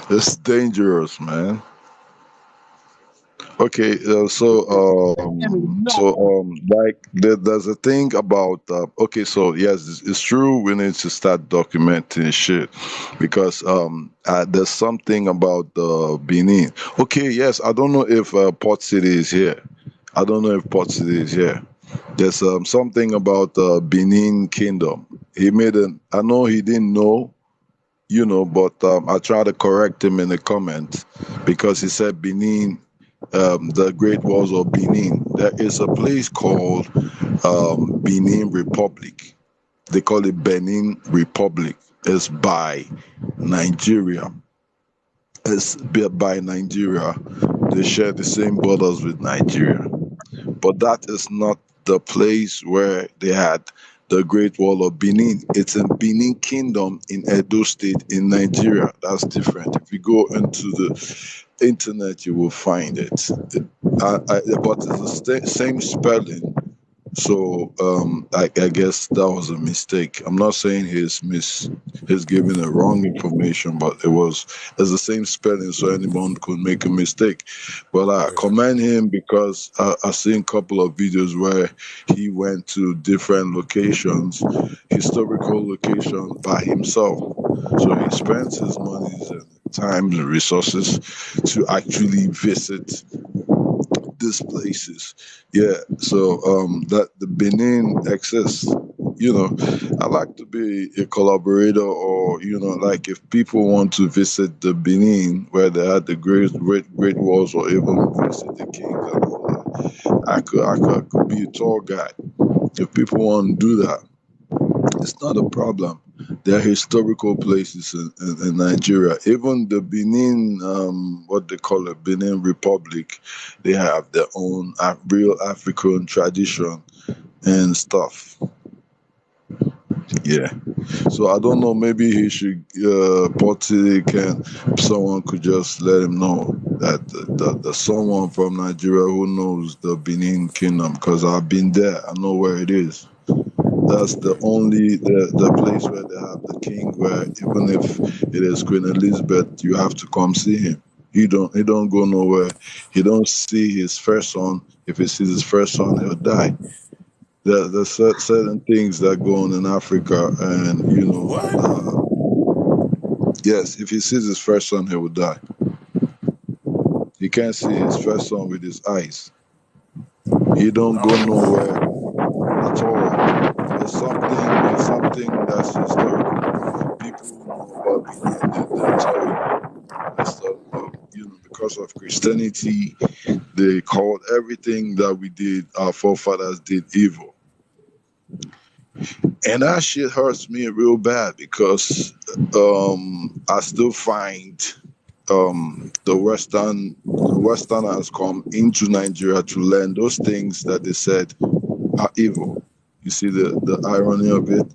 It's dangerous, man. Okay, there's a thing about okay, so yes, it's true. We need to start documenting shit, because there's something about Benin. Okay, yes, I don't know if Port City is here. There's something about Benin Kingdom. I know he didn't know, but I tried to correct him in the comments, because he said Benin. The Great Walls of Benin. There is a place called Benin Republic. They call it Benin Republic. It's by Nigeria. It's by Nigeria. They share the same borders with Nigeria. But that is not the place where they had the Great Wall of Benin. It's in Benin Kingdom in Edo State in Nigeria. That's different. If you go into the internet, you will find it. But it's the same spelling. So I guess that was a mistake. I'm not saying he's giving the wrong information, but it's the same spelling, so anyone could make a mistake. But I commend him because I've seen a couple of videos where he went to different locations, historical locations by himself. So he spends his money and time and resources to actually visit these places. Yeah. So that the Benin exists. I like to be a collaborator, or like if people want to visit the Benin where they had the great walls, or even visit the kings and all that, I could be a tour guide. If people want to do that, it's not a problem. There are historical places in Nigeria. Even the Benin, what they call it, Benin Republic, they have their own real African tradition and stuff. Yeah. So I don't know. Maybe he should partake, and someone could just let him know that the someone from Nigeria who knows the Benin Kingdom, because I've been there. I know where it is. That's the only the place where they have the king, where even if it is Queen Elizabeth, you have to come see him. He don't go nowhere. He don't see his first son. If he sees his first son, he'll die. There's certain things that go on in Africa, and yes, if he sees his first son, he will die. He can't see his first son with his eyes. He don't go nowhere at all. It's something that's historical. People who know about Benin, they tell you and stuff. Because of Christianity, they called everything that we did, our forefathers did, evil. And that shit hurts me real bad, because I still find the Westerners come into Nigeria to learn those things that they said are evil. You see the irony of it?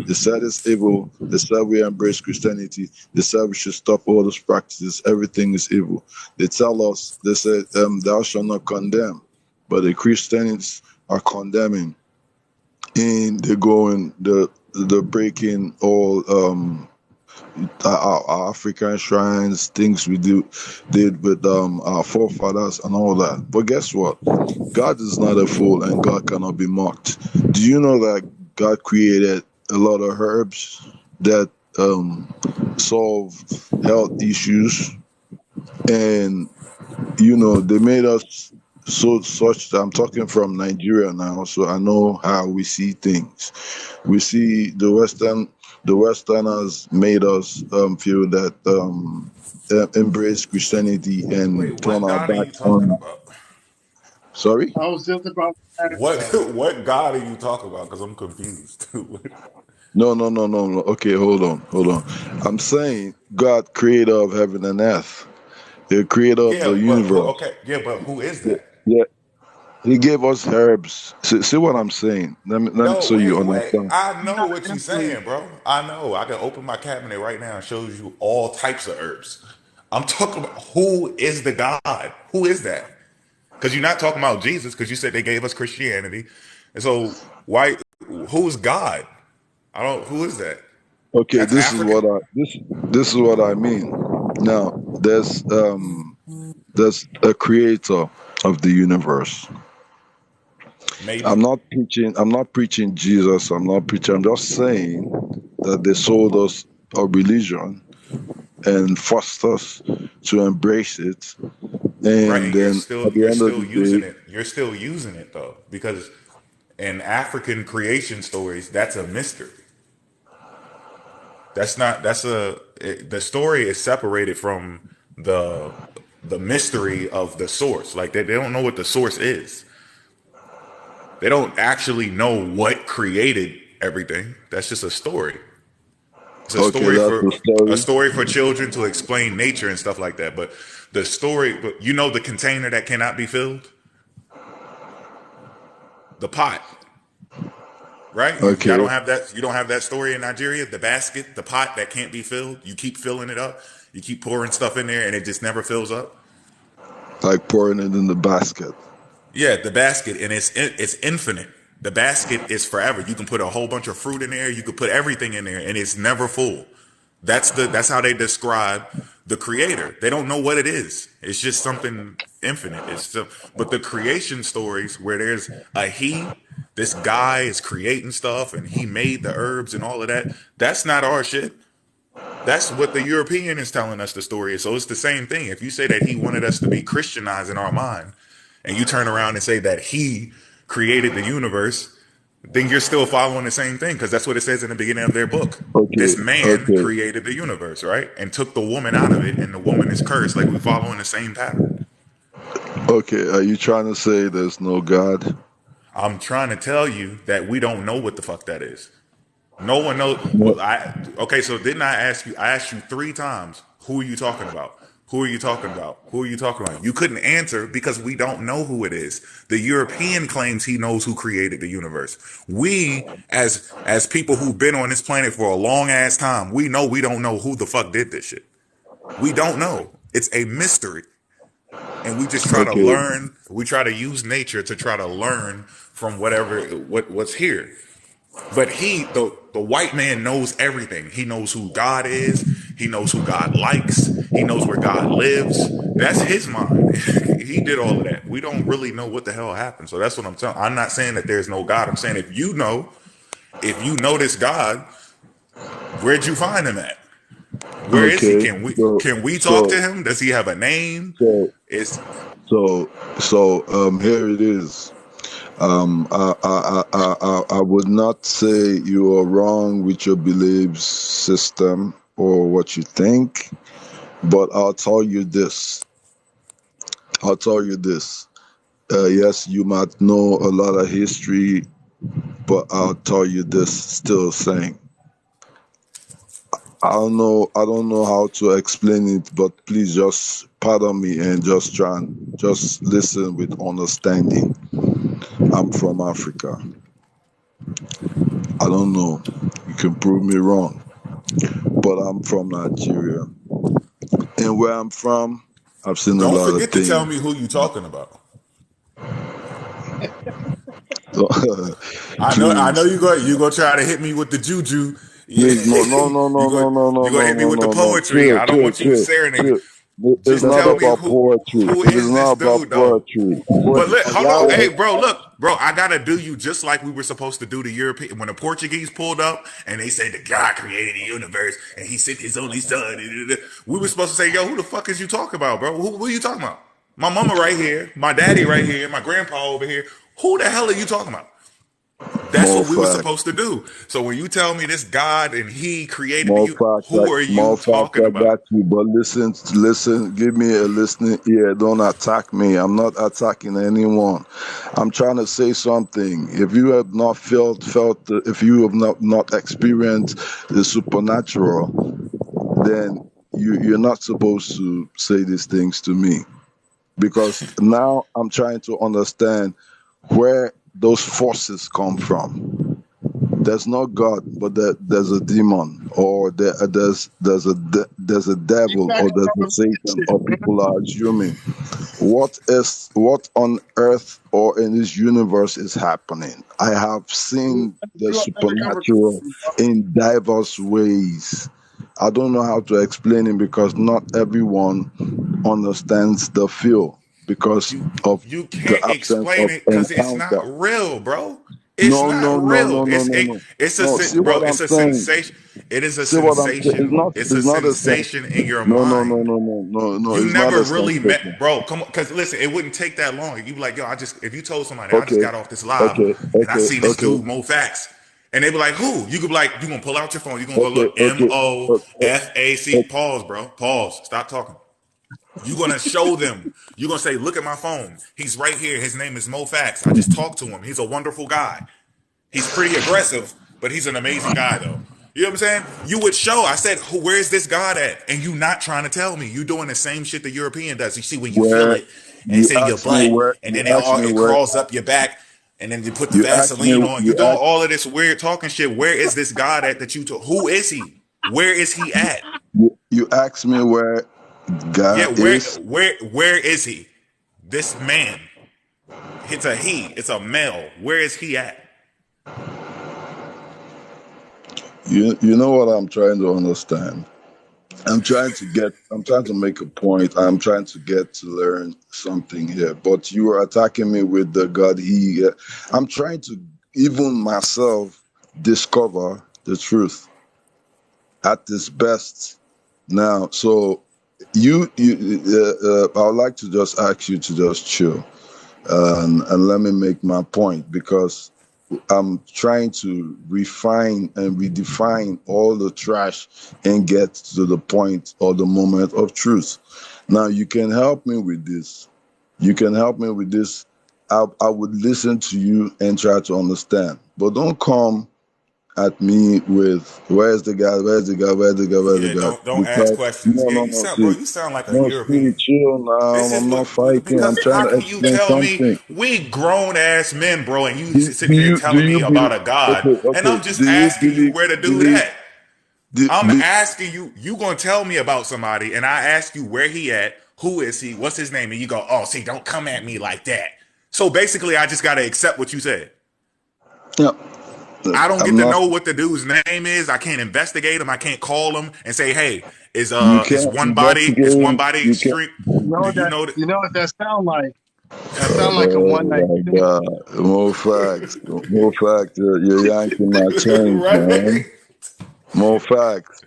They said it's evil. They said we embrace Christianity. They said we should stop all those practices. Everything is evil. They tell us, they said, thou shalt not condemn. But the Christians are condemning. And they're going, they're breaking all our African shrines, things we did with our forefathers and all that. But guess what? God is not a fool, and God cannot be mocked. Do you know that God created a lot of herbs that solve health issues? And they made us such that I'm talking from Nigeria now, so I know how we see things. We see the Westerners made us feel that embrace Christianity and turn What our God are back you talking on. about? Sorry? I was just about to ask What that. what God are you talking about? Because I'm confused. No, no, no, no, no. Okay, hold on. I'm saying God, creator of heaven and earth, the creator of the Yeah, but universe. who is that? Yeah, he gave us herbs. See what I'm saying? Let me No, so you wait. understand. I know what you're Answering. saying, bro. I know. I can open my cabinet right now and show you all types of herbs. I'm talking about who is the God? Who is that? Because you're not talking about Jesus, because you said they gave us Christianity. And so why who's God? I don't who is that? Okay, That's African? this is what I mean. Now, there's a creator of the universe. Maybe. I'm not preaching Jesus. I'm just saying that they sold us a religion and forced us to embrace it. Right, And and you're then still at the you're end of still the using day, it. You're still using it though, because in African creation stories, that's a mystery. That's not. The story is separated from the the mystery of the source. Like they don't know what the source is. They don't actually know what created everything. That's just a story. It's okay, that's the a story. story for children to explain nature and stuff like that. But the story, but the container that cannot be filled, the pot. right? Y'all Okay. don't have that. You don't have that story in Nigeria. The basket, the pot that can't be filled. You keep filling it up. You keep pouring stuff in there, and it just never fills up. Like pouring it in the basket. Yeah, the basket, and it's infinite. The basket is forever. You can put a whole bunch of fruit in there. You could put everything in there, and it's never full. That's how they describe the creator. They don't know what it is. It's just something infinite. But the creation stories where there's a he, this guy is creating stuff, and he made the herbs and all of that. That's not our shit. That's what the European is telling us the story is. So it's the same thing. If you say that he wanted us to be Christianized in our mind, and you turn around and say that he created the universe, then you're still following the same thing, because that's what it says in the beginning of their book. Okay. This man Okay. created the universe, right? And took the woman out of it, and the woman is cursed. Like, we're following the same pattern. Okay. Are you trying to say there's no God? I'm trying to tell you that we don't know what the fuck that is. No one knows. No. Okay, so didn't I ask you? I asked you 3 times. Who are you talking about? Who are you talking about? Who are you talking about? You couldn't answer because we don't know who it is. The European claims he knows who created the universe. We, as people who've been on this planet for a long ass time, we know we don't know who the fuck did this shit. We don't know. It's a mystery. And we just try to Okay. learn. We try to use nature to try to learn from what's here. But the white man knows everything. He knows who God is. He knows who God likes. He knows where God lives. That's his mind. He did all of that. We don't really know what the hell happened. So that's what I'm telling. I'm not saying that there's no God. I'm saying if you know this God, where'd you find him at? Where is he? Okay. Can we talk to him? Does he have a name? Here it is. I would not say you are wrong with your belief system or what you think, but I'll tell you this. Yes, you might know a lot of history, but I'll tell you this still saying. I don't know how to explain it, but please just pardon me and just listen with understanding. I'm from Africa. I don't know. You can prove me wrong, but I'm from Nigeria. And where I'm from, I've seen a Don't lot of forget to tell things. me who you talking about. I know Please, you go try to hit me with the juju. Yeah. please, no, no, no, no, you go no, no, no, you gonna no, hit me no, with the no, no. poetry. I don't want you serenading. It's Just not tell me about poetry. who It is is not this about dude though? poetry. But look, hold on, What? hey bro, look, bro, I gotta do you just like we were supposed to do the European when the Portuguese pulled up and they said the God created the universe and he sent his only son. We were supposed to say, yo, who the fuck is you talking about, bro? Who are you talking about? My mama right here, my daddy right here, my grandpa over here. Who the hell are you talking about? That's what we were Mofactz. supposed to do. So when you tell me this God and he created More facts, who are you more facts. talking I about? got you. But listen. Give me a listening ear. Don't attack me. I'm not attacking anyone. I'm trying to say something. If you have not if you have not experienced the supernatural, then you're not supposed to say these things to me. Because now I'm trying to understand where those forces come from. There's no God, but there's a demon, or there's a devil, or there's a Satan, or people are assuming. What on earth or in this universe is happening? I have seen the supernatural in diverse ways. I don't know how to explain it because not everyone understands the feel because of You the can't absence explain of it because it's not encounter. real, bro. It's No, not no, no, real. no, no, no, no. No, see Bro. what It's I'm a saying. sensation. It is a See what I'm saying. sensation. It's a It's not a sense. sensation in your No, no, no, mind. no, no, no, no. You It's not never a really met, sensation. bro. Come on, because listen, it wouldn't take that long. You be like, yo, if you told somebody, I just Okay, got off this live okay, and I okay, seen this okay, dude, mofactz, and they be like, who? You could be like, you gonna pull out your phone, you gonna go okay, look, okay, MOFAC. Pause, bro. Pause. Stop talking. You're gonna show them. You're gonna say, look at my phone. He's right here. His name is mofactz. I just talked to him. He's a wonderful guy. He's pretty aggressive, but he's an amazing guy, though. You know what I'm saying? You would show. I said, where's this God at? And you not trying to tell me. You doing the same shit the European does. You see when you feel where it, and it's in your butt, and then you ask me it where, crawls up your back. and then you put the You asked me. Vaseline on. You You doing asked. all of this weird talking shit. Where is this God at that you took? Who is he? Where is he at? You asked me where Yeah, God is. where is he? This man. It's a he. It's a male. Where is he at? You know what I'm trying to understand. I'm trying to make a point. I'm trying to get to learn something here. But you are attacking me with the God he. I'm trying to even myself discover the truth at its best now. So I would like to just ask you to just chill and let me make my point, because I'm trying to refine and redefine all the trash and get to the point or the moment of truth. Now, you can help me with this. You can help me with this. I would listen to you and try to understand. But don't come at me with where's the God, where's the God, where's the God, where's the Yeah, God? don't ask Because questions. no, Yeah, no, you no, sound, bro. see, You sound like a no, see, European. chill now. This is I'm not what fighting. I'm because trying how to can you explain tell me something. we grown ass men, bro, and you Do sitting here you telling me about believe? a God, Okay, and okay. I'm just Do you asking you where the dude believe? at? Do, I'm be, asking you. You gonna tell me about somebody, and I ask you where he at, who is he, what's his name, and you go, oh, see, don't come at me like that. So basically, I just gotta accept what you said. yeah, I don't get I'm to not. know what the dude's name is. I can't investigate him. I can't call him and say, "Hey, You is can't one body investigate. You can't. extreme? Do know you that know that?" you know what that sound like? That sound like a one night Oh my stand. God! More facts. More facts. You're yanking my chains, man. Right? More facts.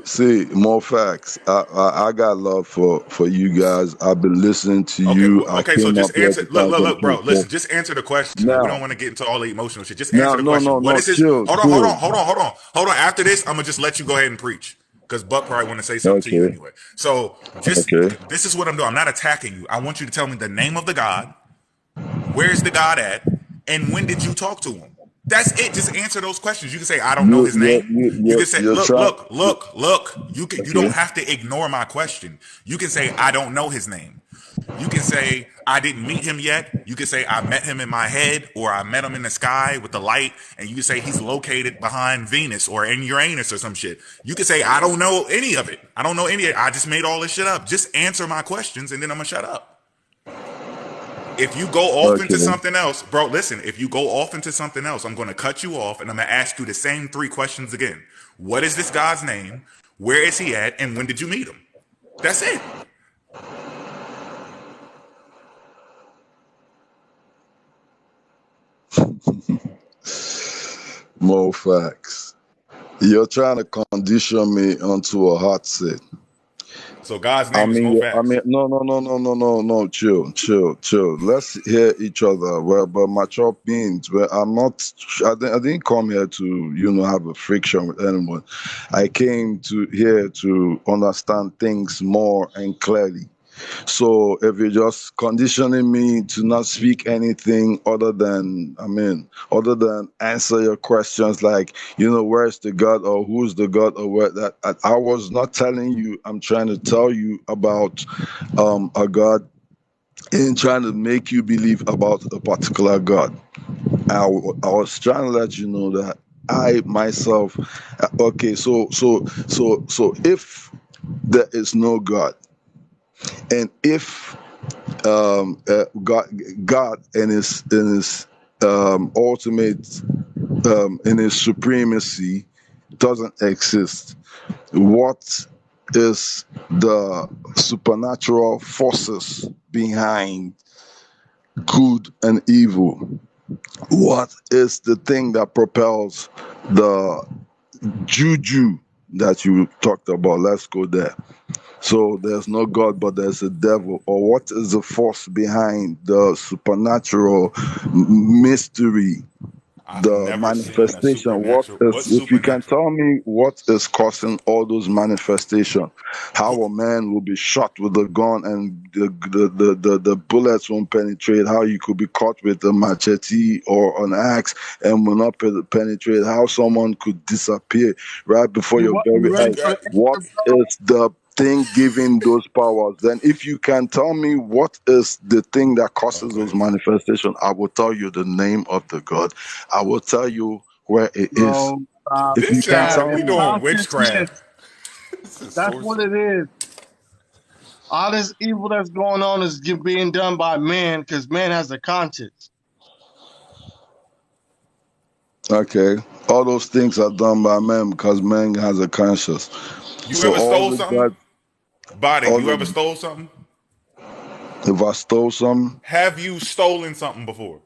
See, more facts. I got love for you guys. I've been listening to Okay, you. I okay. So came up just here answer. to Look, look, look, bro. contemplate. Listen, just answer the question. Like we don't Now, want to get into all the emotional shit. Just answer now, the no, question. no, What no. is his? Chill, Hold on, hold chill. on, hold on, hold on, hold on. After this, I'm gonna just let you go ahead and preach because Buck probably want to say something to you Okay, anyway. So just okay, this is what I'm doing. I'm not attacking you. I want you to tell me the name of the God. Where's the God at? And when did you talk to him? That's it. Just answer those questions. You can say, I don't know his name. You can say, you're look, trying. look, look, look. You don't Okay, have to ignore my question. You can say, I don't know his name. You can say, I didn't meet him yet. You can say, I met him in my head, or I met him in the sky with the light. And you can say, he's located behind Venus or in Uranus or some shit. You can say, I don't know any of it. I don't know any of it. I just made all this shit up. Just answer my questions and then I'm going to shut up. If you go off into okay. something else, bro, listen, if you go off into something else, I'm going to cut you off and I'm going to ask you the same three questions again. What is this guy's name? Where is he at? And when did you meet him? That's it. More facts. You're trying to condition me onto a hot seat. So God's name is mofactz. No, no, no, no, no, no, no. Chill, chill, chill. Let's hear each other. Well, but mature beings. Well, I'm not. I didn't come here to, have a friction with anyone. I came to here to understand things more and clearly. So if you're just conditioning me to not speak anything other than answer your questions like, where's the God or who's the God or where that I was not telling you. I'm trying to tell you about a God and trying to make you believe about a particular God. I was trying to let you know that I myself, okay, so if there is no God, and if God in his ultimate in his supremacy doesn't exist, what is the supernatural forces behind good and evil? What is the thing that propels the juju that you talked about? Let's go there. So there's no God, but there's a devil. Or what is the force behind the supernatural mystery, I've the never seen a manifestation? supernatural. What's If you can supernatural? tell me what is causing all those manifestations, how a man will be shot with a gun and the bullets won't penetrate, how you could be caught with a machete or an axe and will not penetrate, how someone could disappear right before You your what? very You You ready eyes. for got the What answer, bro? is the thing giving those powers, then if you can tell me what is the thing that causes those manifestations, I will tell you the name of the God. I will tell you where it is. No, If you This can sound Cap. like tell we It's me, doing consciousness. witchcraft. This is That's what sorcery. it is. All this evil that's going on is being done by man because man has a conscience. okay, all those things are done by man because man has a conscience. You So ever all stole the something? God, Body, all you ever the, stole something? if I stole something, Have you stolen something before?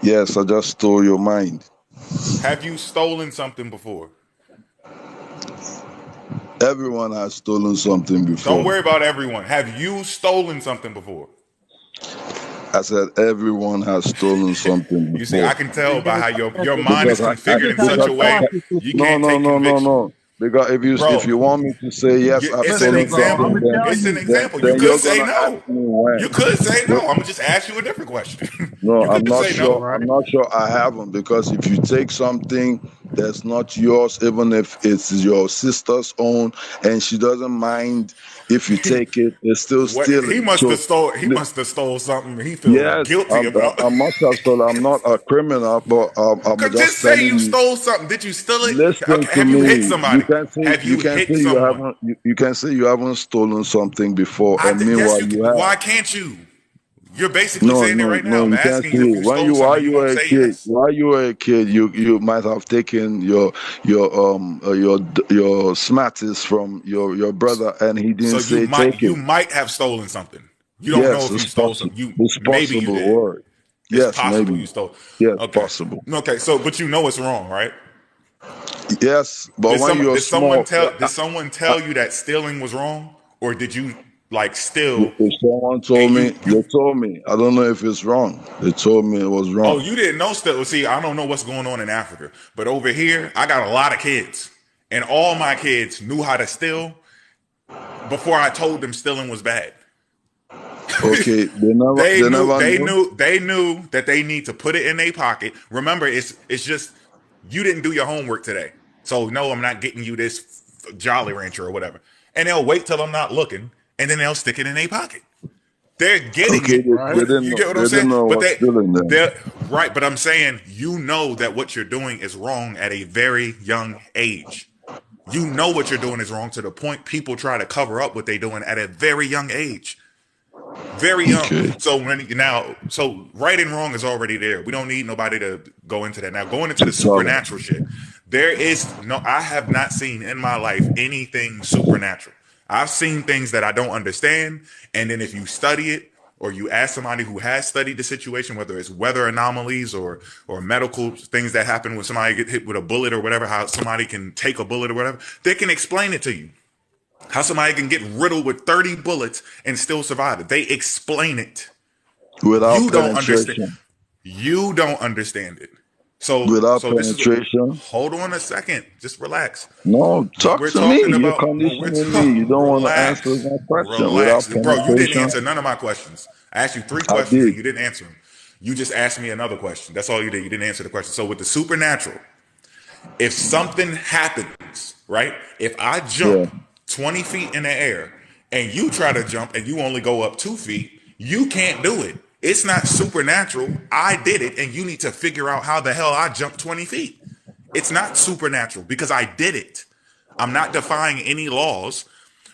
yes, I just stole your mind. Have you stolen something before? Everyone has stolen something Don't before. worry about everyone. Have you stolen something before? I said everyone has stolen something You see, before. I can tell by how your mind is Because configured in such because a I way can you no can't no take no no conviction. no. Because if Bro, you want me to say yes, I've it's an Listen, stolen bro. I'm something, example. gonna tell It's an you. example. You then could you're say gonna ask no. me You when. could say no. But I'm gonna just ask you a different question. no, You I'm could not say sure. no. Right. I'm not sure I haven't, because if you take something that's not yours, even if it's your sister's own, and she doesn't mind if you take it, it's still What he stealing. must have So stole. He must have stole something. He feel yes, guilty about. I must have stolen. I'm not a criminal, but I'm Could just just say telling you you. stole something. Did you steal it? Listen Okay, to have you hit me. somebody? Have You you can hit say you someone? haven't you can say you haven't stolen something before, and Yes, meanwhile you you can. have. Why can't you? You're basically No, saying it no, right now. no, I'm you can't asking say you if it. you stole something. While You you gonna were a say kid, yes? while you were a kid, you might have taken your smarties from your brother, and he So didn't say take you it. might have stolen something. You don't know Yes, if you it's stole possible. something. You It's maybe you possible. did. Word. It's Yes, possible maybe. you stole. Yes, Okay. possible. Okay. So, but you know it's wrong, right? Yes, but when you're small, Did someone tell you that stealing was wrong, or did you like steal if someone and told me, you? they told me. I don't know if it's wrong. They told me it was Oh, wrong. you didn't know still. See, I don't know what's going on in Africa, but over here, I got a lot of kids, and all my kids knew how to steal before I told them stealing was bad. Okay, They they knew never they knew. knew they knew that they need to put it in their pocket. Remember, it's just you didn't do your homework today. So no, I'm not getting you this Jolly Rancher or whatever. And they'll wait till I'm not looking, and then they'll stick it in their pocket. They're getting Okay, it. Right. You get what they I'm saying? didn't know But what's still in there. they're right. But I'm saying you know that what you're doing is wrong at a very young age. You know what you're doing is wrong to the point people try to cover up what they're doing at a very young age. Very young. Okay, So right and wrong is already there. We don't need nobody to go into that. Now, going into the solid. supernatural shit, there is no, I have not seen in my life anything supernatural. I've seen things that I don't understand. And then if you study it or you ask somebody who has studied the situation, whether it's weather anomalies or medical things that happen when somebody get hit with a bullet or whatever, how somebody can take a bullet or whatever, they can explain it to you. How somebody can get riddled with 30 bullets and still survive it. They explain it. Without You don't understand. penetration. You don't understand it. Without So this is penetration. hold on a second. Just relax. No, What talk we're to me. talking You're about when we're conditioning me. You don't want to answer relax. my question. Relax. Without Bro, you didn't answer penetration, none of my questions. I asked you three I questions and did. you didn't answer them. You just asked me another question. That's all you did. You didn't answer the question. So with the supernatural, if something happens, right? If I Yeah. jump 20 feet in the air and you try to jump and you only go up 2 feet, you can't do it. It's not supernatural. I did it, and you need to figure out how the hell I jumped 20 feet. It's not supernatural because I did it. I'm not defying any laws.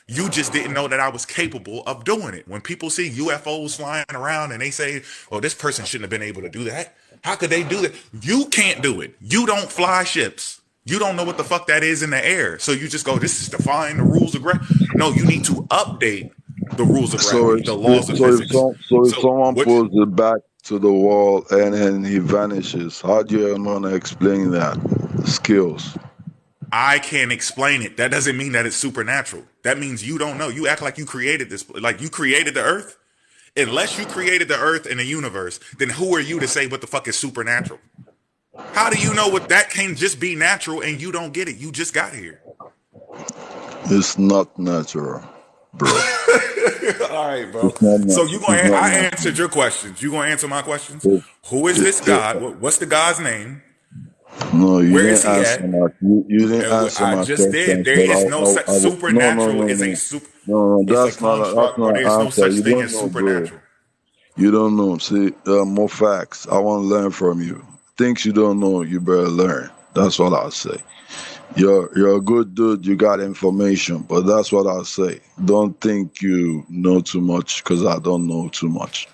You just didn't know that I was capable of doing it. When people see UFOs flying around and they say, "Oh, this person shouldn't have been able to do that. How could they do that?" You can't do it. You don't fly ships. You don't know what the fuck that is in the air. So you just go, "This is defying the rules of gravity." No, you need to update the rules of gravity, the laws of physics. So if So someone what pulls it back to the wall and then he vanishes, how do you want to explain that? Skills. I can't explain it. That doesn't mean that it's supernatural. That means you don't know. You act like you created this, like you created the earth. Unless you created the earth and the universe, then who are you to say what the fuck is supernatural? How do you know what that can just be natural and you don't get it? You just got here. It's not natural, bro. All right, bro. It's not So you natural. going It's to not I natural. answered your questions. You going to answer my questions? It, Who is it, this it, God? What's the God's name? No, you Where is didn't he answer at? my you didn't answer I my just did. questions. There But is no such no no supernatural. no Is a no super. no no. It's a That's construct, or not there's an no answer. such You thing don't as know, bro. supernatural. You don't know. See, more facts. I want to learn from you. Things you don't know, you better learn. That's what I'll say. You're a good dude. You got information, but that's what I'll say. Don't think you know too much because I don't know too much.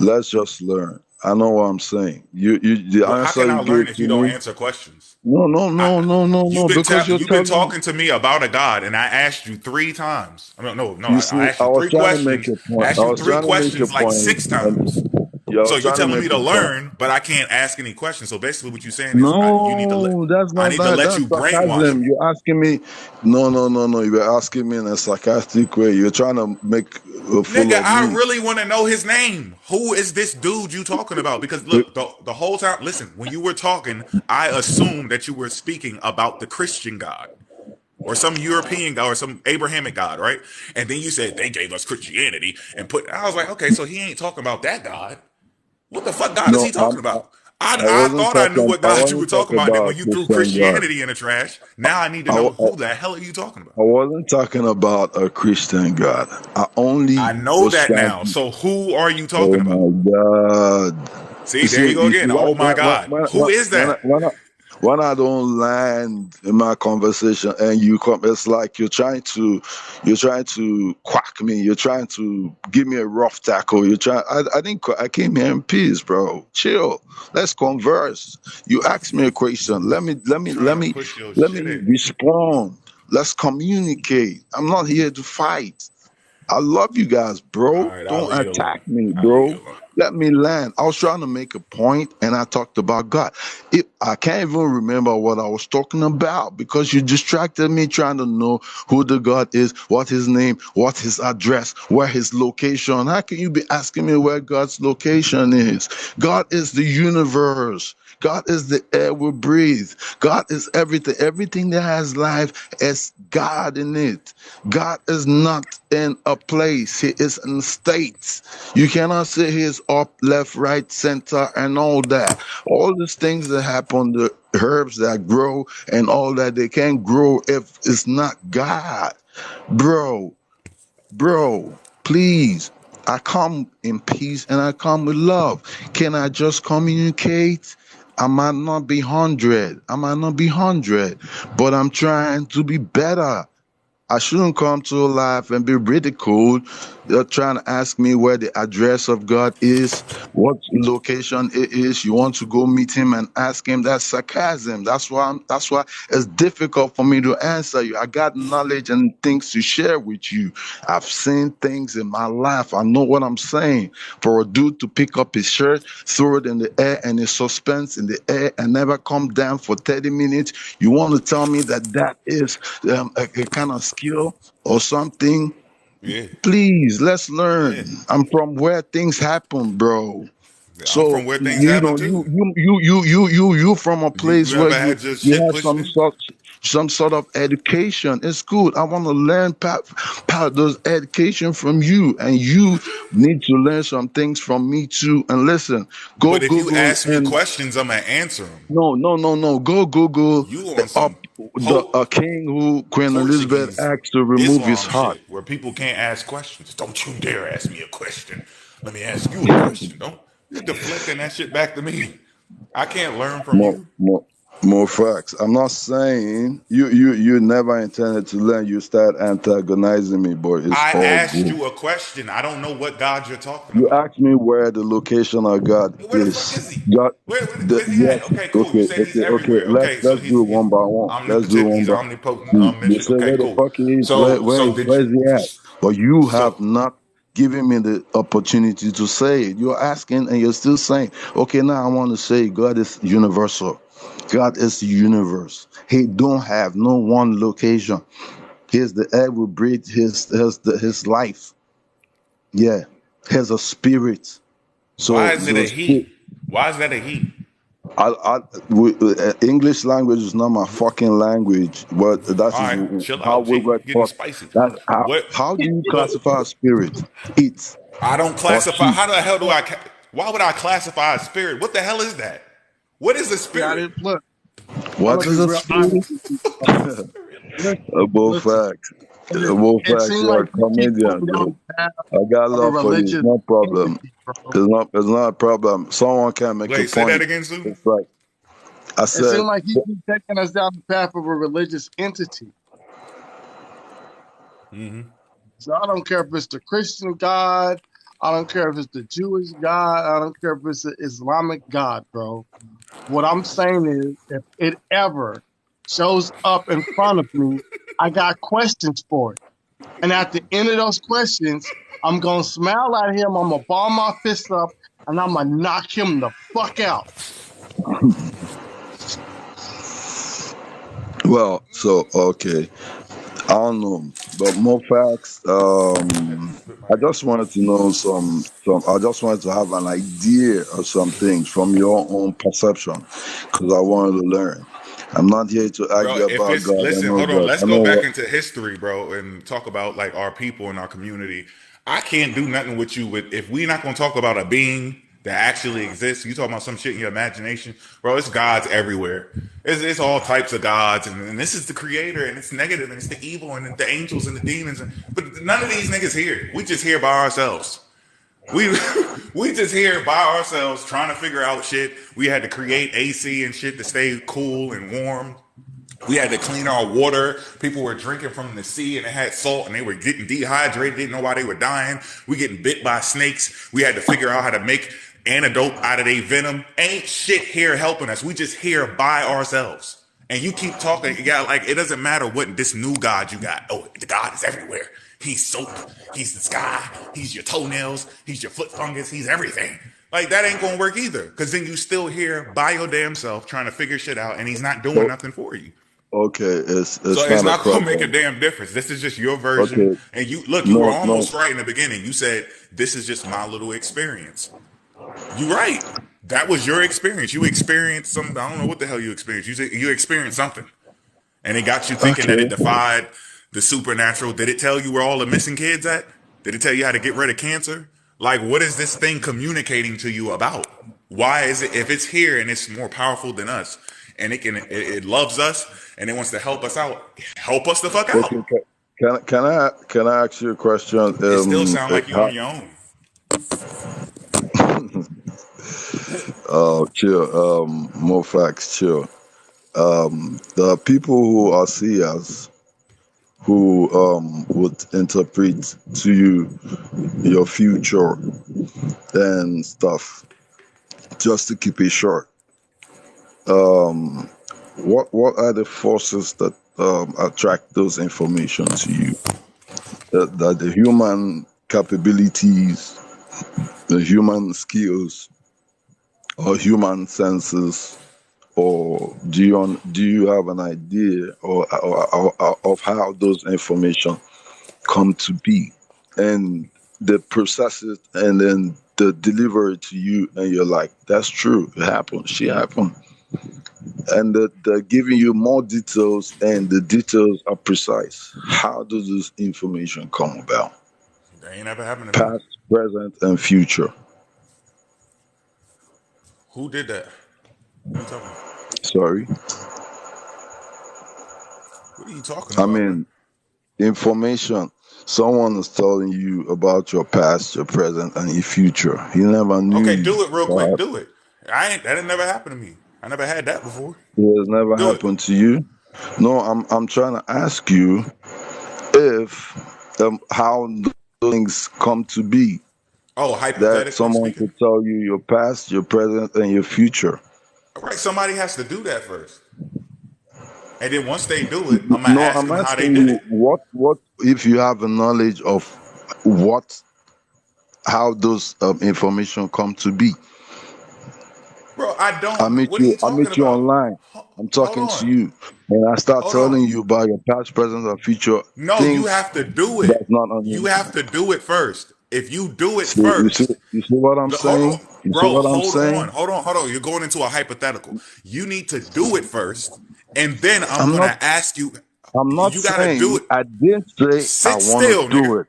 Let's just learn. I know what I'm saying. The Well, how answer can I you learn gave if to you don't me. answer questions? No, no, no, I, no, no, no. Because you're you've been telling. talking to me about a God, and I asked you 3 times. I mean, no. You I see, asked I you was three trying to make questions. a I point. asked I you was three trying to make a questions like point, 6 times. yeah, I So was you're trying to telling make me to a point. learn, but I can't ask any questions. So basically, what you're saying is, No, that's I not need to that. let That's you brainwash sarcasm. me. You're asking me. No, no, no, no. You're asking me in a sarcastic way. You're trying to make a fool Nigga, of I me. really want to know his name. Who is this dude you talking about? Because look, the whole time, listen, when you were talking, I assumed that you were speaking about the Christian God or some European God or some Abrahamic God, right? And then you said they gave us Christianity and put. I was like, okay, so he ain't talking about that God. What the fuck God is No, he talking about? I I wasn't thought I knew talking. what I God you were wasn't talking talking about. Then about when you threw Christian God. Christianity in the trash, now I need to know I, who the hell are you talking about? I wasn't talking about a Christian God. I only I know was that trying now. to. So who are you talking Oh about? my God! See, there See, you go you see, again. Oh my God. Who is that? when I don't land in my conversation and you come, it's like you're trying to quack me. You're trying to give me a rough tackle. I didn't. I came here in peace, bro. Chill. Let's converse. You asked me a question. Trying to push your Let shit me in. respond. Let's communicate. I'm not here to fight. I love you guys, All bro. right, I'll Don't leave you alone. attack me, I'll leave bro. you alone. Let me land. I was trying to make a point and I talked about God. I can't even remember what I was talking about because you distracted me trying to know who the God is, what his name, what his address, where his location. How can you be asking me where God's location is? God is the universe. God is the air we breathe. God is everything. Everything that has life has God in it. God is not in a place. He is in states. You cannot say he is up, left, right, center, and all that. All these things that happen, the herbs that grow and all that, they can't grow if it's not God. Bro, please. I come in peace and I come with love. Can I just communicate? I might not be 100. I might not be 100, but I'm trying to be better. I shouldn't come to life and be ridiculed. They're trying to ask me where the address of God is, what location it is. You want to go meet him and ask him. That's sarcasm. That's why it's difficult for me to answer you. I got knowledge and things to share with you. I've seen things in my life. I know what I'm saying. For a dude to pick up his shirt, throw it in the air, and it suspense in the air and never come down for 30 minutes. You want to tell me that is a kind of skill or something? Yeah, Please, let's learn. yeah. I'm from where things happen, bro. I'm from So where things you happen know, too. you from a place You where ever had your you shit have pushed in? some sort of education. It's good. I want to learn those education from you, and you need to learn some things from me too. And listen, go But if you Google ask me and questions, I'm gonna answer them. no. Go Google You on up some the a king who Queen Elizabeth Portuguese asked to remove his Islam heart. shit where people can't ask questions. Don't you dare ask me a question. Let me ask you a question. Don't you're deflecting that shit back to me. I can't learn from More, you. more, more facts. I'm not saying you never intended to learn. You start antagonizing me, boy. It's I all asked good. you a question. I don't know what God you're talking You about. asked me where the location of God Where the fuck is. is he? God, Where's he at? yes. Okay, cool. You Okay, said he's okay, okay. everywhere. Okay, so Let's do it he's one by one. Let's do it omnipotent. one He's by. omnipotent, You omniscient. say Okay, where the cool. fuck he is? So so did Where's he at? But you have so not given me the opportunity to say it. You're asking and you're still saying, okay, now I want to say God is universal. God is the universe. He don't have no one location. He's the air we breathe. His life. Yeah. Has a spirit. why So is it a he? Why is that a he? English language is not my fucking language, but that All is right, chill how out, we G. were You getting taught. spicy. That What how do you what classify a spirit? It I don't or classify. he? How the hell do I? Why would I classify a spirit? What the hell is that? What is a Yeah, I spirit? didn't look. What gonna be is a real honest spirit? with you, bro. Listen. Mofactz. It Mofactz, seems you're like a you keep comedian, going down yo. the path I got of a love for you. It's religious no problem. entity, bro. It's not a problem. Someone can make a Wait, say that point. again, Sue. It's like I It said. seems like he keeps taking us down the path of a religious entity. Mm-hmm. So I don't care if it's the Christian God. I don't care if it's the Jewish God. I don't care if it's the Islamic God, bro. What I'm saying is, if it ever shows up in front of me, I got questions for it. And at the end of those questions, I'm going to smile at him. I'm going to ball my fist up and I'm going to knock him the fuck out. Well, so okay. I don't know, but more facts. I just wanted to know some. I just wanted to have an idea of some things from your own perception, because I wanted to learn. I'm not here to Bro, argue if about it's God. I listen, know hold on. God. Let's I go know back what. into history, bro, and talk about like our people and our community. I can't do nothing with you with if we're not gonna talk about a being that actually exists. You talking about some shit in your imagination, bro? It's gods everywhere. It's all types of gods, and this is the creator, and it's negative, and it's the evil, and the angels and the demons. But none of these niggas here. We just here by ourselves. We we just here by ourselves trying to figure out shit. We had to create AC and shit to stay cool and warm. We had to clean our water. People were drinking from the sea and it had salt and they were getting dehydrated. Didn't know why they were dying. We getting bit by snakes. We had to figure out how to make antidote out of their venom. Ain't shit here helping us. We just here by ourselves. And you keep talking, yeah, like it doesn't matter what this new God you got. Oh, the God is everywhere. He's soap. He's the sky. He's your toenails. He's your foot fungus. He's everything. Like that ain't gonna work either. Cause then you still here by your damn self trying to figure shit out and he's not doing So nothing for you. okay, So it's it's not a not gonna make a problem. damn difference. This is just your version. Okay, And you look, you were no, no. almost right in the beginning. You said this is just my little experience. You right. That was your experience. You experienced some. I don't know what the hell you experienced. You experienced something, and it got you thinking that it Okay, defied the supernatural. Did it tell you where all the missing kids at? Did it tell you how to get rid of cancer? Like, what is this thing communicating to you about? Why is it if it's here and it's more powerful than us, and it loves us and it wants to help us out? Help us the fuck okay. out. Can I ask you a question? It still sounds like you on your own. Chill. More facts. Chill. The people who are seers who would interpret to you your future and stuff. Just to keep it short, um, what are the forces that attract those information to you? That the human capabilities, the human skills, or human senses, or do you have an idea or of how those information come to be, and they process it and then they deliver it to you, and you're like, that's true, it happened, she happened, and they're giving you more details, and the details are precise. How does this information come about? That ain't ever happened to me. Past, present, and future. Who did that? What are you talking about? Sorry, What are you talking I about, bro? mean information. Someone is telling you about your past, your present, and your future. He never knew Okay, you. do it real quick. Do it. That ain't never happened to me. I never had that before. It has never Do it. happened to you. No, I'm trying to ask you if how things come to be, Oh, that hypothetically someone speaking. could tell you your past, your present, and your future. All right, somebody has to do that first. And then once they do it, I'm gonna No, ask I'm them how they asking did you it. what if you have a knowledge of what how those information come to be. Bro, I I don't. meet What are you. you I talking meet you about? online. I'm Hold talking to on. you, and I start Hold on. telling you about your past, present, and future No, you things have to do it. that's not on You you. have to do it first. If you do it See, first, you see what I'm hold saying? on, You see bro. what I'm saying? Hold on. You're going into a hypothetical. You need to do it first, and then I'm I'm not. gonna ask you. I'm not You gotta do saying. it. I didn't say I Sit want to still, nigga. do it.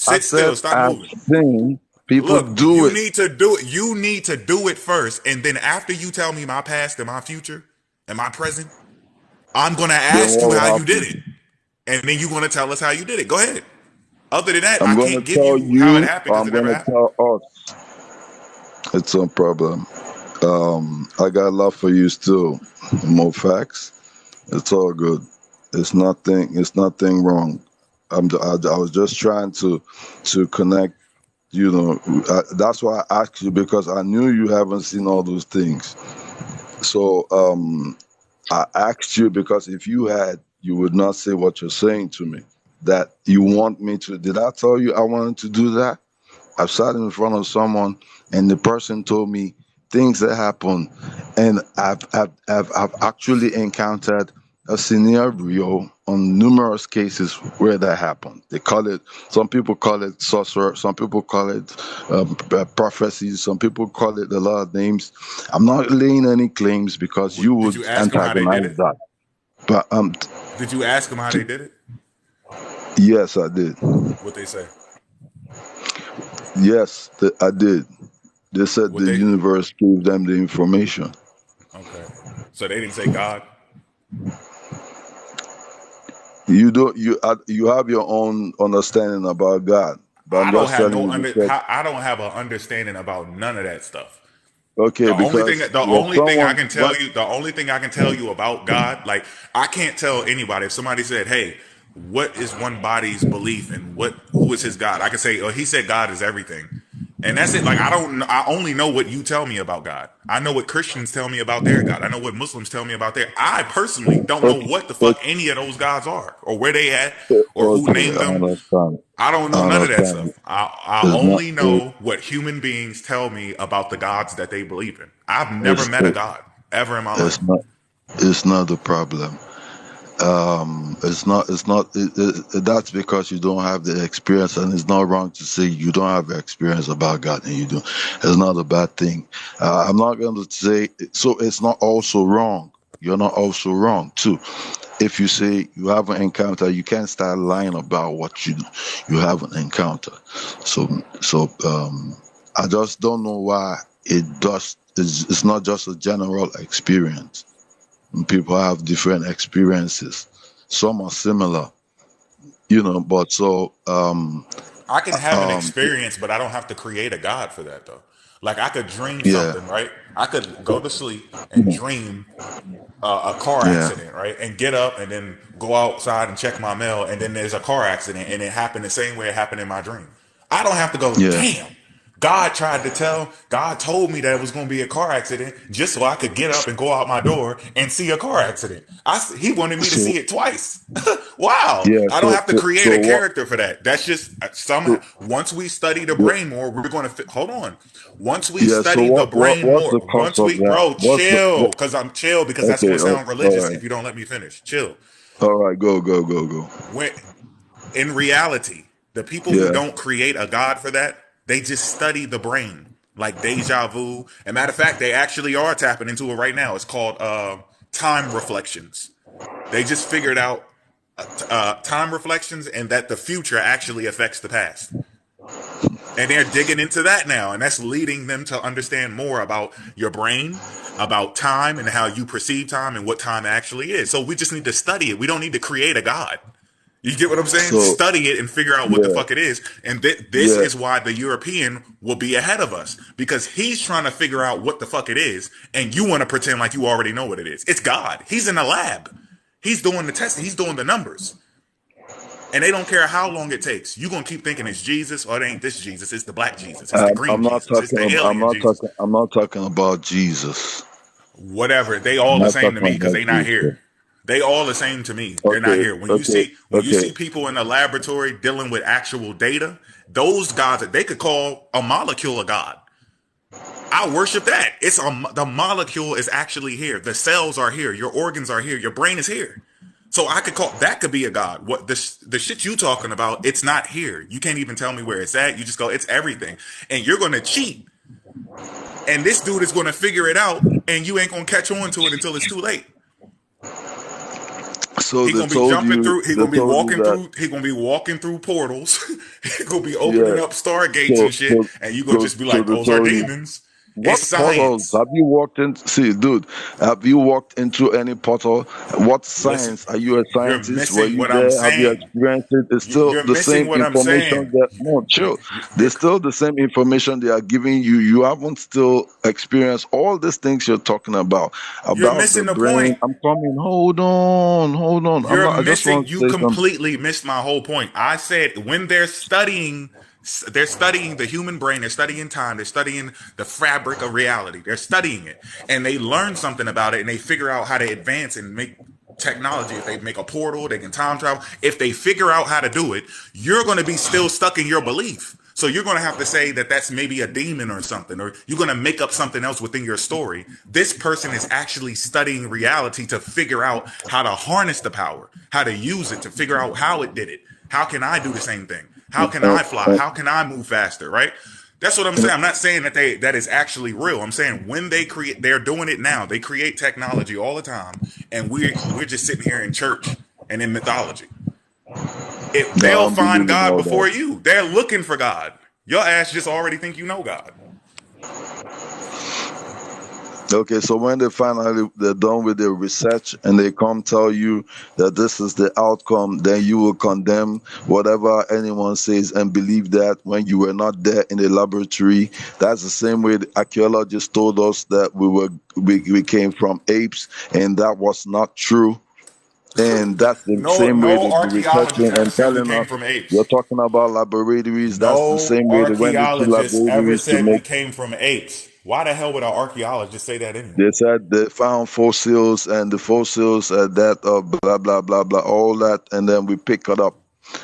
I Sit said still. Stop I've moving. seen people Look, do you it. need to do it. You need to do it first, and then after you tell me my past and my future, Am I present? I'm going to Then ask what you will how you did happen? it. And then you're going to tell us how you did it. Go ahead. Other than that, I'm I gonna can't give tell you how it you, happened or because I'm it never gonna happened. tell us. It's no problem. I got love for you still, mofactz. It's all good. It's nothing. It's nothing wrong. I was just trying to connect. You know, that's why I asked you because I knew you haven't seen all those things. So I asked you because if you had, you would not say what you're saying to me. That you want me to. Did I tell you I wanted to do that? I've sat in front of someone and the person told me things that happen, and I've actually encountered a scenario on numerous cases where that happened. They call it, some people call it sorcerer, some people call it prophecies, some people call it a lot of names. I'm not laying any claims because you Did would you ask them how they did antagonize it? that. But Did you ask them how they did it? yes, I did. What they say? Yes, I did. They said What the they? universe gave them the information. Okay. So they didn't say God. You don't. You have your own understanding about God, but I'm I don't just have telling no you under. the I don't have an understanding about none of that stuff. fact. Okay, because The when only thing I someone, can tell you, the only thing I can tell you about God, like I can't tell anybody. If somebody said, "Hey, what is one body's belief and who is his God?" I can say, "Oh, he said God is everything," and that's it. Like I don't. I only know what you tell me about God. I know what Christians tell me about their God. I know what Muslims tell me about their. I personally don't know okay, what the fuck okay, any of those gods are or where they at or who okay, named I them. understand. I don't know I none of that understand. stuff. I It's not. only know what human beings tell me about the gods that they believe in. I've never It's met a god ever in my it's life. not. It's not the problem. It's not. It's not. That's because you don't have the experience, and it's not wrong to say you don't have experience about God, and you do. It's not a bad thing. I'm not going to say so. It's not also wrong. You're not also wrong too. If you say you haven't encountered, you can't start lying about what you haven't encountered. So I just don't know why it does. It's not just a general experience. People have different experiences. Some are similar, but so I can have an um experience, but I don't have to create a god for that though. Like I could dream yeah, something, right? I could go to sleep and dream a car yeah, accident, right? And get up and then go outside and check my mail, and then there's a car accident, and it happened the same way it happened in my dream. I don't have to go, yeah. damn. God told me that it was going to be a car accident just so I could get up and go out my door and see a car accident. He wanted me to So see it twice. Wow. yeah, I don't have to create so a what? character for that. That's just So, once we study the yeah, brain more, we're going to hold on. Once we yeah. So study the brain what's more, the cause once of we, that? bro, What's the chill, what, because I'm chill, because that's okay? going to sound All religious right, if you don't let me finish. Chill. all right. Go. When in reality, the people who Yeah, don't create a god for that, they just study the brain, like deja vu. And matter of fact, they actually are tapping into it right now. It's called time reflections. They just figured out time reflections and that the future actually affects the past. And they're digging into that now, and that's leading them to understand more about your brain, about time, and how you perceive time and what time actually is. So we just need to study it. We don't need to create a god. You get what I'm saying? so Study it and figure out what the yeah, fuck it is. And this yeah. is why the European will be ahead of us because he's trying to figure out what the fuck it is, and you want to pretend like you already know what it is. It's God. He's in the lab. He's doing the testing. He's doing the numbers. And they don't care how long it takes. You're gonna keep thinking it's Jesus, or it ain't this Jesus. It's the black Jesus. It's the green I'm not Jesus. It's talking. the I'm alien not Jesus. talking. I'm not talking about Jesus. Whatever. They I'm all the not same to me talking because about they not here. Jesus. They all the same to me. They're not Okay, here. When you okay, see okay. people in a laboratory dealing with actual data, those gods they could call a molecule a god. I worship that. The molecule is actually here. The cells are here. Your organs are here. Your brain is here. So I could call that could be a god. What the shit you talking about? It's not here. You can't even tell me where it's at. You just go, it's everything, and you're gonna cheat. And this dude is gonna figure it out, and you ain't gonna catch on to it until it's too late. So He they gonna be told jumping you. through. He They gonna be told you walking that. through. He gonna be walking through portals. He gonna be Yeah. opening up stargates So and shit. so And you gonna so just be so like, they "Those are told you. demons." what It's portals science. have you walked in? See, dude, have you walked into any portal? What Listen, science? Are you a you're scientist? Were missing you what I'm there? Have you saying. experienced it? It's still You're the missing same what I'm information saying. that, no, chill. There's still the same information they are giving you. You haven't still experienced all these things you're talking You're about the missing the brain. point. I'm coming. Hold on, hold on. I'm You're not, I just missing. want to You say something. completely missed my whole point. I said when they're studying the human brain. They're studying time. They're studying the fabric of reality. They're studying it, and they learn something about it, and they figure out how to advance and make technology. If they make a portal, they can time travel. If they figure out how to do it, you're going to be still stuck in your belief. So you're going to have to say that that's maybe a demon or something, or you're going to make up something else within your story. This person is actually studying reality to figure out how to harness the power, how to use it, to figure out how it did it. How can I do the same thing? How can I fly? How can I move faster? Right? That's what I'm saying. I'm not saying that is actually real. I'm saying when they're doing it now. They create technology all the time, and we're just sitting here in church and in mythology. If No, I they'll don't find believe in God all that. before you, they're looking for God. Your ass just already think you know God. Okay, so when they're done with their research and they come tell you that this is the outcome, then you will condemn whatever anyone says and believe that when you were not there in the laboratory. That's the same way the archaeologists told us that we came from apes, and that was not true. And that's the same way No they be archaeologist researching and necessarily telling came us. from You're apes. talking about laboratories. That's the No same way they went into archaeologist ever laboratories to said make. we came from apes. Why the hell would an archaeologist say that anyway? They said they found fossils, and the fossils that blah blah blah blah, all that, and then we pick it up.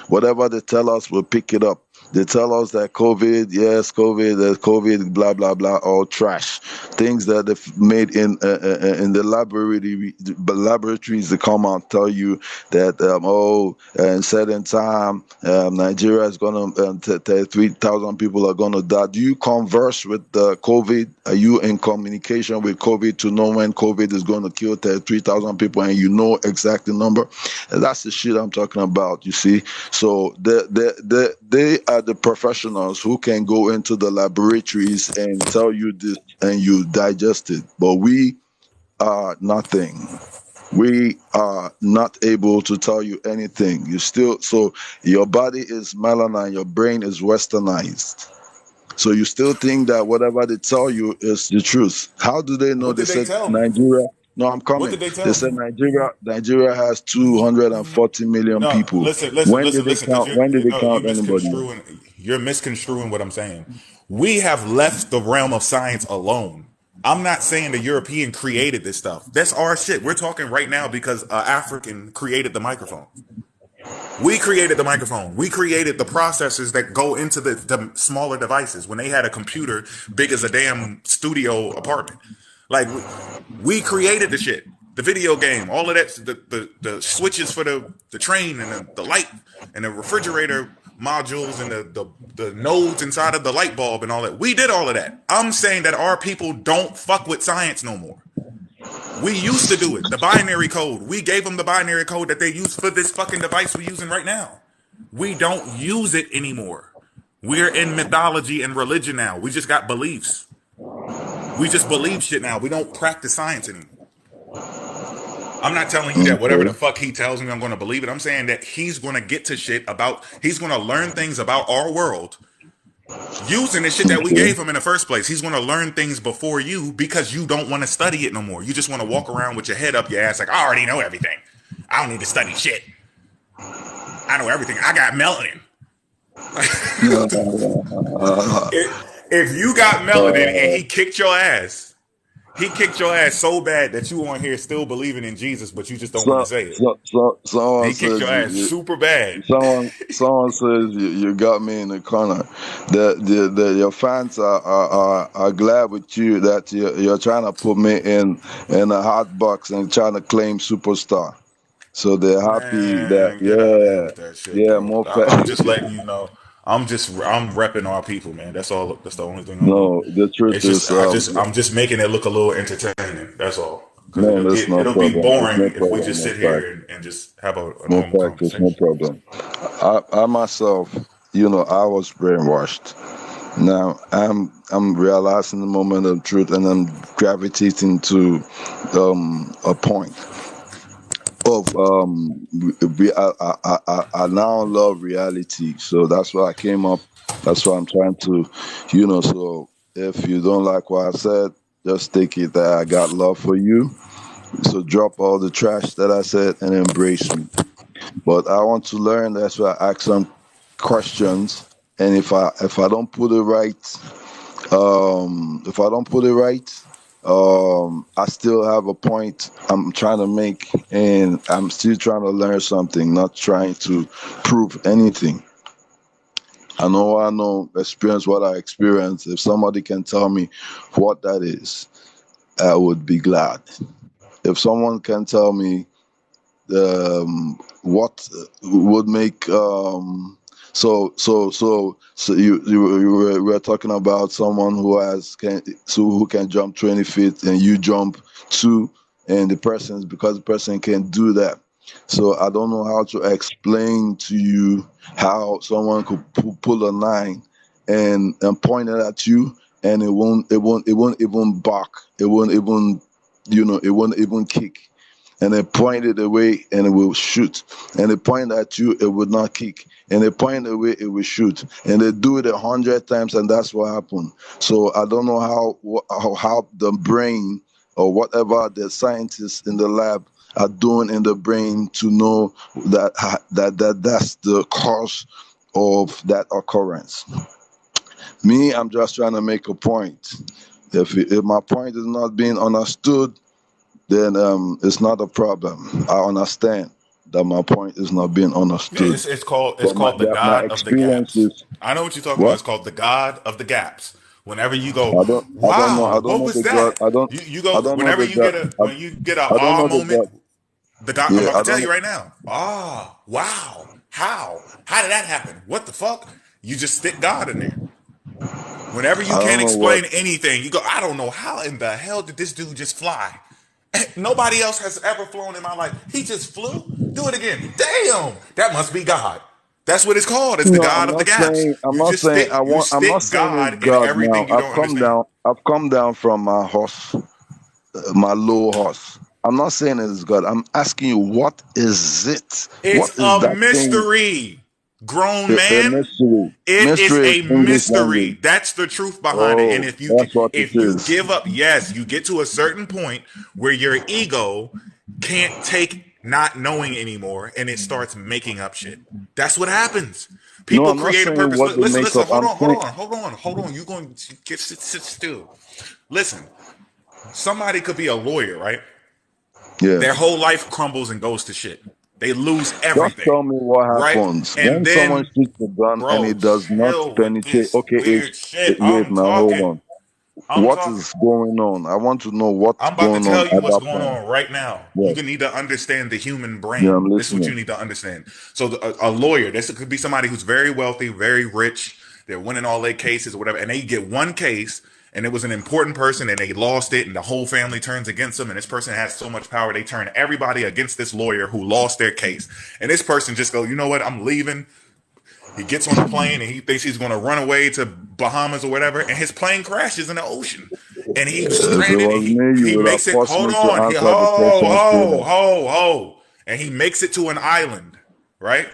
Whatever they tell us, we'll pick it up. They tell us that COVID, yes, COVID, COVID, blah blah blah, all trash. Things that they've made in the laboratories. They come out and tell you that in certain time Nigeria is gonna 3,000 people are gonna die. Do you converse with COVID? Are you in communication with COVID to know when COVID is going to kill 3,000 people, and you know exact number? And that's the shit I'm talking about. You see, so they are the professionals who can go into the laboratories and tell you this, and you digest it. But we are nothing. We are not able to tell you anything. You still, so your body is melanin, your brain is westernized. So you still think that whatever they tell you is the truth. How do they know? What They did they said tell me? Nigeria. No, I'm What coming. did they They tell me? said Nigeria has 240 million No, people. listen, When did they because count? When did they you count anybody? misconstruing. You're misconstruing what I'm saying. We have left the realm of science alone. I'm not saying the European created this stuff. That's our shit. We're talking right now because African created the microphone. We created the microphone. We created the processors that go into the smaller devices. When they had a computer big as a damn studio apartment, like we created the shit, the video game, all of that, the switches for the train and the light and the refrigerator modules and the nodes inside of the light bulb and all that. We did all of that. I'm saying that our people don't fuck with science no more. We used to do it. The binary code. We gave them the binary code that they use for this fucking device we're using right now. We don't use it anymore. We're in mythology and religion now. We just got beliefs. We just believe shit now. We don't practice science anymore. I'm not telling you that whatever the Okay. fuck he tells me, I'm going to believe it. I'm saying that he's going to get to shit about, he's going to learn things about our world using the shit that we Okay. gave him in the first place. He's going to learn things before you because you don't want to study it no more. You just want to walk around with your head up your ass like, I already know everything. I don't need to study shit. I know everything. I got melanin. If you got melanin and he kicked your ass so bad that you on here still believing in Jesus, but you just don't want to say it. Someone He kicked says your ass super bad. someone says you got me in the corner. Your fans are glad with you that you're trying to put me in a hot box and trying to claim superstar. So they're happy that, Man, get out of here with that shit, dude. more I'm just letting you know. I'm repping our people, man. That's all. That's the only thing I'm doing. No, the truth It's just is, I'm just making it look a little entertaining. That's all. Because no, that's no it'll be problem. It's no boring if we problem. just In sit fact, here and just have a in normal fact, it's no conversation. problem. I myself, I was brainwashed. Now I'm realizing the moment of truth, and I'm gravitating to a point of I now love reality. So that's why I came up. That's why I'm trying to, So if you don't like what I said, just take it that I got love for you. So drop all the trash that I said and embrace me. But I want to learn. That's why I ask some questions. And if I don't put it right, if I don't put it right, I still have a point I'm trying to make, and I'm still trying to learn something, not trying to prove anything. I know, experience what I experience. If somebody can tell me what that is, I would be glad. If someone can tell me what would make so you were talking about someone who can jump 20 feet and you jump two, and because the person can do that. So I don't know how to explain to you how someone could pull a nine and point it at you, and it won't even bark, it won't even it won't even kick, and they point it away and it will shoot. And they point at you, it will not kick. And they point away, it will shoot. And they do it 100 times, and that's what happened. So I don't know how the brain or whatever the scientists in the lab are doing in the brain to know that's the cause of that occurrence. Me, I'm just trying to make a point. If my point is not being understood, then it's not a problem. I understand that my point is not being Yeah, understood. it's called But the my God of the gaps. experiences, I know what you're talking about. what? It's called the God of the gaps. Whenever you go, I wow, don't what know was the God. that? You I go don't know whenever the you get God. a I don't ah know the moment. God. The God, I'm Yeah, about to I tell don't you know. right now. Ah, wow, how did that happen? What the fuck? You just stick God in there. Whenever you I can't don't know what. explain anything, you go, I don't know how in the hell did this dude just fly? Nobody else has ever flown in my life. He just flew. Do it again. Damn, that must be God. That's what it's called. It's the No, God I'm of the not gaps. saying. I'm You not just saying. stick. You I'm not stick saying it's God in God now. everything you don't understand. I've come down from my horse, my low horse. I'm not saying it's God. I'm asking you, what is it? What It's is a that thing? mystery. Grown A man. mystery. It is Mystery is a English mystery. language. That's the truth behind it. And Oh, that's what it if you is. give up, yes, you get to a certain point where your ego can't take not knowing anymore and it starts making up shit. That's what happens. No, People I'm not create a saying purpose. what they Listen, make listen, up. hold I'm on, hold saying on, hold on. You're going to get sit still. Listen, somebody could be a lawyer, right? yeah. Their whole life crumbles and goes to shit. They lose Just everything, tell me what right? happens And when someone then, shoots a gun and bro, it does not chill with penetrate. this Okay, weird shit. wait now, hold on. I'm What talking. is going on? I want to know what's I'm about to going on tell you at what's that going point. on right now. Yeah, You need to understand the human yeah, brain. I'm This is what you listening. need to understand. So, a lawyer, this could be somebody who's very wealthy, very rich. They're winning all their cases or whatever, and they get one case, and it was an important person, and they lost it, and the whole family turns against them, and this person has so much power, they turn everybody against this lawyer who lost their case. And this person just goes, you know what? I'm leaving. He gets on a plane and he thinks he's going to run away to Bahamas or whatever, and his plane crashes in the ocean, and he's If it stranded. was me, you He would have makes it. forced Hold me to on. He answer the ho question ho sooner. ho ho, and he makes it to an island. Right?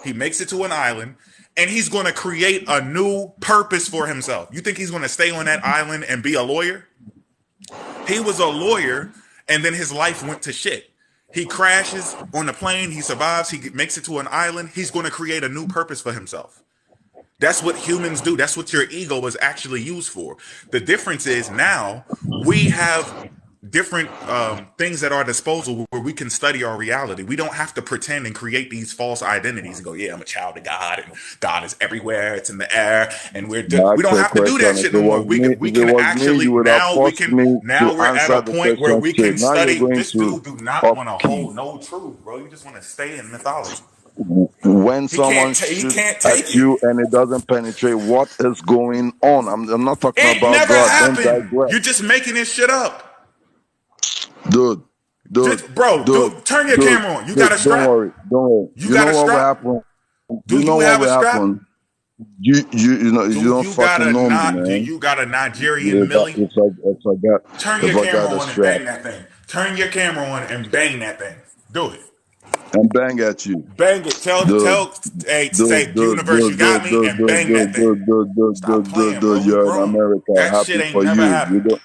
He makes it to an island, and he's going to create a new purpose for himself. You think he's going to stay on that island and be a lawyer? He was a lawyer, and then his life went to shit. He crashes on the plane. He survives. He makes it to an island. He's going to create a new purpose for himself. That's what humans do. That's what your ego is actually used for. The difference is now we have different things at our disposal where we can study our reality. We don't have to pretend and create these false identities and go, "Yeah, I'm a child of God, and God is everywhere. It's in the air." And I we asked don't a have to do question. that shit no more. We If it can was me, actually you would have forced me to now we're at answer a the point where question we straight. can Now you're study. going This to dude do not want to upkeep. hold no truth, bro. You just want to stay in mythology. When someone He shoots can't at take it. you and it doesn't penetrate, what is going on? I'm not talking It about never God. Don't happened. digress. You're just making this shit up. Dude, dude, Just, bro, dude, turn your camera on. You got a don't strap? worry, don't worry. You You got know a what will strap? happen? Do You know you what have a will strap? happen? You know you don't fucking know me, Do man. you got a Nigerian Millie? Turn your If I camera got a on and strap bang that thing. Turn your camera on and bang that thing. Do it. and bang at you, Bang it. dude, Hey, dude, say, dude, universe, you dude, got dude, me, dude, and dude, bang that dude, thing. dude, dude, dude, Stop dude, dude, playing, bro. dude. We You're in grown. America. That shit Happy ain't for never you. You happened. don't.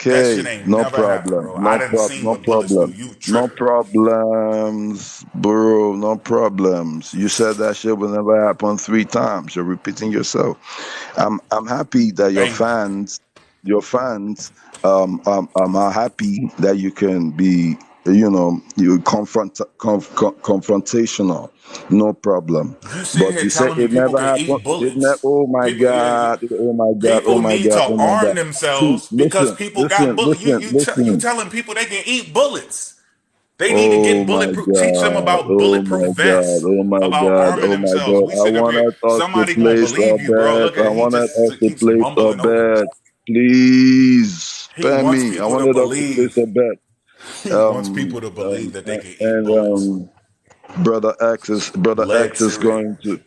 That shit Okay, ain't no never happened, problem, bro. I done seen no what bullets do. problem, You no tripping. problems, bro, no problems. You said that shit will never happen 3 times. You're repeating yourself. I'm happy that Bang that thing. your fans are happy that you can be, you confrontational, no problem. You sitting But here you say telling me it people never can happened. eat bullets. Oh my People, God, oh my God, oh people my need God, to oh my arm God. See, themselves because listen, people got listen, bullets. listen, You listen. telling people they can eat bullets. They need to Oh get my bulletproof. Teach them God, about oh my bulletproof God, vests. oh my About God, arming oh my themselves. God. We I sit up here. wanted us to Somebody gonna place a believe you, bro. bet. Look at he just To keeps place a mumbling over. bet. Please He spare wants me. I people to wanted us to place believe. a bet. He wants people to believe that they can eat And bullets. Brother X is Luxury.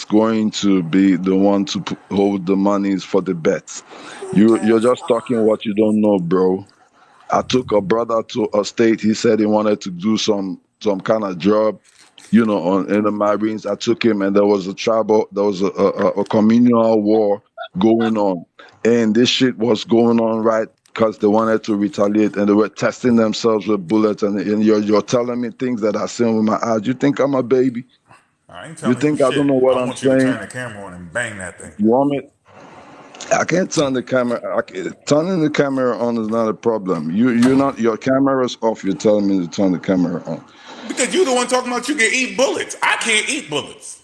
going to be the one to hold the monies for the bets. You're just talking what you don't know, bro. I took a brother to a state. He said he wanted to do some kind of job, in the Marines. I took him, and there was a communal war going on, and this shit was going on right because they wanted to retaliate, and they were testing themselves with bullets. And you're telling me things that I seen with my eyes. You think I'm a baby? I ain't You telling you think I don't shit. know what I I'm want you to saying? turn the camera on and bang that thing. You want me? I can't turn the camera. Turning the camera on is not a problem. You're not. Your camera's off. You're telling me to turn the camera on. Because you the one talking about you can eat bullets. I can't eat bullets.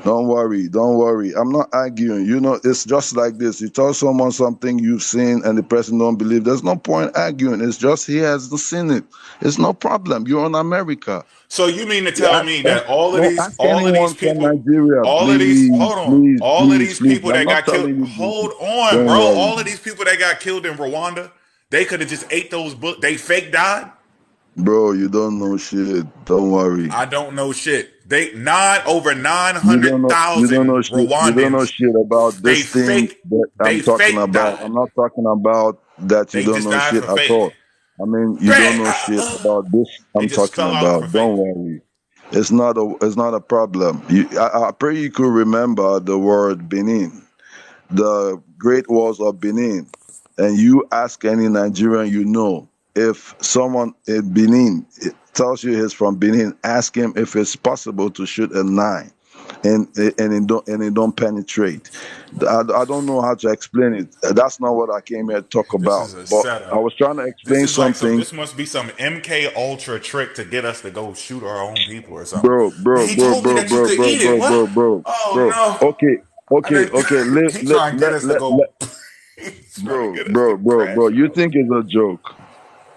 Don't worry. Don't worry. I'm not arguing. It's just like this. You tell someone something you've seen and the person don't believe. There's no point arguing. It's just he hasn't seen it. It's no problem. You're in America. So you mean to tell Yeah, me that ask anyone from Nigeria, hold on, all of these please. people I'm that not got killed, telling you hold this. on, Don't bro. worry, All of these people that got killed in Rwanda, they could have just ate those bullets. They fake died. bro. You don't know shit. Don't worry. I don't know shit. They over nine You don't hundred know. You don't know thousand shit. You don't know Rwandans. shit about They this thing fake. that I'm They talking fake about. died. I'm not talking about that you They don't just know died shit for at fake. all. I mean, you don't Greg, know shit about this they I'm just talking fell out about. for fake. Don't worry. It's not a problem. I pray you could remember the word Benin, the Great Wars of Benin, and you ask any Nigerian if someone in Benin tells you he's from Benin, ask him if it's possible to shoot a nine and it don't penetrate. I don't know how to explain it. That's not what I came here to talk This about. is a But I setup. was trying to This explain is like some. something, This must be some MK Ultra trick to get us to go shoot our own people or something. bro, bro, He bro, told me bro, that you bro, could bro, eat it. bro, What? bro, bro, Oh bro. no! Okay, I didn't. okay. He trying to get us to go. He's trying to Bro, get us to bro, bro, crash bro. You out. think it's a joke?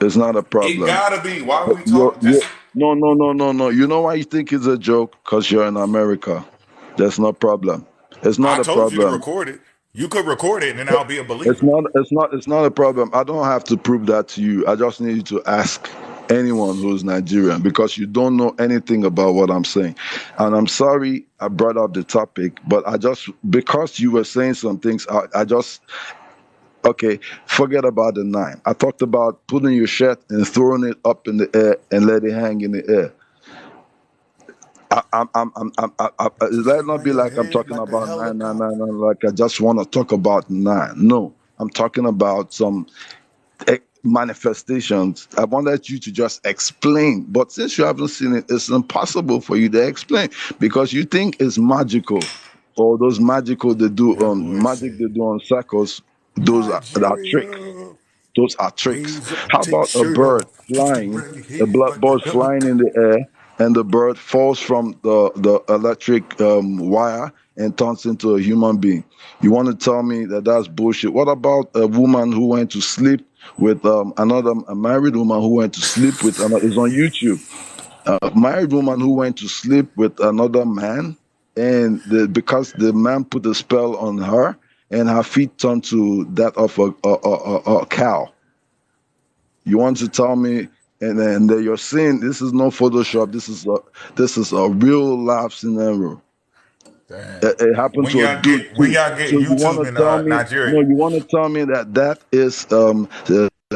It's not a It problem. gotta be. Why are we You're, talking? you're, Just no, no, no, no, no. You know why you think it's a joke? Because you're in America. That's no problem. It's I not a told you to problem. record it. You could record it, and then I'll be a It's believer. not. It's not a problem. I don't have to prove that to you. I just need you to ask anyone who's Nigerian because you don't know anything about what I'm saying. And I'm sorry I brought up the topic, but because you were saying some things, I just okay. Forget about the nine. I talked about putting your shirt and throwing it up in the air and let it hang in the air. Let not be Flying your like I'm head talking like a about nine, nine, helicopter. nine, nine, like I just want to talk about nine. No, I'm talking about some manifestations. I wanted you to just explain, but since you haven't seen it, it's impossible for you to explain because you think it's magical. Or those magical they do That on boy magic they said, do on circles, those are tricks. Nigeria, Those are tricks. raise up, How take about a shirt bird off, twist flying, around your a head like a bird flying in helicopter. the air, and the bird falls from the electric wire and turns into a human being? You want to tell me that that's bullshit? What about a woman who went to sleep with a married woman who went to sleep with another? It's on YouTube. A married woman who went to sleep with another man, and because the man put a spell on her, and her feet turned to that of a cow. You want to tell me, and then you're saying this is no Photoshop. This is a real life scenario. Damn. It happened to a dude When too. y'all get So you want YouTube to in tell me? Nigeria? No, you want to tell me that that is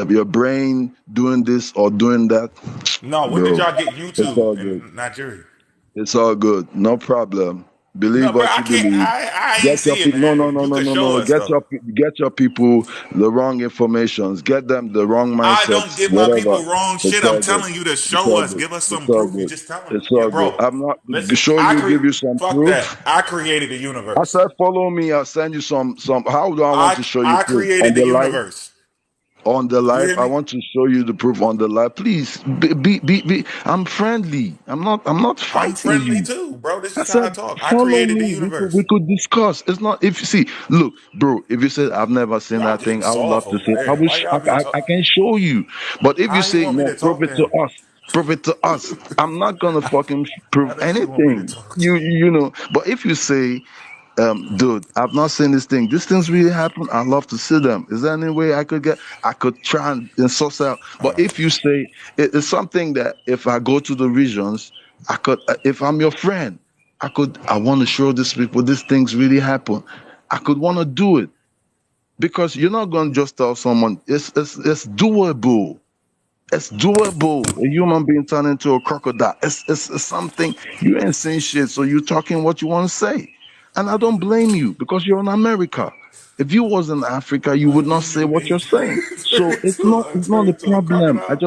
your brain doing this or doing that, No, when did bro? y'all get It's YouTube all good. in Nigeria? It's all good. No problem. No, Believe bro, what I you can't. believe. I Get ain't your see it, people. No, no, man. no, You no, could no, show no. us though. Get your people the wrong informations. Get them the wrong I don't mindsets. give my Whatever. people wrong It's shit. I'm all good. telling you to It's show all us. good. Give us It's some all proof. You good. just telling me. It's Yeah, all good. bro. I'm not Listen, sure you give you some fuck proof. that. I created the I universe. said follow me. I'll send you some. How do I want to show you I proof created on the the live? universe. On the You live, hear I me? want to show you the proof on the live. Please be. I'm friendly. I'm not I'm fighting friendly you. too, bro. This I is how said, I talk. I follow created the me. We universe. could discuss. It's not if you see. Look, bro. If you say I've never seen Y'all that getting thing, I would love soft to over say I there. Why wish y'all be I talk? can show you. But if you How you say want me no, to prove talk it to to him? us. Prove it to us. I'm not gonna fucking How prove does he want me to anything. talk to You know. But if you say dude, I've not seen this thing. These things really happen. I love to see them. Is there any way I could try and source out? But him? if you say it's something that if I go to the regions, I could, if I'm your friend, I want to show these people these things really happen. I could want to do it because you're not going to just tell someone it's doable. It's doable. A human being turned into a crocodile. It's something you ain't saying shit, so you're talking what you want to say. And I don't blame you because you're in America. If you was in Africa, you A would not say human what being you're saying. So it's not turned a into a problem. crocodile.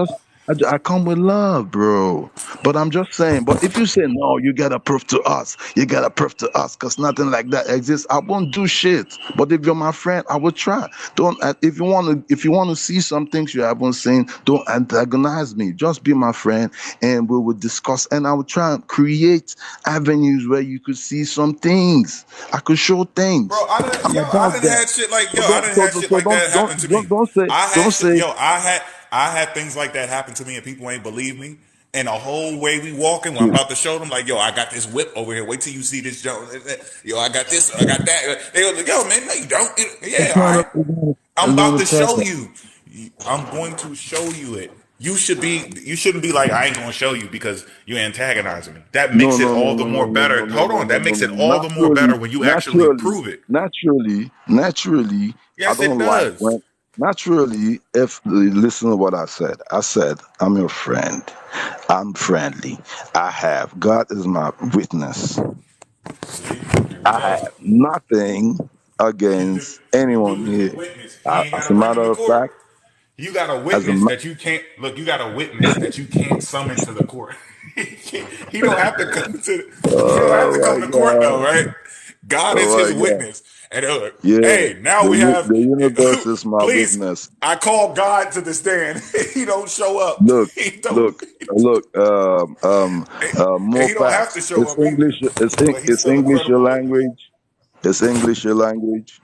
I come with love, bro. But I'm just saying. But if you say no, you gotta prove to us. You gotta prove to us, cause nothing like that exists. I won't do shit. But if you're my friend, I will try. Don't if you want to see some things you haven't seen, don't antagonize me. Just be my friend, and we will discuss. And I will try and create avenues where you could see some things. I could show Bro, things. I'm I about didn't that. had shit like So I didn't had shit like that happen to me. don't say I had don't shit, say I had things like that happen to me and people ain't believe me. And the whole way we walking, when I'm to. about to show them, like, yo, I got this whip over here. Wait till you see this, Joe. Yo, I got this, I got that. They was like, yo, man, no, you don't. Yeah, It's all not right. a, it's not a, I'm it's not about a to show problem. you. I'm going to show you it. You shouldn't be like, I ain't gonna show you because you antagonizing me. That No, makes it no, no, all the no, more no, no, better. no, no, Hold no, on, no, that no, makes it no. all the more better when you actually prove it. Naturally, I Yes, it don't like does. when. Naturally, if listen to what I said. I said I'm your friend. I'm friendly. I have God is my witness. See, there we I go. have nothing against anyone Who's the here. witness? He ain't As got to a bring him matter to of court. fact, You got a as a witness that you can't look. You got a witness that you can't summon to the court. He don't have to come to. He don't have oh to come my to court though, God, right? God is oh his my God, witness. And yeah, hey, now we have. the universe is my Please, witness. I call God to the stand. He don't show up. Look, He don't. look. And More he don't have to facts. show up either. But he's It's still a English your credible witness. language. It's English your language.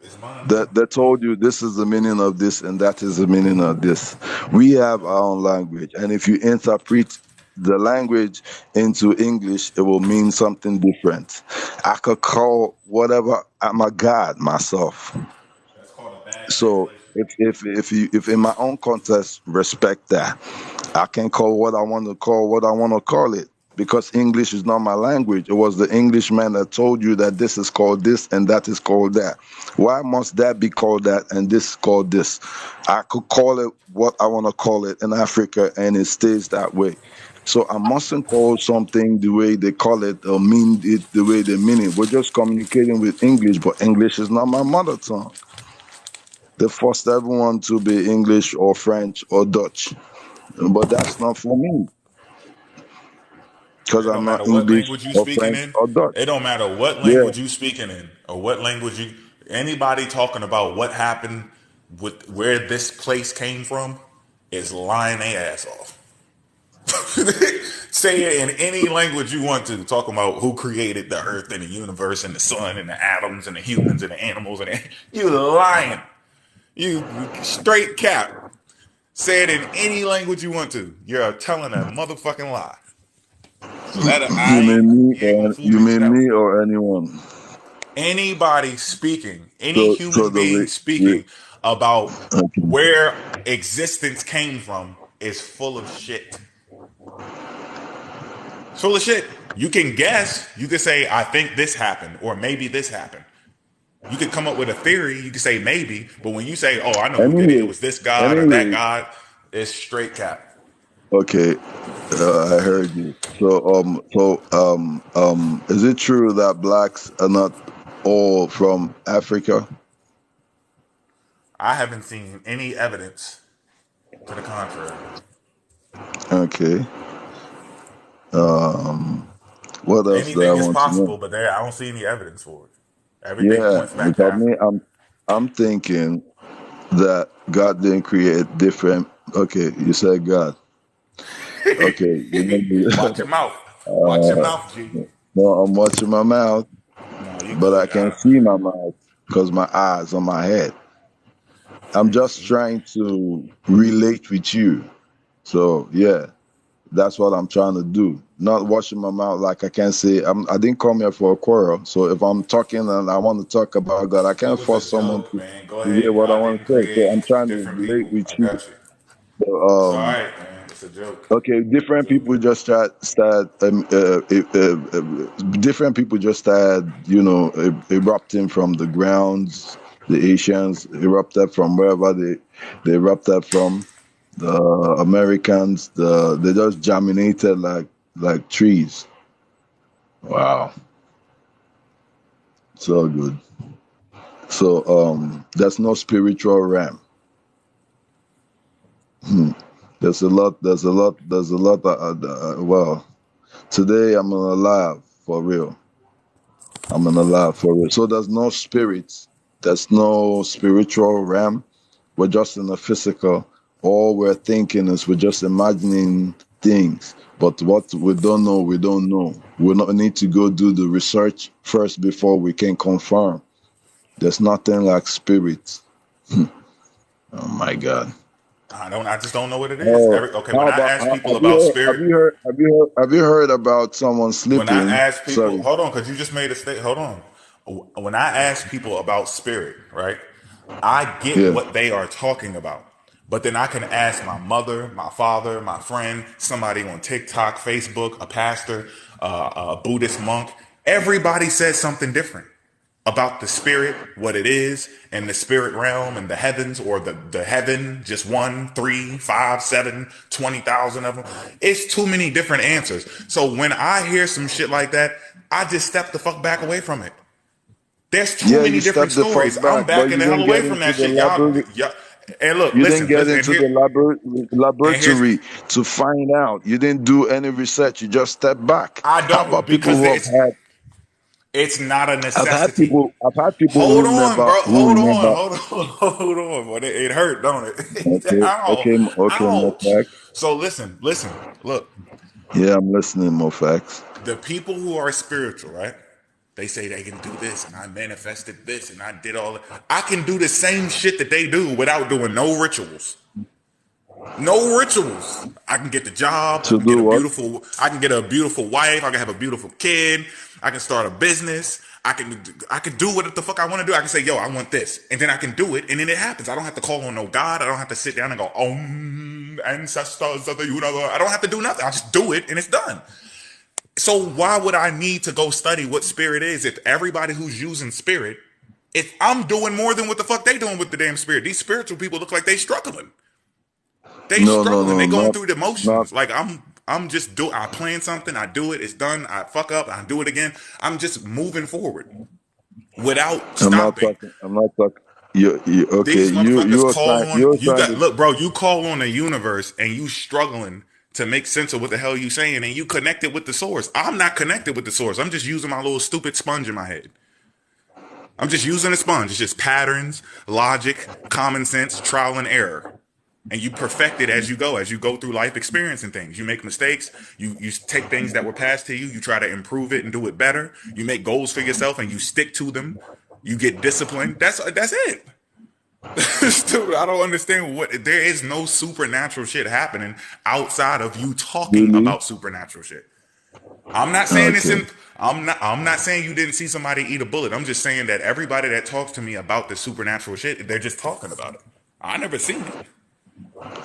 It's mine too. That told you this is the meaning of this and that is the meaning of this. We have our own language, and if you interpret the language into English, it will mean something different. I could call whatever I'm a god myself. That's called a bad So translation. if in my own context respect that, I can call what I want to call what I want to call it because English is not my language. It was the Englishman that told you that this is called this and that is called that. Why must that be called that and this is called this? I could call it what I want to call it in Africa and it stays that way. So I mustn't call something the way they call it or mean it the way they mean it. We're just communicating with English, but English is not my mother tongue. They forced everyone to be English or French or Dutch. But that's not for me because It I'm don't not matter what English language you or speaking French in. or Dutch. It don't matter what Yeah. language you speaking in or what language you. Anybody talking about what happened with where this place came from is lying their ass off. Say it in any language you want to. Talking about who created the earth and the universe and the sun and the atoms and the humans and the animals and you lying. You straight cap. Say it in any language you want to. You're telling a motherfucking lie. So that You mean me you ain't gonna or fool me with that one. anyone? Anybody speaking, any So human the being speaking about okay. where existence came from is full of shit. It's full of shit. You can guess. You can say, I think this happened, or maybe this happened. You could come up with a theory. You can say maybe, but when you say, "Oh, I know who did it. It Anyway, was this God or that anyway, God," it's straight cap. okay, I heard you. Is it true that blacks are not all from Africa? I haven't seen any evidence to the contrary. Okay. What else do I Anything is want to know? possible, but there I don't see any evidence for it. Everything Yeah, points back to because me, Africa. I'm thinking that God didn't create different. Okay, you said God. Okay, Watch your mouth. Watch your uh, mouth, G. no, I'm watching my mouth, No, you but I good. can't see my mouth because my eyes on my head. I'm just trying to relate with you. So yeah, that's what I'm trying to do. Not washing my mouth like I can't say. I didn't come here for a quarrel. So if I'm talking and I want to talk about God, I It can't was a force someone joke, man. Go to get ahead. what I God want to didn't say. So I'm create trying to different relate people. with I you. got you. So, It's all right, man. It's a joke. okay, different people just different people just started, erupting from the grounds. The Asians erupted from wherever they erupted from. The Americans, they just germinated like trees. Wow, so good. So there's no spiritual realm. Hmm. There's a lot. Well, today I'm gonna laugh for real. I'm gonna laugh for real. So there's no spirits. There's no spiritual realm. We're just in the physical. All we're thinking is we're just imagining things. But what we don't know, we don't know. We not need to go do the research first before we can confirm. There's nothing like spirits. Oh my God. I just don't know what it is. Oh, Okay, when how I about ask people have about you heard, have spirit, you heard have you heard have you heard about someone when I sleeping? ask people, Sorry. hold on, because you just made a statement. Hold on. When I ask people about spirit, right, I get Yeah. what they are talking about. But then I can ask my mother, my father, my friend, somebody on TikTok, Facebook, a pastor, a Buddhist monk. Everybody says something different about the spirit, what it is, and the spirit realm and the heavens, or the heaven, just 1, 3, 5, 7, 20,000 of them. It's too many different answers. So when I hear some shit like that, I just step the fuck back away from it. There's too Yeah, many you different stepped the fuck stories. I'm back, but backing you the hell didn't away get from into that the shit. Y'all, laboratory. and look, You didn't listen, get listen, and into here, the and here's, laboratory to find out. You didn't do any research. You just stepped back. I How don't, about people because who it's not a I've had necessity. people, I've had people Hold on, bro. who remember. Hold on. Boy. It hurt, don't it? Okay, Ow. okay, more Ouch. facts. So listen. Look, Yeah, I'm listening, more facts. the people who are spiritual, right? They say they can do this, and I manifested this, and I did all that. I can do the same shit that they do without doing no rituals. No rituals. I can get the job. To do what? I can get a beautiful wife. I can have a beautiful kid. I can start a business. I can do what the fuck I want to do. I can say, yo, I want this. And then I can do it. And then it happens. I don't have to call on no God. I don't have to sit down and go, ancestors of the universe. I don't have to do nothing. I just do it and it's done. So why would I need to go study what spirit is if everybody who's using spirit, if I'm doing more than what the fuck they doing with the damn spirit? These spiritual people look like they struggling. They No, no, struggling. no, They going not, through the not. motions. Like I'm just I plan something. I do it. It's done. I fuck up. I do it again. I'm just moving forward without I'm not stopping. talking. I'm not talking. Okay. These motherfuckers call on You're you. trying Got to. look, bro. You call on the universe and you struggling to make sense of what the hell you saying, and you connected with the source. I'm not connected with the source. I'm just using my little stupid sponge in my head. I'm just using a sponge. It's just patterns, logic, common sense, trial and error. And you perfect it as you go through life experiencing things. You make mistakes, you take things that were passed to you try to improve it and do it better. You make goals for yourself and you stick to them. You get disciplined. That's it. Dude, I don't understand there is no supernatural shit happening outside of you talking Really? about supernatural shit. I'm not saying Okay. I'm not saying you didn't see somebody eat a bullet. I'm just saying that everybody that talks to me about the supernatural shit, they're just talking about it. I never seen it.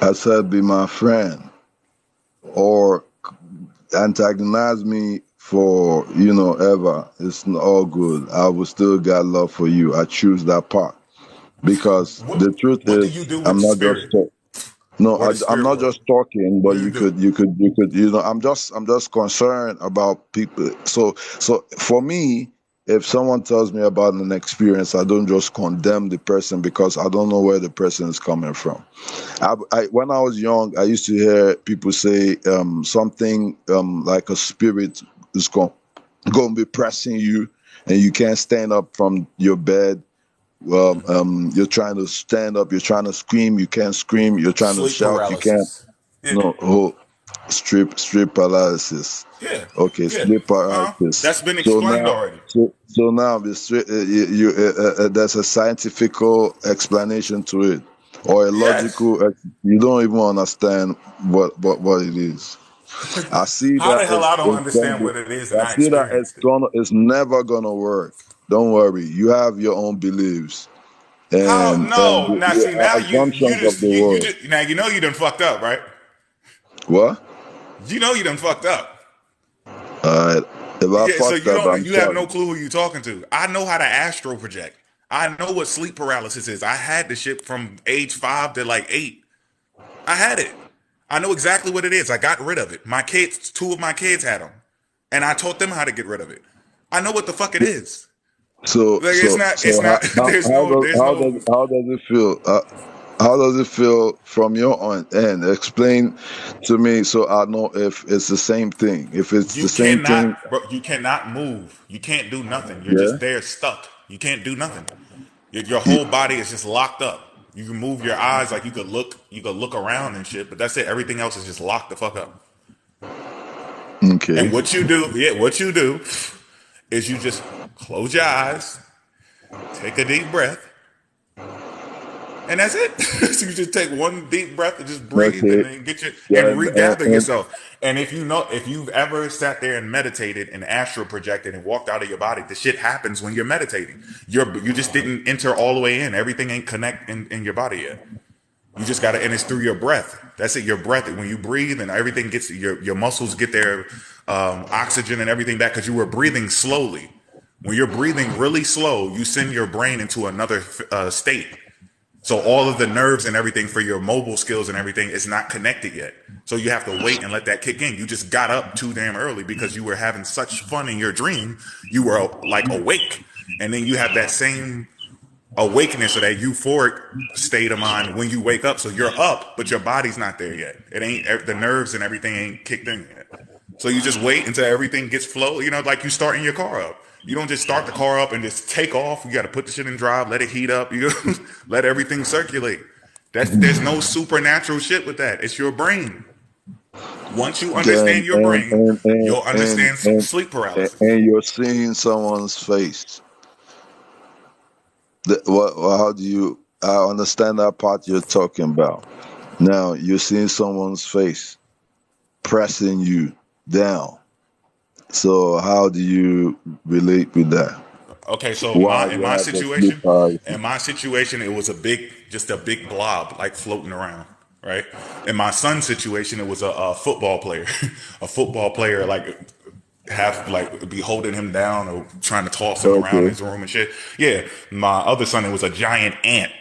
I said, be my friend, or antagonize me for ever. It's all good. I will still got love for you. I choose that part because the truth What do you is, do with I'm the not just spirit? no, What is I'm spirit not work? just talking, What but do you you do? could, I'm just concerned about people. So for me, if someone tells me about an experience, I don't just condemn the person because I don't know where the person is coming from. When I was young, I used to hear people say something like a spirit is going to be pressing you, and you can't stand up from your bed. You're trying to stand up, you're trying to scream, you can't scream, you're trying to Sleep shout, you can't. paralysis. Yeah, No, strip paralysis. yeah, Okay, yeah. sleep paralysis. That's been So explained now, already. so now the there's a scientifical explanation to it, or a Yes. logical. You don't even understand what it is. I see How that the hell I don't it's gonna understand be. what it is and I I see that experienced it? it's never gonna work. Don't worry. You have your own beliefs How? and No. Now see, now the you assumptions of just the you world. just now you know you done fucked up, right? What? You know you done fucked up. Alright. If I Yeah, so fucked you up, don't I'm you have sorry. no clue who you talking to. I know how to astro project. I know what sleep paralysis is. I had the shit from age 5 to like 8. I had it. I know exactly what it is. I got rid of it. My kids, 2 of my kids had them, and I taught them how to get rid of it. I know what the fuck it is. So Like so it's so not. There's no. how does it feel? How does it feel from your own end? Explain to me so I know if it's the same thing. If it's You the same thing, cannot, bro. You cannot move. You can't do nothing. You're yeah. just there, stuck. You can't do nothing. Your whole body is just locked up. You can move your eyes, like you could look. You could look around and shit, but that's it. Everything else is just locked the fuck up. Okay. And what you do, yeah, what you do is you just close your eyes, take a deep breath, and that's it. So you just take one deep breath and just breathe, and Okay. then get your and And, and, regather and yourself. And if you've ever sat there and meditated and astral projected and walked out of your body, the shit happens when you're meditating. You just didn't enter all the way in. Everything ain't connect in your body yet. You just gotta, and it's through your breath. That's it. Your breath. When you breathe, and everything gets your muscles get their oxygen and everything back because you were breathing slowly. When you're breathing really slow, you send your brain into another state. So all of the nerves and everything for your mobile skills and everything is not connected yet. So you have to wait and let that kick in. You just got up too damn early because you were having such fun in your dream. You were like awake. And then you have that same awakeness or that euphoric state of mind when you wake up. So you're up, but your body's not there yet. It ain't, the nerves and everything ain't kicked in yet. So you just wait until everything gets flow. Like you starting your car up. You don't just start the car up and just take off. You got to put the shit in drive, let it heat up. You let everything circulate. There's no supernatural shit with that. It's your brain. Once you then understand your brain, you'll understand sleep paralysis. and you're seeing someone's face. How do you? I understand that part you're talking about. Now you're seeing someone's face pressing you down. So how do you relate with that? Okay, so While in you my have the sleep situation, paralysis. it was just a big blob like floating around, right? In my son's situation, it was a football player, a football player like have like be holding him down or trying to toss him around Okay. his room and shit. Yeah, my other son, it was a giant ant,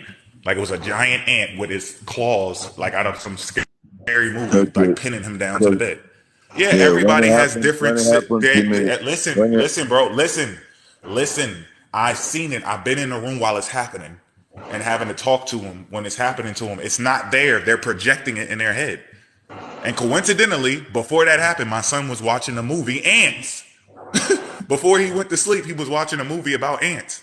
like it was a giant ant with his claws, like out of some scary movie, like Okay. pinning him down to the 'Cause, bed. Yeah, yeah, everybody has different. when it happened to me, Listen, when it listen, bro, listen. I've seen it. I've been in the room while it's happening, and having to talk to him when it's happening to him. It's not there. They're projecting it in their head. And coincidentally, before that happened, my son was watching the movie Ants. Before he went to sleep, he was watching a movie about ants.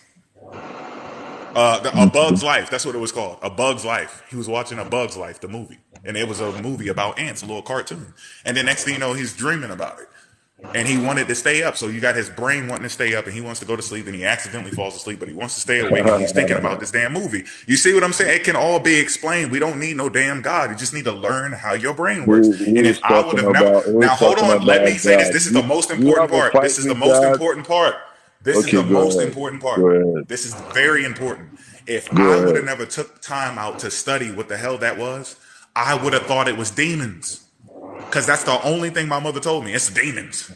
A Bug's Life. That's what it was called. A Bug's Life. He was watching A Bug's Life, the movie, and it was a movie about ants, a little cartoon. And the next thing you know, he's dreaming about it, and he wanted to stay up. So you got his brain wanting to stay up, and he wants to go to sleep, and he accidentally falls asleep, but he wants to stay awake, and he's thinking about this damn movie. You see what I'm saying? It can all be explained. We don't need no damn God. You just need to learn how your brain works. And if I would have never, now who's hold talking on, let me about say this. God? This is the most You important have a part. fight This is the with most God? important part. This is Okay, the go most ahead. important part. Go ahead. This is very important. If Go I would have ahead. never took time out to study what the hell that was, I would have thought it was demons. Because that's the only thing my mother told me. It's demons.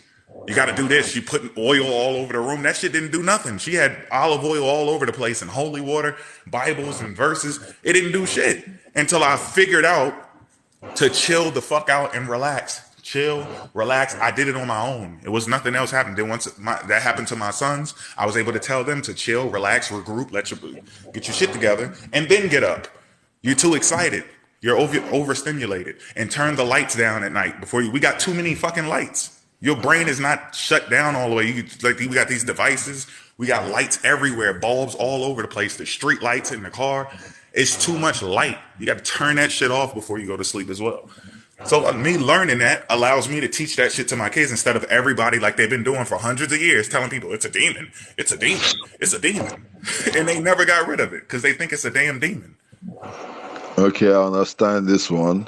You got to do this. She putting oil all over the room. That shit didn't do nothing. She had olive oil all over the place and holy water, Bibles and verses. It didn't do shit until I figured out to chill the fuck out and relax. Chill, relax. I did it on my own. It was nothing else happened. Then once that happened to my sons, I was able to tell them to chill, relax, regroup, get your shit together, and then get up. You're too excited. You're overstimulated. And turn the lights down at night before you. We got too many fucking lights. Your brain is not shut down all the way. We got these devices. We got lights everywhere, bulbs all over the place. The street lights in the car. It's too much light. You got to turn that shit off before you go to sleep as well. So me learning that allows me to teach that shit to my kids instead of everybody like they've been doing for hundreds of years, telling people it's a demon, it's a demon, it's a demon, and they never got rid of it because they think it's a damn demon. Okay, I understand this one.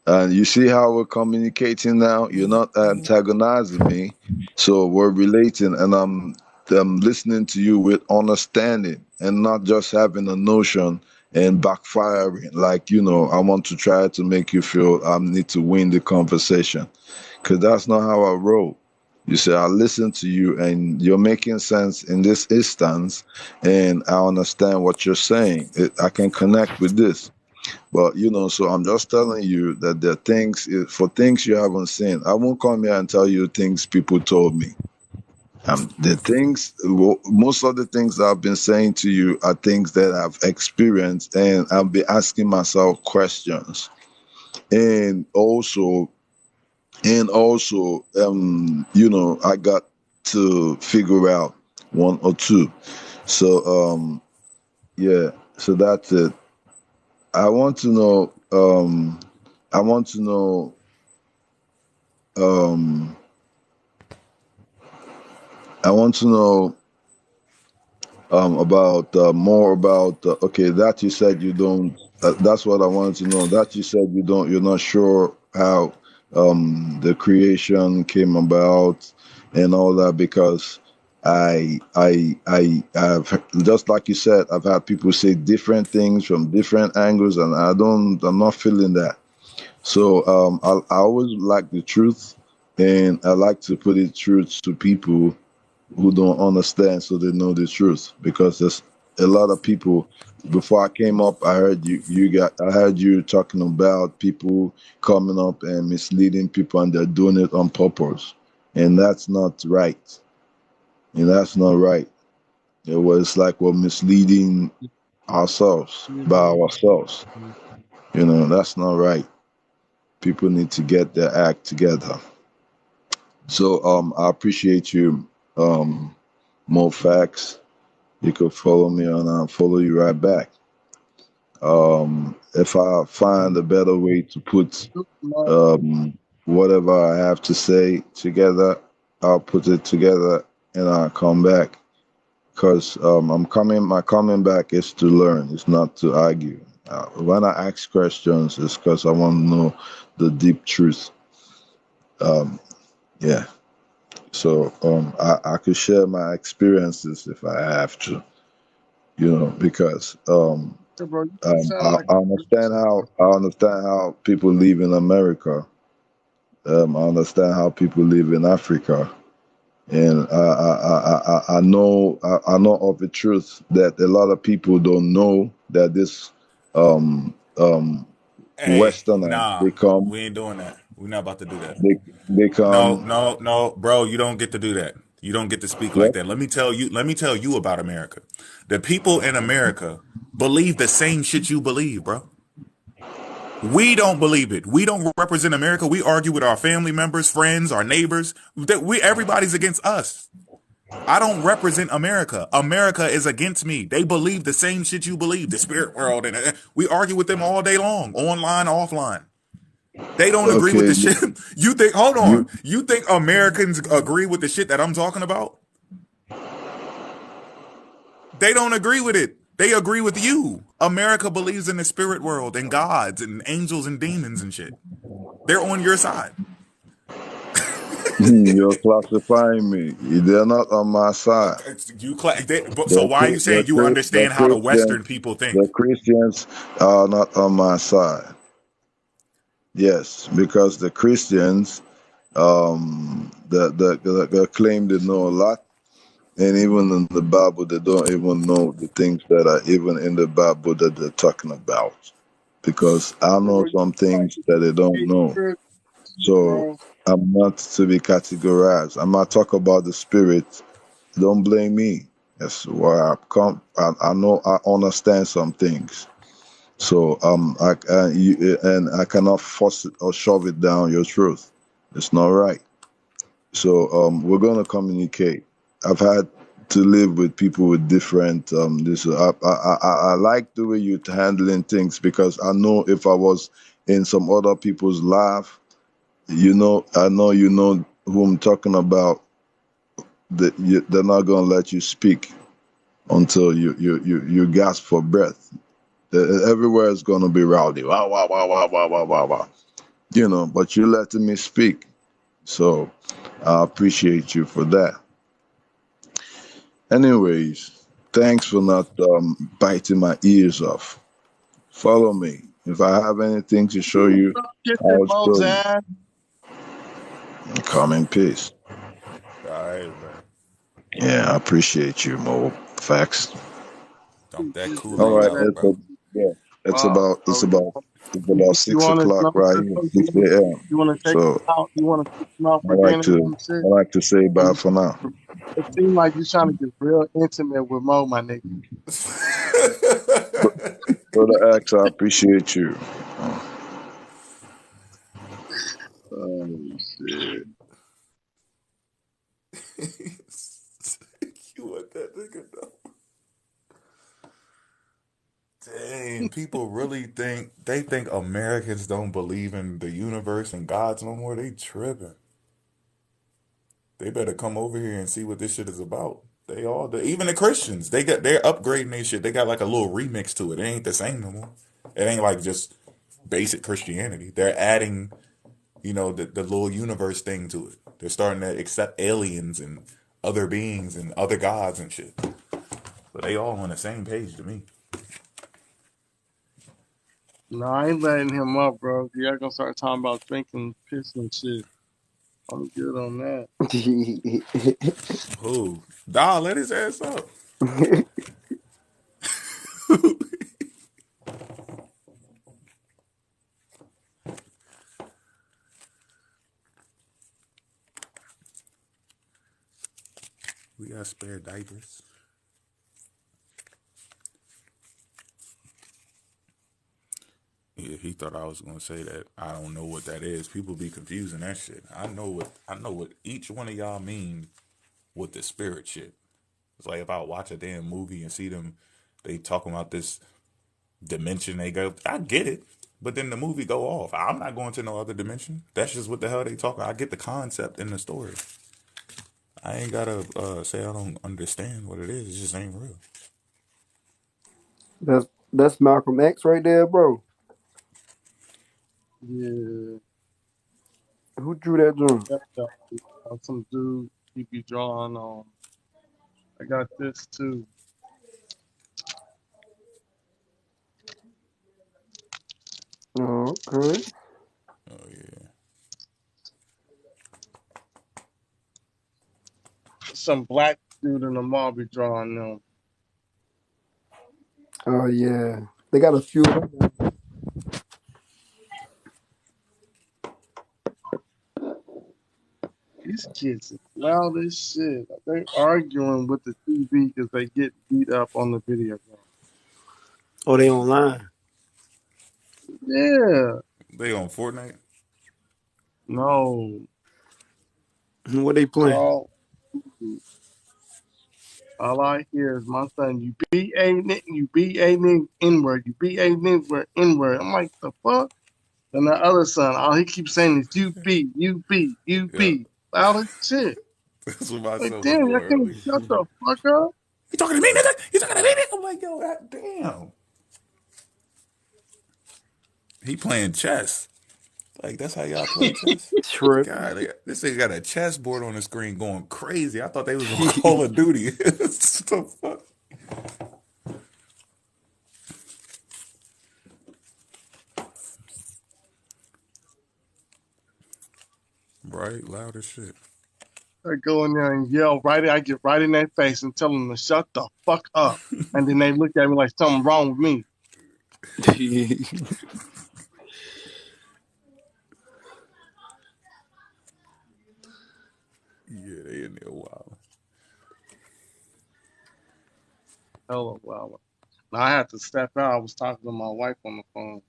And you see how we're communicating now? You're not antagonizing me. So we're relating, and I'm listening to you with understanding and not just having a notion and backfiring. Like, I want to try to make you feel I need to win the conversation. Because that's not how I roll. You say, I listen to you and you're making sense in this instance, and I understand what you're saying. I can connect with this. But, so I'm just telling you that there are things, for things you haven't seen. I won't come here and tell you things people told me. The things, most of the things I've been saying to you are things that I've experienced, and I'll be asking myself questions. And also, I got to figure out one or two. So, so that's it. I want to know about more about okay, that you said you don't that's what I wanted to know. That you said you're not sure how the creation came about and all that, because I've just like you said, I've had people say different things from different angles, and I'm not feeling that. So I always like the truth, and I like to put it truth to people who don't understand, so they know the truth. Because there's a lot of people. Before I came up, I heard I heard you talking about people coming up and misleading people, and they're doing it on purpose, and that's not right. And that's not right. It was like we're misleading ourselves by ourselves. That's not right. People need to get their act together. So I appreciate you, mofactz. You could follow me and I'll follow you right back. If I find a better way to put whatever I have to say together, I'll put it together and I'll come back. Because my coming back is to learn. It's not to argue. When I ask questions, it's because I want to know the deep truth. Yeah. So I could share my experiences if I have to, because I understand how people live in America. I understand how people live in Africa. And I know of the truth that a lot of people don't know, that this Westerner, We ain't doing that. We're not about to do that. they come. No, bro, you don't get to do that. You don't get to speak like What? that. Let me tell you about America. The people in America believe the same shit you believe, bro. We don't believe it. We don't represent America. We argue with our family members, friends, our neighbors. Everybody's against us. I don't represent America. America is against me. They believe the same shit you believe, the spirit world, and we argue with them all day long, online, offline. They don't agree with the shit. You think? Hold on. You think Americans agree with the shit that I'm talking about? They don't agree with it. They agree with you. America believes in the spirit world and gods and angels and demons and shit. They're on your side. You're classifying me. They're not on my side. So why are you saying you understand how the Western people think? The Christians are not on my side. Yes, because the Christians, that claim they know a lot, and even in the Bible, they don't even know the things that are even in the Bible that they're talking about. Because I know Bro, you some things that they don't know. ignorant, So bro. I'm not to be categorized. I'm not talk about the spirit. Don't blame me. That's where I come. I know I understand some things. So and I cannot force it or shove it down your truth. It's not right. So we're gonna communicate. I've had to live with people with different this. I like the way you're handling things because I know if I was in some other people's life, I know you know who I'm talking about. They're not gonna let you speak until you gasp for breath. Everywhere is gonna be rowdy. Wow, wow, wow, wow, wow, wow, wow, wow. But you're letting me speak. So I appreciate you for that. Anyways, thanks for not biting my ears off. Follow me. If I have anything to show you, Get that I'll show you. Moses. Come in peace. All right, man. Yeah, I appreciate you, Mo. Facts. Dump that All Kool-Aid right, out, bro. yeah. It's Wow, about it's bro. about it's about You six want to o'clock know right the here, something? 6 a.m. You want to take So them out? You want to take them out I for like dinner to and shit? I like to say bye And for now. it seems like you're trying to get real intimate with Mo, my nigga. Brother X, I appreciate you. Oh shit. You want that nigga though? Dang, people really think Americans don't believe in the universe and gods no more. They tripping. They better come over here and see what this shit is about. They all do. Even the Christians, they're upgrading their shit. They got like a little remix to it. It ain't the same no more. It ain't like just basic Christianity. They're adding, the little universe thing to it. They're starting to accept aliens and other beings and other gods and shit. But they all on the same page to me. No, I ain't letting him up, bro. Y'all gonna start talking about drinking piss and shit. I'm good on that. Who? Dawg, let his ass up. We got spare diapers. Yeah, he thought I was gonna say that. I don't know what that is. People be confusing that shit. I know what each one of y'all mean with the spirit shit. It's like if I watch a damn movie and see them, they talking about this dimension they go. I get it, but then the movie go off. I'm not going to no other dimension. That's just what the hell they talking. I get the concept in the story. I ain't gotta say I don't understand what it is. It just ain't real. That's Malcolm X right there, bro. Yeah. Who drew that drum? Some dude he be drawing on. I got this too. Oh, okay. Oh yeah. Some black dude in the mall be drawing them. Oh yeah. They got a few. These kids is loud as shit. They arguing with the TV because they get beat up on the video game. Oh, they online. Yeah. They on Fortnite. No. What they playing? Call. All I hear is my son, you B-A N-word, you B-A N-word. I'm like, the fuck? And the other son, all he keeps saying is you B, you B, you Yeah, B. Loud as shit. that's what my Like, son was damn, y'all doing can't earlier. shut the fuck up? You talking to me, nigga? You talking to me, nigga? I'm like, yo, god damn. He playing chess. Like that's how y'all play chess. Tripping. God, this nigga got a chessboard on the screen going crazy. I thought they was on Call of Duty. What the fuck? Right, loud as shit. I go in there and yell right. I get right in their face and tell them to shut the fuck up. And then they look at me like something wrong with me. Yeah, they in there wild. Hella wild. I had to step out. I was talking to my wife on the phone.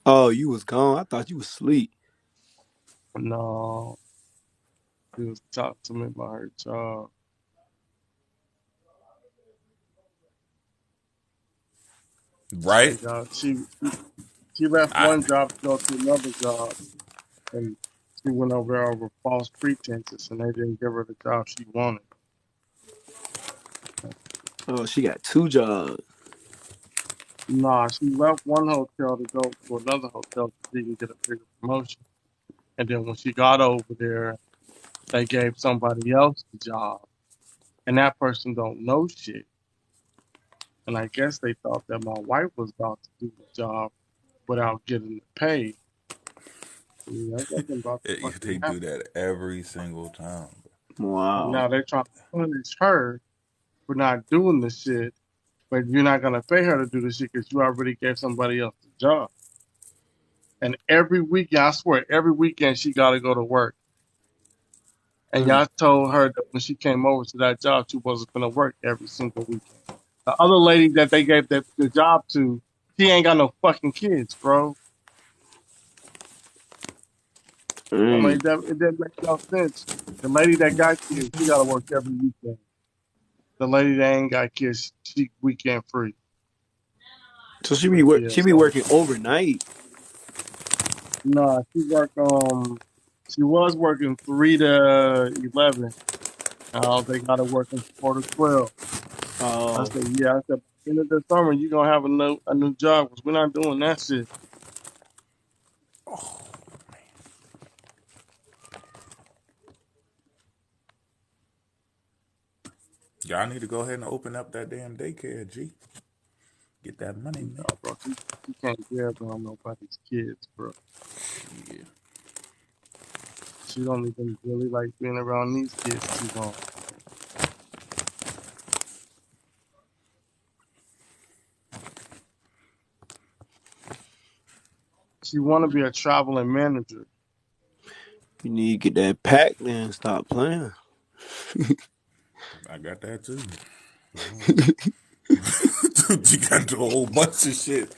Oh, you was gone? I thought you was asleep. No, she was talking to me about her job. Right? She left I one job to go to another job, and she went over false pretenses, and they didn't give her the job she wanted. Oh, she got 2 jobs. Nah, she left one hotel to go to another hotel so she can get a bigger promotion. And then when she got over there, they gave somebody else the job, and that person don't know shit. And I guess they thought that my wife was about to do the job without getting the pay. Yeah, that wasn't about to they fucking do happen. that every single time. And Wow. now they're trying to punish her for not doing the shit, but you're not gonna pay her to do the shit because you already gave somebody else the job. And every weekend, I swear, every weekend she got to go to work. And y'all told her that when she came over to that job, she wasn't gonna work every single weekend. The other lady that they gave the job to, she ain't got no fucking kids, bro. I'm like, it didn't make no sense. The lady that got kids, she got to work every weekend. The lady that ain't got kids, she weekend free. So But yeah, she be so working overnight. nah, she was working 3 to 11. They got her working 4 to 12. I Oh, said, yeah. I said, by the end of the summer, you gonna have a new job because we're not doing that shit. Y'all need to go ahead and open up that damn daycare, G. Get that money, man. No, bro, she can't get around nobody's kids, bro. Yeah. She don't even really like being around these kids too long. She want to be a traveling manager. you need to get that pack then. Stop playing. I got that too. You gotta do a whole bunch of shit.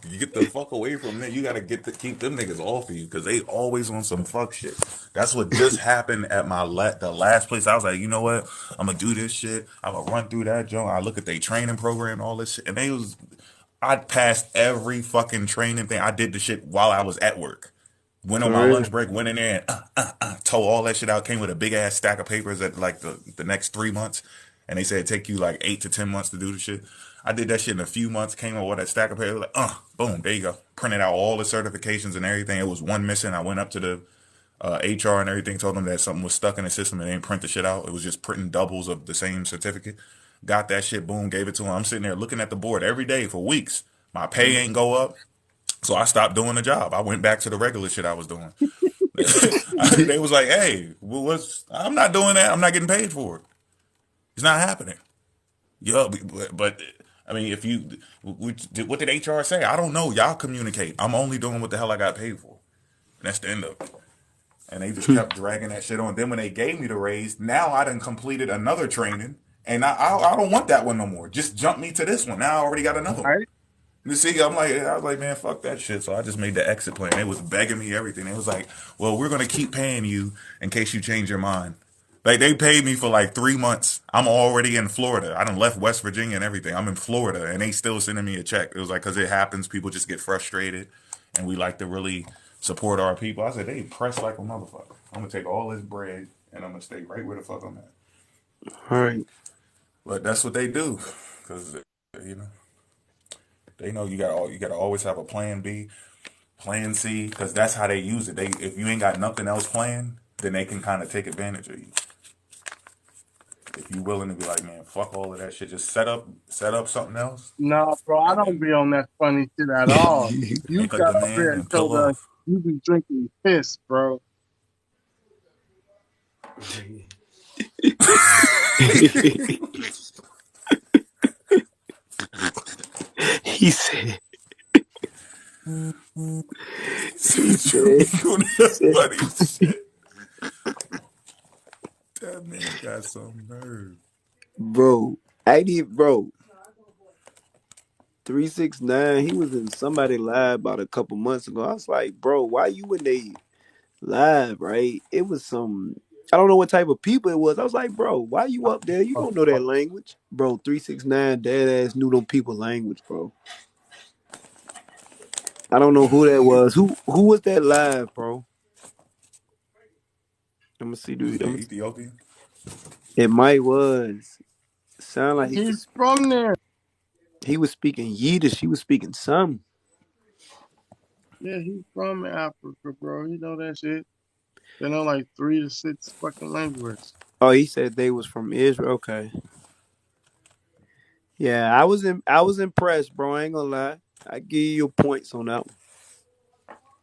You get the fuck away from them. You gotta keep them niggas off of you because they always on some fuck shit. That's what just happened at the last place. I was like, you know what? I'm gonna do this shit. I'm gonna run through that joint. I look at their training program, and all this shit, and I passed every fucking training thing. I did the shit while I was at work. Went on For my real. lunch break, went in there and tore all that shit out. Came with a big ass stack of papers at like the next 3 months. And they said it take you like 8 to 10 months to do the shit. I did that shit in a few months, came up with that stack of papers, like, boom, there you go. Printed out all the certifications and everything. It was one missing. I went up to the HR and everything, told them that something was stuck in the system and they didn't print the shit out. It was just printing doubles of the same certificate. Got that shit, boom, gave it to them. I'm sitting there looking at the board every day for weeks. My pay ain't go up. So I stopped doing the job. I went back to the regular shit I was doing. They was like, "Hey, I'm not doing that. I'm not getting paid for it. It's not happening." Yeah, but I mean, what did HR say? I don't know. Y'all communicate. I'm only doing what the hell I got paid for. And that's the end of it. And they just kept dragging that shit on. Then when they gave me the raise, now I done completed another training, and I don't want that one no more. Just jump me to this one. Now I already got another one. Right? You see, I was like, man, fuck that shit. So I just made the exit plan. They was begging me everything. It was like, well, we're gonna keep paying you in case you change your mind. Like they paid me for like 3 months. I'm already in Florida. I done left West Virginia and everything. I'm in Florida, and they still sending me a check. It was like because it happens, people just get frustrated, and we like to really support our people. I said they press like a motherfucker. I'm gonna take all this bread and I'm gonna stay right where the fuck I'm at. All right. But that's what they do, because you know they know you gotta always have a plan B. Plan C, because that's how they use it. If you ain't got nothing else planned, then they can kind of take advantage of you. If you willing to be like, man, fuck all of that shit, just set up something else, No, bro, I and don't then be on that funny shit at all. You make a got up here demand and and told peel us off. you be drinking piss, bro. He said, he said, Doing he that said, funny shit. That man got some nerve. bro, bro, 369, he was in somebody live about a couple months ago. I was like, bro, why you in they live, right? It was some, I don't know what type of people it was. I was like, bro, why you up there? You don't know that language. Bro, 369, dead ass knew them people language, bro. I don't know who that was. Who was that live, bro? I'm gonna see, Who's dude. that? Ethiopian? It might was. Sound like He's from there. he was speaking Yiddish. He was speaking some. Yeah, he's from Africa, bro. You know that shit. They know like 3 to 6 fucking languages. Oh, he said they was from Israel. Okay. Yeah, I was impressed, bro. I ain't gonna lie. I give you your points on that one.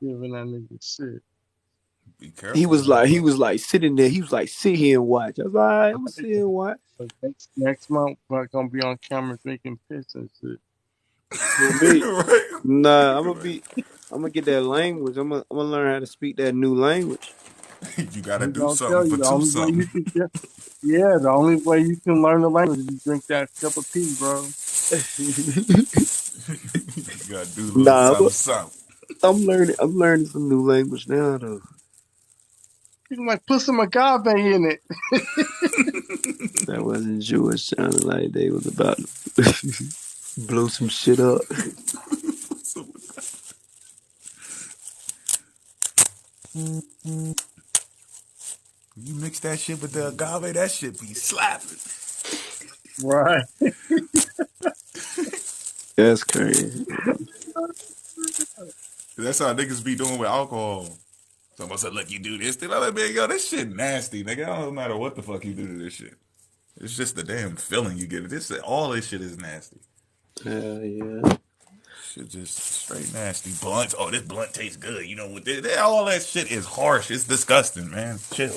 Giving that nigga shit. Be He careful was now, like he bro. was like sitting there. He was like, sit here and watch. I was like, all right, I'm gonna sit here and watch. But next month, we're gonna be on camera drinking piss and shit. Who me? Right? Nah, I'm gonna get that language. I'm gonna learn how to speak that new language. You gotta He do gonna something tell for you the two only way something. you can get. Yeah, the only way you can learn the language is you drink that cup of tea, bro. You gotta do a little Nah, something, something. I'm learning some new language now though. You can like put some agave in it. That wasn't Jewish. Sounded like they was about to blow some shit up. You mix that shit with the agave, that shit be slapping. Right. That's crazy. That's how niggas be doing with alcohol. Someone said, look, you do this. Then I'm like, man, yo, this shit nasty, nigga. It don't matter what the fuck you do to this shit. It's just the damn feeling you get. All this shit is nasty. Hell yeah. Shit just straight nasty. Blunts. Oh, this blunt tastes good. You know what? All that shit is harsh. It's disgusting, man. Chill.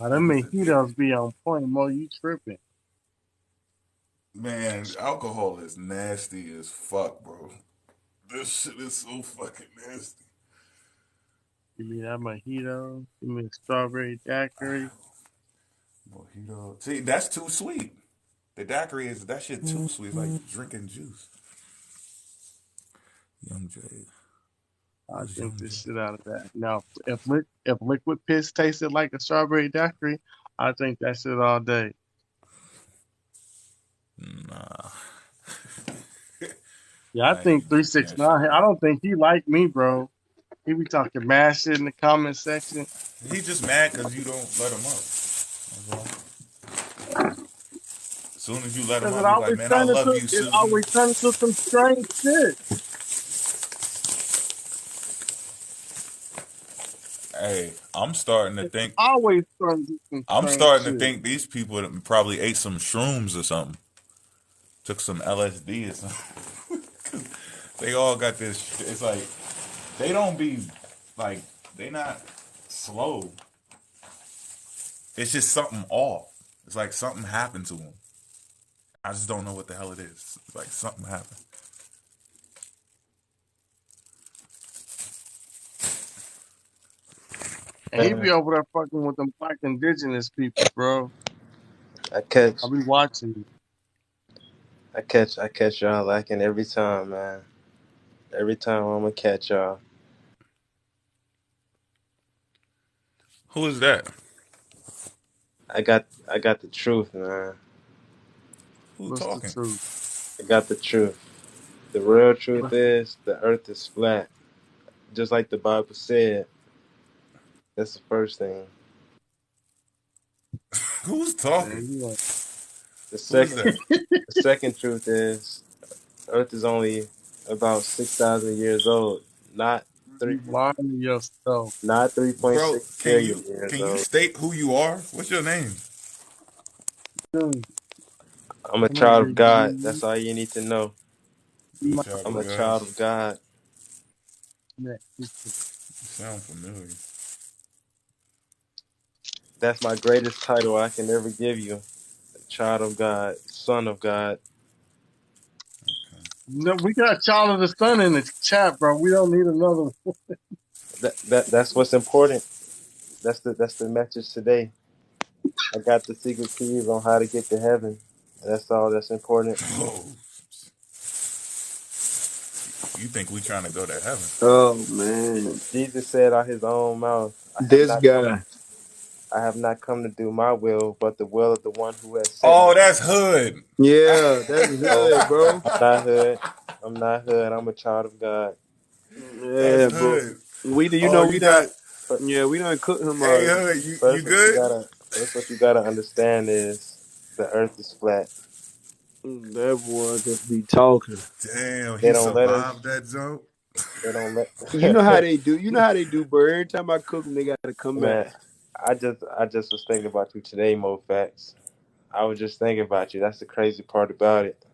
Them mojitos be on point. Mo, you tripping? Man, alcohol is nasty as fuck, bro. This shit is so fucking nasty. Give me that mojito. Give me a strawberry daiquiri. Mojito. See, that's too sweet. The daiquiri is that shit too sweet. It's like drinking juice. Young J. I Who's drink Young J? this shit out of that. Now, if liquid piss tasted like a strawberry daiquiri, I drink that shit all day. Nah. Yeah, I I think ain't three drinking six that shit, nine. bro. I don't think he like me, bro. He be talking mad shit in the comment section. He just mad because you don't let him up. That's all. As soon as you let him Cause up, he's like, man, I love you, it Susan. always turns into some strange shit. Hey, I'm starting to It think. always turns into some I'm strange starting to shit. think these people probably ate some shrooms or something. Took some LSD or something. They all got this. It's like they don't be like they not slow. It's just something off. It's like something happened to them. I just don't know what the hell it is. It's like something happened. And he be over there fucking with them black indigenous people, bro. I catch, I be watching. I catch y'all lacking every time, man. Every time I'm gonna catch y'all. Who is that? I got the truth, man. Who What's the talking? truth? I got the truth. The real truth What- is the earth is flat. Just like the Bible said. That's the first thing. Who's Man, talking? you The Who is second that? the second truth is earth is only about 6,000 years old, not three you lying to yourself. not Bro, 3.6 billion years can you old. state who you are? What's your name? Dude, I'm a come here, child of big God. G. That's all you need to know. You You're a might child I'm of a God. child of God. be You sound familiar. That's my greatest title I can ever give you. Child of God, son of God. No, we got Child of the Sun in the chat, bro. We don't need another one. That's what's important. That's the message today. I got the secret keys on how to get to heaven. That's all that's important. Oh, you think we trying to go to heaven? Oh man, Jesus said out his own mouth, this guy. I have not come to do my will, but the will of the one who has sent me. Oh, that's hood. Yeah, that's Oh, good, bro. I'm not hood. I'm not hood. I'm a child of God. That's Yeah, but hood. you Oh, know, you got. But we done cooked him Hey, already. hood. You good? first what you gotta understand is the earth is flat. That boy just be talking. Damn, They he don't let us. survived that jump. They don't let. You know how they do. You know how they do, bro. Every time I cook them, they gotta come back. Man, I just was thinking about you today, mofactz. I was just thinking about you. That's the crazy part about it.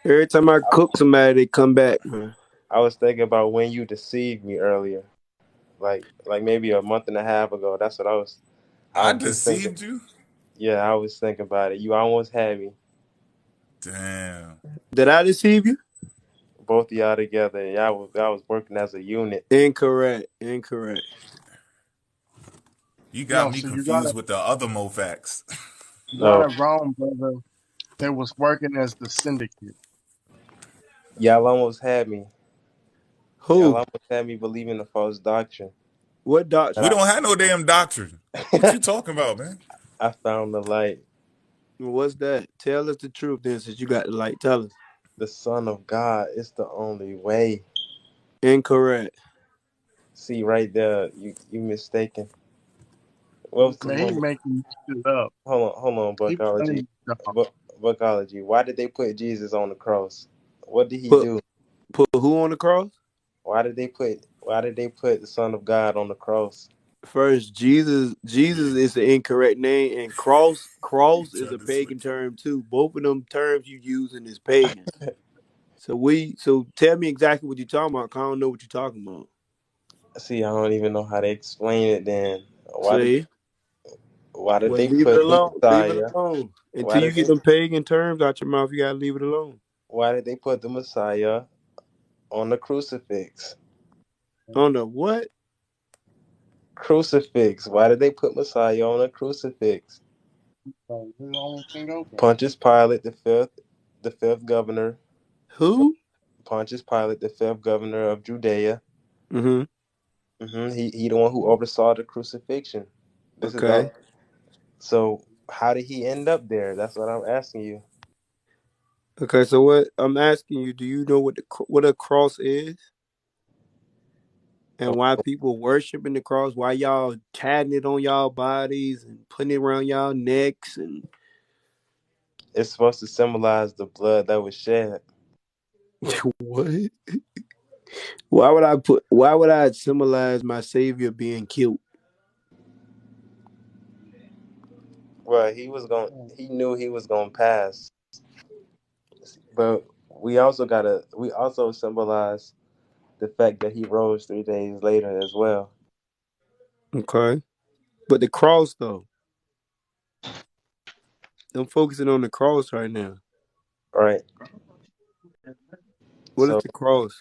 Every time I cook somebody, they come back, man. I was thinking about when you deceived me earlier, like maybe a month and a half ago. That's what I I was just thinking. deceived you. Yeah, I was thinking about it. You almost had me, Damn. Did I deceive you? both of y'all together. Y'all was working as a unit. Incorrect. Incorrect. You got No, me so you confused with the other mofactz. got No, it wrong, brother. They was working as the syndicate. y'all almost had me. Y'all Who? almost had me believing the false doctrine. What We doctrine? That don't have no damn doctrine. What you talking about, man? I found the light. What's that? Tell us the truth then, since you got the light. Tell us. The Son of God is the only way. Incorrect. See right there, you mistaken. What was the Man, he moment? making shit up. Hold on, He Buckology. playing dog. Buckology. Why did they put Jesus on the cross? What did he Put do? put who on the cross? Why did they put the Son of God on the cross? First, Jesus is the incorrect name, and cross is Trying a to pagan switch up. term too. Both of them terms you using is pagan. So tell me exactly what you're talking about. 'Cause I don't know what you're talking about. See, I don't even know how to explain it then. Why did See? why did Well, they leave it put the alone. Leave it Messiah? alone. Why Until you did get they them pagan terms out your mouth, you gotta leave it alone. why did they put the Messiah on the crucifix? On the what? Crucifix. Why did they put Messiah on a crucifix? So, the only thing open. Pontius Pilate, the fifth governor. Who? Pontius Pilate, the fifth governor of Judea. Mm-hmm. He the one who oversaw the crucifixion. This is all. Okay. So how did he end up there? That's what I'm asking you. Okay. So what I'm asking you, do you know what a cross is? And why people worshiping the cross, why y'all tatting it on y'all bodies and putting it around y'all necks and It's supposed to symbolize the blood that was shed. what? Why would I symbolize my savior being killed? Well, he knew he was gonna pass, but we also symbolize the fact that he rose 3 days later as well. Okay. But the cross though, I'm focusing on the cross right now. Right. What is So the cross?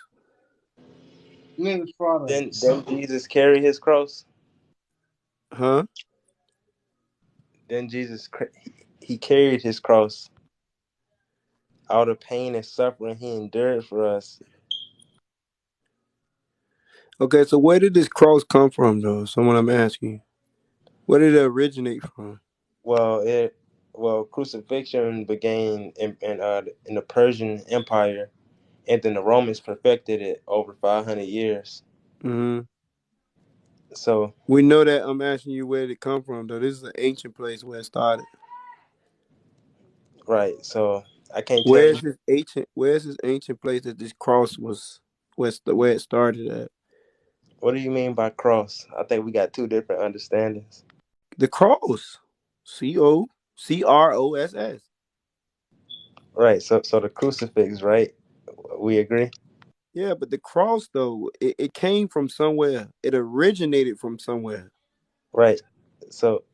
Niggas Friday. then Jesus carry his cross. Huh? Then he carried his cross. All the pain and suffering he endured for us. Okay, so where did this cross come from though? Someone I'm asking. Where did it originate from? Well, crucifixion began in the Persian Empire, and then the Romans perfected it over 500 years. Mm-hmm. So We know that. I'm asking you where did it come from though. This is an ancient place where it started. right, so I can't tell you. Where's this ancient place that this cross was where it started at? What do you mean by cross? I think we got two different understandings. The cross. Cross. Right, so the crucifix, right? We agree. Yeah, but the cross though, it came from somewhere. It originated from somewhere. Right. So,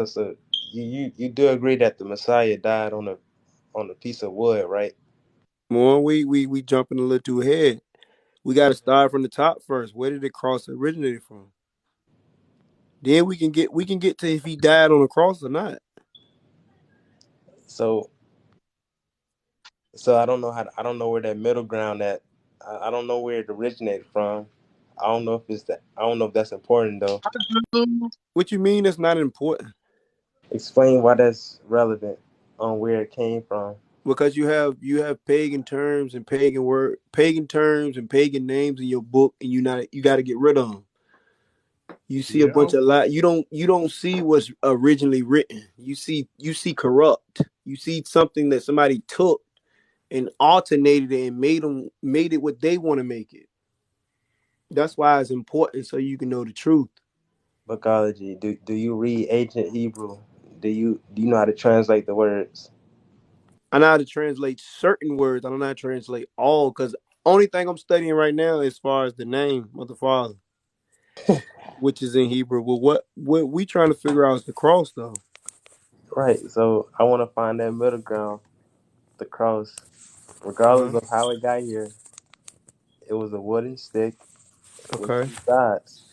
so you do agree that the Messiah died on a piece of wood, right? More we jumping a little too ahead. We got to start from the top first. Where did the cross originate from? Then we can get to if he died on the cross or not. So so I don't know where that middle ground at. I don't know where it originated from. I don't know if that's important though. What you mean that's not important? Explain why that's relevant on where it came from. Because you have pagan terms and pagan names in your book, and you got to get rid of them. You see a Yeah. bunch of you don't see what's originally written. You see corrupt. You see something that somebody took and alternated it and made it what they want to make it. That's why it's important so you can know the truth. Bookology. Do you read ancient Hebrew? Do you know how to translate the words? I know how to translate certain words. I don't know how to translate all because only thing I'm studying right now as far as the name of the Father, which is in Hebrew. But what we trying to figure out is the cross though. Right. So I want to find that middle ground, the cross. Uh-huh. Regardless of how it got here, it was a wooden stick with Okay. two sides.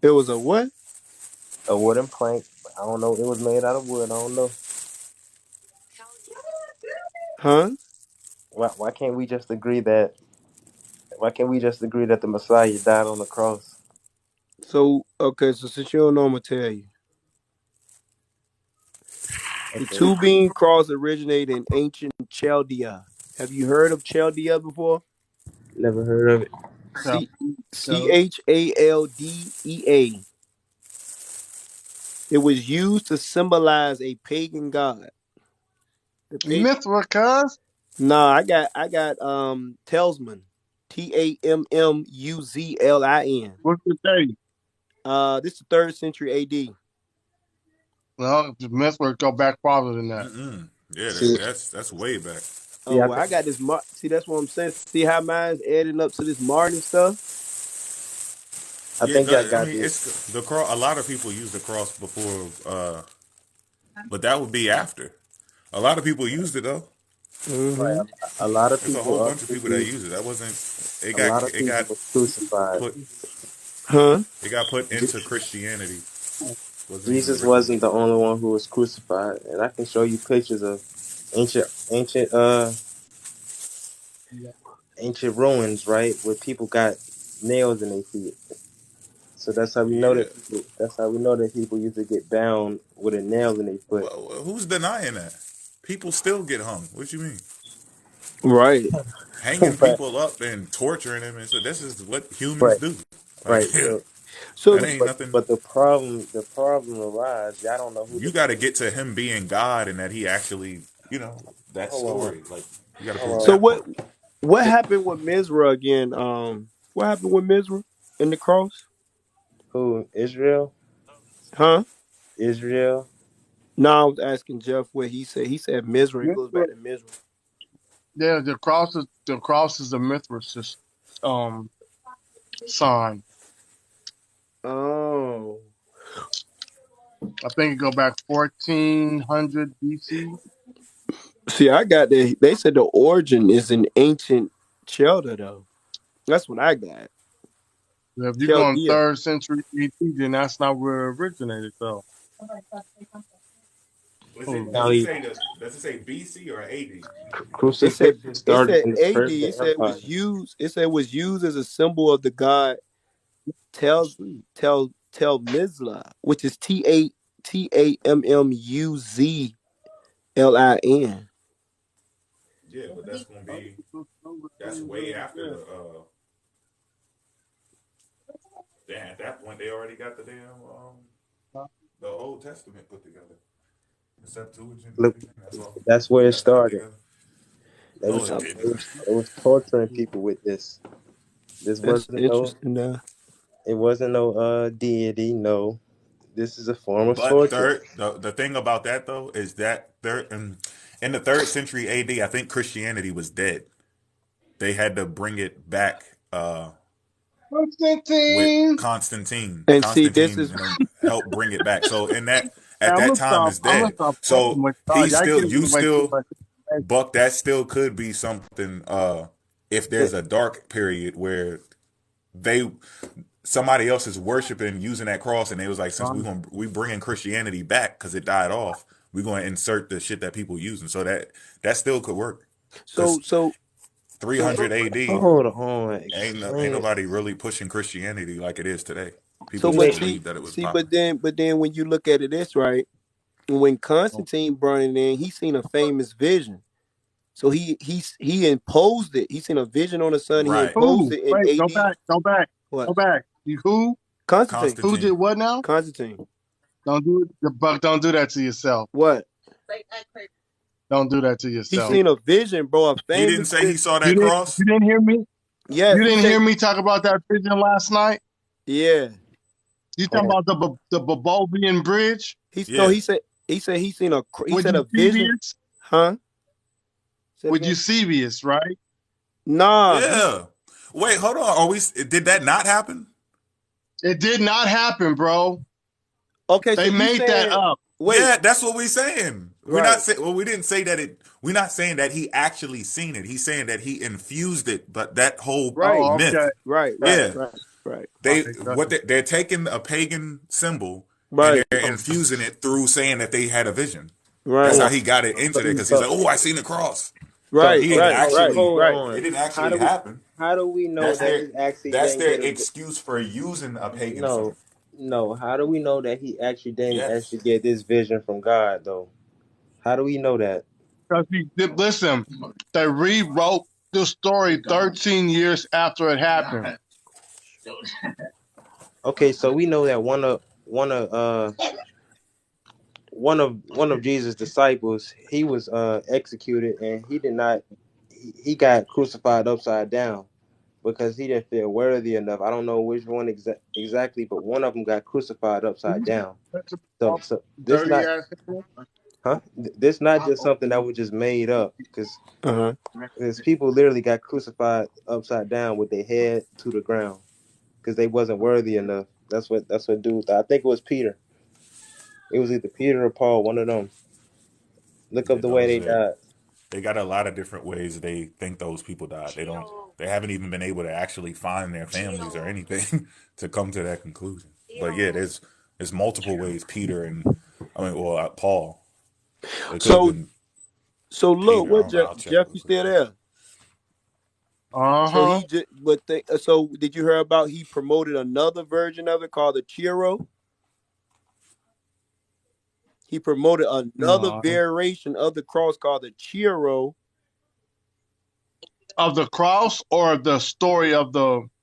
It was a what? A wooden plank. I don't know. It was made out of wood. I don't know. Huh? Why can't we just agree that? Why can't we just agree that the Messiah died on the cross? So okay, so since you don't know, I'm gonna tell you. The Okay. two bean cross originated in ancient Chaldea. Have you heard of Chaldea before? Never heard of it. So, C so Chaldea. It was used to symbolize a pagan god. The pagan. Mithra, cuz. Nah, I got Telsman. Tammuzlin. What's the date? This is the 3rd century AD. Well, the Mithra go back farther than that. Mm-mm. Yeah, See, that's way back. see, Oh, well, I got this. See, that's what I'm saying. See how mine's adding up to this modern stuff. I Yeah, think I I got mean, this. it's the cross. A lot of people use the cross before, but that would be after. A lot of people used it though. Right. Mm-hmm. A lot of There's a people whole bunch of people that believe use it. That wasn't. It a lot got of people was crucified. put Huh? it got put Je- into Christianity. Wasn't even Jesus originally. wasn't the only one who was crucified, and I can show you pictures of ancient ancient ruins, right, where people got nails in their feet. So that's how we know Yeah. that people. That's how we know that people used to get bound with a nail in their foot. Well, who's denying that? People still get hung. What you mean? Right. Hanging right, people up and torturing them, and so this is what humans right, do. Like, right. So, that So ain't nothing. but the problem arises. Y'all don't know who You the got to get to him being God and that he actually, that hold on, story. Like, you got to prove hold on. so that what part. what happened with Mizra again? What happened with Mizra in the cross? Who Israel? Huh? Israel. No, I was asking Jeff what he said. He said Mizra. It goes Mithra, back to Mizra. yeah, the cross is the Mithras um sign. Oh. I think it go back 1400 BC. See, I got the. They said the origin is in ancient Chaldea, though. That's what I got. If you go in Chaldea. 3rd century BC, then that's not where it originated, though. Does it, Oh, does it County say the, does it say BC or AD? It said crucifixion it started said in the AD. Persian It said it Empire. was used. It said it was used as a symbol of the god Tel Mizla, which is Tammuzlin. Yeah, but that's way after the, damn, at that point they already got the Old Testament put together. The Septuagint and Look, everything. That's all. that's where it That's put started. together. They No, was it Yep. they didn't. was they was torturing people with this. This That's wasn't no. interesting. It wasn't no deity. No, this is a form of But torture. the thing about that though is that in the 3rd century AD, I think Christianity was dead. They had to bring it back. with Constantine. Constantine. And see, this Constantine is and them helped bring it back. So in that at I'm that gonna time stop. is I'm gonna dead. stop fucking So with y'all. he's Y'all still giving you away too still much information. Buck, that still could be something if there's a dark period where they somebody else is worshiping using that cross and they was like, since we bringing Christianity back because it died off, we're going to insert the shit that people using. So that still could work so because so so 300 AD Hold on, ain't explain it. nobody really pushing Christianity like it is today. People so You just but make see believe that it was see popular. but then when you look at it this right, when Constantine brought it in, he seen a famous vision. So he imposed it. He seen a vision on the sun. He Right. imposed Who? it in Wait, go AD. back. Go back. What? Go back. You who? Constantine. Who did Constantine. what now? Constantine. Don't do it. The Buck. Don't do that to yourself. What? Don't do that to He yourself. seen a vision, bro. A He didn't famous say he vision. saw You that didn't. cross. You didn't hear me. Yes, You he didn't said. hear me talk about that vision last night. Yeah. You talking oh, about the Bobovian Bridge He's no. Yeah. He said he seen a. He with said a vision. Eusebius? Huh? Say it With again. Eusebius, right? Nah. Yeah. Wait, hold on. Are we? Did that not happen? It did not happen, bro. Okay. So They you made that saying? up. Wait. Yeah, that's what we saying. We're not Right. saying. Well, we didn't say that it. We're not saying that he actually seen it. He's saying that he infused it. But that whole Right. Oh, okay. myth, Right. Right. yeah, Right. Right. they're taking a pagan symbol and Right. they're infusing it through saying that they had a vision. That's Right. how he got it into there because he's so like, oh, I seen the cross. Right. He didn't Right. actually. hold Right. It on. didn't How actually do we happen. how do we know That's that their. he actually That's didn't their get a excuse for using a pagan no symbol. no? How do we know that he actually didn't Yes. actually get this vision from God though? How do we know that? Because listen, they rewrote the story 13 years after it happened. Okay, so we know that one of Jesus' disciples, he was executed and he did not he got crucified upside down because he didn't feel worthy enough. I don't know which one exactly, but one of them got crucified upside down. So this Dirty not ass. this not just something that was just made up Uh huh. because people literally got crucified upside down with their head to the ground because they wasn't worthy enough. That's what dude thought. I think it was Peter. It was either Peter or Paul, one of them. Look up Yeah, the way those they are. died. They got a lot of different ways they think those people died. They don't. They haven't even been able to actually find their families or anything to come to that conclusion. But yeah, there's multiple ways Peter and Paul. It could have So been look, Peter. I what don't know. I'll check Jeff? real You quick still though. there? Uh So huh. he just so did you hear about he promoted another version of it called the Chiro? He promoted another No. variation of the cross called the Chiro. Of the cross or the story of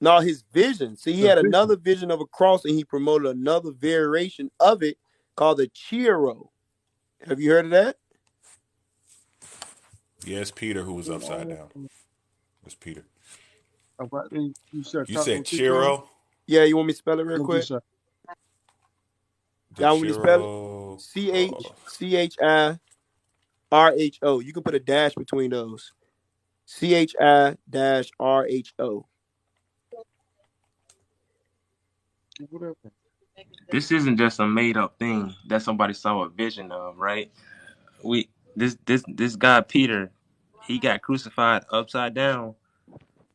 Now his vision. See, he the had vision? another vision of a cross, and he promoted another variation of it called the Chiro. Have you heard of that? Yeah, it's Peter who was upside down. It's Peter. You said You talk. said Keep going. Chiro. Yeah, you want me to spell it real What you quick? say? The Y'all want me to spell it? Chiro. CHIRHO. You can put a dash between those. CHI-RHO. Whatever. This isn't just a made up thing that somebody saw a vision of, right? We this guy Peter, he got crucified upside down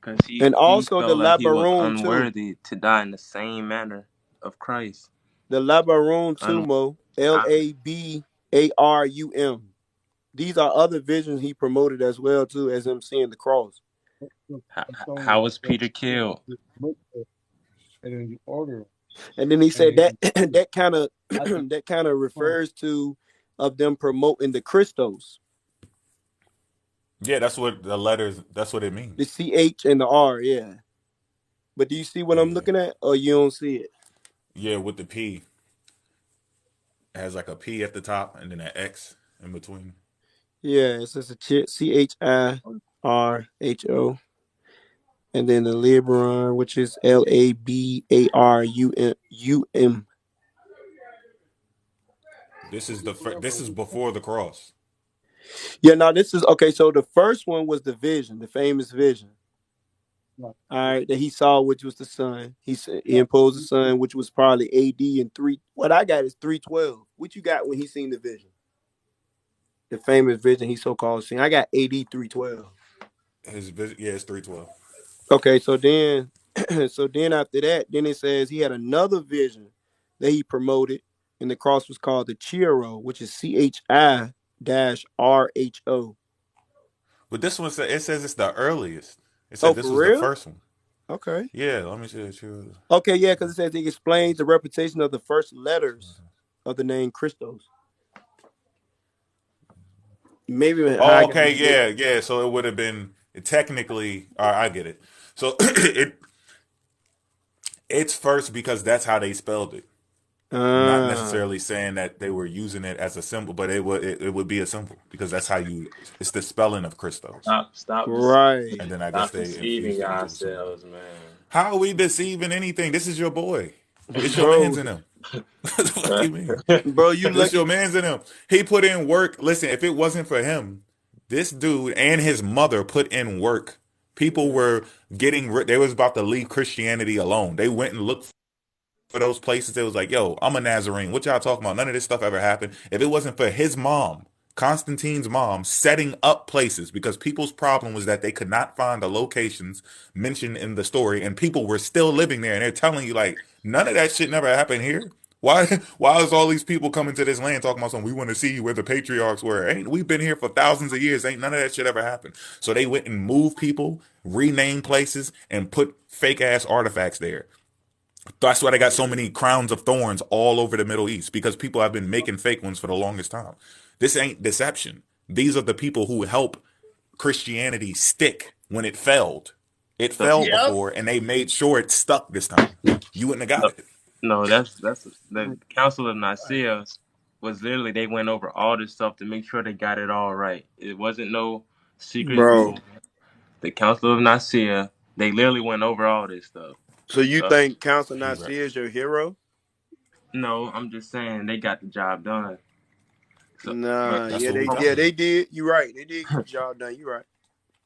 because he And he also the felt like he was Labarum too. unworthy to die in the same manner of Christ. The Labarum Un, Tumo. I, Labarum. These are other visions he promoted as well too, as him seeing the cross. how was Peter killed? And then you order it. And then he And said then that you that kind of I just that kind of refers to of them promoting the Christos, Yeah, that's what the letters. That's what it means. the CH and the R. Yeah. But do you see what I'm Yeah. looking at, or you don't see it? Yeah, with the P, it has like a P at the top and then an X in between. Yeah, it says a CHIRHO, and then the Libron, which is LABARUM. This is before the cross. Yeah, now this is okay. So the first one was the vision, the famous vision. Right. All right, that he saw, which was the sun. He imposed the sun, which was probably A.D. in three. What I got is 312. What you got when he seen the vision? The famous vision he so called seen. I got A.D. 312. His vision, yeah, it's 312. Okay, so then, so then after that, then it says he had another vision that he promoted, and the cross was called the Chiro, which is CHI-RHO. But this one says, it says it's the earliest. It Oh, said this for was the real? first one. Okay. Yeah, let me see that you. Okay, yeah, because it says he explains the repetition of the first letters of the name Christos. Maybe how Oh, I got okay, it. yeah. So it would have been technically. All right, I get it. So it's first because that's how they spelled it. Not Ah, necessarily saying that they were using it as a symbol, but it would be a symbol because that's how you. It's the spelling of Christos, right. and then I guess stop they deceiving infused it into the symbol. yourselves, man. How are we deceiving anything? This is your boy. This your man's Bro, in him. What do you mean? bro, you This your lucky. man's in him. He put in work. Listen, if it wasn't for him, this dude and his mother put in work. People were they was about to leave Christianity alone. They went and looked for those places. It was like, yo, I'm a Nazarene. What y'all talking about? None of this stuff ever happened. If it wasn't for his mom, Constantine's mom, setting up places because people's problem was that they could not find the locations mentioned in the story, and people were still living there, and they're telling you like none of that shit never happened here. Why? Why is all these people coming to this land talking about something? We want to see where the patriarchs were. Ain't we've been here for thousands of years? Ain't none of that shit ever happened. So they went and moved people, renamed places, and put fake ass artifacts there. That's why they got so many crowns of thorns all over the Middle East because people have been making fake ones for the longest time. This ain't deception. These are the people who help Christianity stick when it failed. It So, failed Yep. before, and they made sure it stuck this time. You wouldn't have no, got it. no, that's the Council of Nicaea was literally they went over all this stuff to make sure they got it all right. It wasn't no secret Bro, room. The Council of Nicaea, they literally went over all this stuff. so you So think Council He right. Nicaea is your hero? no, I'm just saying they got the job done. So, but Nah, That's yeah, what we yeah, telling you. they did. You right. They did get the job done. You right.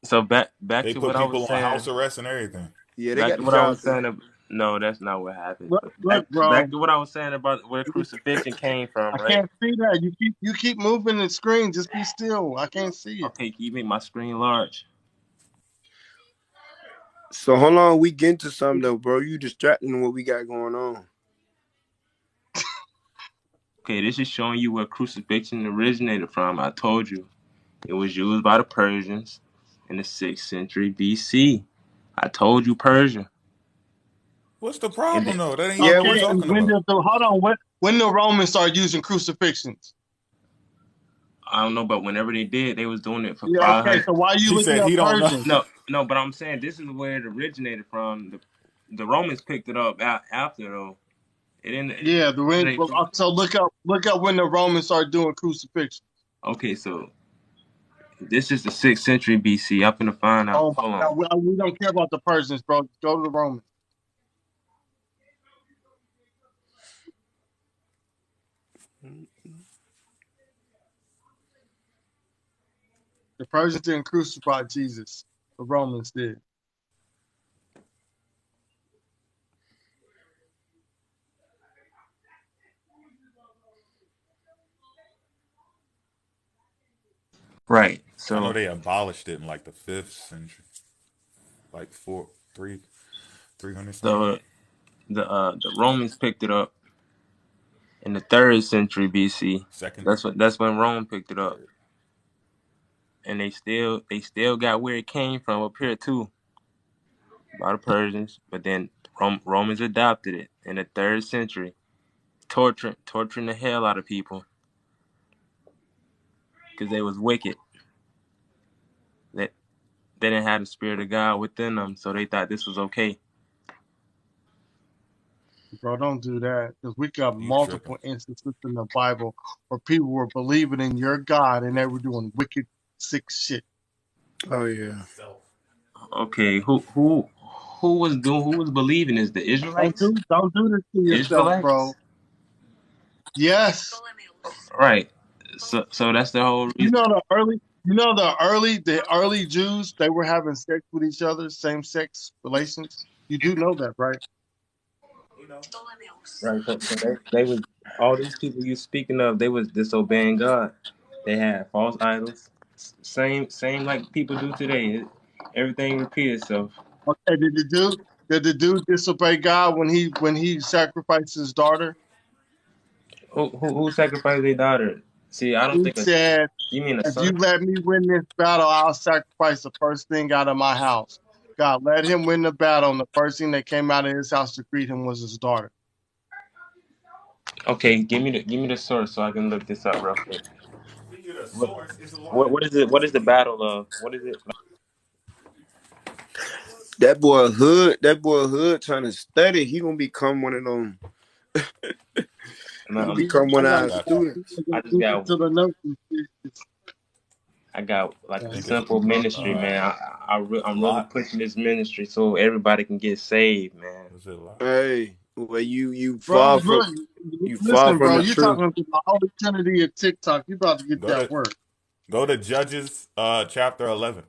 so back They to put what I was people on saying. house arrest and everything. Yeah, they Back got to the what I job was done. saying. No, that's not what happened. Look, But look, back bro. to what I was saying about where crucifixion came from, I right? can't see that. You keep moving the screen. Just be still. I can't see it. Okay, can you make my screen large? So hold on, we get into something though, bro. You distracting what we got going on. Okay, this is showing you where crucifixion originated from. I told you it was used by the Persians in the 6th century BC. I told you Persia. What's the And problem then, though? That ain't Yeah, what we Okay, what's and talking when about. did the hold on? When the Romans started using crucifixions? I don't know, but whenever they did, they was doing it for Yeah. Okay. 500. So why are you He looking said at he don't know. Persian? No, but I'm saying this is where it originated from. The Romans picked it up after though. It didn't. Yeah. The when. They, So look up when the Romans started doing crucifixion. okay, so this is the 6th century BC. I'm gonna find out. Oh Hold my on. God, we don't care about the Persians, bro. Go to the Romans. The Persians didn't crucify Jesus. The Romans did. Right. I know So they abolished it in like the 5th century, like 300 something. the the Romans picked it up in the 3rd century BC. Second, That's when Rome picked it up, third. and they still got where it came from up here too by the Persians. But then Romans adopted it in the 3rd century, torturing the hell out of people because they was wicked. That they didn't have the spirit of God within them, so they thought this was okay. Bro, don't do that. Because we got You tripping? multiple instances in the Bible where people were believing in your God and they were doing wicked, sick shit. Oh yeah. Okay, who was believing this? The Israelites? Don't do this to yourself, bro. Israelites? Yes. Right. So that's the whole You reason. know the early You know the early Jews, they were having sex with each other, same sex relations. You do know that, right? Right. So they was all these people you speaking of. They was disobeying God. They had false idols. Same like people do today. Everything repeat itself. Okay, did the dude disobey God when he sacrificed his daughter? Who sacrificed their daughter? See, I don't He think said, you mean a if you son. let me win this battle, I'll sacrifice the first thing out of my house. God let him win the battle, and the first thing that came out of his house to greet him was his daughter. Okay, give me the source so I can look this up real quick. Give you the What source. It's a lot of what is it? What is the battle of? What is it? That boy Hood trying to study. He gonna become one of them. He gonna become one I of got our I got you. students. I just to got the notes. I got I like a think it's simple ministry, uh, man. I'm really Lot. pushing this ministry so everybody can get saved, man. Was it Lot? Hey, well, you Bro, fall from look, you fall listen, from bro, the you're truth. talking to the Holy Trinity of TikTok. You about to get Go that to work. go to Judges chapter 11.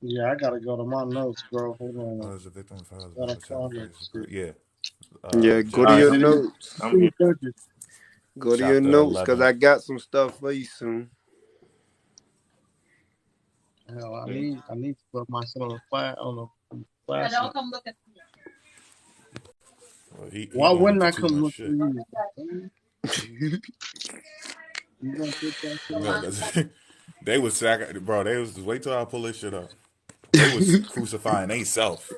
Yeah, I gotta go to my notes, bro. Hold on. As a victim of father's Gotta body find that sacrifice. shit. Yeah. Yeah, go All to right, your Judges notes. I'm here. Go to your chapter notes, cause 11. I got some stuff for you soon. Hell, I Yeah. need to put myself on the class class. Yeah, don't come look at me. Well, he Why going wouldn't into I too come much look for shit. you? You gonna put that shit No, on? that's, they was bro. They was wait till I pull this shit up. They was crucifying they self.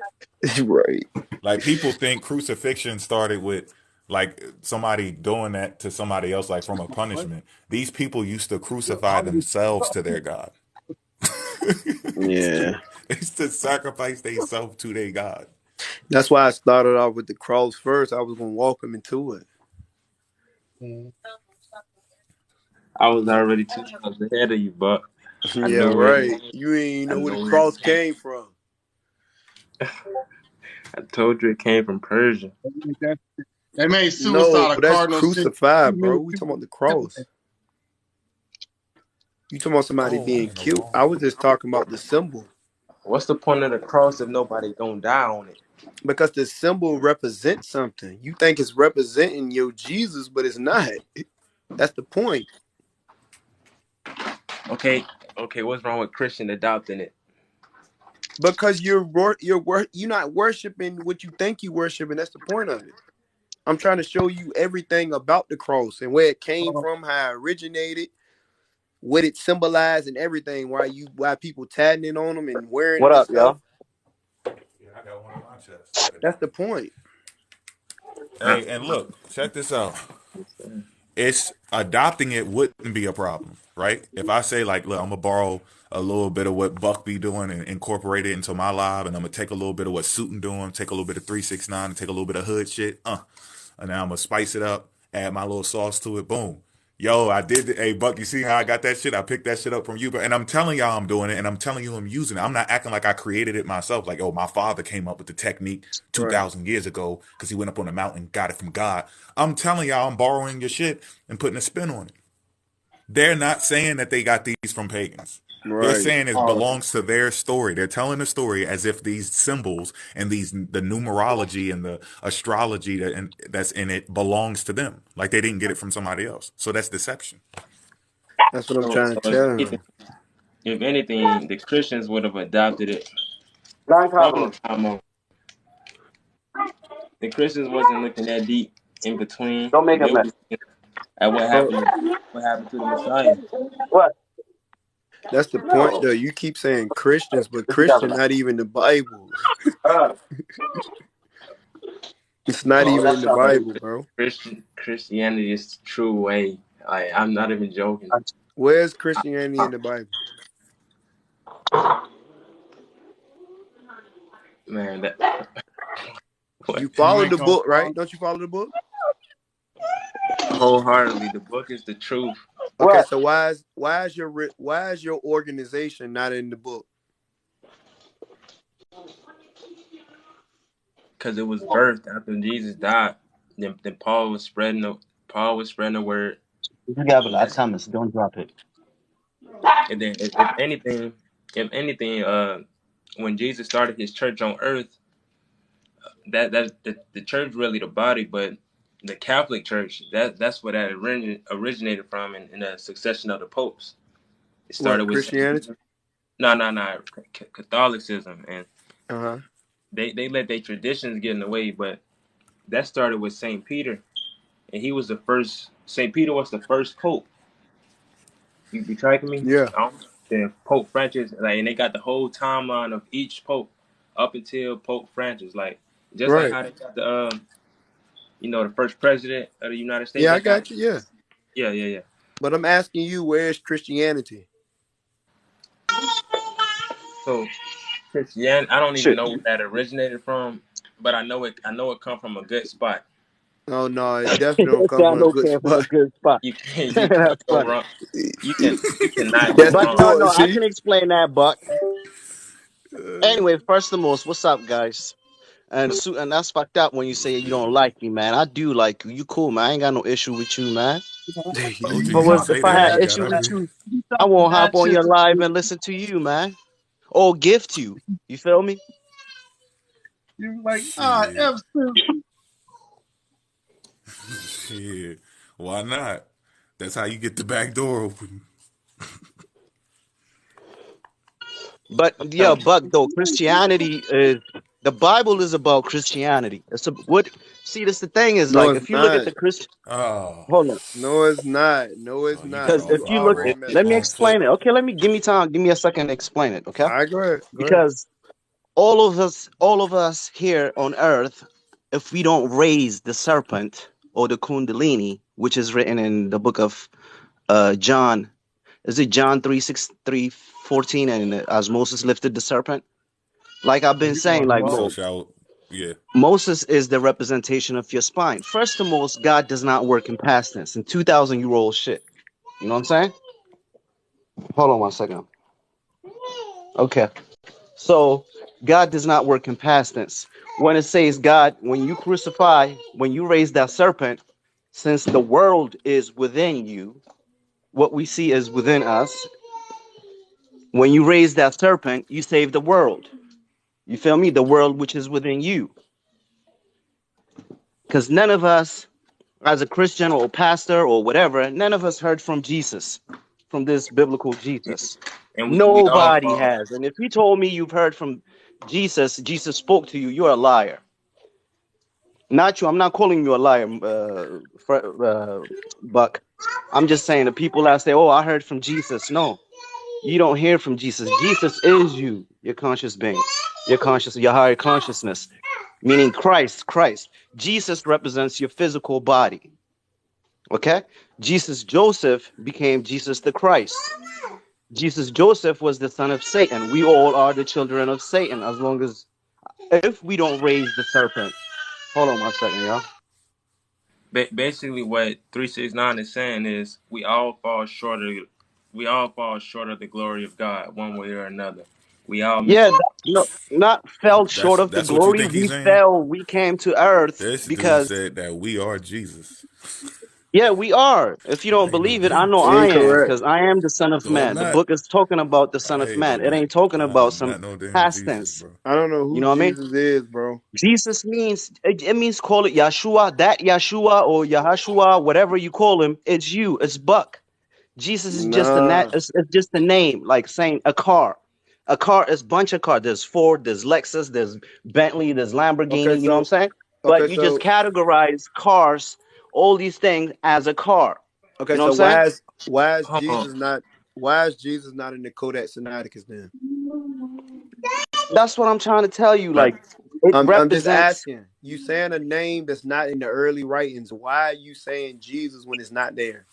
Right. Like people think crucifixion started with like somebody doing that to somebody else, like from a What? punishment. These people used to crucify How do themselves to their God. They Yeah. used to sacrifice themselves to their God. That's why I started off with the cross first. I was gonna walk him into it. you? I was already 2 steps ahead of you, but I Yeah, know where right. You ain't I know where the know where it cross came. came from. I told you it came from Persia. They made No, suicide a that's cardinal sin. Too crucified, many bro. We talking people. about the cross. You talking about somebody Oh, I'm being in the killed. wrong I was book. just talking about the symbol. What's the point of the cross if nobody gonna die on it? Because the symbol represents something. You think it's representing your Jesus, but it's not. That's the point. Okay, okay. What's wrong with Christian adopting it? Because you're not worshiping what you think you worshiping. That's the point of it. I'm trying to show you everything about the cross and where it came from, how it originated, what it symbolized, and everything. Why people tatting it on them and wearing What it and up, stuff. y'all? Yeah, I got one in my chest right That's now. the point. Uh, Hey, and look, check this out. It's adopting it wouldn't be a problem, right? If I say like, look, I'm gonna borrow a little bit of what Buck be doing and incorporate it into my live, and I'm gonna take a little bit of what SUTEN doing, take a little bit of 369, and take a little bit of hood shit, and now I'm gonna spice it up, add my little sauce to it, boom. Yo, I did it. Hey, Buck, you see how I got that shit? I picked that shit up from you, but and I'm telling y'all I'm doing it, and I'm telling you I'm using it. I'm not acting like I created it myself. Like, oh, my father came up with the technique Right. 2,000 years ago because he went up on a mountain, got it from God. I'm telling y'all I'm borrowing your shit and putting a spin on it. They're not saying that they got these from pagans. They're Right. saying it belongs to their story. They're telling the story as if these symbols and the numerology and the astrology that's in it belongs to them. Like they didn't get it from somebody else. So that's deception. That's what I'm so, trying so to tell him. if anything, the Christians would have adopted it Long long Cabo. time ago. The Christians wasn't looking that deep in between. Don't make a They mess. was looking at But what happened to the Messiah. What? that's the point, though. You keep saying Christians, but What you talking Christian about? not even the Bible. Uh, It's not oh, even that's in the not right. Bible, bro. Christianity is the true way. I'm not even joking. Where's Christianity in the Bible? Man, that You what You follow ain't the gonna book, right? fall. Don't you follow the book? wholeheartedly. The book is the truth Okay, What? so why is your organization not in the book? because it was birthed after Jesus died. Then Paul was spreading the word. You got a lot, Thomas. Don't drop it. And then, if anything, when Jesus started his church on earth, that the church really the body, but the Catholic Church that's where that originated from, in the succession of the popes. It What, started with Saint Christianity? Peter. No, Catholicism, and Uh-huh. they let their traditions get in the way, but that started with Saint Peter, and he was the first. Saint Peter was the first pope. You be tracking me? Yeah. Then Pope Francis, like, and they got the whole timeline of each pope up until Pope Francis, like just like Right. how they got the the first president of the United States. Yeah, I They got got you. Yeah. yeah. But I'm asking you, where's Christianity? So Christianity, I don't even Shoot. know where that originated from, but I know it. I know it come from a good spot. Oh no, it definitely don't come from a Sando good came from a spot. good spot. You can't That's go funny. wrong. You cannot go That's the But wrong. no, point. no, I See? can explain that, Buck. Anyway, first and most, what's up, guys? And that's fucked up when you say you don't like me, man. I do like you. You cool, man. I ain't got no issue with you, man. OG, But you didn't if say I that. had You got issue with ugly. you, I won't hop on your live and listen to you, man. Or gift you. You feel me? You like, Shit. F two. Shit. Why not? That's how you get the back door open. But yeah, Buck though, Christianity is the Bible is about Christianity. It's a, what see this the thing is No, like it's if you look at not. the Christian Oh. hold on. No, it's not. No, it's Oh, you not. got Because if You you look already at messed let me up. wrong foot. explain it. Okay, give me time, give me a second to explain it, okay? All right, go ahead. Go ahead. Because all of us here on earth, if we don't raise the serpent or the kundalini, which is written in the book of John, is it John 3:14, and as Moses lifted the serpent? Like I've been You going saying, like So low. shall yeah. Moses is the representation of your spine. First and most, God does not work in past tense and 2,000-year-old shit. You know what I'm saying? Hold on one second. Okay. So God does not work in past tense. When it says God, when you crucify, when you raise that serpent, since the world is within you, what we see is within us. When you raise that serpent, you save the world. You feel me? The world which is within you. Because none of us, as a Christian or pastor or whatever, none of us heard from Jesus, from this biblical Jesus. And we all Nobody fall. has. And if you told me you've heard from Jesus, Jesus spoke to you, you're a liar. Not you. I'm not calling you a liar, Buck. I'm just saying the people that say, "Oh, I heard from Jesus." No, you don't hear from Jesus. Jesus is you, your conscious being, your higher consciousness, meaning Christ. Christ. Jesus represents your physical body. Okay. Jesus Joseph became Jesus the Christ. Jesus Joseph was the son of Satan. We all are the children of Satan, as long as if we don't raise the serpent. Hold on one second, y'all. Basically, what 369 is saying is we all fall short of the glory of God, one way or another. We all miss Yeah, it. no, not fell short of the That's what you glory. think he's We saying? fell. We came to earth This dude because, said that we are Jesus. yeah, we are. If you don't I ain't know believe it, I that. know I am, Incorrect. because I am the Son of No, I'm Man. The not. book is talking about the Son I of ain't Man. know It that. ain't talking I about am some not no damn past Jesus, tense. bro. I don't know You who know what I mean? Jesus is, bro. Jesus means it means call it Yeshua, that Yeshua or Yahashua, whatever you call him. It's you. It's Buck. Jesus is just a Nah. it's just a name, like saying a car. A car is bunch of cars. There's Ford, there's Lexus, there's Bentley, there's Okay, Lamborghini. You know what I'm so saying? okay, But you just so categorize cars, all these things as a car. okay, You know what so I'm saying? Hold on. why is Jesus not in the Codex Sinaiticus then? That's what I'm trying to tell you. Right. Like it I'm just represents. asking. You saying a name that's not in the early writings. Why are you saying Jesus when it's not there?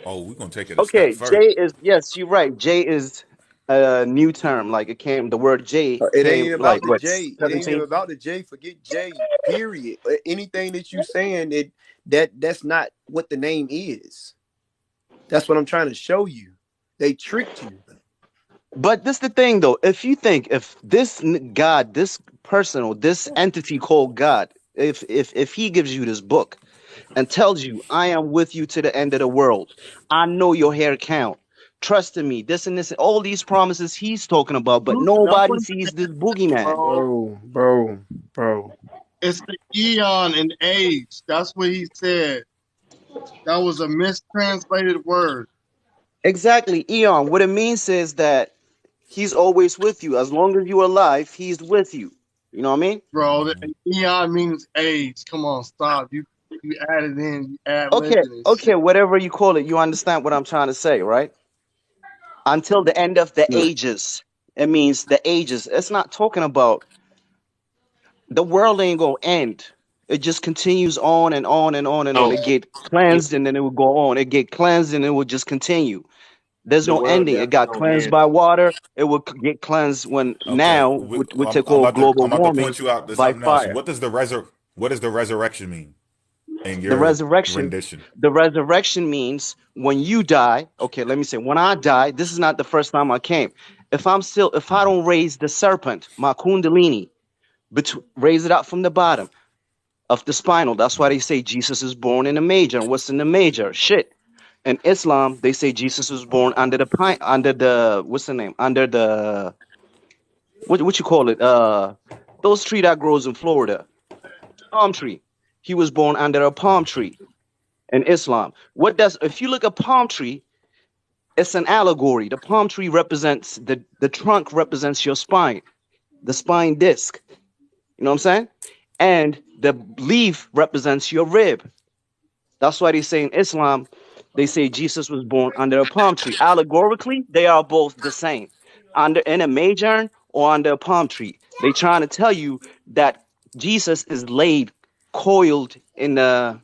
Oh, we're gonna take it a step Okay, further. J is yes, you're right. J is a new term. Like it came. The word J It ain't came even about like the what J. It ain't even 17. about the J. Forget J. Period. Anything that you saying that's not what the name is. That's what I'm trying to show you. They tricked you. But this the thing though. If you think if God, this person or this entity called God, if he gives you this book, and tells you, I am with you to the end of the world. I know your hair count. Trust in me, this and this, all these promises he's talking about, but That's nobody what sees this boogeyman. Bro. it's the eon and age. That's what he said. That was a mistranslated word. Exactly, Eon. What it means is that he's always with you. As long as you're alive, he's with you. You know what I mean? Bro, the eon means age. Come on, stop. You added in, you ad Okay, libbing and okay, shit. whatever you call it, you understand what I'm trying to say, right? Until the end of the Yeah. ages. It means the ages. It's not talking about the world ain't gonna end. It just continues on and on and on and on. Oh, It get you, cleansed and then it will go on. It get cleansed and it will just continue. There's the no world ending. It definitely got don't cleansed end. by water. It will get cleansed when Okay, now what they call global I'm about to warming point you out to by something else. fire. What does the resurrection mean in The your resurrection, rendition? the resurrection means when you die. Okay, let me say when I die. This is not the first time I came. If I don't raise the serpent, my kundalini, raise it up from the bottom of the spinal. That's why they say Jesus is born in the major. And what's in the major? Shit. In Islam, they say Jesus was born under the pine, under the what's the name? Under the what you call it? Those tree that grows in Florida, palm tree. He was born under a palm tree in Islam. What does if you look at palm tree? It's an allegory. The palm tree represents the trunk represents your spine, the spine disc. You know what I'm saying? And the leaf represents your rib. That's why they say in Islam, they say Jesus was born under a palm tree. Allegorically, they are both the same. Under in a major or under a palm tree. They trying to tell you that Jesus is laid coiled in the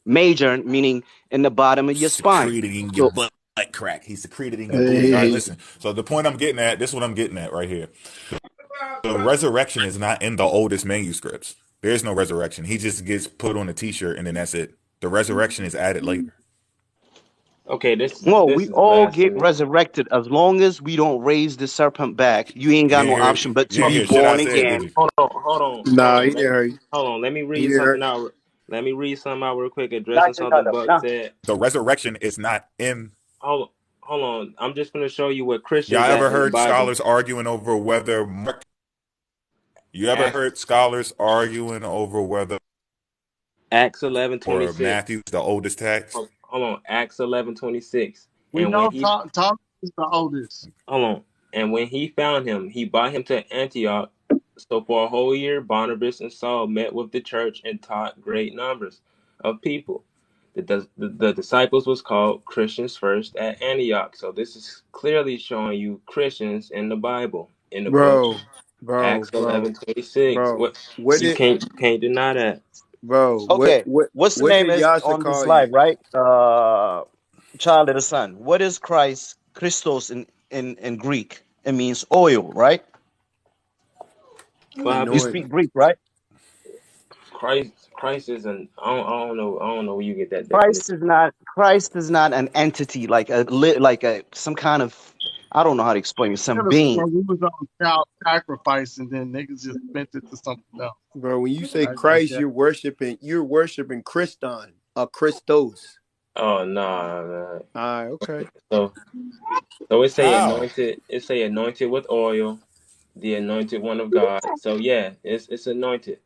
major, meaning in the bottom of your spine. Secreted in your So butt crack. He secreted in your booty. All right, Hey. listen. So the point I'm getting at, this is what I'm getting at right here. The resurrection is not in the oldest manuscripts. There is no resurrection. He just gets put on a t-shirt and then that's it. The resurrection is added later. Okay, this well, this we is all get blasphemy. resurrected as long as we don't raise the serpent back. You ain't got no option but You to ain't be hear shit I born said, did again. you? Hold Nah, he on. didn't hurt you. Hold on. Let me He read didn't something hurt. out. Let me read something out real quick, addressing something Buck said. The resurrection is not in. Hold on. I'm just gonna show you what Christians Y'all at ever in the heard Bible. scholars arguing over whether Mark? You ever Acts, heard scholars arguing over whether Acts 11:26. Matthew's the oldest text? Hold on. Acts 11:26. We And when know he Thomas is the oldest. hold on. And when he found him, he brought him to Antioch. So for a whole year, Barnabas and Saul met with the church and taught great numbers of people. The disciples was called Christians first at Antioch. So this is clearly showing you Christians in the Bible, in the book Bro. Bro. Acts Bro. 11:26. Bro. What What you did can't deny that. bro, Okay, what what's the what name did is Yasha on the call you? slide, right? Child of the sun. What is Christ? Christos in Greek. It means oil, right? You Anointing. speak Greek, right? Christ is an I don't know where you get that Christ definition. is not an entity like like a some kind of I don't know how to explain it. Some Could have being. sworn we was on child sacrifice and then niggas just spent it to something else. Bro, when you say I Christ, guess. you're worshiping Christon, Christos. Oh no. Alright, okay. So so How? it say anointed with oil, the anointed one of God. So yeah, it's anointed.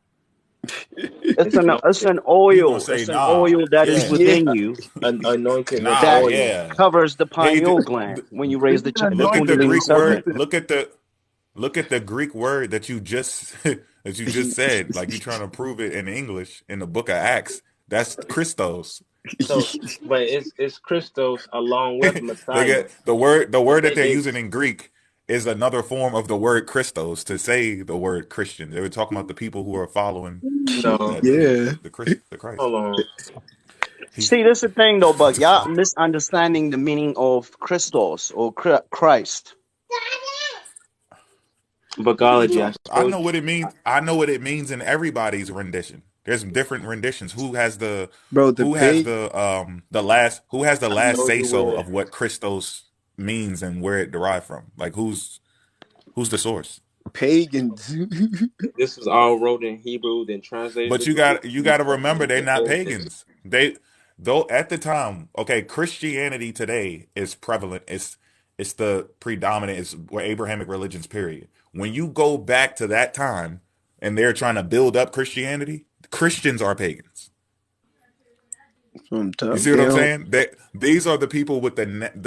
It's It's anointed. an He gonna oil. say It's an nah. oil that is Yeah. Yeah. within you Anointed with Nah. that oil. Yeah. covers the Hey, pineal gland when you Is raise it the look at the anointed Kundalini Greek or is word. serpent. it Look at the Greek word that you just that you just said. Like you trying to prove it in English in the Book of Acts. That's Christos. So but it's Christos along with They Messiah. get the word that They they're gave using in Greek is another form of the word Christos to say the word Christian. They were talking about the people who are following no. Yeah. the Christ. Hold on. He's See, this is the thing though, but y'all misunderstanding the meaning of Christos or Christ. what are you Bugology, I talking? I showed know what it means. I know what it means in everybody's rendition. There's different renditions. Bro, the Who has pig the I last showed say you so where of what Christos means and where it derived from? Like who's the source? pagans. this was all wrote in Hebrew, then translated But to Greek. you got to remember they're not pagans. They though at the time, okay, Christianity today is prevalent. It's the predominant. It's where Abrahamic religions. Period. When you go back to that time and they're trying to build up Christianity, Christians are pagans. From You top see what I'm down. saying? That these are the people with the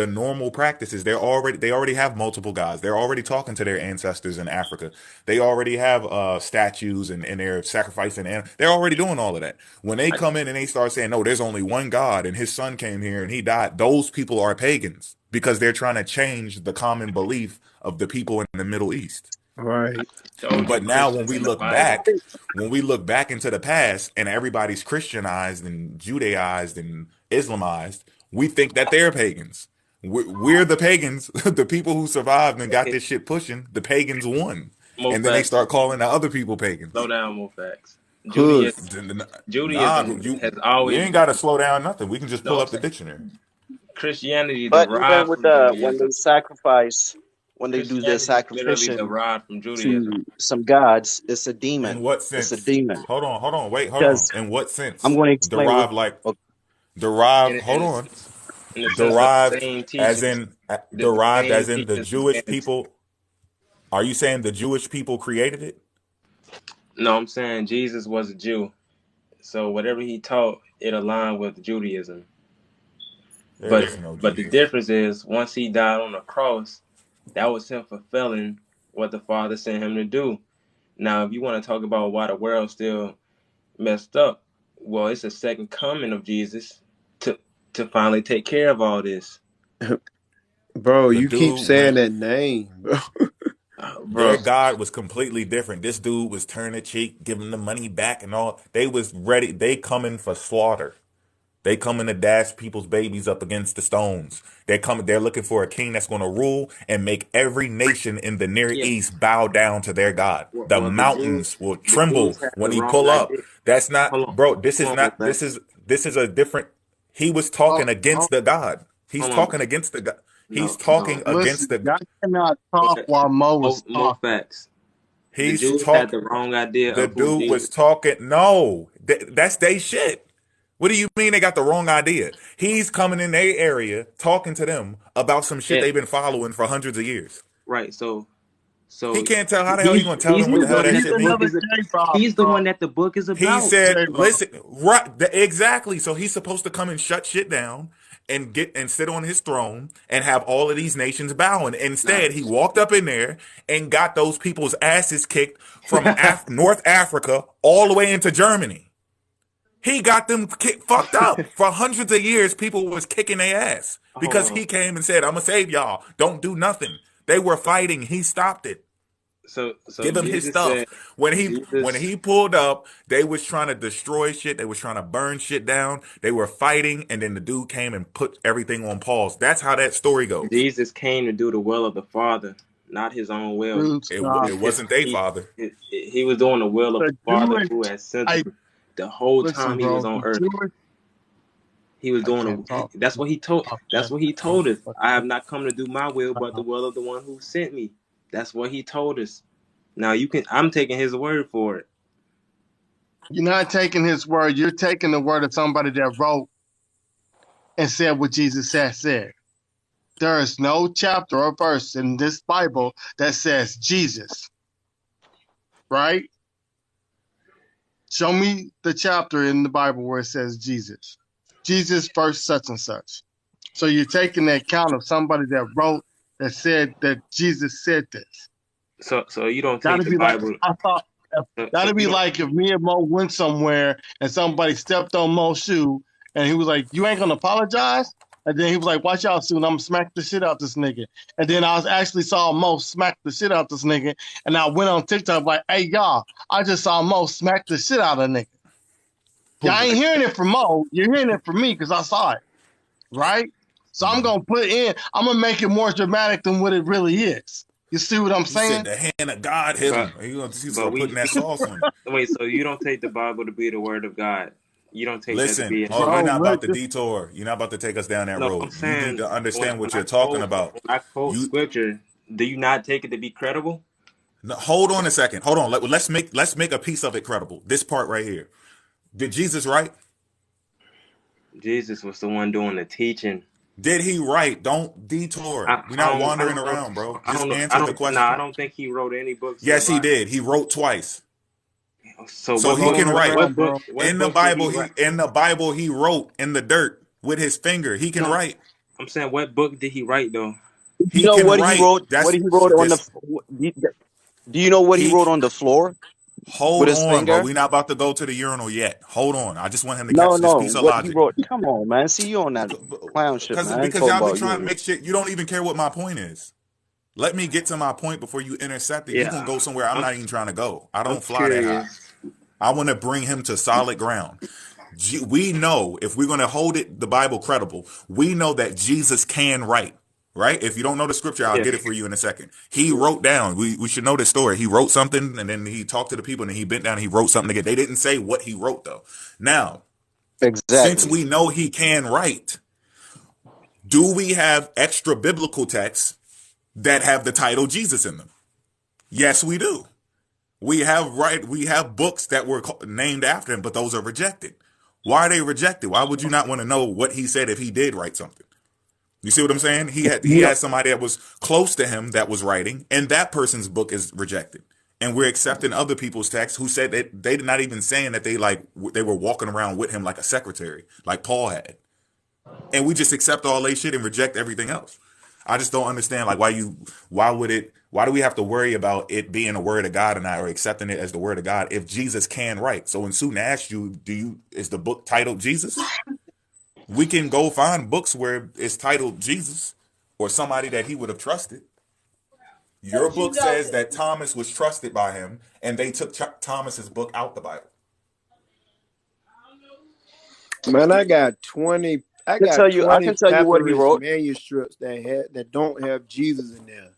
normal practices. They already have multiple gods. They're already talking to their ancestors in Africa. They already have statues and they're sacrificing. And they're already doing all of that. When they come in and they start saying, "No, there's only one God and His Son came here and He died," those people are pagans because they're trying to change the common belief of the people in the Middle East. I Right. told you But now Christians in the when we look back into the past and everybody's Christianized and Judaized and Islamized, we think that they're pagans. We're the pagans, the people who survived and got Bible. this shit pushing. The pagans won, More and then they facts. start calling the other people pagans. Slow down, more facts. Hood. Nah, Judaism has we always ain't got to slow down nothing. We can just pull no. I'm up the saying dictionary. Christianity But even derived with from the when Judaism. they sacrifice, when they do their Christianity literally sacrificial derived from Judaism. to some gods, it's a In demon. what It's a sense? demon. Hold on, wait, hold on. Because In what I'm sense? going to explain what. Derived like Okay. derived. In, Hold in, the on. sense, in the sense of the Derived same as teachings, in the derived same as in the teachings Jewish began. people. Are you saying the Jewish people created it? No, I'm saying Jesus was a Jew, so whatever he taught, it aligned with Judaism. There But is no but the Jesus. difference is once he died on the cross, that was him fulfilling what the Father sent him to do. Now, if you want to talk about why the world still messed up, well, it's a second coming of Jesus to finally take care of all this. Bro, The you keep dude saying went. that name, bro. Their Bro, God was completely different. This dude was turning cheek, giving the money back and all. They was ready. They coming for slaughter. They coming to dash people's babies up against the stones. They're coming. They're looking for a king that's going to rule and make every nation in the Near yeah. East bow down to their God. The Well, mountains will The Jews tremble had when the he wrong pull up. idea. That's not, Hold on, bro. This is hold on, not. Mofat. This is a different. He was Oh, talking oh, against the God. He's Hold on. talking against the God. He's No, talking no. against listen, the. y'all cannot talk Okay. while Mo is More talking. facts. The He's Jews had talk. the wrong idea The of who dude was Jesus. talking. No, that's they shit. What do you mean they got the wrong idea? He's coming in their area talking to them about some shit Yeah, they've been following for hundreds of years. right. He So can't tell how the hell he gonna tell he's them what the the hell one that He's that the shit book mean. another is. J-Rob, He's the bro. one that the book is He about. said, J-Rob. "Listen, right, exactly." So he's supposed to come and shut shit down and get and sit on his throne and have all of these nations bowing. Nah. Instead, he walked up in there and got those people's asses kicked from North Africa all the way into Germany. He got them fucked up for hundreds of years. People was kicking their ass Hold because on. he came and said, "I'm gonna save y'all. Don't do nothing." They were fighting. He stopped it. So Give him his Jesus stuff. said When Jesus he pulled up, they was trying to destroy shit. They was trying to burn shit down. They were fighting, and then the dude came and put everything on pause. That's how that story goes. Jesus came to do the will of the Father, not his own will. Dude, stop. It wasn't their father. He was doing the will of the The Father Jewish, who had sent I him the whole listen, time he was bro. on The earth. Jewish, He was I doing can't talk. that's what he told. That's Okay. what he told us. I have not come to do my will, but the will of the one who sent me. That's what he told us. Now you can. I'm taking his word for it. You're not taking his word. You're taking the word of somebody that wrote and said what Jesus said. There is no chapter or verse in this Bible that says Jesus, right? Show me the chapter in the Bible where it says Jesus. Jesus first such and such. So you're taking the account of somebody that wrote that said that Jesus said this. So you don't take That'd the be like Bible. I thought. So That'd you be don't. like if me and Mo went somewhere and somebody stepped on Mo's shoe and he was like, "You ain't gonna apologize." And then he was like, "Watch out soon, I'm gonna smack the shit out this nigga." And then I was actually saw Mo smack the shit out this nigga, and I went on TikTok like, "Hey y'all, I just saw Mo smack the shit out of a nigga." Y'all ain't hearing it from Mo, you're hearing it from me because I saw it, right? So I'm gonna put in, I'm gonna make it more dramatic than what it really is. You see what I'm He said saying? the hand of God hit But him. He gonna but start we putting that sauce on it. wait. So you don't take the Bible to be the word of God. You don't take that to Listen, be oh, you're Bro, inspired. not look, about the detour. You're not about to take us down that No, I'm road. You need saying to understand when what you're talking about. I quote You scripture, do you not take it to be credible? no, hold on a second. Hold on. Let's make a piece of it credible. This part right here. Did Jesus write? Jesus was the one doing the teaching. Did he write? Don't detour. We're not wandering around, bro. Just answer the question. I don't think he wrote any books of the Yes, he Bible. did. He wrote twice. So he can write. In the Bible, he wrote in the dirt with his finger. He can write. I'm saying, what book did he write though? You know what he wrote? What he wrote on the? Do you know what he wrote on the floor? Hold with his on, bro. finger? We're not about to go to the urinal yet. Hold on. I just want him to No, catch this no. piece of What he logic. wrote? Come on, man. See you on that clown shit, man. I ain't Because talking y'all be about trying to you. make shit. You don't even care what my point is. Let me get to my point before you intercept it. You're going to go somewhere I'm not even trying to go. I don't fly that high. I want to bring him to solid ground. We know, if we're going to hold the Bible credible, we know that Jesus can write, right? If you don't know the scripture, I'll get it for you in a second. He wrote down, we should know this story. He wrote something, and then he talked to the people, and then he bent down and he wrote something again. They didn't say what he wrote, though. Now, since we know he can write, do we have extra biblical texts that have the title Jesus in them? Yes, we do. We have books that were named after him, but those are rejected. Why are they rejected? Why would you not want to know what he said if he did write something? You see what I'm saying? He had somebody that was close to him that was writing, and that person's book is rejected. And we're accepting other people's texts who said that they did not even saying that they were walking around with him like a secretary, like Paul had. And we just accept all that shit and reject everything else. I just don't understand why do we have to worry about it being a word of God or not, or accepting it as the word of God if Jesus can write? So when Susan asked you, is the book titled Jesus? We can go find books where it's titled Jesus or somebody that he would have trusted. Your book says that Thomas was trusted by him, and they took Thomas's book out the Bible. Man, I got 20 I can tell you what he wrote. Manuscripts that don't have Jesus in there.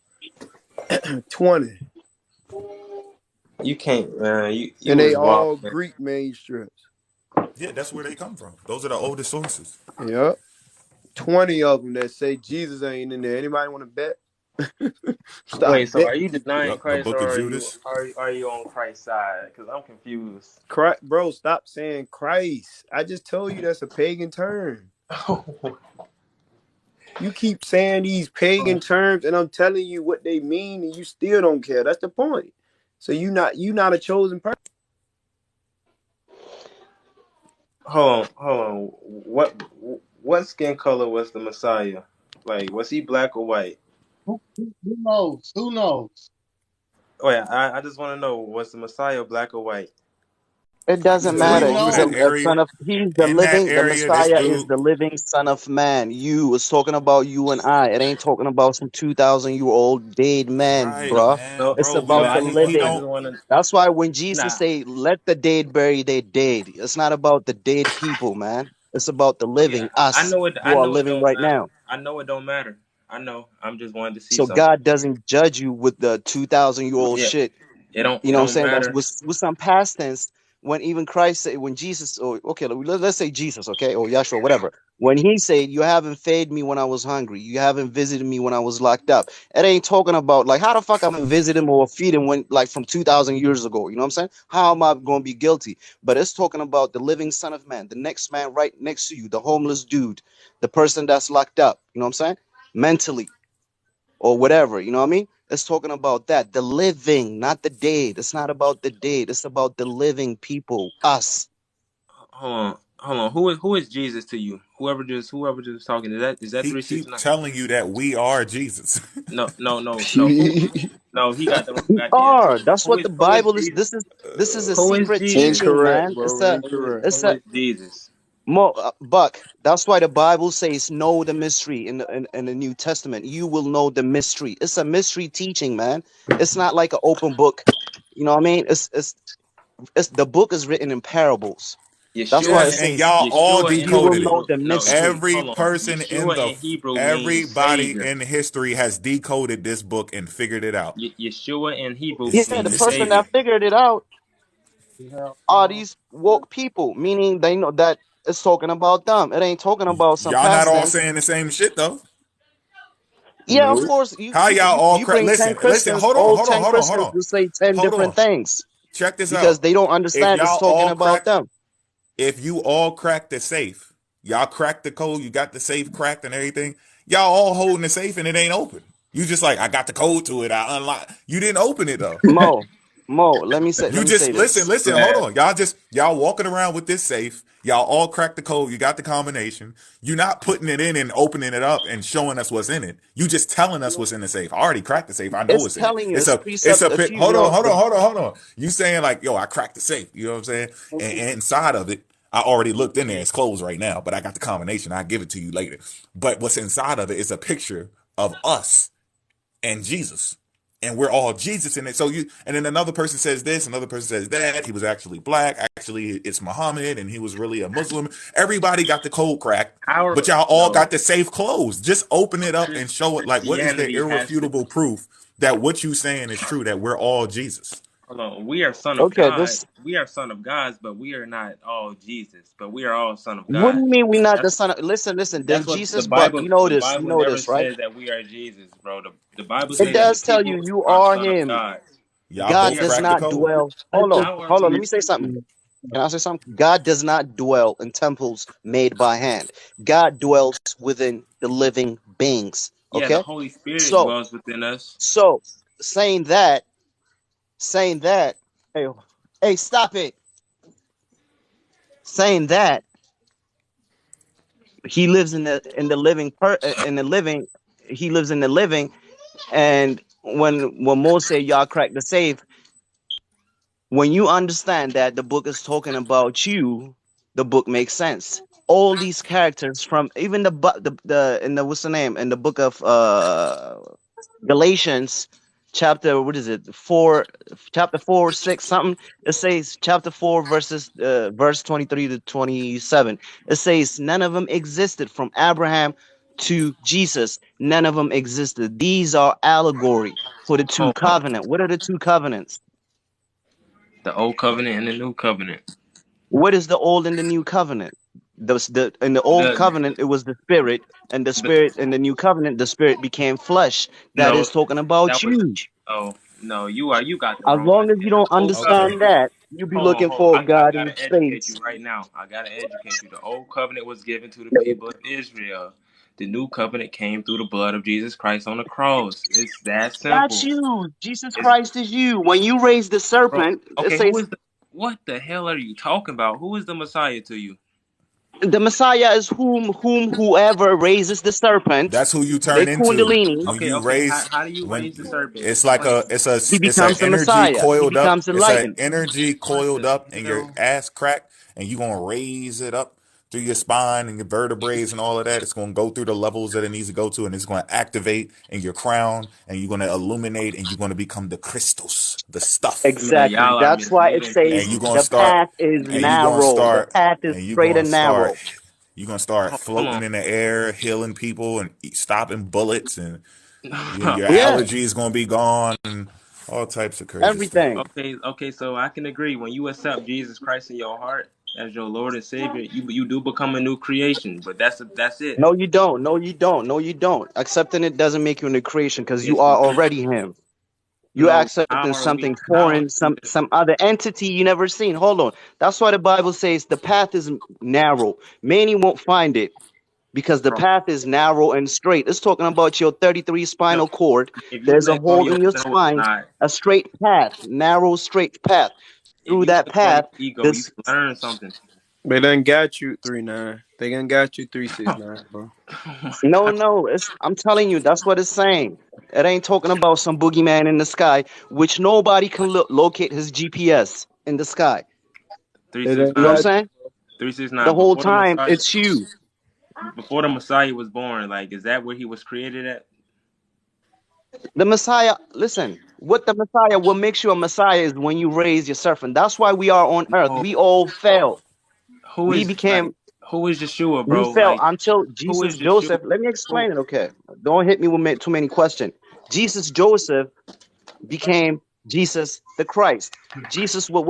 20. You can't, man. You and they was all walking. Greek manuscripts. Yeah, that's where they come from. Those are the oldest sources. Yep. 20 of them that say Jesus ain't in there. Anybody want to bet? Wait, so are you denying Christ, the book or of Judas? are you on Christ's side? Because I'm confused. Bro, stop saying Christ. I just told you that's a pagan term. You keep saying these pagan terms, and I'm telling you what they mean, and you still don't care. That's the point. So you not a chosen person. Hold on. What skin color was the Messiah? Like, was he black or white? Who knows? Who knows? Oh yeah, I just want to know, was the Messiah black or white? It doesn't matter. He's a son of. He's the living. The Messiah is the living Son of Man. You was talking about you and I. It ain't talking about some 2,000-year-old dead man, bro. It's about the living. That's why when Jesus say, "Let the dead bury their dead," it's not about the dead people, man. It's about the living, us who are living right now. I know it don't matter. I know. I'm just wanting to see So something. God doesn't judge you with the 2,000-year-old shit. It don't. You know what I'm saying? Matter. That's with some past tense. When even Christ said, when Jesus, or okay, let's say Jesus, okay, or Yahshua, whatever. When he said, "You haven't fed me when I was hungry. You haven't visited me when I was locked up." It ain't talking about like how the fuck I'm gonna visit him or feed him when like from 2,000 years ago. You know what I'm saying? How am I gonna be guilty? But it's talking about the living Son of Man, the next man right next to you, the homeless dude, the person that's locked up. You know what I'm saying? Mentally or whatever. You know what I mean? It's talking about that. The living, not the dead. It's not about the dead. It's about the living people, us. Hold on. Who is Jesus to you? Whoever just talking, is that He 369? keep telling you that we are Jesus. No. No, he got the wrong idea. That's what the Bible is. This is a secret teaching, man. It's a Jesus. Buck. That's why the Bible says know the mystery in the New Testament. You will know the mystery. It's a mystery teaching, man. It's not like an open book. You know what I mean? It's the book is written in parables. That's why it and says y'all all you will decoded know it. the mystery. Everybody in history has decoded this book and figured it out. Yeshua in Hebrew Yeah, the means person Savior. that figured it out are these woke people, meaning they know that it's talking about them. It ain't talking about some Y'all not past all tense. saying the same shit though. Yeah, of course. How y'all all You bring 10 listen, Christians, all 10 Christians to say 10 different things. Check this because out. they don't If understand it's y'all talking all about them. If you all crack the safe, Y'all cracked the code. You got the safe cracked and everything. Y'all all holding the safe and it ain't open. You just like, I got the code to it. I unlock. You didn't open it though. Mo, let me You say just this. listen, hold on. Y'all walking around with this safe. Y'all all cracked the code. You got the combination. You're not putting it in and opening it up and showing us what's in it. You just telling us what's in the safe. I already cracked the safe. I know It's what's in it. telling you, It's it's a it's precept a a pic. few, Hold on. You saying like, yo, I cracked the safe. You know what I'm saying? And inside of it, I already looked in there. It's closed right now, but I got the combination. I'll give it to you later. But what's inside of it is a picture of us and Jesus. And we're all Jesus in it. So and then another person says this, another person says that. He was actually black. Actually, it's Muhammad, and he was really a Muslim. Everybody got the code cracked, but y'all all got the safe closed. Just open it up and show it. Like, what is the Christianity has to. irrefutable proof that what you saying is true? That we're all Jesus. Hold on. We are son of Okay, God. this. We are son of gods, but we are not all Jesus. But we are all son of What do God. you mean we not the That's son of? Listen. The that's what the Jesus, but Bible. you know The this. You Bible know never this, right? says that we are Jesus, bro. The Bible It says that the does tell you people you are are son of him. God. Y'all God We both are does cracked the son. not code. dwell. How are Hold on. we? Let me say something. Can I say something? God does not dwell in temples made by hand. God dwells within the living beings. Yeah, the Okay. Holy Spirit So, dwells within us. so saying that, hey, hey, stop it. Saying that he lives in the living in the living, he lives in the living. And when Moses said y'all crack the safe, when you understand that the book is talking about you, the book makes sense. All these characters from even the in the what's the name in the book of Galatians, chapter what is it 4, chapter 4 6 something. It says chapter 4 verse 23 to 27. It says none of them existed from Abraham to Jesus. None of them existed. These are allegory for the two Hold on. covenant. What are the two covenants? The old covenant and the new covenant. What is the old and the new covenant? In the old The covenant, it was the spirit, and the but spirit in the new covenant, the spirit became flesh. That no, is talking about that was you. oh no, you got the As wrong long as you idea. The don't old Okay. understand covenant. that, you be looking Hold on. for a I God in gotta educate you space. right now. I gotta educate you. The old covenant was given to the people of Israel. The new covenant came through the blood of Jesus Christ on the cross. It's that That's simple. you. Jesus It's Christ is you. When you raise the bro. serpent, it Okay, says what the hell are you talking about? Who is the Messiah to you? the Messiah is whoever raises the serpent, That's who you the turn into Kundalini, when Okay, you okay. raise How do you when raise the serpent? it's like Explain. he it's a becomes the energy Messiah. He coiled up. becomes It's a enlightened. energy What coiled the up in your hell? ass crack, and you're gonna raise it up through your spine and your vertebrae and all of that. It's gonna go through the levels that it needs to go to, and it's gonna activate in your crown, and you're gonna illuminate, and you're gonna become the crystals, the stuff, Man, Exactly. y'all are That's why it misleading and says you're people. gonna the start, path is and you're gonna narrow. The start, path is and you're straight gonna and start. narrow. You're gonna start Hold floating on. in the air, healing people, and stopping bullets, and your Yeah, allergies gonna be gone, and all types of crazy stuff. everything. Okay, so I can agree. When you accept Jesus Christ in your heart as your Lord and Savior, you do become a new creation. But that's it. No, you don't. No, you don't. No, you don't. Accepting it doesn't make you a new creation because you It's are already him. You no. How accepting are we? something How are foreign, we? some other entity you never seen. Hold on. That's why the Bible says the path is narrow. Many won't find it because the Bro, path is narrow and straight. It's talking about your 33 no. spinal cord. If you There's a let go of hole your in your no, it's spine, not. a straight path, narrow, straight path. If Through you that let go of your path, ego, you this can learn something. They done got you 3-9. They done got you 369, bro. Oh my no, God. no, it's I'm telling you, that's what it's saying. It ain't talking about some boogeyman in the sky, which nobody can locate his GPS in the sky. Three They six done You know what I'm nine. got saying? Three six The nine. whole time, it's you. Before the Messiah was born, like, is that where he was created at? The Messiah, listen, what the Messiah will make you a Messiah is when you raise your serpent. That's why we are on earth. No. We all fell. Who We is like? became, Who is Yeshua, we bro? fell Like, until who Jesus is Yeshua? Joseph. Let me Who? explain it, okay? Don't hit me with too many questions. Jesus Joseph became Jesus the Christ. Jesus, what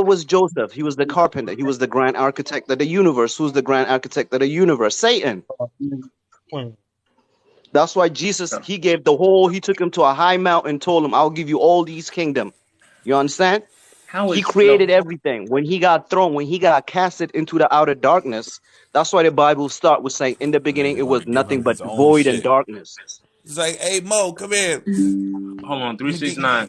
was Joseph? He was the carpenter. He was the grand architect of the universe. Who's the grand architect of the universe? Satan. That's why Jesus, he gave he took him to a high mountain, told him, I'll give you all these kingdom. You understand? How He is no? created everything. When he got thrown, when he got casted into the outer darkness, that's why the Bible start with saying, "In the beginning, Nigga it want was to give nothing him but his own void and shit. darkness." It's like, hey Mo, come here. Hold on, Let me get 369.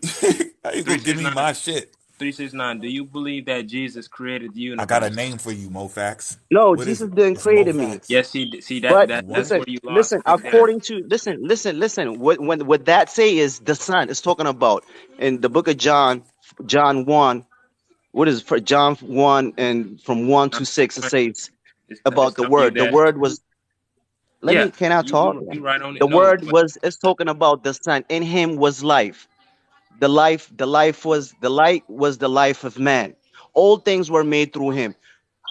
how you gonna give me 369. my shit? 369. Do you believe that Jesus created the I got a universe? name for you, mofactz. No, What is Jesus it? didn't It's create me. mofactz. Yes, he see But You that's what? where listen, you lost listen. right there. According to listen. What that say is the Son is talking about in the book of John, John 1. What is it for John 1 and from 1 Nah, to 6? It says it's about the telling you Word. The that Word was. Let yeah, me. Can I talk? you right on it. The No, Word but was. It's talking about the Son. In Him was life. The light was the life of man. All things were made through Him.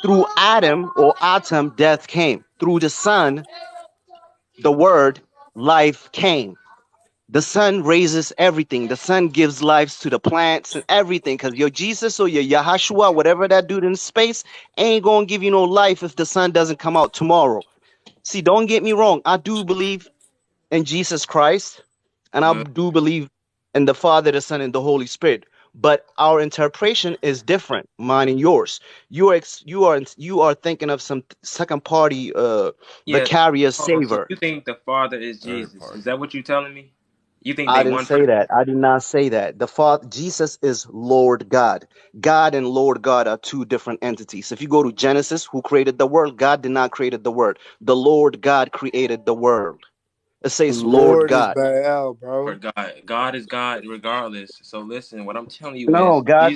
Through Adam or Atom, death came. Through the Son, the Word, life came. The Son raises everything. The Son gives lives to the plants and everything. Because your Jesus or your Yahashua, whatever that dude in space, ain't going to give you no life if the sun doesn't come out tomorrow. See, don't get me wrong. I do believe in Jesus Christ, and I good. do believe in the Father, the Son, and the Holy Spirit. But our interpretation is different, mine and yours. You are thinking of some second party Yeah. vicarious Hold on. So savior. you think the Father is Third Jesus? party. Is that what you're telling me? You think I they didn't one say person? that. I did not say that. The Father, Jesus is Lord God. God and Lord God are two different entities. If you go to Genesis, who created the world? God did not create the world. The Lord God created the world. It says Lord Lord is God. bad, bro. Or God. God is God regardless. So listen, what I'm telling you No, is God.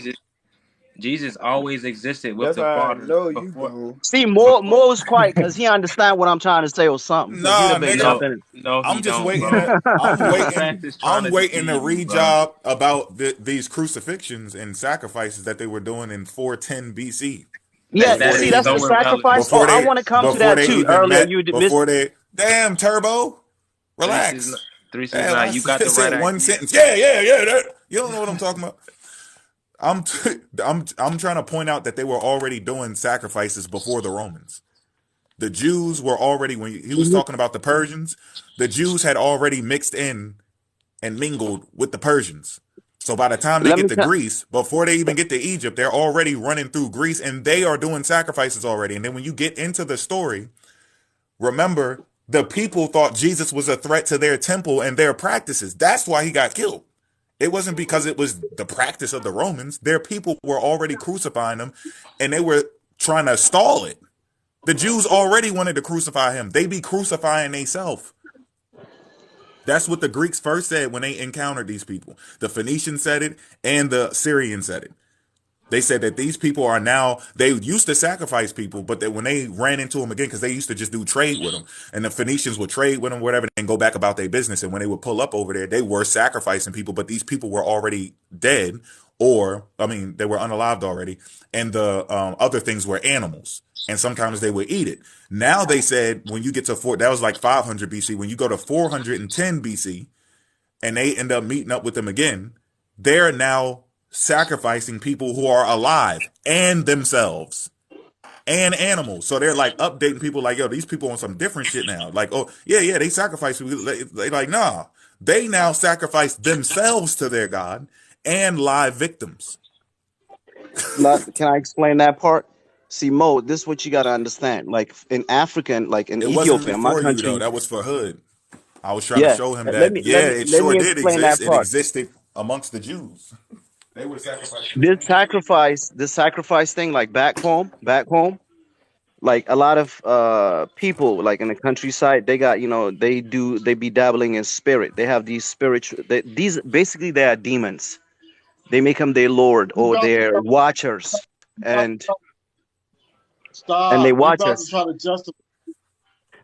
Jesus always existed with That's the how I Father know you before don't. See, before Mo is quiet because he understand what I'm trying to say or something. Because he Nah, done been nigga. no, jumping. no, he I'm just don't, waiting. bro. I'm Mo waiting. Facts is trying I'm to waiting to deceive you, read bro. y'all about these crucifixions and sacrifices that they were doing in 410 BC Yeah, That before that they see, is that's even the so irrelevant. sacrifice. Oh, I want to come to before that they too. even Earlier, met you missed. before they damn Turbo. Three six Relax. three six Damn, nine. I You got the right said one idea. sentence. Yeah. You don't know what I'm talking about. I'm I'm trying to point out that they were already doing sacrifices before the Romans. The Jews were already when he was talking about the Persians, the Jews had already mixed in and mingled with the Persians. So by the time they Let get me to tell. Greece, before they even get to Egypt, they're already running through Greece and they are doing sacrifices already. And then when you get into the story, remember the people thought Jesus was a threat to their temple and their practices. That's why he got killed. It wasn't because it was the practice of the Romans. Their people were already crucifying him and they were trying to stall it. The Jews already wanted to crucify him. They be crucifying themselves. That's what the Greeks first said when they encountered these people. The Phoenicians said it and the Syrians said it. They said that these people are now, they used to sacrifice people, but that when they ran into them again, because they used to just do trade with them, and the Phoenicians would trade with them, whatever, and go back about their business. And when they would pull up over there, they were sacrificing people, but these people were already dead, or, I mean, they were unalived already. And the other things were animals. And sometimes they would eat it. Now they said, when you get to that was like 500 BC. When you go to 410 BC, and they end up meeting up with them again, they're now sacrificing people who are alive and themselves and animals. So they're like updating people like, yo, these people on some different shit now. Like, oh, yeah, they sacrifice people. They like, nah. They now sacrifice themselves to their God and live victims. Can I explain that part? See, Mo, this is what you got to understand. Like in African, like in It wasn't Ethiopia, in my for you though. country. That was for Hood. I was trying to Yeah, show him that, yeah, it let sure me did explain exist. that It part. existed amongst the Jews. They were sacrificing. This sacrifice thing, like back home, like a lot of people, like in the countryside, they got they be dabbling in spirit. They have these spiritual. These basically they are demons. They make them their lord You or about their watchers, and to they stop. You watch about to us. try to justify.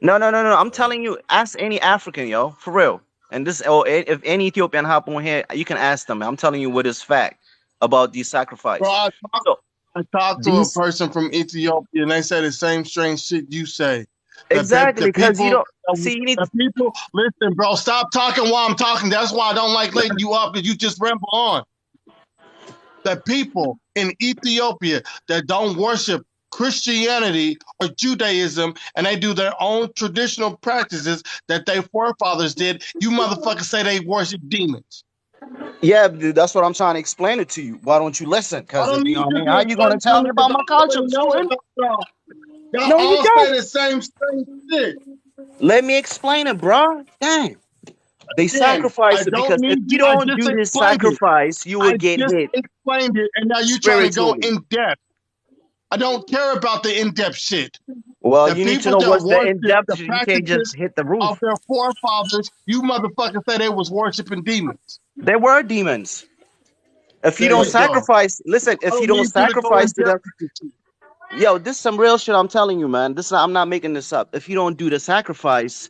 No. I'm telling you, ask any African, yo, for real. And this, or if any Ethiopian hop on here, you can ask them. I'm telling you what is fact about these Bro, sacrifice. I So talked to a these person from Ethiopia, and they say the same strange shit you say. exactly The because you people, don't see. You need the people. Listen, bro, stop talking while I'm talking. That's why I don't like letting you up because you just ramble on. The people in Ethiopia that don't worship Christianity or Judaism and they do their own traditional practices that their forefathers did, you motherfuckers say they worship demons. Yeah, dude, that's what I'm trying to explain it to you. Why don't you listen? I Because don't if you need know what I you mean, how to you gonna explain tell to me me because about my I culture, already know student? about y'all. Y'all No, you all say don't. the same shit. Let me explain it, bro. Dang. They Again, I sacrifice it don't because if need you you. I don't just do this explained it. sacrifice, you will I get just hit explained it, and now you trying to go spiritually. in depth. I don't care about the in-depth shit. Well, The you need to people know that what's the worship in depth. the You can't practices just hit the roof. of their forefathers, you motherfuckers say they was worshiping demons. They were demons. If you There don't you go. sacrifice, listen, I if you don't don't need you to go in sacrifice to depth them, with this shit. yo, this is some real shit I'm telling you, man. I'm not making this up. If you don't do the sacrifice,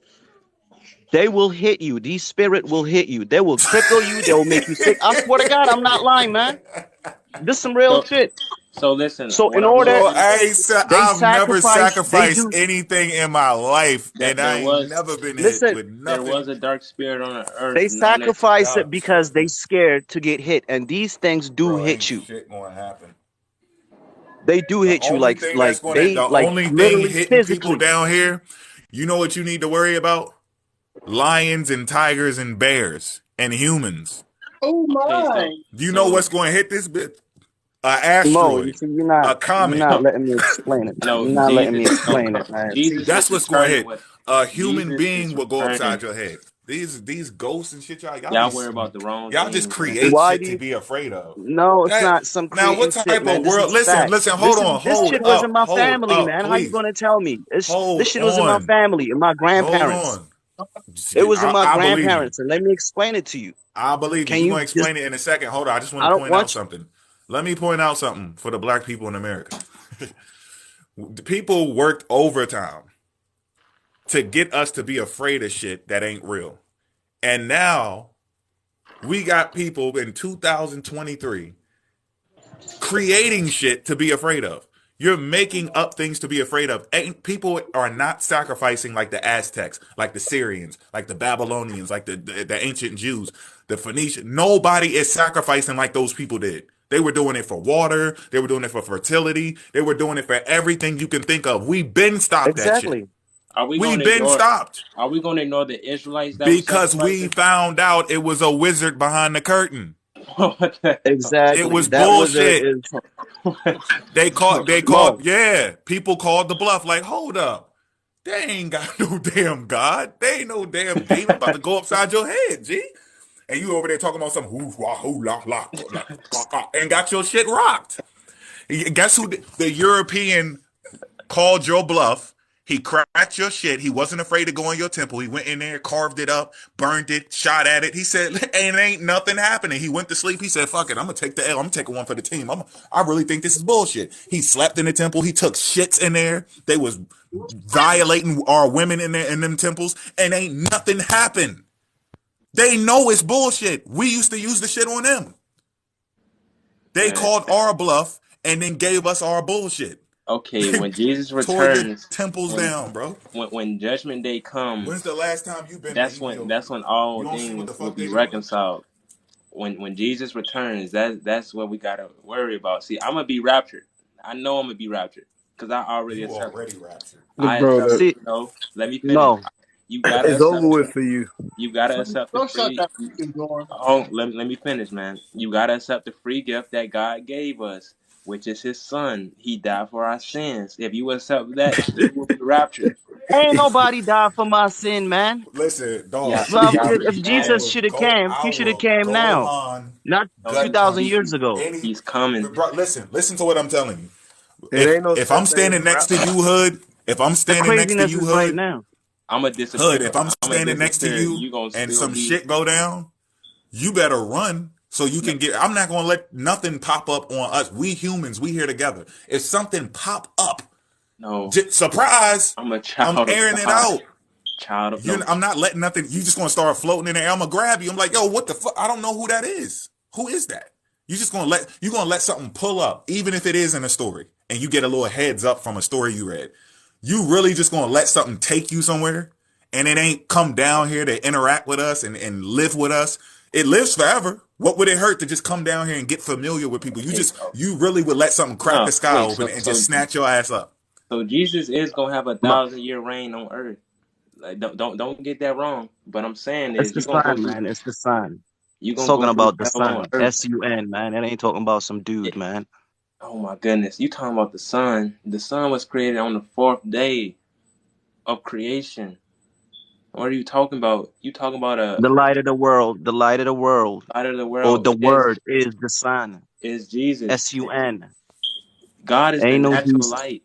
they will hit you. These spirit will hit you. They will cripple you. They will make you sick. I swear to God, I'm not lying, man. This is some real So, shit. so listen. So in What I'm order, Bro, listening. I ain't they I've never sacrifice. They sacrificed do. anything in my life, and That I there ain't was never been hit Listen, with there nothing. was a dark spirit on the earth they known as. sacrifice Y'all it because they tripping. scared to get hit, and these things do Bro, hit ain't you. shit gonna happen. They do The hit you only thing that's gonna, they the like only thing literally hitting people physically. down here, you know what you need to worry about? Lions and tigers and bears and humans. Oh Okay, my. You know so what's going to hit this bit? A Mo, you asteroid, see, a you're comet. not letting me explain it, man. no, You're not letting Jesus. me No, explain it, man. See, Jesus is That's what's going to returning hit. with. A human Jesus is being will go returning. upside your head. These ghosts and shit, Y'all worry about the wrong y'all just things, man. create why shit do to you? be afraid of. No, it's That not some now, what creating shit, type man. of This world? is Listen, facts. listen. Hold on, This shit was in my hold family, up, man. How you please. gonna tell me? Hold This shit was in my on, family and my hold grandparents. on. It was in my I believe you. grandparents, and let me explain it to you. I believe you. Can You're you gonna just? explain it in a second. Hold on. I just want I to don't point out want you. something. Let me point out something for the black people in America. The people worked overtime to get us to be afraid of shit that ain't real. And now we got people in 2023 creating shit to be afraid of. You're making up things to be afraid of. People are not sacrificing like the Aztecs, like the Syrians, like the Babylonians, like the ancient Jews, the Phoenicians. Nobody is sacrificing like those people did. They were doing it for water. They were doing it for fertility. They were doing it for everything you can think of. We've been stopped that shit. Exactly. Are we going We've to been ignore? stopped Are we going to ignore the Israelites that was because we sacrificing? found out it was a wizard behind the curtain. What the hell? It Exactly. was That wizard bullshit. is They called, Mo. yeah. People called the bluff. Like, hold up, they ain't got no damn God. They ain't no damn demon about to go upside your head, G. And you over there talking about some whoo wah whoo la la la and got your shit rocked. Guess who? The European called your bluff. He cracked your shit. He wasn't afraid to go in your temple. He went in there, carved it up, burned it, shot at it. He said, "And ain't nothing happening." He went to sleep. He said, "Fuck it, I'm gonna take the L. I'm taking one for the team. I really think this is bullshit." He slept in the temple. He took shits in there. They was violating our women in there in them temples, and ain't nothing happened. They know it's bullshit. We used to use the shit on them. They Man. called our bluff and then gave us our bullshit. Okay, when Jesus Tore your returns, temples down, bro. when Judgment Day When's comes, the last time you been to that's when Ethiopia? all You don't see what the things will fuck be they doing? reconciled. When Jesus returns, that's what we gotta worry about. See, I'm gonna be raptured. I know I'm gonna be raptured because I already You accept. already raptured. I Bro, accept. See, Let me finish. no. You gotta it's over accept. with for you. You gotta accept the Don't shut free. that fucking door. Oh, let me finish, man. You gotta accept the free gift that God gave us, which is His Son. He died for our sins. If you accept that, you will be raptured. Ain't nobody died for my sin, man. Listen, Yeah, dog. Well, yeah, if Jesus should have came, he I should have will came go now, on not no, gut 2,000 punch years ago. any. He's coming. Bro, listen to what I'm telling you. It ain't no If such I'm thing as standing a next to rapture. you, Hood. If I'm The standing next to craziness you, is right Hood. now. I'm gonna Hood. disappear. If I'm I'm gonna standing next to disappear. you You gonna and still some be shit go down, you better run so you can get. I'm not gonna let nothing pop up on us. We humans, we here together. If something pop up, no. surprise, I'm a I'm child of airing it God. out. Child of no. I'm not letting nothing. You just gonna start floating in the air. I'm gonna grab you. I'm like, yo, what the fuck? I don't know who that is. Who is that? You gonna let something pull up, even if it isn't a story, and you get a little heads up from a story you read. You really just gonna let something take you somewhere, and it ain't come down here to interact with us and live with us. It lives forever. What would it hurt to just come down here and get familiar with people? Okay. You really would let something crack No. the sky Wait. open and just snatch your ass up. So Jesus is gonna have a No, 1,000-year reign on earth. Like, don't get that wrong. But I'm saying it's is the you're gonna go sign, through. man. It's the sign. You're It's gonna go talking bring about the hell on sun. earth. SUN, man. It ain't talking about some dude, man. Oh my goodness. You talking about the sun. The sun was created on the 4th day of creation. What are you talking about? You talking about a The light of the world. The light of the world. light of the Or world the word is the sun. is Jesus. SUN. God is the Ain't no natural Jesus. light.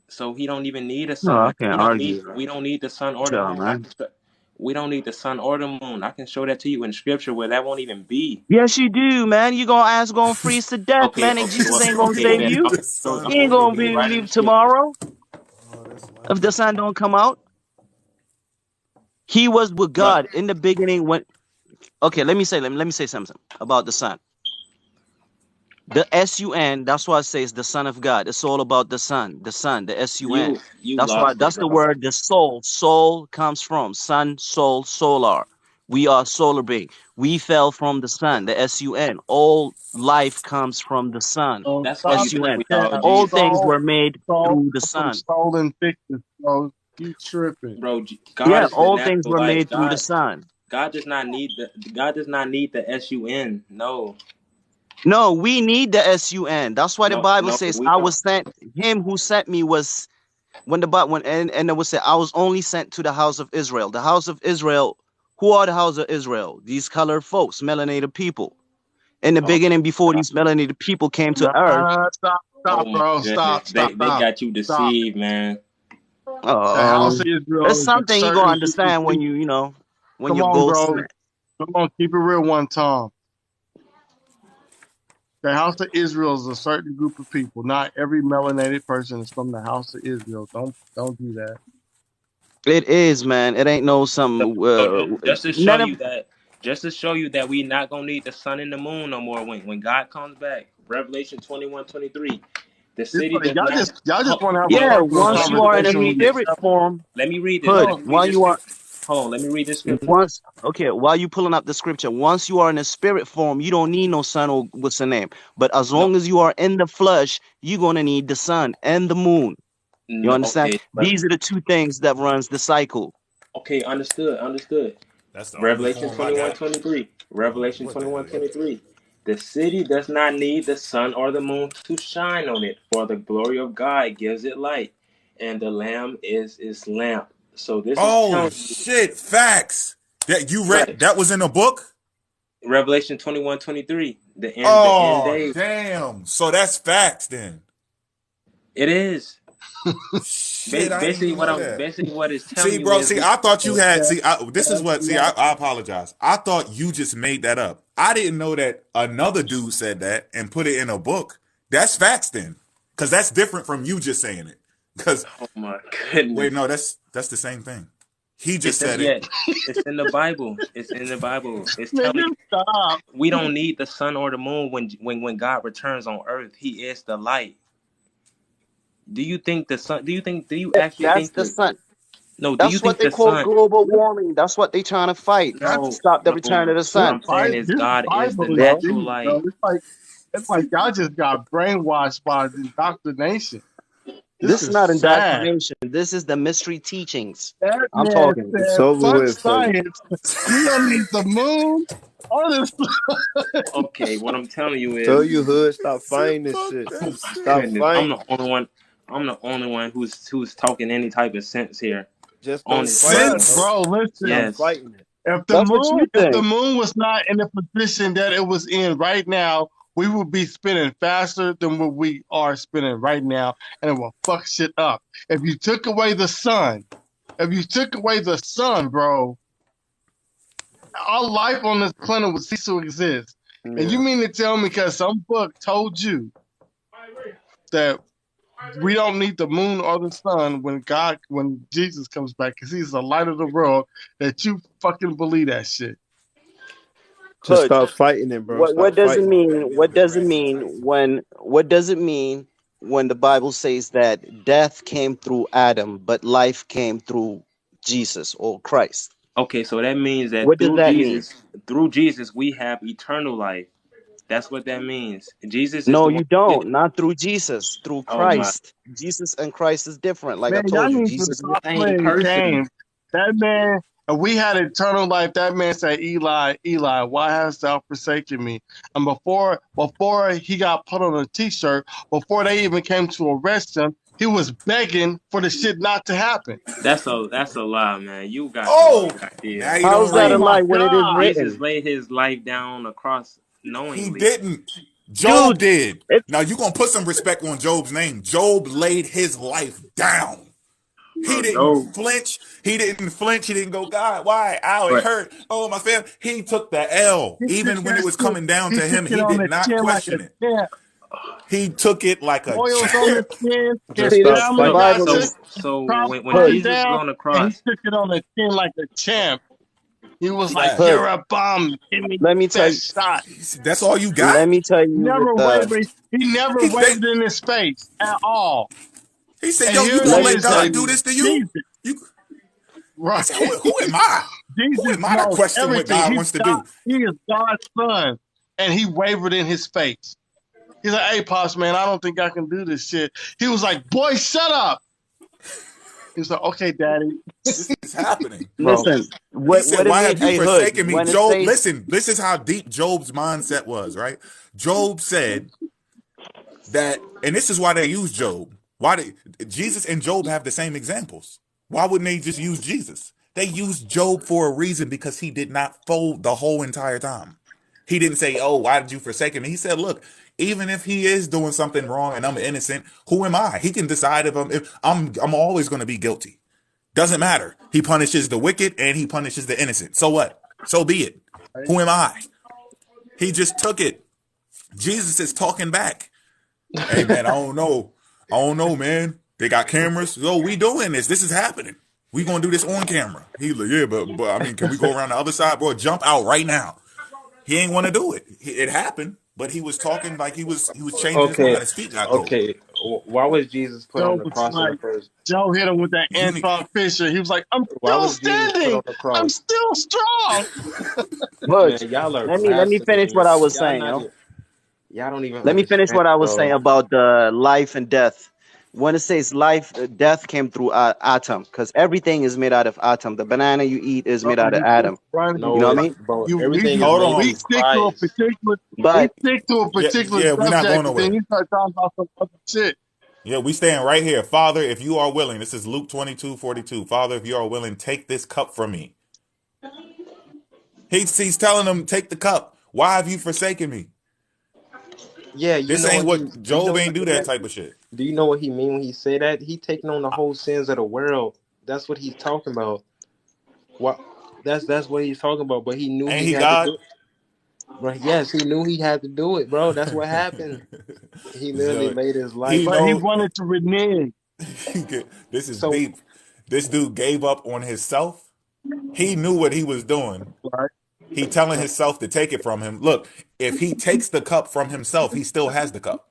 So he don't even need a No, I sun. can't argue that. We don't need the sun or the Yeah, moon. man. We don't need the sun or the moon. I can show that to you in scripture where that won't even be. Yes, you do, man. You gonna ask, gonna freeze to death, Okay, man, and okay, Jesus well, ain't gonna okay, save then you. I'm The gonna show, sun I'm He ain't gonna or the show gonna you be right moon. in the leave scripture. tomorrow if the sun don't come out. He was with But God in the beginning when. Okay, let me say something about the sun. The SUN, that's why it says the Son of God. It's all about the Son, the SUN. you That's why lost it, that's the bro. word the soul. Soul comes from sun, soul, solar. We are solar being. We fell from the sun, the SUN. All life comes from the sun. So That's why you stop play SUN. with that y'all All Jesus, things were made through the some sun. stolen pictures, bro. You tripping. bro. God Yeah, is the all things natural were light. made through the sun. God does not need the SUN. No, No, we need the SUN. That's why the Bible no, says we I don't. was sent. Him who sent me was when the Bible when and it was said I was only sent to the house of Israel. The house of Israel. Who are the house of Israel? These colored folks, melanated people. In the Oh beginning, before God. these melanated people came to Nah, earth. Oh stop, my bro. goodness. They Stop. got you deceived, man. The house Uh, of Israel it's is a something you gonna certain group of understand when people. when Come you on, go. bro. Come on, keep it real one time. The house of Israel is a certain group of people. Not every melanated person is from the house of Israel. Don't do that. It is, man. It ain't no So, some. just to show None of. you that we not gonna need the sun and the moon no more when God comes back. Revelation 21:23. The It's city like does not. y'all just want to have a Hold Yeah, on, personal hold on. once you are in a Let me conversation with read this. spirit each other. form, Let me read this. Let hood. me read While this you are scripture. Hold on. Let me read this scripture. once okay, while you pulling up the scripture, once you are in a spirit form, you don't need no sun or what's the name. But as No, long as you are in the flesh, you're gonna need the sun and the moon. You no. understand? Okay, but These are the two things that runs the cycle. okay. Understood. That's the only Revelation form I 21 got. 23. I don't know Revelation what the 21 hell you. 23. The city does not need the sun or the moon to shine on it, for the glory of God gives it light, and the Lamb is its lamp. So this is Oh telling you, shit! Facts that you read. right? That was in a book. Revelation 21 23. The end Oh days. damn! So that's facts then. It is. Shit, I didn't Basically, even know that. basically what it's telling See, you bro. is See, we. I thought you had. Yeah, See, this is what. See, I apologize. I thought you just made that up. I didn't know that another dude said that and put it in a book. That's facts then, because that's different from you just saying it. Because Oh my wait, goodness. no, that's the same thing. He just It's in said it. yeah. It's in the Bible. It's in the Bible. It's telling nigga, stop. we don't need the sun or the moon when God returns on earth. He is the light. Do you think the sun? Do you actually That's think the the sun. no? Do you That's what think they the call sun? global warming. That's what they trying to fight. No, Stop the return no. of the What This sun. I'm saying is This God is the Bible is Bro. natural deep, bro. light. It's like y'all just got brainwashed by the indoctrination. This This is is not sad. indoctrination. This is the mystery teachings. That I'm man talking. It's said, over "Fuck with, Philly. science. We don't need the moon or the Okay, what I'm telling you Tell is, you hood, stop Said fighting this fuck shit. oh that my shit. Stop goodness, fighting. I'm the only one who's talking any type of sense here Just on don't this fight it, panel. Sense. bro. bro." Stop Listen, Yes. fighting it. That's what you if the think. moon was not in the position that it was in right now, we would be spinning faster than what we are spinning right now, and it will fuck shit up. If you took away the sun, bro, all life on this planet would cease to exist. And you Yeah. mean to tell me because some book told you that we don't need the moon or the sun when Jesus comes back, because he's the light of the world, that you fucking believe that shit? Just Hood. stop fighting it, bro. Stop What does it fighting it. mean? Better get What up and does it rap mean tonight. when the Bible says that death came through Adam, but life came through Jesus or Christ? Okay, so that means that What does that mean? through Jesus, we have eternal life. That's what that means. Jesus is No, the one you who did don't. it. Not through Jesus, through Oh my, Christ. Jesus and Christ is different. Like I Man, y'all told you, need to it's Jesus. the stop same playing person. games. That man And we had eternal life. That man said, Eli, Eli, why hast thou forsaken me? And before he got put on a t-shirt, before they even came to arrest him, he was begging for the shit not to happen. That's a lie, man. You got the Oh, wrong idea. now you How is don't that a read. lie when it is God. Jesus written? laid his life down on the cross He knowingly. didn't. Job Dude, did. it's Now you gonna put some respect on Job's name. Job laid his life down. He Bro, didn't Job. flinch. He didn't flinch. He didn't go, God, why? Ow, it But hurt. Oh, my family. He took the L. He took Even when it that was shit. coming down He to took him, it he on did the not chin like a question it. champ. He took it like a Boils on the champ. chin. His see this. The family so got Bible sick. is so Trump when put hood. him Jesus was down, on the and he cross, took it on the chin like a champ. He was like, Facts. Hood. you're a bum. Give me Let me the tell you. best shot. That's all you got? Let me tell you with Never wavered. He never He, they, wavered in his face at all. he said, And yo, you here it gonna let me let is, tell God like do you. this to you? Jesus, You He right? said, who am I? Who Jesus am I to knows question what everything. God wants to do? He is God's son, and he wavered in his face. He's like, "Hey, pops, man, I don't think I can do this shit." He was like, "Boy, shut up." He was like, "Okay, daddy." This is happening. bro. Listen. He What said, it why mean? have you Hey, hood. forsaken me? When it Job, says, listen, this is how deep Job's mindset was, right? Job said that, and this is why they use Job. Jesus and Job have the same examples. Why wouldn't they just use Jesus? They used Job for a reason because he did not fold the whole entire time. He didn't say, oh, why did you forsake me? He said, look, even if he is doing something wrong and I'm innocent, who am I? He can decide if I'm always going to be guilty. Doesn't matter. He punishes the wicked and he punishes the innocent. So what? So be it. Who am I? He just took it. Jesus is talking back. Hey man, I don't know. I don't know, man. They got cameras. Yo, we doing this. This is happening. We gonna do this on camera. He like, yeah, but I mean, can we go around the other side, bro? Jump out right now. He ain't want to do it. It happened, but he was talking like he was changing his Okay, mind. His feet got cold. okay. Why was Jesus put on Joe the was cross in the like, first? Joe hit him with that You need, Anton Fisher. He was like, "I'm Why still was Jesus put on standing. the I'm cross? still strong." hood. Man, y'all are Let me finish blaspheming, what man. I was Y'all saying. not Yo. even. Y'all don't even Let me finish understand, what I was saying bro. about the life and death. When it says life, death came through atom, because everything is made out of atom. The banana you eat is Bro, made out of atom. You No, know what I it's mean? bro. you Everything is hold made we on. through stick to a Christ. particular But Yeah, yeah, we're not going subject, and then nowhere. you start talking about some other shit. Yeah, we staying right here. Father, if you are willing, this is Luke 22:42. Father, if you are willing, take this cup from me. He's telling them, take the cup. Why have you forsaken me? Yeah, you This know ain't what he. what You know Job ain't what do he that meant. type of shit. Do you know what he mean when he say that? He taking on the whole sins of the world. That's what he's talking about. What? That's what he's talking about. But he knew Ain't he he had to God? do it. Bro, yes, he knew he had to do it, bro. That's what happened. He literally So laid his he life But he down. know wanted to renege. this is So deep. This dude gave up on himself. He knew what he was doing. Right? He telling himself to take it from him. Look, if he takes the cup from himself, he still has the cup.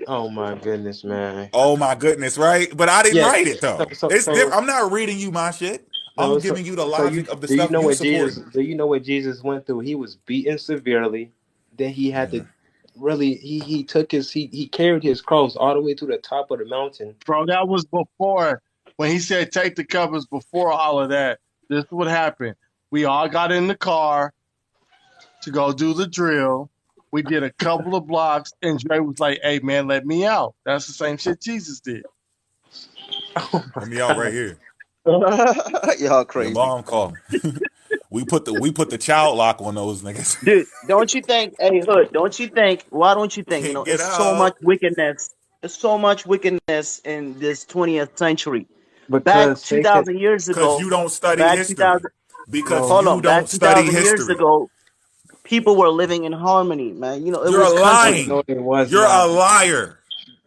oh my goodness, man. Oh my goodness, right? But I didn't Yeah. write it So though. so It's so different. I'm not reading you my shit. I'm so so, giving you the so you logic of the do you stuff know you what Jesus supporting. do you know what Jesus went through? He was beaten severely. Then he had to really he took his he carried his cross all the way to the top of the mountain. Bro, that was before when he said take the covers before all of that. This is what happened. We all got in the car to go do the drill. We did a couple of blocks, and Dre was like, "Hey man, let me out." That's the same shit Jesus did. Oh my Let me out right god. here. y'all Your crazy. mom called. we put the child lock on those niggas. Dude, don't you think, hey, Hood, don't you think, why don't you think, Can't get it's so much out. wickedness, it's so much wickedness in this 20th century. Back Because Satan 2,000 years Because ago, you don't study back history. 2,000, Because bro, hold you on, back don't study 2,000 years history. ago, people were living in harmony, man. It You're was country. no, lying. it was You're a not. liar.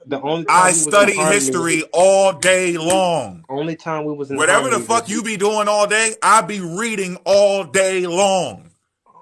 The only I time we was in study harmony was history all day long. only time we was in Whatever the harmony fuck was you be doing all day, I be reading all day long.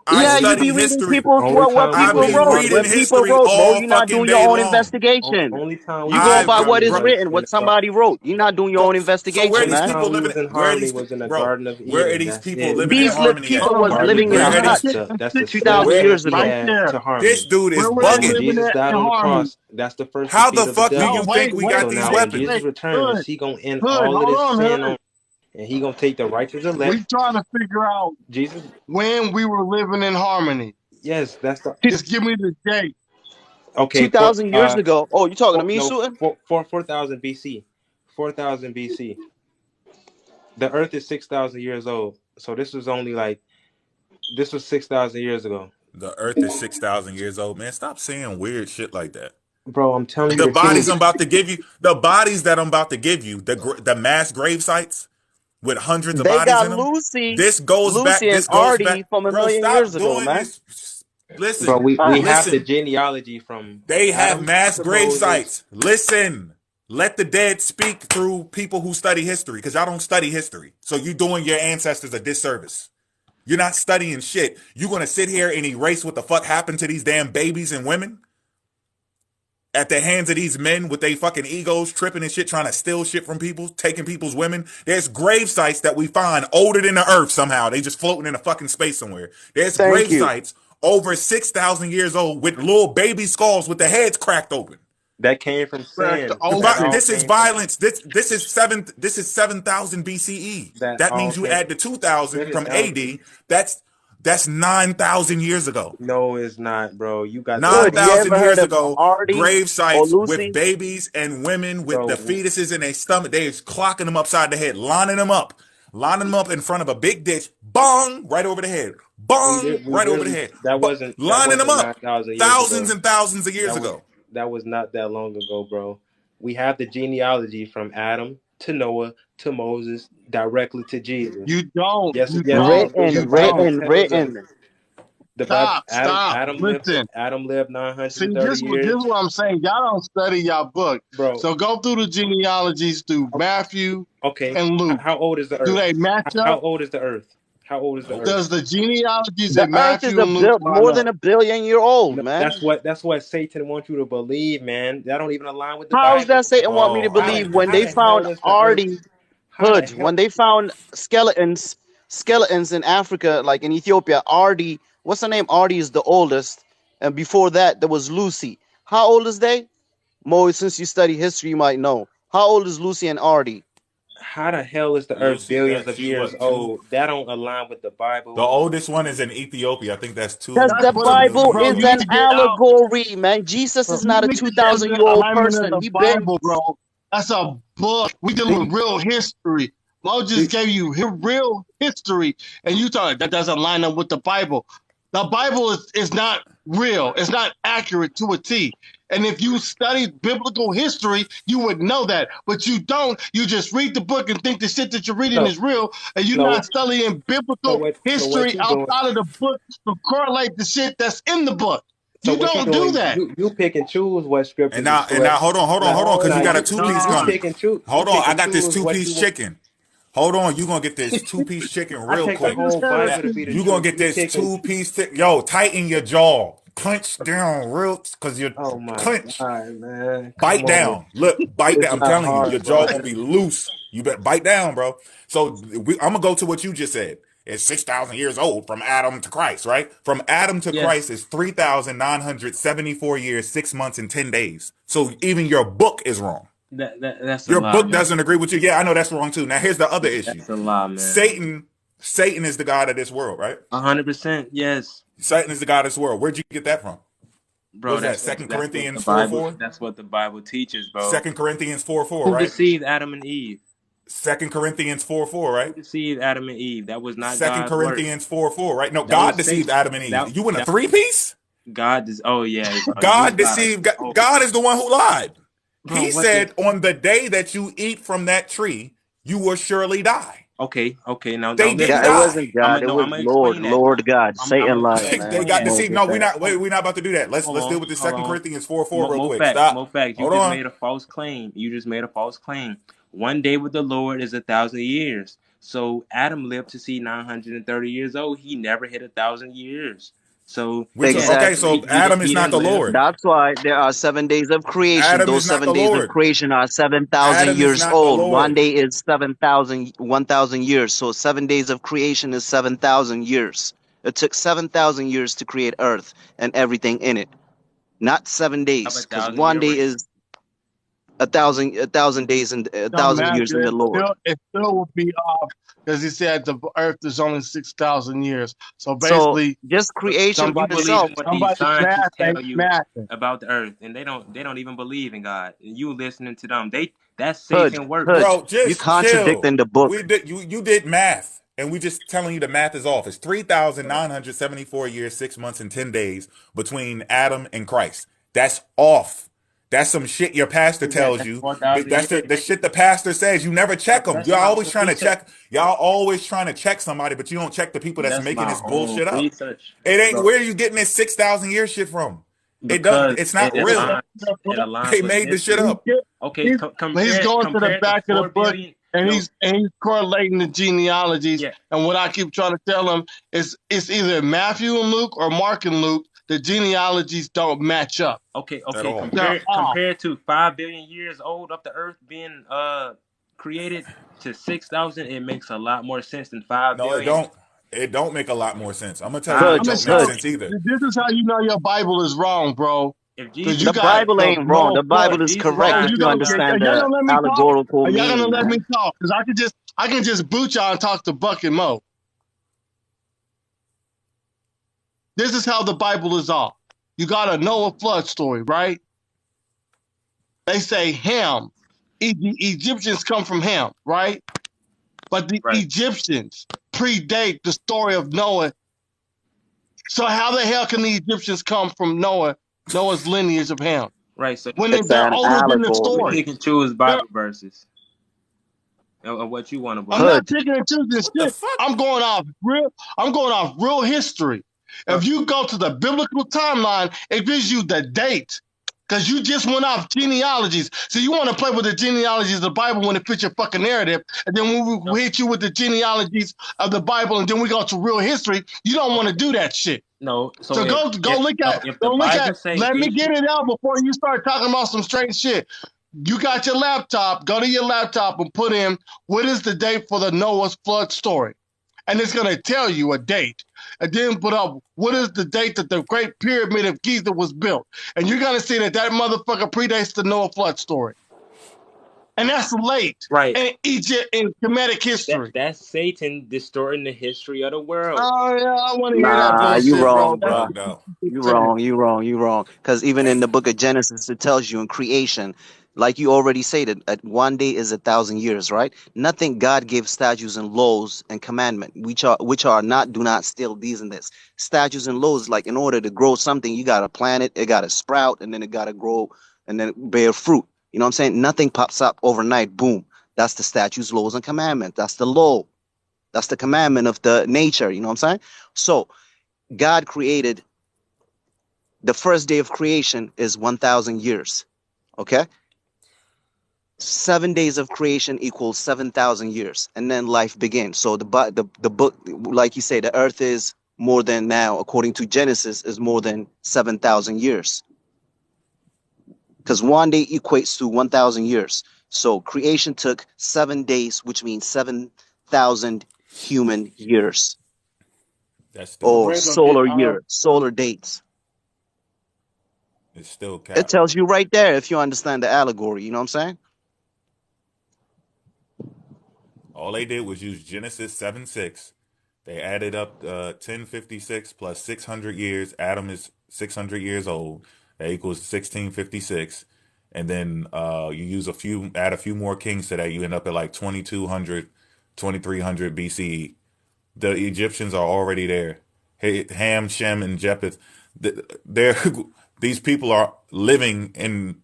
I Yeah, only you study be reading history. people's, only what time we I people was be in wrote, reading what harmony people history wrote, bro. all You're not fucking doing your day own long. investigation. only time we You was going I, in by what harmony is bro, was written, in what the garden. somebody wrote. You're not doing your so, own so where are investigation, Only these man. time people we living? was in Where are harmony these was in the bro? Garden of Where are Eden. these That's people it. living in harmony at? People Hold on, was let's Garden of living in stick, a Where are Eden. let's hut these? stick, That's let's the stick right 2,000 first there, Where years right ago. defeat there. to this harmony. dude is Where were they When bugging? living Jesus at died in on the harmony? cross, that's the first How defeat the of the fuck do No, you devil. wait, think we wait, got So these now wait, when weapons? Jesus wait, returns, Hood, he gonna end Hood, all of hold this on, sin Hood. on. and he gonna take the righteous elect. We trying to figure out Jesus when we were living in harmony. Yes, that's the Just give me the date. okay. 2,000 years ago. Oh, you talking to me, No, Sutin? 4,000 BC. 4,000 BC. The Earth is 6,000 years old. So this was 6,000 years ago. The Earth is 6,000 years old, man. Stop saying weird shit like that. Bro, I'm telling you The the bodies truth. I'm about to give you, the bodies that I'm about to give you, the mass grave sites with hundreds of They bodies got in them. Lucy, This goes back. Lucy and This goes back, Artie from a bro. million years Stop ago, doing man. this. Bro, Listen, we have the listen. genealogy from They have Adam mass to grave Moses. sites. Listen. Let the dead speak through people who study history, because y'all don't study history. So you're doing your ancestors a disservice. You're not studying shit. You're going to sit here and erase what the fuck happened to these damn babies and women at the hands of these men with their fucking egos tripping and shit, trying to steal shit from people, taking people's women. There's grave sites that we find older than the earth somehow. They just floating in a fucking space somewhere. There's Thank grave you. sites over 6,000 years old with little baby skulls with the heads cracked open. That came from sin. This is violence. This is 7,000 BCE. That means you add the 2,000 from AD. That's 9,000 years ago. No, it's not, bro. You got 9,000 years ago, Artie grave or sites with Lucy? babies and women with Bro, the fetuses in their stomach. They're clocking them upside the head, lining them up in front of a big ditch. Bong, right over the head. Bong, right over the head. That wasn't lining them up 9,000 years thousands ago. and thousands of years ago. That was not that long ago, bro. We have the genealogy from Adam to Noah to Moses directly to Jesus. You don't. Yes, You yes. don't. The Bible tells us. The Bible. Stop. Listen. Adam lived 930 See, this years. is what I'm saying. Y'all don't study y'all book, bro. So go through the genealogies through Matthew and Luke. How old is the Earth? Do they match up? How old is the Earth? How old is the Earth? Does the genealogies The in Earth is Matthew and Luke more than a billion year old, No, man. That's what Satan wants you to believe, man. That don't even align with the How Bible. is that Satan want me to believe when they found Artie Hood, when they found skeletons in Africa, like in Ethiopia? Artie, what's her name? Artie is the oldest, and before that there was Lucy. How old is they? Mo, since you study history, you might know. How old is Lucy and Artie? How the hell is the Earth billions of years old? That don't align with the Bible. The oldest one is in Ethiopia. I think that's Because the Bible is an allegory, man. Jesus is not a 2,000-year-old person. He been, bro. That's a book. We dealing with real history. Mo just gave you real history, and you thought that doesn't line up with the Bible. The Bible is not real. It's not accurate to a T. And if you studied biblical history, you would know that. But you don't. You just read the book and think the shit that you're reading is real, and you're not studying biblical history outside of the book to correlate the shit that's in the book. You don't do that. You pick and choose what scripture. And now, hold on, because you got a two-piece coming. Hold on, I got this two-piece chicken. Hold on, you gonna get this two-piece chicken real quick. You gonna get this two-piece. Yo, tighten your jaw, clench down real, cause you're clench. God, man. Bite down. Look, bite down. I'm telling you, your jaw gonna be loose. You better bite down, bro. So I'm gonna go to what you just said. It's 6,000 years old from Adam to Christ, right? From Adam to Christ is 3,974 years, 6 months, and 10 days. So even your book is wrong. That's your book doesn't agree with you. Yeah, I know that's wrong too. Now here's the other issue. That's a lie, man. Satan is the god of this world, right? 100%, yes. Satan is the god of this world. Where'd you get that from? Bro, that's that? 2 Corinthians 4:4? That's what the Bible teaches, bro. 2 Corinthians 4:4, Who right? deceived Adam and Eve? 2 Corinthians 4:4, right? Who deceived Adam and Eve? That was not 2 Corinthians 4:4, right? No, that God deceived Adam and Eve. You in a three-piece? God is. Oh yeah. God deceived. God is the one who lied. Bro, he said, on the day that you eat from that tree, you will surely die. Okay. Now they didn't die. It wasn't God. It was Lord God. Satan lied. They got deceived. No, we're not about to do that. Let's deal with the 2 Corinthians 4:4 real quick. Stop. Mofactz, you just made a false claim. You just made a false claim. One day with the Lord is 1,000 years. So Adam lived to see 930 years old. He never hit 1,000 years. So okay, so Adam is not the Lord. That's why there are 7 days of creation. Those 7 days of creation are 7,000 years old. One day is 1,000 years. So 7 days of creation is 7,000 years. It took 7,000 years to create Earth and everything in it. Not 7 days, because one day is 1,000 days and a No, 1,000 years Matthew, in the Lord. it still would be off because he said the earth is only 6,000 years. So So basically, just creation You in somebody's believe itself. in what these somebody's scientists math tell ain't you mathing. about the earth, and they don't even believe in God. And you listening to them. That's Hood, Satan work. hood. Bro, You just chill. contradicting the book. We did you did math, and we just telling you the math is off. It's 3,974 years, 6 months, and 10 days between Adam and Christ. That's off. That's some shit your pastor Is that tells that's you. 4,000 That's years? the shit the pastor says. You never check them. That's my own research. Y'all always trying to check somebody, but you don't check the people that's That's making my this own bullshit up. research, It ain't bro. where are you getting this 6,000 year shit from? It don't. Because It's it not real. aligns. It aligns They with made this shit history. up. Okay, He's going to the compared to back of the 4 book billion. and No, he's correlating the genealogies. yeah. And what I keep trying to tell him is it's either Matthew and Luke or Mark and Luke. The genealogies don't match up. Okay, At okay. all. They're off. Compared to 5 billion years old of the Earth being created to 6,000, it makes a lot more sense than five No, it billion. don't. It don't make a lot more sense. I'm gonna tell you Five. what I'm gonna don't make show. Hood. sense either. This is how you know your Bible is wrong, bro. If Because Jesus, you The got Bible the ain't wrong. Noah The flood, if Bible is Jesus bro. correct died if You you go. after, Are understand y'all the gonna let me talk? allegorical Are y'all gonna meaning, let me man. talk? Because I can just boot y'all and talk to Buck and Mo. This is how the Bible is off. You got a Noah flood story, right? They say Ham. The Egyptians come from Ham, right? But the right, Egyptians predate the story of Noah. So how the hell can the Egyptians come from Noah's lineage of Ham, right. So when It's they're an older than the you allegory. story? pick and choose They're, Bible verses of what you want to I'm believe. not Hood. picking and choosing What the shit. fuck? I'm going off real history. Bro, If you go to the biblical timeline, it gives you the date. Because you just went off genealogies. So you want to play with the genealogies of the Bible when it fits your fucking narrative. And then when no, we hit you with the genealogies of the Bible and then we go to real history, you don't want to do that shit. no. So So if go look at if the Bible say let me Israel, get it out before you start talking about some straight shit. You got your laptop, go to your laptop and put in what is the date for the Noah's flood story? And it's going to tell you a date. And then put up what is the date that the Great Pyramid of Giza was built. And you're going to see that that motherfucker predates the Noah flood story. And that's late right? in Egypt in Kemetic history. That's Satan distorting the history of the world. Oh, yeah, I want to hear that Nah, you bullshit, bro. wrong, That's bro. Bugged out. what You you're saying. wrong. You wrong. You wrong. Because even in the book of Genesis, it tells you in creation, like you already stated, that one day is 1,000 years, right? Nothing God gave statutes and laws and commandment, which are not do not steal these and this. Statutes and laws, like in order to grow something, you gotta plant it, it gotta sprout, and then it gotta grow and then bear fruit. You know what I'm saying? Nothing pops up overnight. Boom. That's the statutes, laws, and commandment. That's the law. That's the commandment of the nature. You know what I'm saying? So God created the first day of creation is 1,000 years. Okay. 7 days of creation equals 7,000 years. And then life begins. So the book, like you say, the earth is more than now, according to Genesis, is more than 7,000 years. Because one day equates to 1,000 years. So creation took 7 days, which means 7,000 human years That's still or cap. We're going to get solar our year, solar dates. It's still It cap. tells you right there if you understand the allegory. You know what I'm saying? All they did was use Genesis 7:6. They added up 1056 plus 600 years. Adam is 600 years old. That equals 1656. And then you add a few more kings to that. You end up at like 2200, 2300 BCE. The Egyptians are already there. Ham, Shem, and Japheth. They're, these people are living in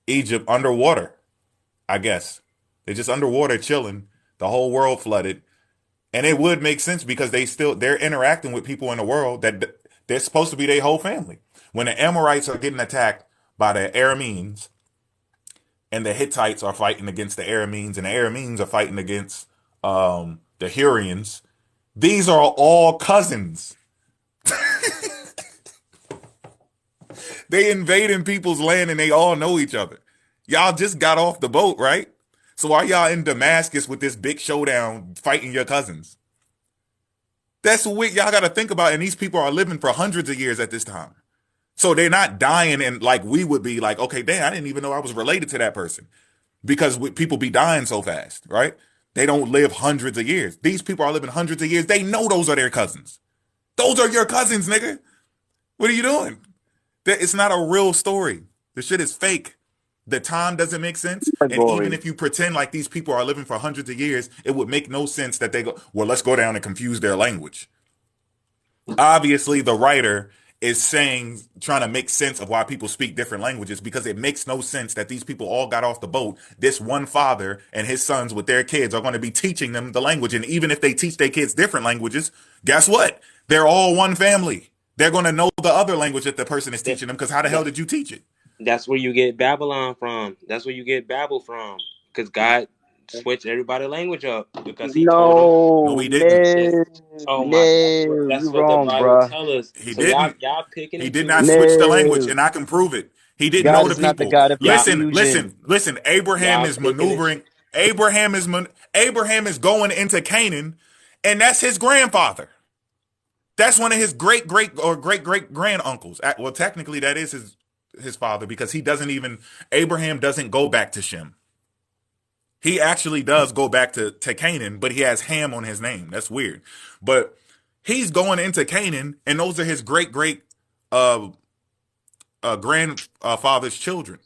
Egypt underwater, I guess. They're just underwater chilling. The whole world flooded. And it would make sense because they're interacting with people in the world that they're supposed to be their whole family. When the Amorites are getting attacked by the Arameans and the Hittites are fighting against the Arameans and the Arameans are fighting against the Hurrians, these are all cousins. They invading people's land and they all know each other. Y'all just got off the boat, right? So why y'all in Damascus with this big showdown fighting your cousins? That's what y'all got to think about. And these people are living for hundreds of years at this time. So they're not dying and like we would be like, okay, damn, I didn't even know I was related to that person because people be dying so fast, right? They don't live hundreds of years. These people are living hundreds of years. They know those are their cousins. Those are your cousins, nigga. What are you doing? It's not a real story. The shit is fake. The time doesn't make sense. And even if you pretend like these people are living for hundreds of years, it would make no sense that they go, well, let's go down and confuse their language. Obviously, the writer is trying to make sense of why people speak different languages, because it makes no sense that these people all got off the boat. This one father and his sons with their kids are going to be teaching them the language. And even if they teach their kids different languages, guess what? They're all one family. They're going to know the other language that the person is teaching them, because how the hell did you teach it? That's where you get Babylon from. That's where you get Babel from. Because God switched everybody's language up because he told them. No, he didn't. Oh my God. That's you what the wrong, Bible bruh. tells us. He So didn't. y'all picking He and did not choosing. switch the language, No. and I can prove it. He didn't God know the is not the people. God of Listen. confusion. Abraham Y'all is picking and maneuvering. Abraham is going into Canaan, and that's his grandfather. That's one of his great grand uncles. Well, technically, that is his father, because Abraham doesn't go back to Shem. He actually does go back to Canaan, but he has Ham on his name. That's weird. But he's going into Canaan, and those are his great grandfather's children.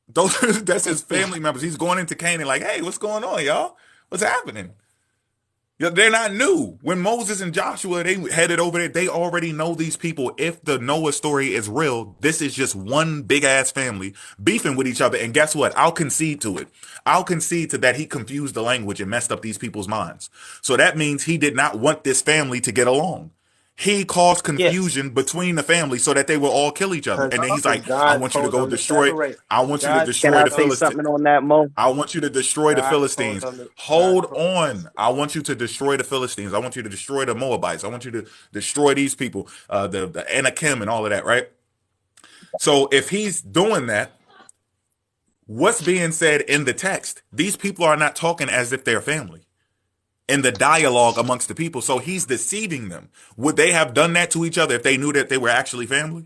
That's his family members. He's going into Canaan like, hey, what's going on, y'all? What's happening? They're not new. When Moses and Joshua, they headed over there, they already know these people. If the Noah story is real, this is just one big ass family beefing with each other. And guess what? I'll concede to it. I'll concede to that he confused the language and messed up these people's minds. So that means he did not want this family to get along. He caused confusion between the family so that they will all kill each other. And then he's like, I God want you to told go them to destroy. separate. I want you to God Can destroy I the told them. say Philistines. something on that, Mo? I want you to destroy the God told Philistines. them to, Hold on. I want you to destroy the Philistines. I want you to destroy the Moabites. I want you to destroy these people, the Anakim and all of that, right? So if he's doing that, what's being said in the text? These people are not talking as if they're family in the dialogue amongst the people. So he's deceiving them. Would they have done that to each other if they knew that they were actually family?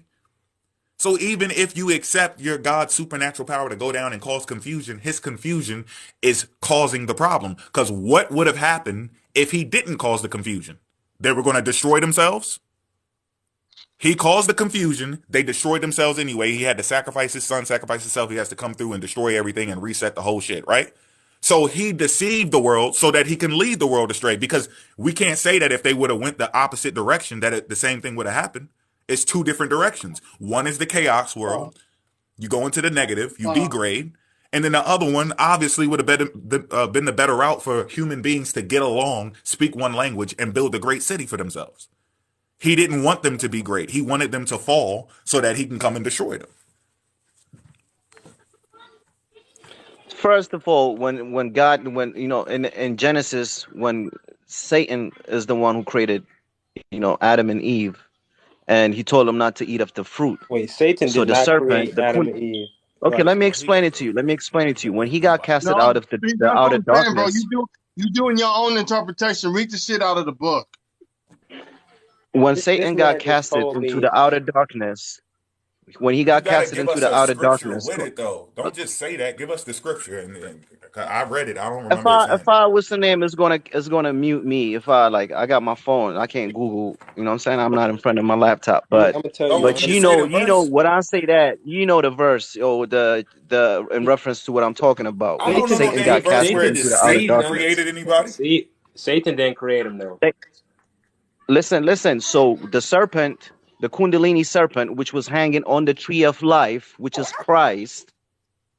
So even if you accept your God's supernatural power to go down and cause confusion, his confusion is causing the problem. Because what would have happened if he didn't cause the confusion? They were going to destroy themselves. He caused the confusion. They destroyed themselves anyway. He had to sacrifice his son, sacrifice himself. He has to come through and destroy everything and reset the whole shit, right? So he deceived the world so that he can lead the world astray, because we can't say that if they would have went the opposite direction that the same thing would have happened. It's two different directions. One is the chaos world. You go into the negative, you degrade. And then the other one obviously would have been the better route for human beings to get along, speak one language, and build a great city for themselves. He didn't want them to be great. He wanted them to fall so that he can come and destroy them. First of all, when God, when in Genesis, when Satan is the one who created, Adam and Eve, and he told them not to eat of the fruit. Wait, Satan So did the not serpent, create Adam and Eve. Okay, Right. let me explain it to you. When he got casted No, out of see, the that's what outer I'm saying, bro. darkness, You doing your own interpretation. Read the shit out of the book. when This Satan got man just casted told into me. the outer darkness, when he You got gotta casted give into us the a outer scripture darkness, with it, though. Don't just say that. Give us the scripture, and I read it. I don't if remember it saying that. what's the name is gonna mute me if I got my phone, I can't Google. You know what I'm saying? I'm not in front of my laptop, I'm but gonna tell Oh, you. well, but can you say the you know verse? what I say that the verse or the in reference to what I'm talking about I when don't know no Satan damn got verse casted where into the outer Satan darkness. created anybody. See, Satan didn't create him though. Listen. So the serpent, the Kundalini serpent, which was hanging on the tree of life, which is Christ,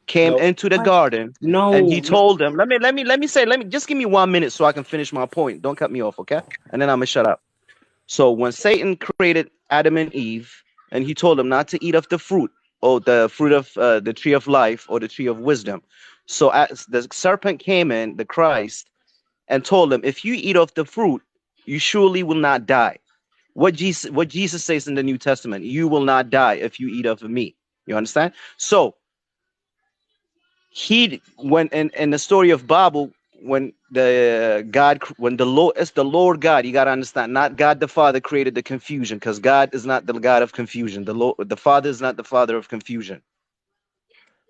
came No, into the garden, and he told them, let me just give me 1 minute so I can finish my point. Don't cut me off, okay? And then I'm gonna shut up. So when Satan created Adam and Eve, and he told them not to eat of the fruit, or the fruit of the tree of life, or the tree of wisdom. So as the serpent came in, the Christ, and told them, if you eat of the fruit, you surely will not die. What Jesus says in the New Testament, you will not die if you eat of me. You understand? So he when in the story of Bible, when the Lord, it's the Lord God. You got to understand, not God the Father created the confusion, because God is not the God of confusion. The Father is not the Father of confusion.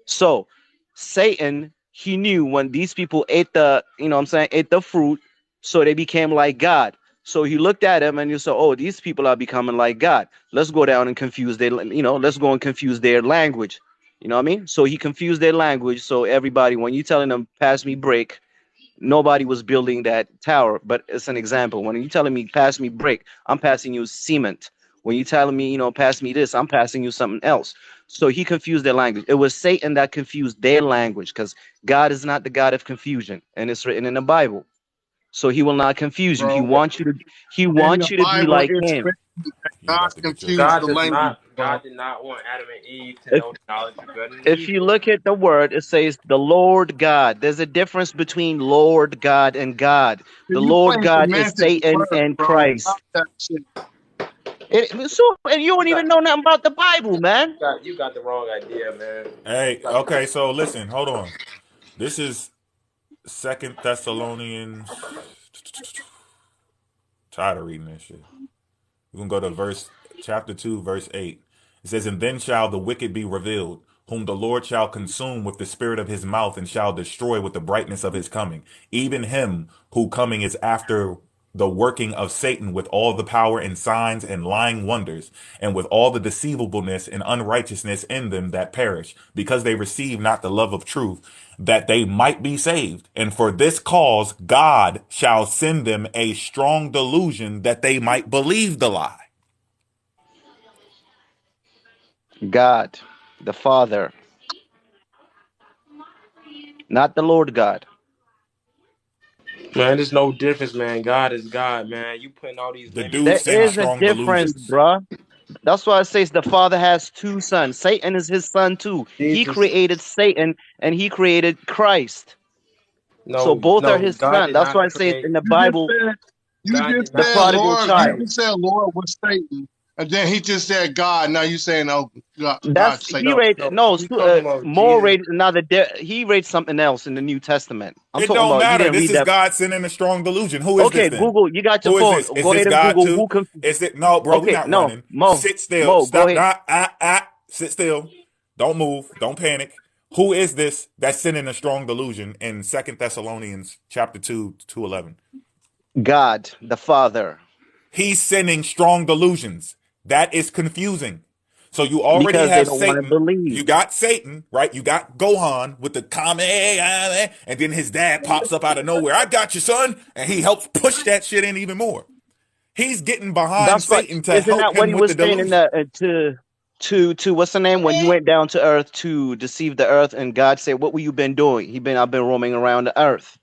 So Satan, he knew when these people ate ate the fruit, so they became like God. So he looked at him and he said, oh, these people are becoming like God. Let's go down and confuse let's go and confuse their language. You know what I mean? So he confused their language. So everybody, when you telling them, pass me break, nobody was building that tower. But it's an example. When you telling me, pass me brick, I'm passing you cement. When you telling me, pass me this, I'm passing you something else. So he confused their language. It was Satan that confused their language, because God is not the God of confusion, and it's written in the Bible. So he will not confuse you. He bro. wants you to. He In the wants you to be Bible, like it's him. written that You God about to get yourself. confused the language, bro. God did not want Adam and Eve to If know the knowledge of good and if you evil. look at the word, it says the Lord God. There's a difference between Lord God and God. The You Lord play God is semantic Satan words, and bro. Christ. Stop that shit. And you don't even know nothing about the Bible, man. You got the wrong idea, man. Hey, okay, so listen, hold on. This is Second Thessalonians. Tired of reading this shit. We're gonna go to chapter 2, verse 8. It says, and then shall the wicked be revealed, whom the Lord shall consume with the spirit of his mouth, and shall destroy with the brightness of his coming. Even him who coming is after the working of Satan, with all the power and signs and lying wonders, and with all the deceivableness and unrighteousness in them that perish, because they receive not the love of truth, that they might be saved. And for this cause God shall send them a strong delusion, that they might believe the lie. God, the Father, not the Lord God. Man, there's no difference, man. God is God, man. You putting all these The limits dude There on sends is God. a strong difference, delusions. bruh. That's why it says the Father has two sons. Satan is his son too. He Jesus, created Satan and he created Christ. So no, both are no, his God son. did That's not why it says create. in the You just Bible, said, you God just did the not said, create prodigal Lord, you child. Christ. just said Lord was Satan, and then he just said God. Now you saying, oh, God That's he Satan. rated No, no we talking about more Jesus. rated another he rated something else in the New Testament. I'm It talking don't about you matter. didn't This read is that. God sending a strong delusion. Who is this Okay, then? Google, you got your Who is phone. this? Is Go this ahead and God Google too? who can. Is it no, bro? We Okay, not no, running. Sit still. Go Stop. ahead. Sit still. Don't move. Don't panic. Who is this that's sending a strong delusion in Second Thessalonians chapter 2, 2:11? God, the Father, He's sending strong delusions. That is confusing. So you already because they have don't want to Satan. believe. You got Satan, right? You got Gohan with the comment, and then his dad pops up out of nowhere. I got you, son. And he helps push that shit in even more. He's getting behind That's what Satan to isn't help that what him he with the was saying in delusion. the to what's the name when he went down to earth to deceive the earth, and God said, what were you been doing? I've been roaming around the earth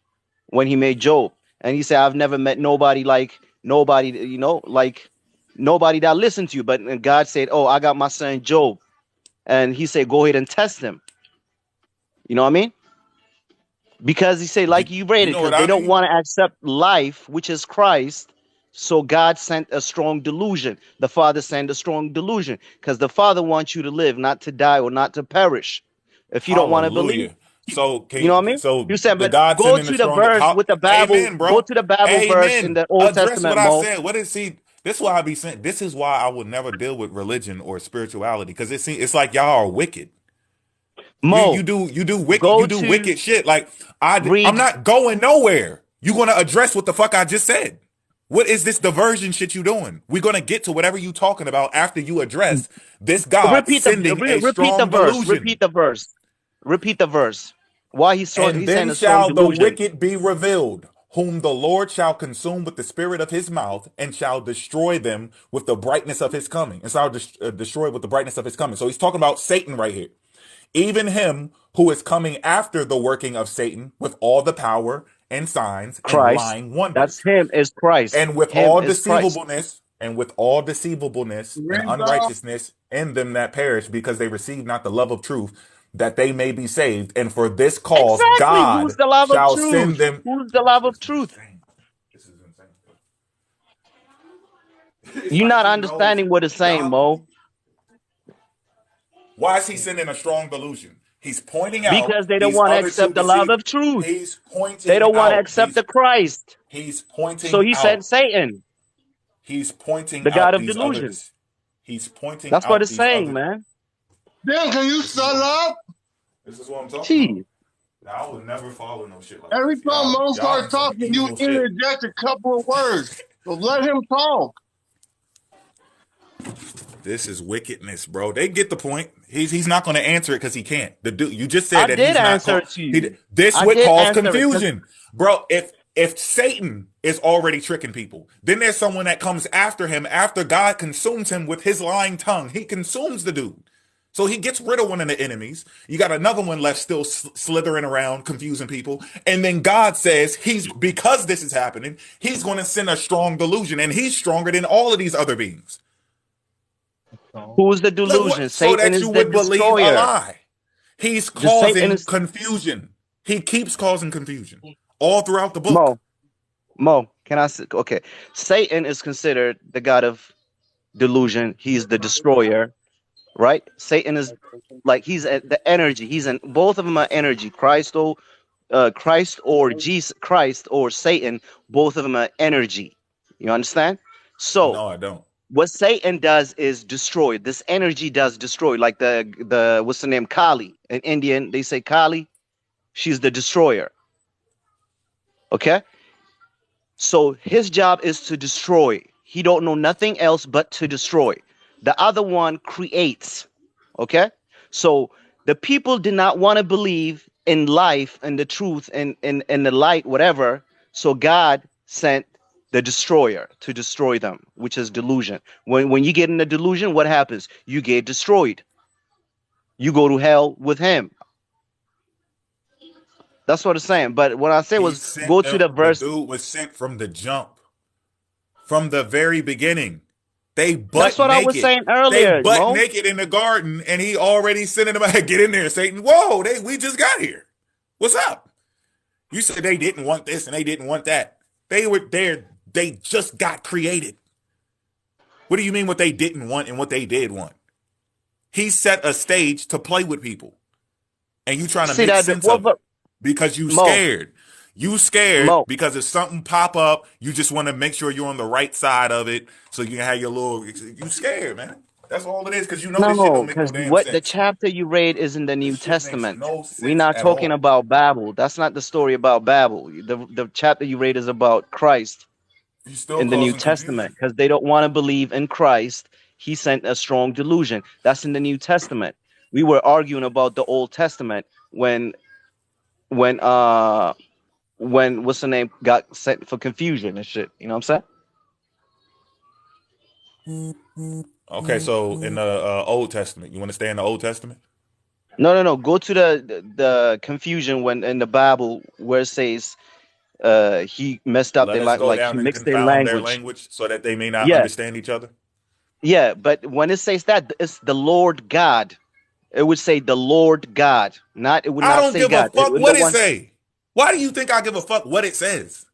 when he made Job. And he said, I've never met nobody like nobody, like nobody that listened to you. But and God said, oh, I got my son Job. And he said, go ahead and test him. You know what I mean? Because he said, like you read You it, know what because they I don't mean? want to accept life, which is Christ. So God sent a strong delusion. The Father sent a strong delusion because the Father wants you to live, not to die or not to perish. If you don't want to believe, Hallelujah. So you know what I mean? You said, the but God go sending the to the strong verse with the Bible. Amen, Go bro. to the Bible verse in Amen. the Old Address what Testament, I Mo. said. What is he? This is why I be saying. This is why I would never deal with religion or spirituality because it's like y'all are wicked. You you Mo, do you do wicked go you do to wicked shit. Like I'm read. not going nowhere. You gonna address what the fuck I just said? What is this diversion shit you doing? We're gonna get to whatever you talking about after you address this God sending a Repeat the strong verse. delusion. Repeat the verse. Repeat the verse. Why And he's saying then a strong shall the delusion. wicked be revealed, whom the Lord shall consume with the spirit of his mouth, and shall destroy them with the brightness of his coming. And shall destroy with the brightness of his coming. So he's talking about Satan right here. Even him who is coming after the working of Satan with all the power and signs and Christ. lying That's wonders, him is Christ. and with Him all is Christ. deceivableness and Randolph, unrighteousness in them that perish, because they receive not the love of truth, that they may be saved. And for this cause Exactly. Who's God the love of shall send truth? them. Who's the Bro, love of this is truth? insane. This is insane. It's You're like not he knows understanding what it's saying, y'all. Mo. Why is he sending a strong delusion? He's pointing out because they don't these want to other two accept the love of deceivers. truth. He's They pointing don't want to out. accept the Christ. He's So pointing he out. sent Satan, He's pointing the God out of these other. delusion. He's pointing That's what out it's these saying, other. man. Dan, can you shut up? This is what I'm talking Gee. about. I would never follow no shit like Every this. time Mo Y'all starts on some talking, you evil shit. interject a couple of words. So let him talk. This is wickedness, bro. They get the point. He's not going to answer it because he can't. The dude, you just said I that did he's not. answer it to you. This I would did cause answer it confusion, bro. If Satan is already tricking people, then there's someone that comes after him after God consumes him with his lying tongue. He consumes the dude. So he gets rid of one of the enemies. You got another one left still slithering around, confusing people. And then God says because this is happening, he's going to send a strong delusion, and he's stronger than all of these other beings. Who's the delusion? So Satan that is you the would believe a destroyer. lie. He's The Satan causing is confusion. He keeps causing confusion all throughout the book. Mo, can I say, okay. Satan is considered the God of delusion. He's the destroyer, right? Satan is like the energy. Both of them are energy. Christ or Jesus Christ or Satan, both of them are energy. You understand? So No, I don't. what Satan does is destroy. This energy does destroy. Like the what's the name? Kali. In Indian, they say Kali. She's the destroyer. Okay? So his job is to destroy. He don't know nothing else but to destroy. The other one creates. Okay? So the people did not want to believe in life and the truth and the light, whatever. So God sent the destroyer to destroy them, which is delusion. When you get in a delusion, what happens? You get destroyed. You go to hell with him. That's what it's saying. But what I said He was sent go to them. the The verse. dude was sent from the jump, from the very beginning. They That's butt what I was naked. saying They earlier, butt Mo. naked in the garden, and he already sending them. Get in there, Satan. Whoa, we just got here. What's up? You said they didn't want this and they didn't want that. They were there. They just got created. What do you mean what they didn't want and what they did want? He set a stage to play with people. And you trying to See make that? sense of it because you Mo, scared. You scared Mo. because if something pop up, you just want to make sure you're on the right side of it so you can have your little. You scared, man. That's all it is because you know this shit No, don't make no because damn what the sense. chapter you read is in the New This shit makes Testament. no We're sense not at talking all. about Babel. That's not the story about Babel. The chapter you read is about Christ You still in the New causing Testament confusion. because they don't want to believe in Christ. He sent a strong delusion. That's in the New Testament. We were arguing about the Old Testament when what's the name got sent for confusion and shit. You know what I'm saying? Okay, so in the Old Testament, you want to stay in the Old Testament? No. Go to the confusion when in the Bible where it says he messed up Let their us go like he down and mixed their confound their language. language so that they may not Yeah, understand each other. yeah. But when it says that, it's the Lord God. It would say the Lord God. It would I not don't say give a God. fuck No what it one. say. Why do you think I give a fuck what it says?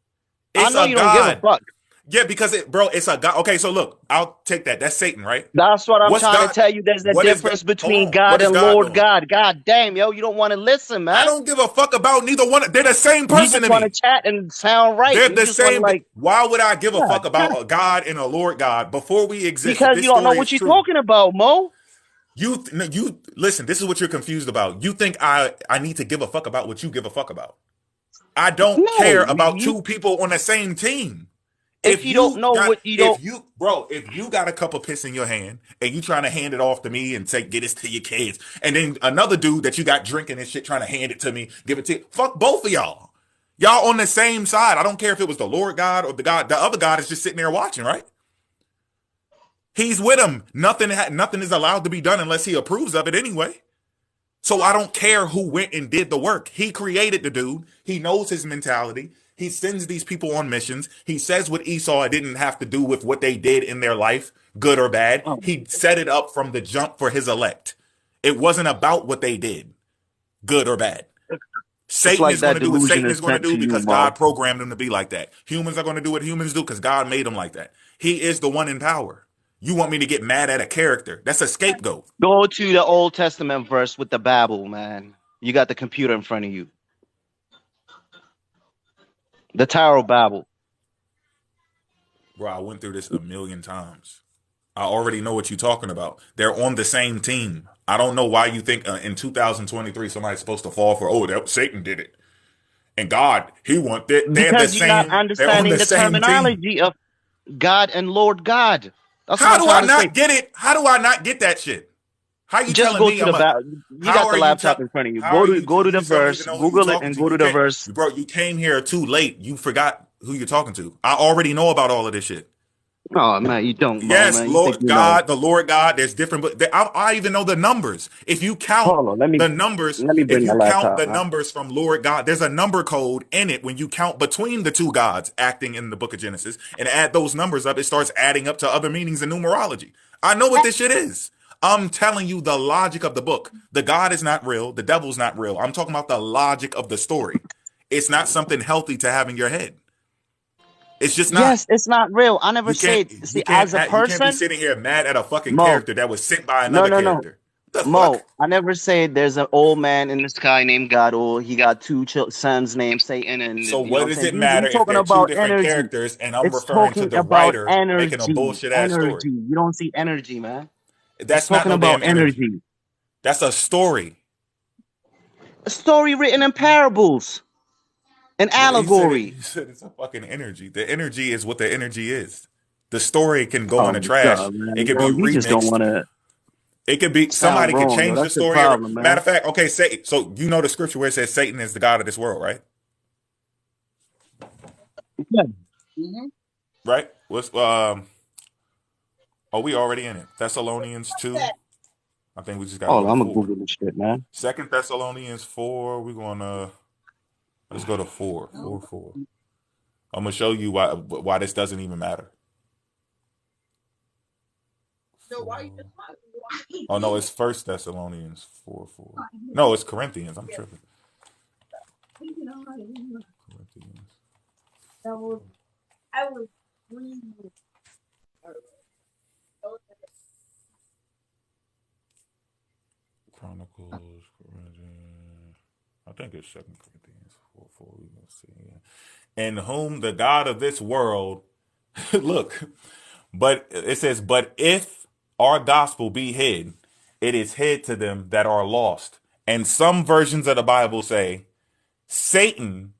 I It's know a you don't give a God. fuck. Yeah, because it's a God. Okay, so look, I'll take that. That's Satan, right? That's what I'm What's trying to God? tell you. There's a What is God? difference Hold between on. What God is and God Lord doing? God. God damn, yo, you don't want to listen, I man. don't give a fuck about neither one. They're the same You person just to want to me. chat and sound right. They're You the just want to same. like, Why would I give a God, fuck about a God and a Lord God before we exist? If because this you don't know story what is you're true, talking about, Mo. you listen. This is what you're confused about. You think I need to give a fuck about what you give a fuck about. I don't No, care about two people on the same team. if you don't know what you don't. If you got a cup of piss in your hand and you trying to hand it off to me and say, get this to your kids, and then another dude that you got drinking and shit trying to hand it to me, give it to you. Fuck both of y'all. Y'all on the same side. I don't care if it was the Lord God or the God. The other God is just sitting there watching, right? He's with him. Nothing is allowed to be done unless he approves of it anyway. So I don't care who went and did the work. He created the dude. He knows his mentality. He sends these people on missions. He says with Esau, it didn't have to do with what they did in their life, good or bad. He set it up from the jump for his elect. It wasn't about what they did, good or bad. It's Satan like is going that to do what delusion Satan is is going to sent do to you, because Mo. God programmed them to be like that. Humans are going to do what humans do because God made them like that. He is the one in power. You want me to get mad at a character? That's a scapegoat. Go to the Old Testament verse with the Bible, man. You got the computer in front of you. The Tower of Babel. Bro, I went through this a million times. I already know what you're talking about. They're on the same team. I don't know why you think in 2023 somebody's supposed to fall for, oh, that Satan did it. And God, he want that. They're the Because you're not same. They're on understanding the the same team. terminology of God and Lord God. That's what How I'm do I trying to say. not get it? How do I not get that shit? How you Just telling go me to the I'm a? you How got the are you laptop tell? in front of you. How are you? Go to the You don't even verse, know who you Google it, talking and to. go You to the can't, verse. bro. You came here too late. You forgot who you're talking to. I already know about all of this shit. Oh man, you don't, Mo, Yes, man. You think Lord you know? God, the Lord God. There's different, but I even know the numbers. If you count Hold on, let the numbers, me if bring the you count laptop, the man. numbers from Lord God, there's a number code in it when you count between the two gods acting in the book of Genesis and add those numbers up, it starts adding up to other meanings in numerology. I know what this shit is. I'm telling you the logic of the book. The God is not real. The devil's not real. I'm talking about the logic of the story. It's not something healthy to have in your head. It's just not. Yes, it's not real. I never You can't said. See, as a you can't be person, sitting here mad at a fucking Mo. character that was sent by No, another no, no, character. What the Mo. fuck? I never said there's an old man in the sky named God, or he got two sons named Satan, and So you know what what I'm does saying. it matter We're if talking they're two about different energy. characters and I'm It's referring to talking the about writer making a energy. bullshit ass story? Energy. You don't see energy, man. It's That's not talking no about damn energy. energy. That's a story. A story written in parables, an allegory. He said it's a fucking energy. The energy is what the energy is. The story can go in Oh the my trash. God, man! It could be Yo, you just don't remixed. want to It could be sound somebody could wrong, yo. change the That's the story. problem, Matter man. of fact, okay, say so you know the scripture where it says Satan is the god of this world, right? Yeah. Right? What's oh, we already in it. Thessalonians 2. I think we just gotta Oh, go to I'm gonna 4. Google this shit, man. Second Thessalonians 4. We're gonna let's go to 4. 4 4. I'm gonna show you why this doesn't even matter. 4. Oh no, it's First Thessalonians 4 4. No, it's Corinthians. I'm tripping. Corinthians. Chronicles, Corinthians. I think it's Second Corinthians 4 4. We're gonna see. Yeah. In whom the God of this world look, but it says, but if our gospel be hid, it is hid to them that are lost. And some versions of the Bible say, Satan,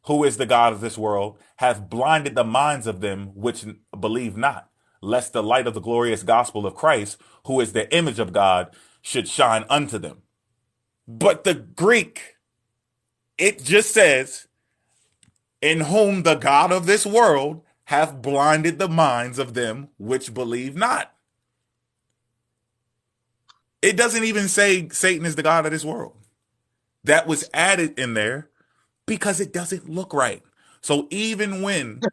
who is the God of this world, hath blinded the minds of them which believe not, lest the light of the glorious gospel of Christ, who is the image of God, should shine unto them. But the Greek, it just says, in whom the God of this world hath blinded the minds of them which believe not. It doesn't even say Satan is the God of this world. That was added in there because it doesn't look right. So even when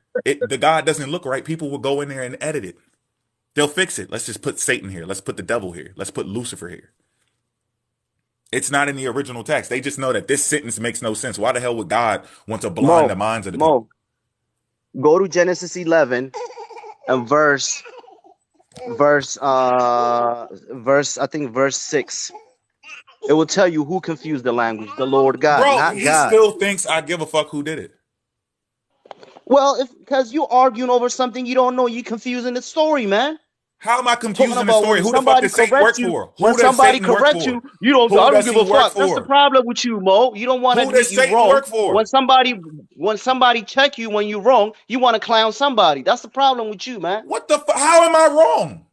the God doesn't look right, people will go in there and edit it. They'll fix it. Let's just put Satan here. Let's put the devil here. Let's put Lucifer here. It's not in the original text. They just know that this sentence makes no sense. Why the hell would God want to blind the minds of the people? Go to Genesis 11 and verse I think verse 6. It will tell you who confused the language, the Lord God, Bro, not he God. still thinks I give a fuck who did it. Well, because you arguing over something you don't know, you confusing the story, man. How am I Talking confusing the about story? when Who the fuck somebody does Satan corrects work you, for? when Who does somebody Satan work corrects you, for? you don't. Who I don't does give he a work fuck. That's the for? problem with you, Mo. You don't want to Who admit does you Satan wrong. work for? When somebody check you when you wrong, you want to clown somebody. That's the problem with you, man. What the fuck? How am I wrong?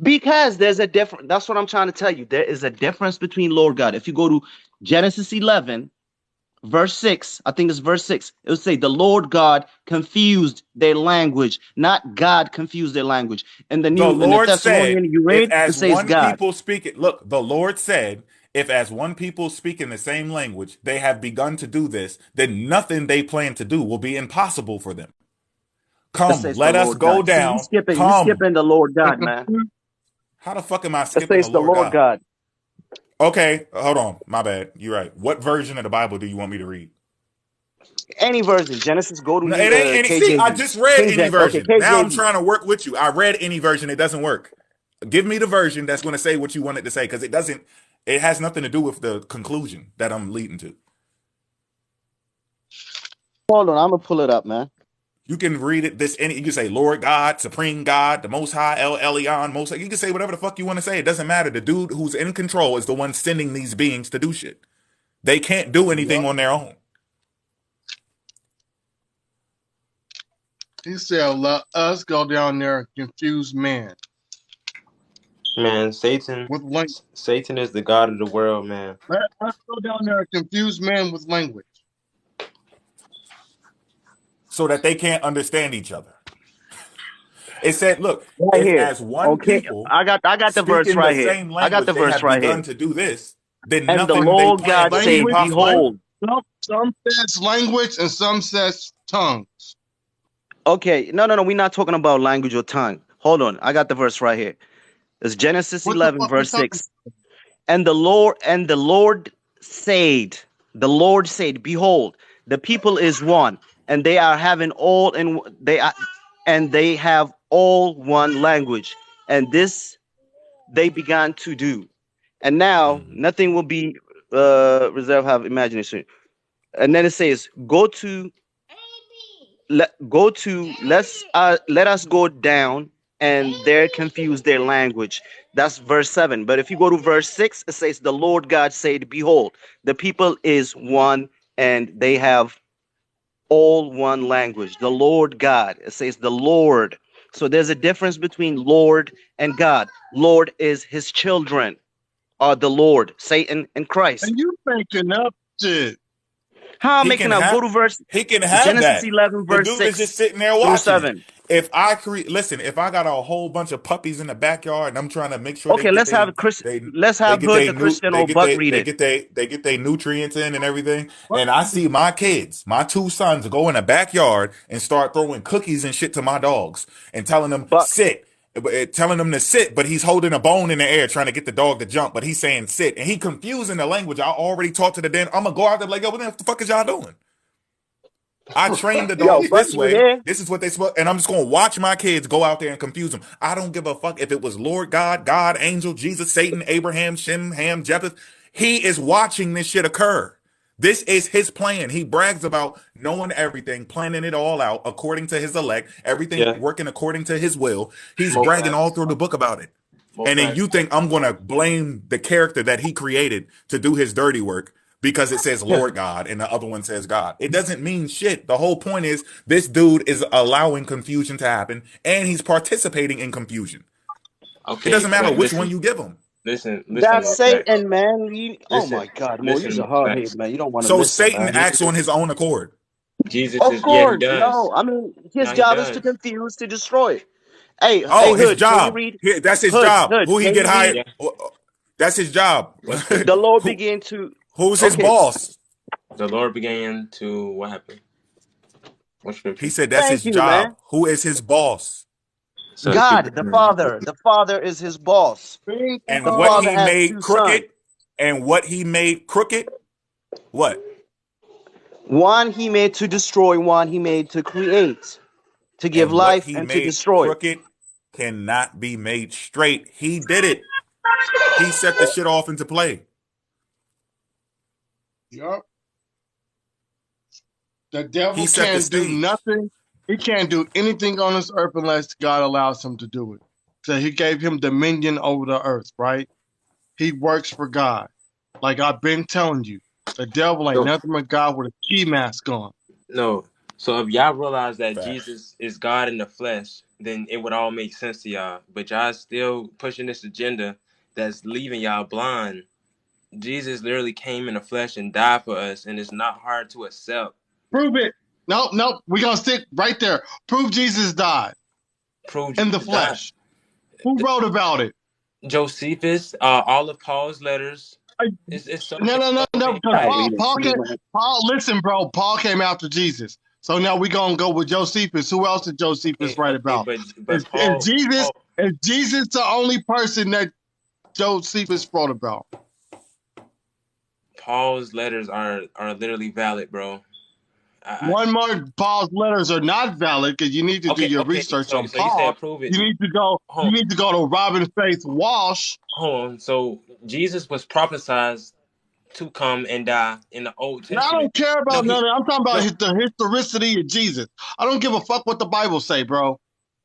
Because there's a difference. That's what I'm trying to tell you. There is a difference between Lord God. If you go to Genesis 11, verse 6, I think it's verse 6, it will say the Lord God confused their language, not God confused their language. And The in the Lord said, Thessalonian you if read, it as says one God. people speak it, look, the Lord said, if as one people speak in the same language, they have begun to do this, then nothing they plan to do will be impossible for them. It Come, says the let us Lord go God. See, down. you Come. skipping the Lord God, man. How the fuck am I It skipping the says the Lord Lord God? God. Okay, hold on. My bad. You're right. What version of the Bible do you want me to read? Any version. Genesis, go to No, it ain't any. See, I KJV. just read King any James. Okay, version. Now I'm KJV. trying to work with you. I read any version. It doesn't work. Give me the version that's going to say what you want it to say because it doesn't. It has nothing to do with the conclusion that I'm leading to. Hold on, I'm gonna pull it up, man. You can read it. You can say Lord God, Supreme God, the Most High, El Elyon, Most High. You can say whatever the fuck you want to say. It doesn't matter. The dude who's in control is the one sending these beings to do shit. They can't do anything on their own. He said, "Let us go down there and confuse man." Man, Satan is the god of the world, man. Let us go down there and confuse man with language, so that they can't understand each other. It said, look, Right if here. as one Okay, people I got the verse speaking the right here. same I got language, the they verse have right begun here. to do this, then And the nothing they Lord plan God will be said, language. impossible. "Behold." Some says language and some says tongues. Okay, no. We're not talking about language or tongue. Hold on, I got the verse right here. It's Genesis What the 11, fuck we verse talking? 6. And the Lord said, behold, the people is one, and they are having all in they have all one language, and this they began to do. And now nothing will be reserved have imagination. And then it says, let us go down and there confuse their language. That's verse 7. But if you go to verse 6, it says the Lord God said, behold, the people is one and they have all one language. The Lord God, it says the Lord. So there's a difference between Lord and God. Lord is his children, are the Lord, Satan and Christ. And you making up shit. How I'm He making can up? Go have to verse he can have Genesis that. 11, The verse dude is just 6 sitting there through watching it. 7. If I got a whole bunch of puppies in the backyard and I'm trying to make sure they Okay, get let's have let's have Hood the Christian or Buck read it. they get their nutrients in and everything. And I see my kids, my two sons, go in the backyard and start throwing cookies and shit to my dogs and telling them Buck. sit. Telling him to sit, but he's holding a bone in the air trying to get the dog to jump, but he's saying sit. And he confusing the language. I already talked to the den. I'm gonna go out there like, yo, what the fuck is y'all doing? I train the Yo, dogs Buck, this you way. there? This is what they supposed, and I'm just gonna watch my kids go out there and confuse them. I don't give a fuck if it was Lord God, God, angel, Jesus, Satan, Abraham, Shem, Ham, Japheth. He is watching this shit occur. This is his plan. He brags about knowing everything, planning it all out according to his elect, everything Yeah. working according to his will. He's bragging all Mofactz. through the book about it. And then Mofactz. you think I'm gonna blame the character that he created to do his dirty work because it says Lord God and the other one says God. It doesn't mean shit. The whole point is this dude is allowing confusion to happen and he's participating in confusion. It Okay, doesn't matter but which one listen, you give him. listen, That's Mofactz. Satan, man. Oh Listen, my God, Mo, you's listen, a hard Mofactz. head, man. You don't want to So listen, Satan man. acts on his own accord. Jesus Of is, yeah, he course, does. no. I mean, his No, he job is to does. confuse, to destroy. Hey, Oh, his Hood, can you job. read? That's his Hood, job. Who he can get you read? hired? Yeah. That's his job. What's the The Lord Who began to. who's his Okay, boss? the Lord began to what happened? What He scripture? said that's thank his you, man. job. Who is his boss? So the people. God, the Father. The Father is his boss. The And what Father he has made two sons. crooked, and what he made crooked, what? One he made to destroy, one he made to create, to give And what life he and to made destroy. crooked cannot be made straight. He did it. He set the shit off into play. Yup. The He devil set the can't do stage. nothing. He can't do anything on this earth unless God allows him to do it. So he gave him dominion over the earth, right? He works for God. Like I've been telling you, the devil ain't So nothing but God with a key mask on. no. So if y'all realize that Facts. Jesus is God in the flesh, then it would all make sense to y'all. But y'all still pushing this agenda that's leaving y'all blind. Jesus literally came in the flesh and died for us, and it's not hard to accept. Prove it. Nope, nope. We're going to stick right there. Prove Jesus died Prove in the Jesus died. flesh. Who wrote about it? Josephus, all of Paul's letters. It's so No, many no, no, no. things. Because I Paul, read it Paul, to you, came, man. Paul, listen, bro. Paul came after Jesus. So now we're going to go with Josephus. Who else did Josephus write Okay, about? but Paul, Is Jesus the only person that Josephus wrote about? Paul's letters are literally valid, bro. One more Paul's letters are not valid because you need to do your research on So you said Paul. prove it. You need to go. You need to go to Robin Faith Walsh. Hold on. So Jesus was prophesied to come and die in the Old Now, I Testament. don't care about none of that. I'm talking about No. the historicity of Jesus. I don't give a fuck what the Bible say, bro.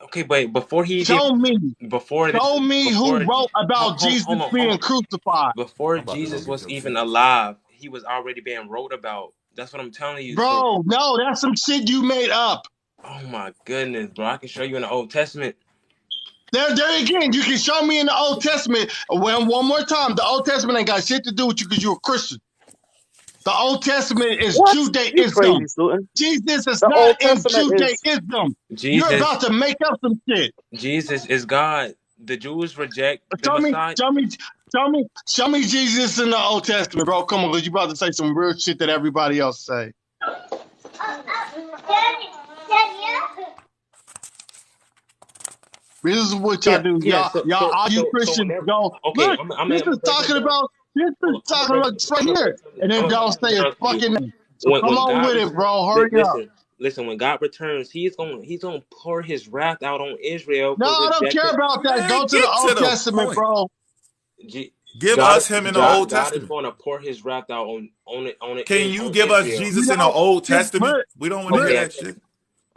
Okay, but before he Show even me. before this Show me who before wrote about hold Jesus on, hold being on. crucified. Before I'm about to go Jesus get was your even tickets. alive, he was already being wrote about. That's what I'm telling you. So, Bro, no, that's some shit you made up. oh my goodness, bro, I can show you in the Old Testament. There again, you can show me in the Old Testament. Well, one more time, the Old Testament ain't got shit to do with you because you're a Christian. The Old Testament is What? You crazy, Judaism. SUTEN. Jesus is The not Old in Testament is Judaism. You're Jesus, about to make up some shit. Jesus is God. The Jews reject the Messiah. Show me Jesus in the Old Testament, bro. Come on, because you about to say some real shit that everybody else say. This is what y'all do. Yeah. All you So Christians whenever, go, okay, look, I'm gonna break it down. this is Hold on, talking about this right I'm gonna here. break something. And then I'm y'all gonna break say something it's down for you. fucking name. So come When on God with it, returns, bro. Hurry up. listen. When God returns, He's gonna pour His wrath out on Israel No, for I don't care rejecting. about that. Man, Go to the get to Old the Testament, point. bro. Give us him in the Old God is Testament. going to pour His wrath out on Can you on give us Israel. Jesus in the Old Testament? Look, We don't want to hear that shit.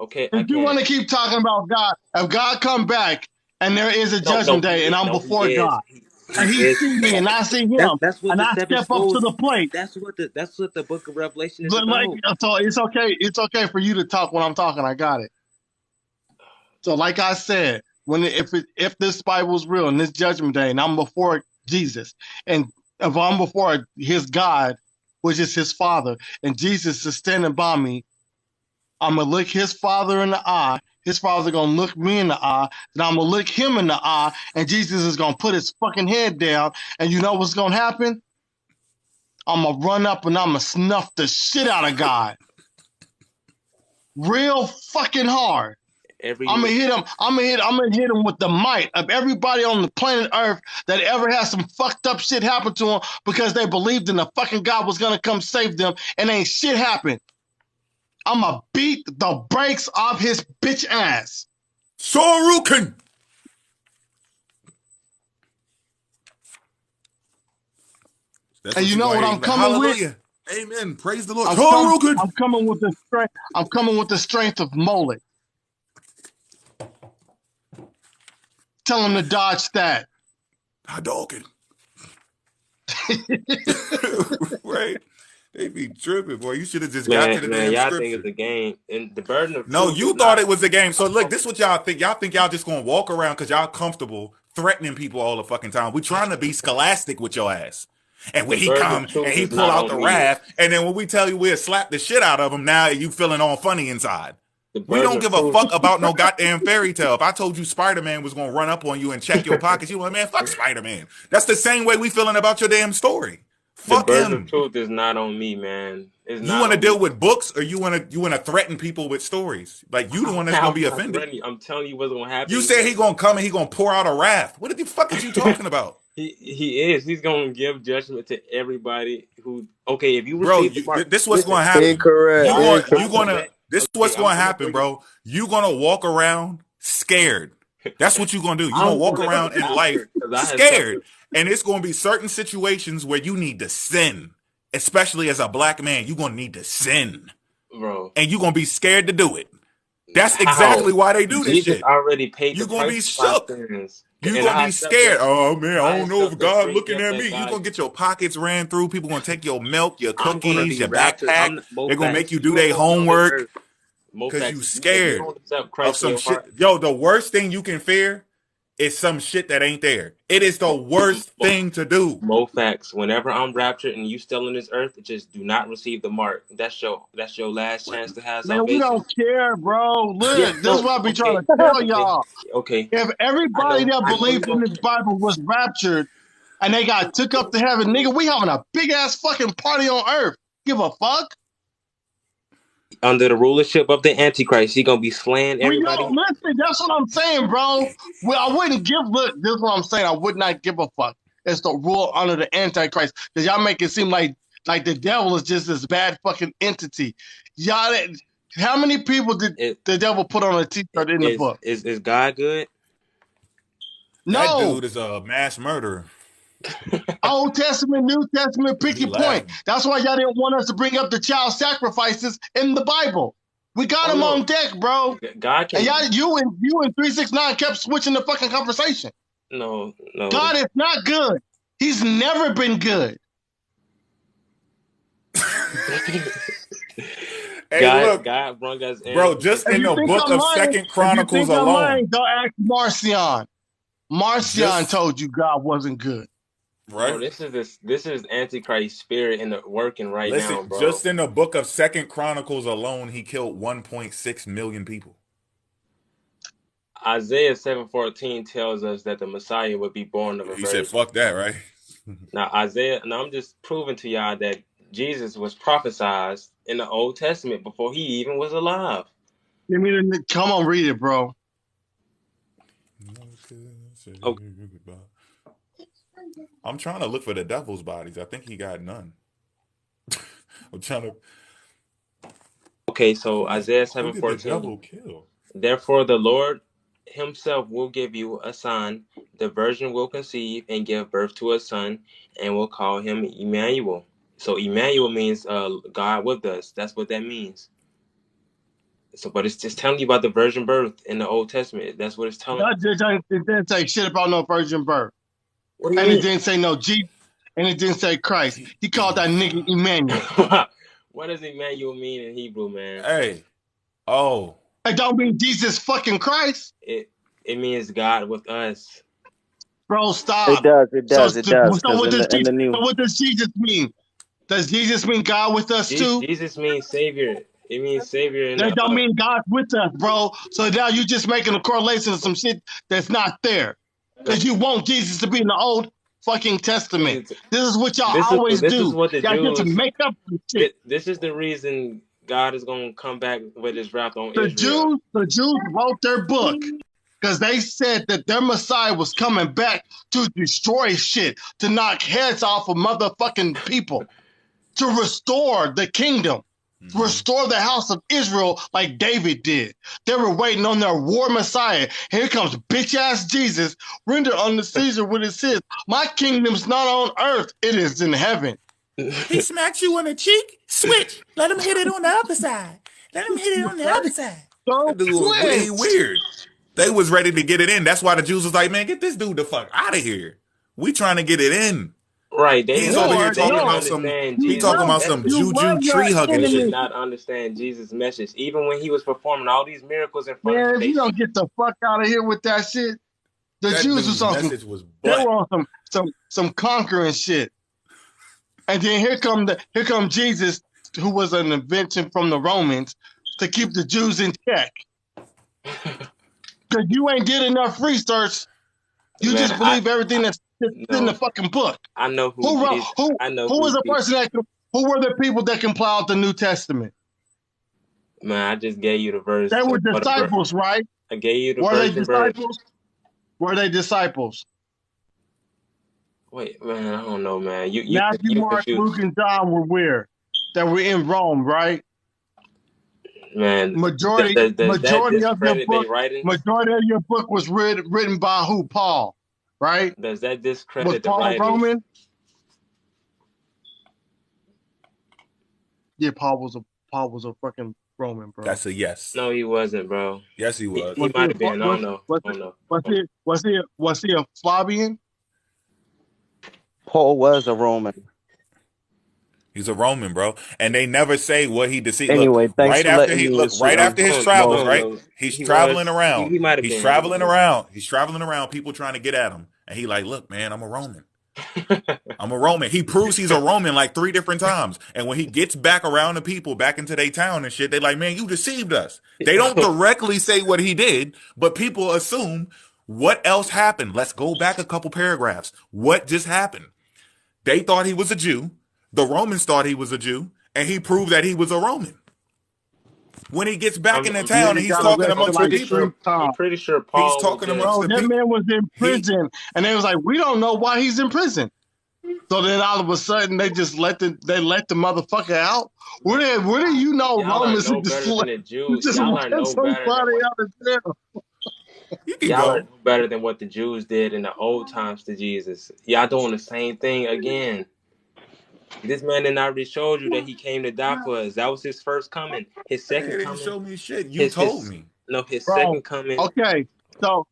Okay, I if you can. want to keep talking about God, if God come back and there is a No, judgment day and I'm He before is. God and He he is. see me and I see him That's what and the I seven step up to scrolls. the plate, That's what the Book of Revelation is like, about. so it's okay. It's okay for you to talk when I'm talking. I got it. So like I said, if this Bible is real and this judgment day and I'm before Jesus and if I'm before his God, which is his father, and Jesus is standing by me, I'm going to look his father in the eye. His father's going to look me in the eye. And I'm going to look him in the eye. And Jesus is going to put his fucking head down. And you know what's going to happen? I'm going to run up and I'm going to snuff the shit out of God. Real fucking hard. I'm going to hit him. I'm going to hit him with the might of everybody on the planet Earth that ever had some fucked up shit happen to them because they believed in the fucking God was going to come save them and ain't shit happened. I'm going to beat the brakes off his bitch ass. Soruken! That's And what you you know gonna what hear. I'm You like, coming with? hallelujah. Amen. Praise the Lord. I'm Soruken! coming with the strength. I'm coming with the strength of Molech. Tell him to dodge that. Hadouken. Right? They be tripping, boy. You should have just got to the damn Y'all think scripture. it's a game, and the burden of No, truth you is thought not. it was a game. So look, this is what y'all think. Y'all think y'all just gonna walk around because y'all comfortable threatening people all the fucking time. We trying to be scholastic with your ass. And The when he burden of come and truth he is pull not out the on me. wrath, and then when we tell you we'll slap the shit out of him, now you feeling all funny inside. The We burden don't of give a truth. fuck about no goddamn fairy tale. If I told you Spider-Man was gonna run up on you and check your pockets, you like, man, fuck Spider-Man. That's the same way we feeling about your damn story. The Fuck burden of him. truth is not on me, man. It's You not want to on me. deal with books, or you want to threaten people with stories? Like you the one that's gonna I'm be not offended. threatening you. I'm telling you what's gonna You happen. said he gonna come and he gonna pour out a wrath. What the fuck is you talking about, He is. He's gonna give judgment to everybody who. Okay, if you bro? receive the mark, This what's listen. gonna happen. Incorrect. You gonna Incorrect. this Okay, what's gonna I'm gonna happen, break it. bro. You gonna walk around scared. That's what you gonna do. You gonna I'm walk gonna be around in life after because I have scared, suffered. and it's gonna be certain situations where you need to sin, especially as a black man. You gonna need to sin, Bro. and you gonna be scared to do it. That's How? exactly why they do this Jesus shit. already paid the You gonna price be for my shook. sins, You and gonna I be accept scared. that. Oh man, I I don't know if accept the God free looking gift at me. that You God. gonna get your pockets ran through. People gonna take your milk, your I'm gonna cookies, be your raptured. backpack. I'm not They're gonna make mofactz. you do You ain't their gonna be on this earth. homework because you Mofactz. If you scared don't accept of Christ in some your shit. heart, Yo, the worst thing you can fear is some shit that ain't there. It is the worst thing to do. mofactz. Whenever I'm raptured and you still on this earth, just do not receive the mark. That's your last chance to have Man, we salvation. don't care, bro. Yeah. Look, this is No. what I be trying Okay. to tell Okay. y'all. Okay. If everybody that I know you believed in don't this care. Bible was raptured and they got took up to heaven, nigga, we having a big ass fucking party on earth. Give a fuck? Under the rulership of the Antichrist, he gonna be slaying We everybody. don't listen. That's what I'm saying, bro. Well, I wouldn't give. Look, this is what I'm saying. I would not give a fuck. It's the rule under the Antichrist because y'all make it seem like Like the devil is just this bad fucking entity. Y'all, how many people did the devil put on a t-shirt in the book? Is God good? That No. dude is a mass murderer. Old Testament, New Testament, pick your point. That's why y'all didn't want us to bring up the child sacrifices in the Bible. We got them on deck, bro. God can. And you and 369 kept switching the fucking conversation. No. God is not good. He's never been good. Hey, God look, brought us in. bro, just in the book of Second Chronicles alone. Don't ask Marcion. Marcion told you God wasn't good. Right. Bro, this is Antichrist spirit in the working right now, bro. Just in the book of Second Chronicles alone, he killed 1.6 million people. Isaiah 7:14 tells us that the Messiah would be born of a virgin. He said, "Fuck that," right? Now I'm just proving to y'all that Jesus was prophesied in the Old Testament before he even was alive. Come on, read it, bro. Okay. I'm trying to look for the devil's bodies. I think he got none. I'm trying to. Okay, so Isaiah 7:14. Therefore, the Lord himself will give you a sign. The virgin will conceive and give birth to a son, and will call him Emmanuel. So Emmanuel means God with us. That's what that means. So, but it's just telling you about the virgin birth in the Old Testament. That's what it's telling. It didn't say shit about no virgin birth. What do you mean? It didn't say no Jesus, and it didn't say Christ. He called that nigga Emmanuel. What does Emmanuel mean in Hebrew, man? Hey, it don't mean Jesus fucking Christ. It means God with us. Bro, stop. It does. So what does Jesus mean? Does Jesus mean God with us too? Jesus means Savior. It means Savior. That don't mean God's with us, bro. So now you're just making a correlation to some shit that's not there. Because you want Jesus to be in the Old fucking Testament. This is what y'all always do. This is what the Jews get to make up shit. This is the reason God is going to come back with his wrath on Israel. The Jews wrote their book because they said that their Messiah was coming back to destroy shit, to knock heads off of motherfucking people, to restore the kingdom, to restore the house of Israel like David did. They were waiting on their war Messiah. Here comes bitch-ass Jesus, render unto Caesar what it says. My kingdom's not on earth, it is in heaven. He smacks you on the cheek, switch. Let him hit it on the other side. Let him hit it on the other side. That dude was way weird. They was ready to get it in. That's why the Jews was like, man, get this dude the fuck out of here. We trying to get it in. Right. He's over here talking about some juju tree hugging shit. They did not understand Jesus' message. Even when he was performing all these miracles in front of them. Man, you don't get the fuck out of here with that shit. The Jews was on they were on some conquering shit. And then here come Jesus, who was an invention from the Romans to keep the Jews in check. Because you ain't did enough research. You just believe everything that's in the fucking book. I know who was the person who were the people that compiled the New Testament? Man, I just gave you the verse. They were disciples, right? I gave you the verse. Were they disciples? Wait, man, I don't know, man. Matthew, Mark, Luke, and John were where? That were in Rome, right? Man, majority of your book was written by who? Paul, right? Does that discredit the writings? Roman? Yeah, Paul was a fucking Roman, bro. That's a yes. No, he wasn't, bro. Yes, he was. He might have been. I don't know. Was he a Flavian? Paul was a Roman. He's a Roman, bro, and they never say what he deceived. Anyway, look, thanks right for after letting his travels, right? He's traveling around. He's traveling around. He's traveling around. People trying to get at him, and he like, look, man, I'm a Roman. I'm a Roman. He proves he's a Roman like 3 different times, and when he gets back around the people back into their town and shit, they like, man, you deceived us. They don't directly say what he did, but people assume what else happened. Let's go back a couple paragraphs. What just happened? They thought he was a Jew. The Romans thought he was a Jew, and he proved that he was a Roman. When he gets back in the town and he's talking amongst the people, I'm pretty sure Paul. He's talking amongst the people. That man was in prison, and they was like, we don't know why he's in prison. So then all of a sudden they just let the motherfucker out. Where do you know Y'all are Romans no just better than let the Jews. just Y'all are let no better than somebody what out of jail? You can y'all are go. no better than what the Jews did in the old times to Jesus. Y'all doing the same thing again. This man did not already showed you that he came to die for us. That was his first coming. His Man, second it didn't coming. show me shit. You told His me. no, his Bro, second coming. okay. So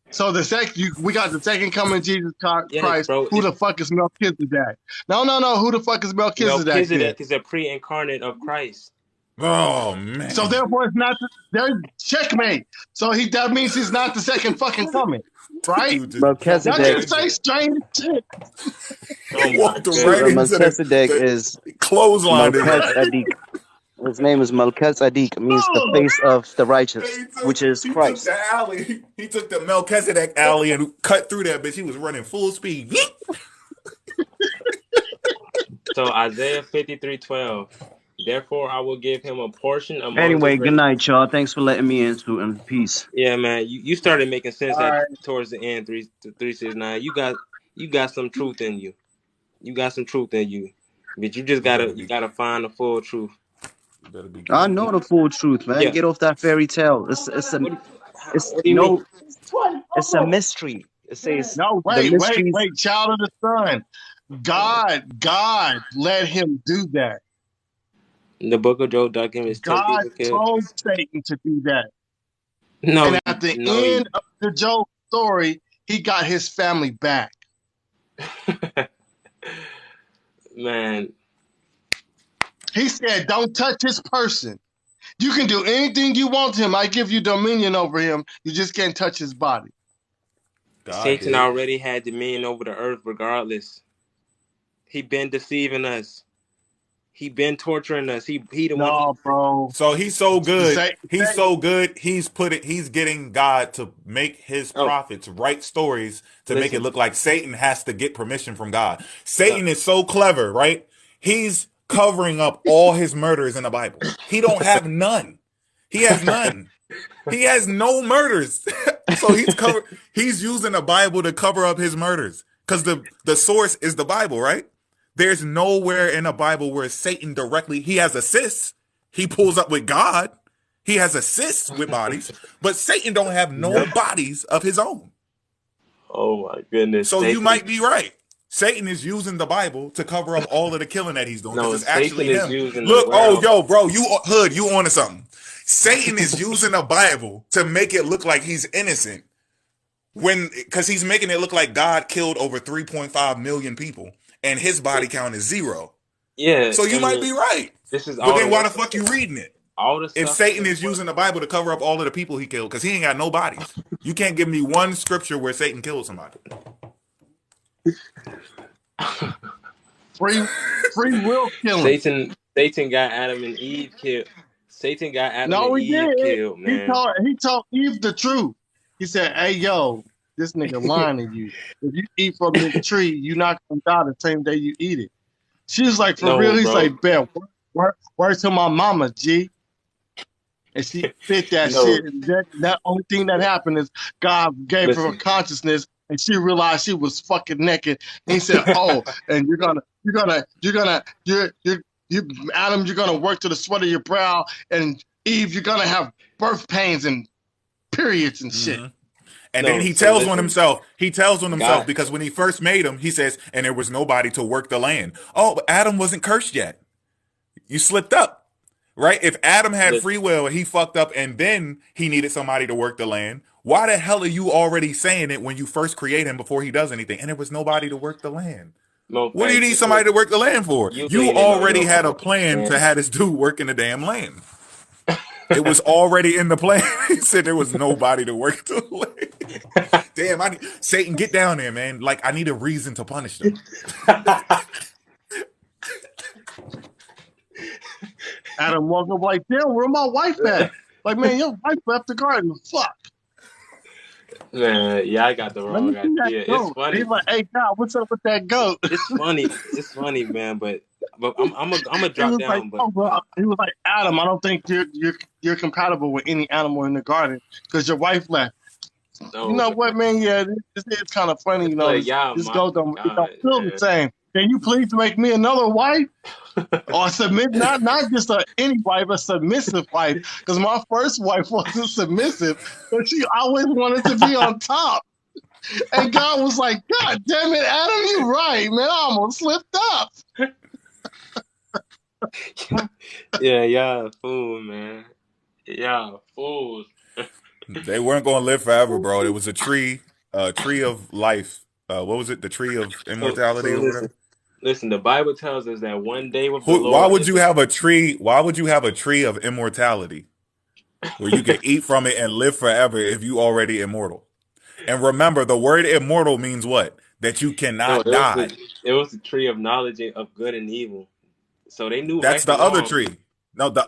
we got the second coming of Jesus Yes, Christ. bro. Who the fuck is Melchizedek? No. Who the fuck is Melchizedek then? Melchizedek is a pre-incarnate of Christ. Oh So man. therefore, it's not. There's checkmate. So that means he's not the second fucking coming, right? Dude just jumped Y'all Melchizedek. right just say into it. strange shit. Oh He my walked right goodness. into Melchizedek the is clotheslined his ass. Melchizedek. His name is Melchizedek, means the Oh, face of the righteous, He which is he took Christ. the alley. He took the Melchizedek alley and cut through that bitch. He was running full speed. So Isaiah 53:12. Therefore, I will give him a portion among the Anyway, good great. night, y'all. Thanks for letting me in, SUTEN. Peace. Yeah, man. You started making sense all at right. towards the end. 369. You got some truth in you. You got some truth in you, but you just You better you be. gotta find the full truth. You better be I good. know the full truth, man. Yeah. Get off that fairy tale. It's What do you mean? no, it's a mystery. It says No, the mysteries. wait. Child of the sun. God let him do that. The Book of Job documents 10 God people killed. told Satan to do that. No, And at the no. end of the Job story, he got his family back. Man, He said, don't touch his person. You can do anything you want to him. I give you dominion over him. You just can't touch his body. God Satan did. already had dominion over the earth regardless. He been deceiving us. He been torturing us. He the one. No, bro. So he's so good. Say, He's so good. He's getting God to make his Oh, prophets write stories to make it listen. look like Satan has to get permission from God. Satan is so clever, right? He's covering up all his murders in the Bible. He don't have none. He has none. He has no murders. So he's using the Bible to cover up his murders. Because the source is the Bible, right? There's nowhere in the Bible where Satan directly, he has assists. He pulls up with God. He has assists with bodies, but Satan don't have no yep. bodies of his own. Oh my goodness, So you Satan. might be right. Satan is using the Bible to cover up all of the killing that he's doing because No, it's Satan actually is him. using the Look, oh, world. yo, bro, you onto something. Satan is using the Bible to make it look like he's innocent because he's making it look like God killed over 3.5 million people and his body count is 0. Yeah, So you I might mean, be right. this is But all the then why work. the fuck you reading it? All the If stuff. Satan is using the Bible to cover up all of the people he killed, because he ain't got no bodies. You can't give me one scripture where Satan killed somebody. Free will killing. Satan got Adam and Eve killed. Satan got Adam and No, he Eve did. killed, man. He told Eve the truth. He said, hey, yo, this nigga lying to you. If you eat from this tree, you're not going to die the same day you eat it. She was like, for real? No, He's bro. like, bet, word to my mama, G. And she fit that No, shit. And that only thing that happened is God gave her a listen. consciousness and she realized she was fucking naked. And he said, oh, and Adam, you're gonna work to the sweat of your brow, and Eve, you're gonna have birth pains and periods and shit. Mm-hmm. And then No, he so tells on listen. himself. He tells on himself God, because when he first made him, he says, and there was nobody to work the land. Oh, but Adam wasn't cursed yet. You slipped up, right? If Adam had listen. free will and he fucked up and then he needed somebody to work the land, why the hell are you already saying it when you first create him before he does anything? And there was nobody to work the land. What do you mofactz. need somebody to work the land for? You You ain't in no already your had a phone, plan to man. have this dude working the damn land. It was already in the plan. He said there was nobody to work the land. Damn, Satan, get down there, man. Like, I need a reason to punish them. Adam woke up like, damn, where my wife at? Like, man, your wife left the garden. Fuck. Man, yeah, I got the Let me wrong see that idea. It's goat. He's funny. like, hey, God, what's up with that goat? It's funny. It's funny, man. But I'm a He drop was like, down. But oh, bro. He was like, Adam, I don't think you're compatible with any animal in the garden because your wife left. You no, know man. what, man? Yeah, this is kind of funny. You It's know, like y'all this goat mocking it don't God, feel the man. same. can you please make me another wife? Or submit, not just any wife, a submissive wife. Because my first wife wasn't submissive, but she always wanted to be on top. And God was like, God damn it, Adam, you right, man. I almost slipped up. Yeah, y'all fool, man. Y'all fools. They weren't going to live forever, bro. It was a tree of life. What was it? The tree of immortality So or whatever. listen. The Bible tells us that one day with the Why Lord would is you have a tree? Why would you have a tree of immortality where you can eat from it and live forever if you already immortal? And remember, the word immortal means what? That you no. cannot die. It was the tree of knowledge of good and evil. So they knew right That's the from other wrong. tree. No, the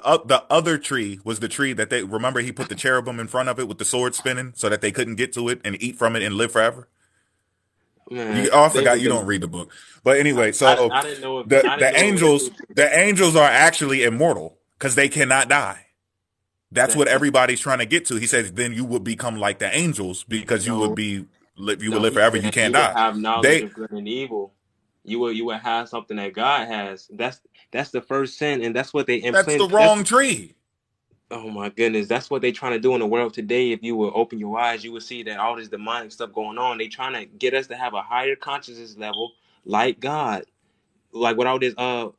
other tree was the tree that they remember. He put the cherubim in front of it with the sword spinning so that they couldn't get to it and eat from it and live forever. Man, I they forgot was you the. don't read the book, but anyway, so I didn't know if the I didn't the know it was angels two trees. the angels are actually immortal because they cannot die. That's what everybody's trying to get to. He says, then you would become like the angels because you would No, live he's forever. You saying can't you would die. have knowledge They of good and evil. You would have something that God has. That's the first sin, and that's what they that's the implant. wrong tree. Oh my goodness, that's what they trying to do in the world today. If you would open your eyes, you would see that all this demonic stuff going on. They trying to get us to have a higher consciousness level, like God, like with all this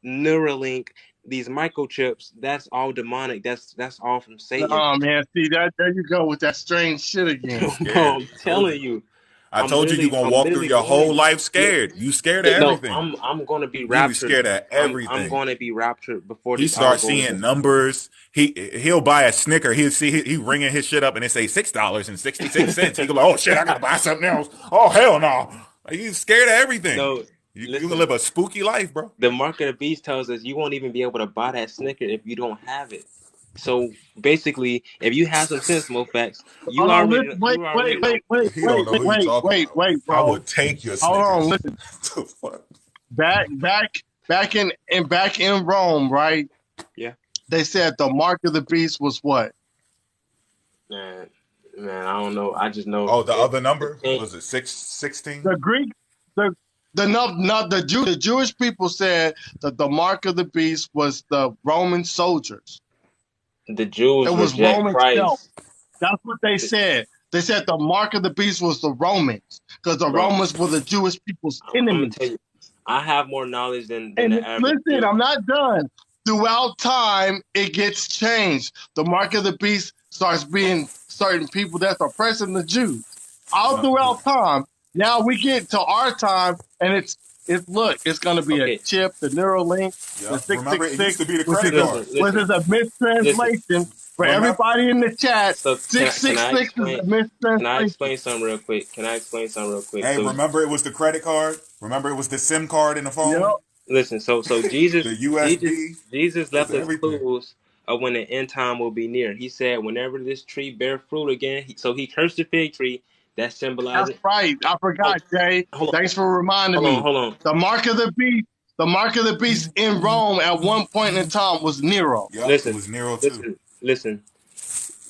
Neuralink, these microchips. That's all demonic. That's all from Satan. Oh man, see that there you go with that strange shit again. You Bro, scared. I'm I told telling you. you, I told you you're gonna I'm walk through literally your going. whole life scared. You scared of No, everything. I'm gonna be You be raptured. scared of I'm everything. gonna be raptured before He this all starts goes seeing down. numbers. He'll buy a Snicker. He'll see he ringing his shit up and it say $6.66. He go like, oh shit, I gotta buy something else. Oh hell no! Like, you scared of everything. No, You can listen. live a spooky life, bro. The mark of the beast tells us you won't even be able to buy that Snicker if you don't have it. So basically, if you have some sense, mofactz, Hold on, listen, wait, wait, know. wait, wait, He don't wait, know wait, who you wait, talking wait, about. wait, I bro. would take your Hold on, Snickers. listen. Fuck. Back in Rome, right? Yeah. They said the mark of the beast was what? Man, I don't know. I just know Oh, the other it number can't. was it 616? The Greek, the Jewish people said that the mark of the beast was the Roman soldiers. The Jews It was reject Roman self. Christ. That's what they said. They said the mark of the beast was the Romans because the Bro, Romans were the Jewish people's I'm gonna tell enemies. you, I have more knowledge than And the average listen, Jew. I'm not done. Throughout time, it gets changed. The mark of the beast starts being certain people that's oppressing the Jews. All throughout time. Now we get to our time, and it's going to be a Okay, chip, the Neuralink, the Yep. Remember, it used 666, to be the which is credit card. a listen. mistranslation for Remember? everybody in the chat. So can I 666 is explain? a Can I mistranslation. explain something real quick? Hey, So remember it was the credit card? Remember it was the SIM card in the Yep. phone? listen. So The Jesus USB? Jesus It was left us everything. clues of when the end time will be near. He said, whenever this tree bear fruit again. So he cursed the fig tree. That That's symbolizing. right. I Hold, forgot, Jay. hold Thanks for reminding on. me. Hold on. The mark of the beast. The mark of the beast in Rome at one point in time was Nero. Yep, it Listen, was Nero too. listen.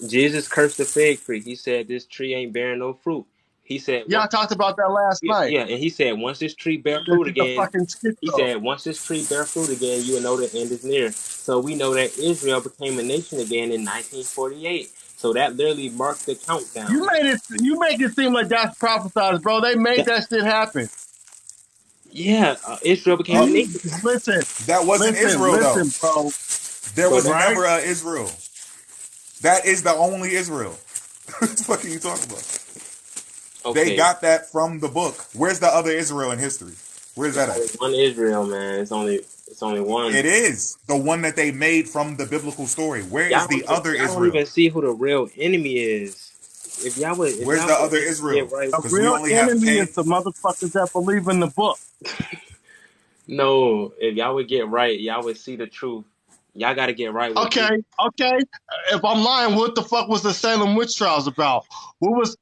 Jesus cursed the fig tree. He said this tree ain't bearing no fruit. He said Yeah, I talked about that last night. yeah, and he said once this tree bear This fruit is the again, fucking he schizo. said once this tree bear fruit again, you will know the end is near. So we know that Israel became a nation again in 1948. So that literally marked the countdown. You make it seem like that's prophesized, bro. They made That, that shit happen. yeah, Israel became a nation, Listen, That wasn't Israel though. bro. There bro. was That, Right? never a Israel. That is the only Israel. What the fuck are you talking about? They okay, got that from the book. Where's the other Israel in history? Where's it's that at? only one Israel, man. It's only one. It is the one that they made from the biblical story. Where is the other Y'all don't Israel? even see who the real enemy is. If Where's y'all the would other Israel? get right. The Because we real only have enemy is Cain. the motherfuckers that believe in the book. No, if y'all would get right, y'all would see the truth. Y'all got to get right with Okay, Jesus. okay. If I'm lying, what the fuck was the Salem witch trials about? What was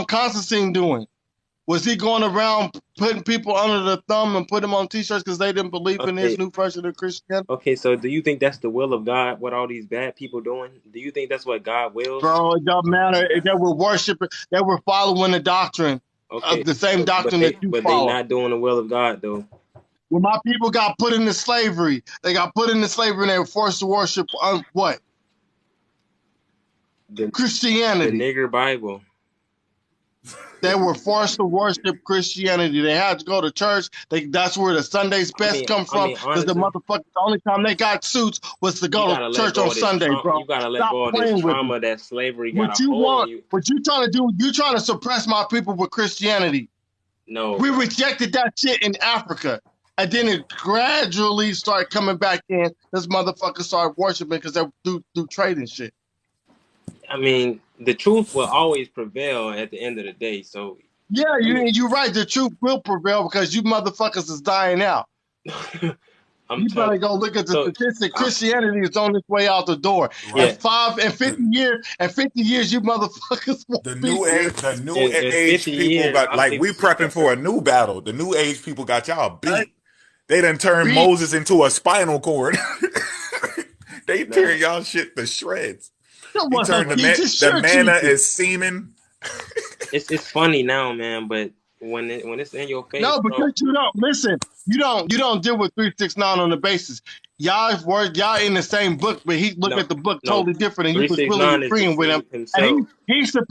Constantine doing? Was he going around putting people under the thumb and put them on t-shirts because they didn't believe in his Okay, new version of Christianity? okay. So, do you think that's the will of God? What all these bad people doing? Do you think that's what God wills? Bro, it doesn't matter. They were worshiping. They were following the doctrine. Okay, the same doctrine that you but they follow. not doing the will of God though. When my people got put into slavery, they got put into slavery and they were forced to worship what? Christianity. The nigger Bible. They were forced to worship Christianity. They had to go to church. That's where the Sunday's best come from. Because the motherfuckers, the only time they got suits was to go to church on Sunday, bro. You gotta let Stop go of this playing with me. trauma that slavery got What a you hold want? on you. What you trying to do? You trying to suppress my people with Christianity? No. We rejected that shit in Africa. And then it gradually started coming back in. This motherfucker started worshiping because they do trading shit. I mean, the truth will always prevail at the end of the day. So yeah, you're right. The truth will prevail because you motherfuckers is dying out. You better go look at the statistic. Christianity is on its way out the door. Right. And 50 years, you motherfuckers won't the be new here. age, the new age people got like we prepping for a new battle. The new age people got y'all beat. They done turned Moses into a spinal cord. They tearing y'all shit to shreds. He turned the manna is semen. It's funny now, man, but when it's in your face, no, because you don't listen. You don't deal with 369 on the basis. Y'all in the same book, but he looked at the book totally different, and he was really agreeing with him. And he's the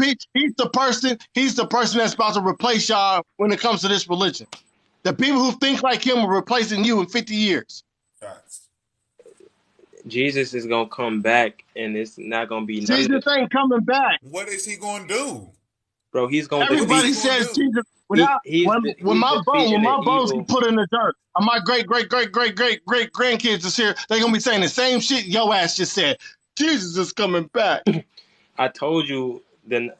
person that's about to replace y'all when it comes to this religion. The people who think like him are replacing you in 50 years. Jesus is gonna come back, and it's not gonna be. Jesus ain't coming back. What is he gonna do, bro? He's gonna. Everybody says Jesus. When my bones get put in the dirt, and my great grandkids is here, they're gonna be saying the same shit your ass just said. Jesus is coming back. I told you. Then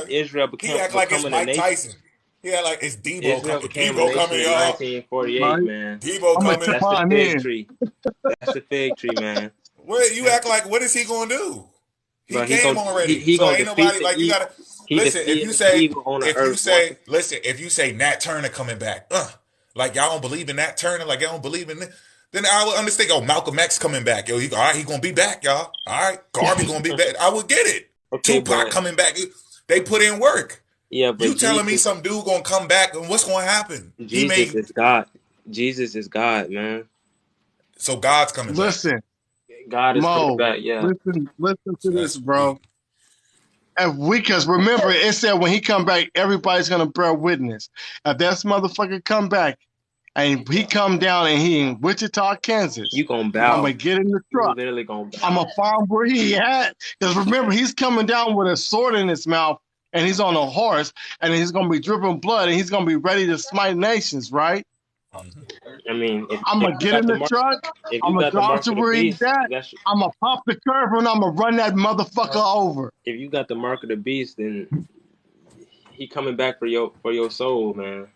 Israel became. He act like it's Mike Tyson. Yeah, like it's Debo coming. Debo coming, y'all. 1948, man. Debo coming. That's the fig tree. That's the fig tree, man. What you act like? What is he gonna do? He came already. He so gonna ain't nobody like you gotta listen. If you say Nat Turner coming back, like y'all don't believe in Nat Turner, like y'all don't believe in. Then I would understand. Oh, Malcolm X coming back, yo. All right, he gonna be back, y'all. All right, Garvey gonna be back. I would get it. Okay, Tupac coming back. They put in work. Yeah, but you telling me some dude gonna come back and what's gonna happen? Jesus is God. Jesus is God, man. So God's coming back. Listen, God is coming back. Yeah. Listen to this, bro. Because remember, it said when he come back, everybody's gonna bear witness. If that motherfucker come back and he come down and he in Wichita, Kansas, you gonna bow. I'm gonna get in the truck. You literally gonna bow. I'm gonna find where he at. Because remember, he's coming down with a sword in his mouth. And he's on a horse, and he's gonna be dripping blood, and he's gonna be ready to smite nations, right? I mean, I'm gonna get in the truck. I'm gonna drive to where he's at. I'm gonna pop the curve, and I'm gonna run that motherfucker over. If you got the mark of the beast, then he coming back for your soul, man.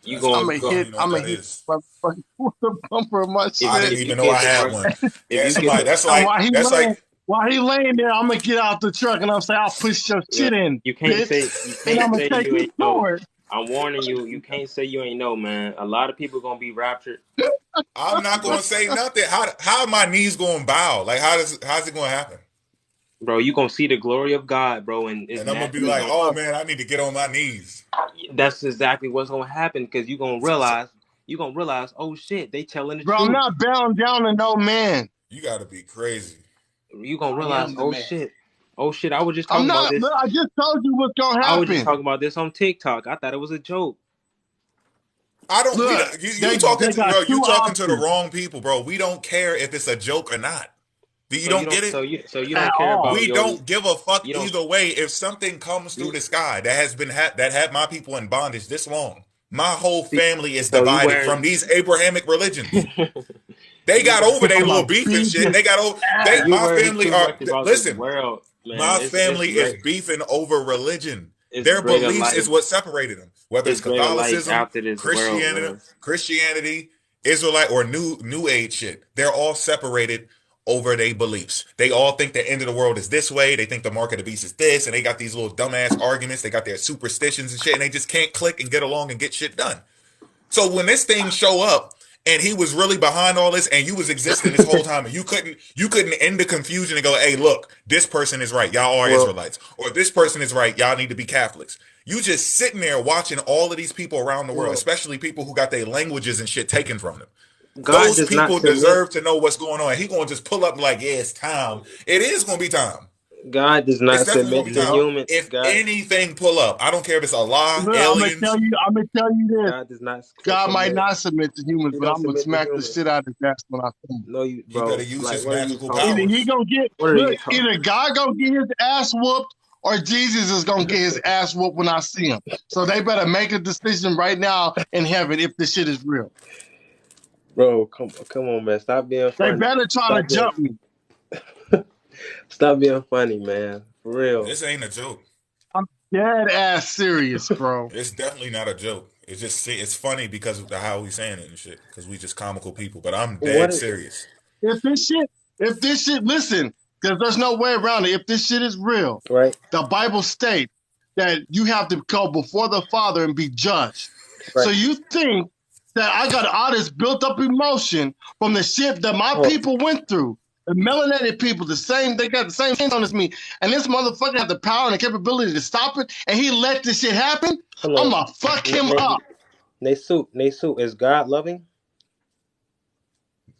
You going? I'm gonna hit motherfucker with the bumper of my shit. I didn't even know I had one. Yeah, somebody. That's like. While he laying there, I'm gonna get out the truck and I'm saying, "I'll push your shit in." You can't bitch. say you ain't know. I'm warning you. You can't say you ain't know, man. A lot of people gonna be raptured. I'm not gonna say nothing. How are my knees gonna bow? Like how's it gonna happen? Bro, you gonna see the glory of God, bro, and I'm gonna be like, "Oh man, I need to get on my knees." That's exactly what's gonna happen because you gonna realize, oh shit, they telling the truth. Bro, I'm not bound down to no man. You gotta be crazy. You gonna realize, oh shit, I was just talking about this. I just told you what's gonna happen. I was just talking about this on TikTok. I thought it was a joke. I don't. You talking to the wrong people, bro. We don't care if it's a joke or not. You don't get it. So you don't care about. We don't give a fuck either way. If something comes through the sky that has been that had my people in bondage this long, my whole family is divided from these Abrahamic religions. They got over their little beef and shit. They got over. My family are listen. My family is beefing over religion. Their beliefs is what separated them. Whether it's Catholicism, Christianity, Israelite, or New Age shit, they're all separated over their beliefs. They all think the end of the world is this way. They think the mark of the beast is this, and they got these little dumbass arguments. They got their superstitions and shit, and they just can't click and get along and get shit done. So when this thing show up, and he was really behind all this, and you was existing this whole time, and you couldn't end the confusion and go, "Hey, look, this person is right, y'all are Israelites," or "This person is right, y'all need to be Catholics." You just sitting there watching all of these people around the world, Well, especially people who got their languages and shit taken from them. God Those does not people submit. deserve to know what's going on. He gonna just pull up and like, yeah, it's time. It is gonna be time. God does It's not definitely gonna submit be to time. human. If God, anything pull up, I don't care if it's Allah, Look, aliens. I'm gonna tell you this. God does not God might submit. not submit to humans, He but don't I'm gonna submit to smack the humans. shit out of his ass when I see him. No, you, He better bro. use Like, his what are you magical talking? Either he powers. gonna get What are you talking? either God gonna get his ass whooped or Jesus is gonna get his ass whooped when I see him. So they better make a decision right now in heaven if this shit is real. Bro, come on, man. Stop being They funny. better try to jump me. Stop being funny, man. For real. This ain't a joke. I'm dead ass serious, bro. It's definitely not a joke. It's just it's funny because of how he's saying it and shit. Because we just comical people. But I'm What? dead serious. If this shit, listen, because there's no way around it. If this shit is real, Right. the Bible states that you have to go before the Father and be judged. Right. So you think that I got all this built up emotion from the shit that my people went through? The melanated people, they got the same thing on as me. And this motherfucker has the power and the capability to stop it, and he let this shit happen? I'm gonna fuck him up. Nasu, is God loving?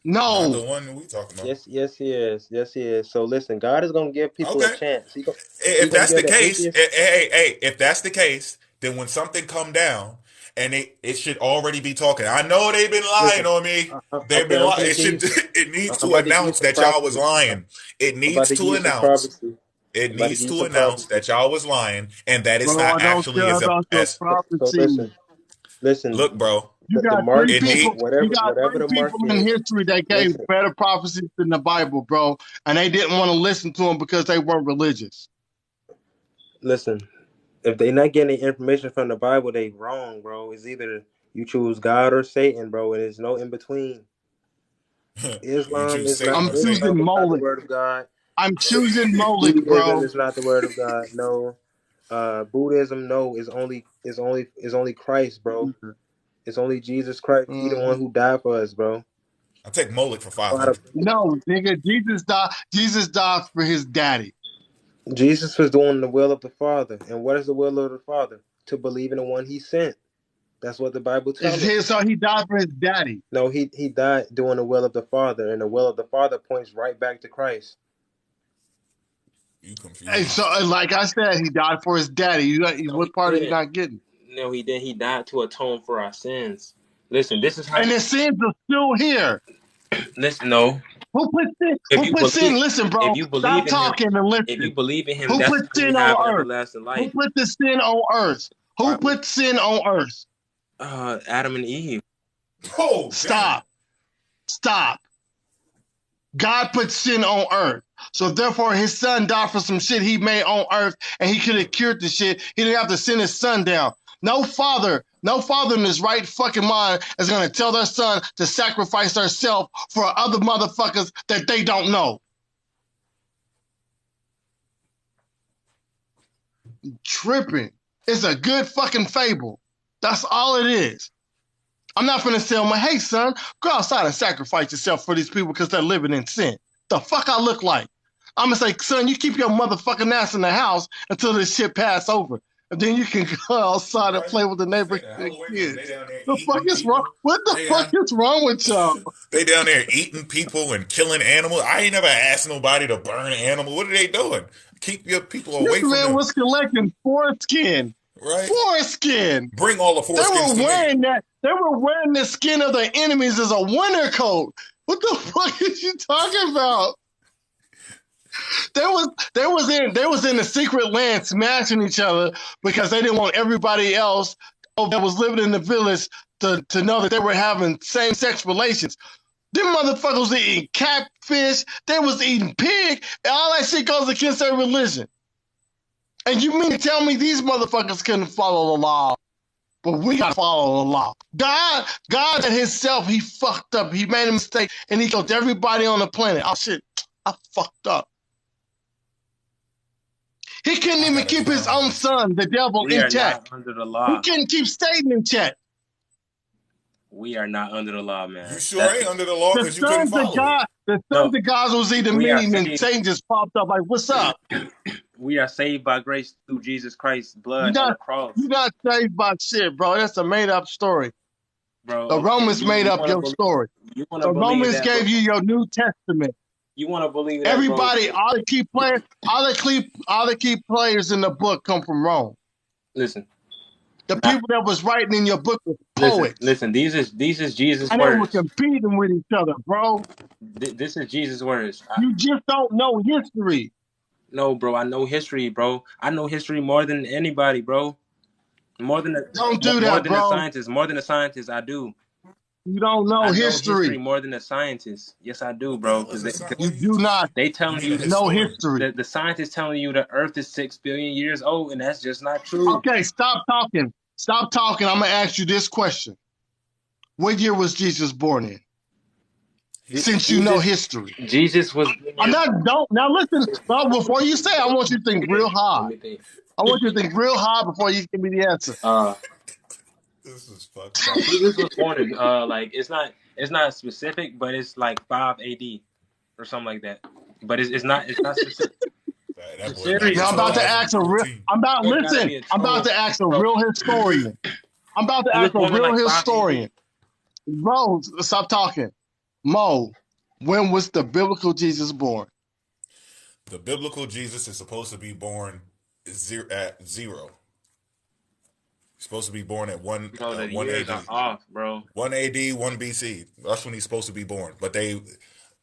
Not the No. one we talking about. Yes, he is. Yes, he is. So listen, God is gonna give people a Okay. chance. He If gonna that's give the the case, atheist. hey, if that's the case, then when something come down, and it should already be talking. I know they've been lying Listen, on me. They've okay, been I'm lying. gonna It give you should. some. It needs I'm to about to give you announce some that y'all was prophecy. lying. It I'm about needs to give to you some announce. prophecy. It I'm about to needs give you to some announce prophecy. that y'all was lying, and that it's Bro, not I don't actually care as about your as. So prophecy. listen. Look, bro. You The got mark three It beast, need. people. You got whatever three the mark people in is. history that gave Listen, better prophecies than the Bible, bro, and they didn't want to listen to them because they weren't religious. listen. If they not getting information from the Bible, they wrong, bro. It's either you choose God or Satan, bro, and there's no in between. You Islam choose is Satan I'm or Satan. choosing not the Moloch. word of God. I'm choosing Moloch, Judaism bro. is not the word of God. No. Buddhism, no, is only Christ, bro. It's only Jesus Christ. He the one who died for us, bro. I'll take Moloch for Father- 500. No, nigga, Jesus died. Jesus died for his daddy. Jesus was doing the will of the Father. And what is the will of the Father? To believe in the one he sent. That's what the Bible tells us. So he died for his daddy. No, he died doing the will of the Father, and the will of the Father points right back to Christ. You And so, confused. like I said, he died for his daddy. No, What he part are you didn't. not getting? No, he didn't. He died to atone for our sins. Listen, this is how. And his sins are still here. Listen, no. Who put sin? If Who you put sin? believe, Listen, if bro. you believe Stop in him, talking and if you listen. believe in him, Who that's put how you sin have on earth? everlasting Who life. put the sin on earth? Who put sin on earth? Adam and Eve. Oh, Stop. Stop. God put sin on earth. So therefore his son died for some shit he made on earth, and he could have cured the shit. He didn't have to send his son down. No father in his right fucking mind is gonna tell their son to sacrifice themselves for other motherfuckers that they don't know. Tripping. It's a good fucking fable. That's all it is. I'm not finna tell my, hey son, go outside and sacrifice yourself for these people because they're living in sin. The fuck I look like? I'm gonna say, son, you keep your motherfucking ass in the house until this shit pass over. And then you can go outside and play with the neighbor kids. They down there The fuck eating is wrong? people. What the fuck is wrong with y'all? They down there eating people and killing animals. I ain't never asked nobody to burn an animal. What are they doing? Keep your people This away from man them. was collecting foreskin. Right? Foreskin. Bring all the foreskins to me. They were wearing the skin of their enemies as a winter coat. What the fuck is you talking about? They was in the secret land smashing each other because they didn't want everybody else that was living in the village to know that they were having same-sex relations. Them motherfuckers was eating catfish, they was eating pig, and all that shit goes against their religion. And you mean to tell me these motherfuckers couldn't follow the law? But we gotta follow the law. God at himself, he fucked up. He made a mistake, and he killed everybody on the planet. Oh shit, I fucked up. He couldn't even keep his own son, the devil, We in are check. not under the He law. couldn't keep Satan in check. We are not under the law, man. You sure ain't under the law The because you couldn't sons of follow it. God, the sons of God was eating We are meat, and free. Satan just popped up like, "What's up?" We are saved by grace through Jesus Christ's You're blood on the not cross, you're not saved by shit, bro. That's a made up story. bro. The Okay, Romans made you up want to your believe? story. You want to The believe Romans that, bro? gave you your New Testament. You want to believe that, bro? Everybody, all the key players in the book come from Rome. Listen, The people that was writing in your book were poets, listen. These is Jesus' and they were words. competing with each other, bro. This is Jesus' words. You just don't know history. No, bro. I know history, bro. I know history more than anybody, bro. More than Don't do that, the bro. scientists. More than the scientists, I do. You don't know I know history history. more than the scientists. Yes, I do, What the bro. hell is Because a science? You do not they You telling mean a you know historian? history. the scientists telling you the Earth is 6 billion years old, and that's just not true. Okay, stop talking. Stop talking. I'm gonna ask you this question: what year was Jesus born in? Since you know history, Jesus was. I'm not. Don't now listen. Well, before you say, I want you to think real Let hard. me think. I want you to think real hard before you give me the answer. This is fucked up. Jesus was born in like it's not specific, but it's like 5 AD or something like that. But it's not specific. That boy died in Now I'm about to ask a real. 2014. I'm about It gotta listen. be a I'm about troll, to ask a bro. real historian. I'm about to He was ask a born in real like 5 historian. AD. Bro, stop talking. Mo, when was the biblical Jesus born? The biblical Jesus is supposed to be born at 0. He's supposed to be born at Bro, the 1 years are AD. off, bro. 1 AD, 1 BC. That's when he's supposed to be born. But they,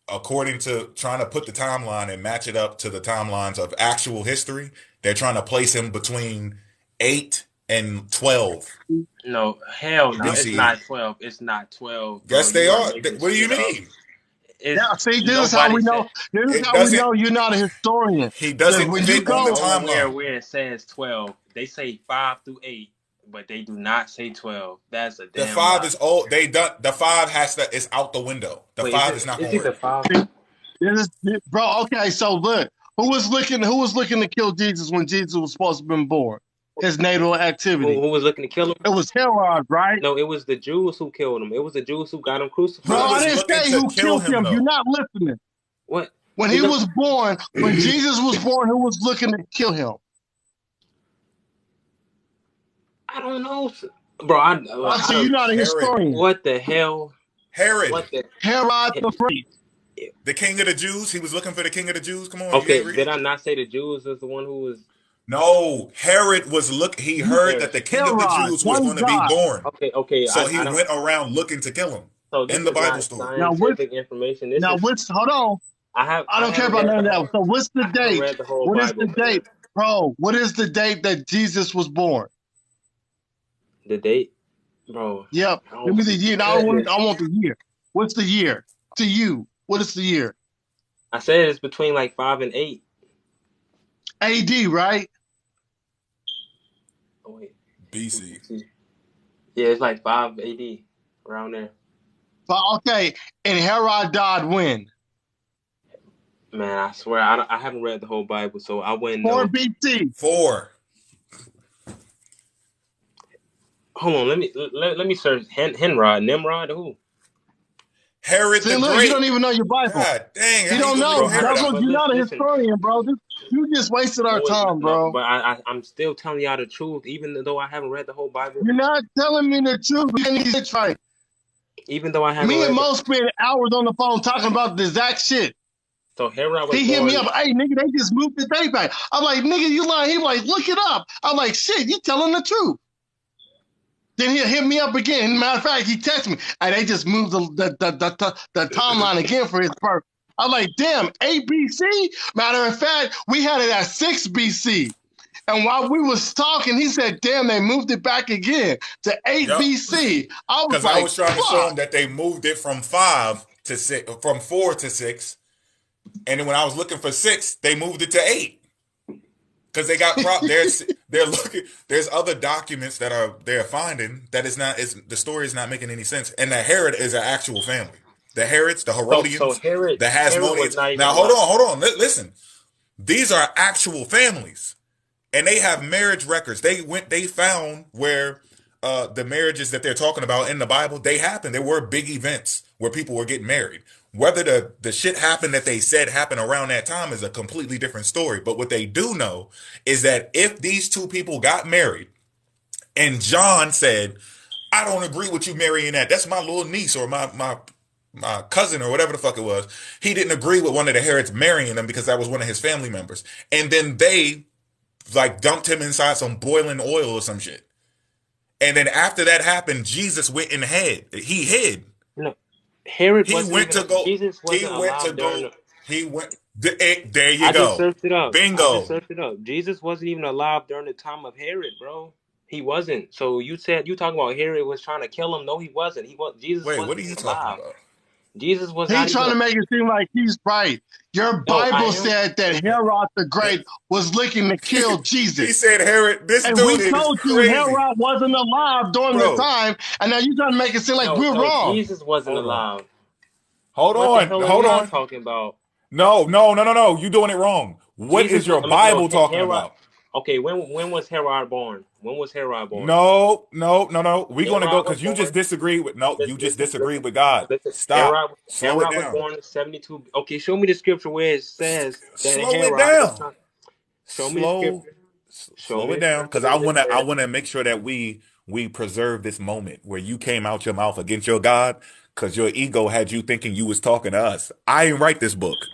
according to trying to put the timeline and match it up to the timelines of actual history, they're trying to place him between 8 and 12 No, hell no. It's BCE. not 12. It's not 12, bro. Yes, they You are are. making What do you shit up. mean? Yeah, It's see, this is how nobody we said. know. This is It how we doesn't. know you're not a historian. He Because doesn't when you fit on the go, timeline. Where it says 12. They say 5 through 8, but they do not say 12. That's a The damn 5 lie. is old. They done. The 5 has to. It's out the window. The Wait, 5 is not is gonna it the work. 5? bro. Okay, so look, who was looking to kill Jesus when Jesus was supposed to have been born? His natal activity. Who was looking to kill him? It was Herod, right? No, it was the Jews who killed him. It was the Jews who got him Bro, Who crucified. I was didn't looking say to who kill killed him him. You're though? not listening. What? When he was born, when Jesus was born, who was looking to kill him? I don't know, bro. So you're not a Herod. historian. What the hell? Herod. What the? Herod the Great. The king of the Jews. He was looking for the king of the Jews. Come on, you ain't Okay, read did it? I not say the Jews was the one who was? No, Herod was He heard that the king of the Herod, Jews was one going to be God. born, Okay. so he I don't. went around looking to kill him. So this In the is Bible not story. scientific information. This is. Hold on. I I don't care haven't about read none the of whole. that. So what's the I haven't date? read the whole What is Bible, the man. date? Bro, what is the date that Jesus was born? The date, bro. Yep. Give Oh me the year. goodness. I want the year. What's the year? To you. What is the year? I said it's between like 5 and 8. AD, right? Oh wait. BC. Yeah, it's like 5 AD around there. But okay. And Herod died when? Man, I swear I haven't read the whole Bible, so I wouldn't 4 know. BC. 4. Hold on, let me search Nimrod, who? Herod See, the look, you Great. don't even know your Bible. God dang, You how you don't gonna know. leave Bro, Herod That's out? what but you're not a listen. historian, bro. You just wasted our time, No, bro. but I'm still telling y'all the truth, even though I haven't read the whole Bible. You're not telling me the truth. You can't even try. Even though I haven't Me and read Mo spent hours on the phone talking about the exact shit. So Herod was He hit me born. up. Hey, nigga, they just moved the date back. I'm like, nigga, you lying. He like, look it up. I'm like, shit, you telling the truth. Then he'll hit me up again. Matter of fact, he texted me. Hey, they just moved the timeline again for his birth. I'm like, damn, 8 BC? Matter of fact, we had it at 6 BC. And while we was talking, he said, damn, they moved it back again to 8 Yep. BC. I was Because I like, was trying to show him fuck. that they moved it from 5 to 6, from 4 to 6, and then when I was looking for 6, they moved it to 8. Because they got they're looking. There's other documents that they're finding that the story is not making any sense. And the Herod is an actual family. The Herods, the So Herodians, Herod the was Hasmoneans. not even Now alive. hold on. Listen, these are actual families, and they have marriage records. They found where the marriages that they're talking about in the Bible, they happened. There were big events where people were getting married. Whether the shit happened that they said happened around that time is a completely different story. But what they do know is that if these two people got married and John said, I don't agree with you marrying that. That's my little niece or my cousin or whatever the fuck it was. He didn't agree with one of the Herods marrying them because that was one of his family members. And then they like dumped him inside some boiling oil or some shit. And then after that happened, Jesus went and hid. He hid. No, Herod He wasn't went even. to go. Jesus He wasn't went to alive during go. the. He went. There you I just go. searched it up. Bingo. Jesus wasn't even alive during the time of Herod, bro. He wasn't. So you said you talking about Herod was trying to kill him? No, he wasn't. He was. Jesus Wait, what wasn't are even you talking alive. about? Jesus was not He's even. trying to make it seem like he's right. Your No, I Bible am. said that Herod the Great was looking to kill He Jesus. said Herod. This And we dude is told you crazy, Herod wasn't alive during the bro. time, and now you're trying to make it seem like No, we're no, wrong. Jesus wasn't Hold on. alive. Hold What the on. hell are Hold y'all on. talking about? No, no, no, no, no. You doing it wrong. What Jesus is was. your I mean, no, Bible talking Herod. about? Okay, when was Herod born? When was Herod born? No, no, no, no. We're gonna go Herod was because you just born. disagreed with. No, you just Listen, disagreed with God. listen. Stop. Slow it Herod was down. born in 72. Okay, show me the scripture where it says that Slow it Herod was down. trying. Show me the Slow scripture. Show slow me it the down scripture because where it I says. want to make sure that we preserve this moment where you came out your mouth against your God because your ego had you thinking you was talking to us. I didn't write this book.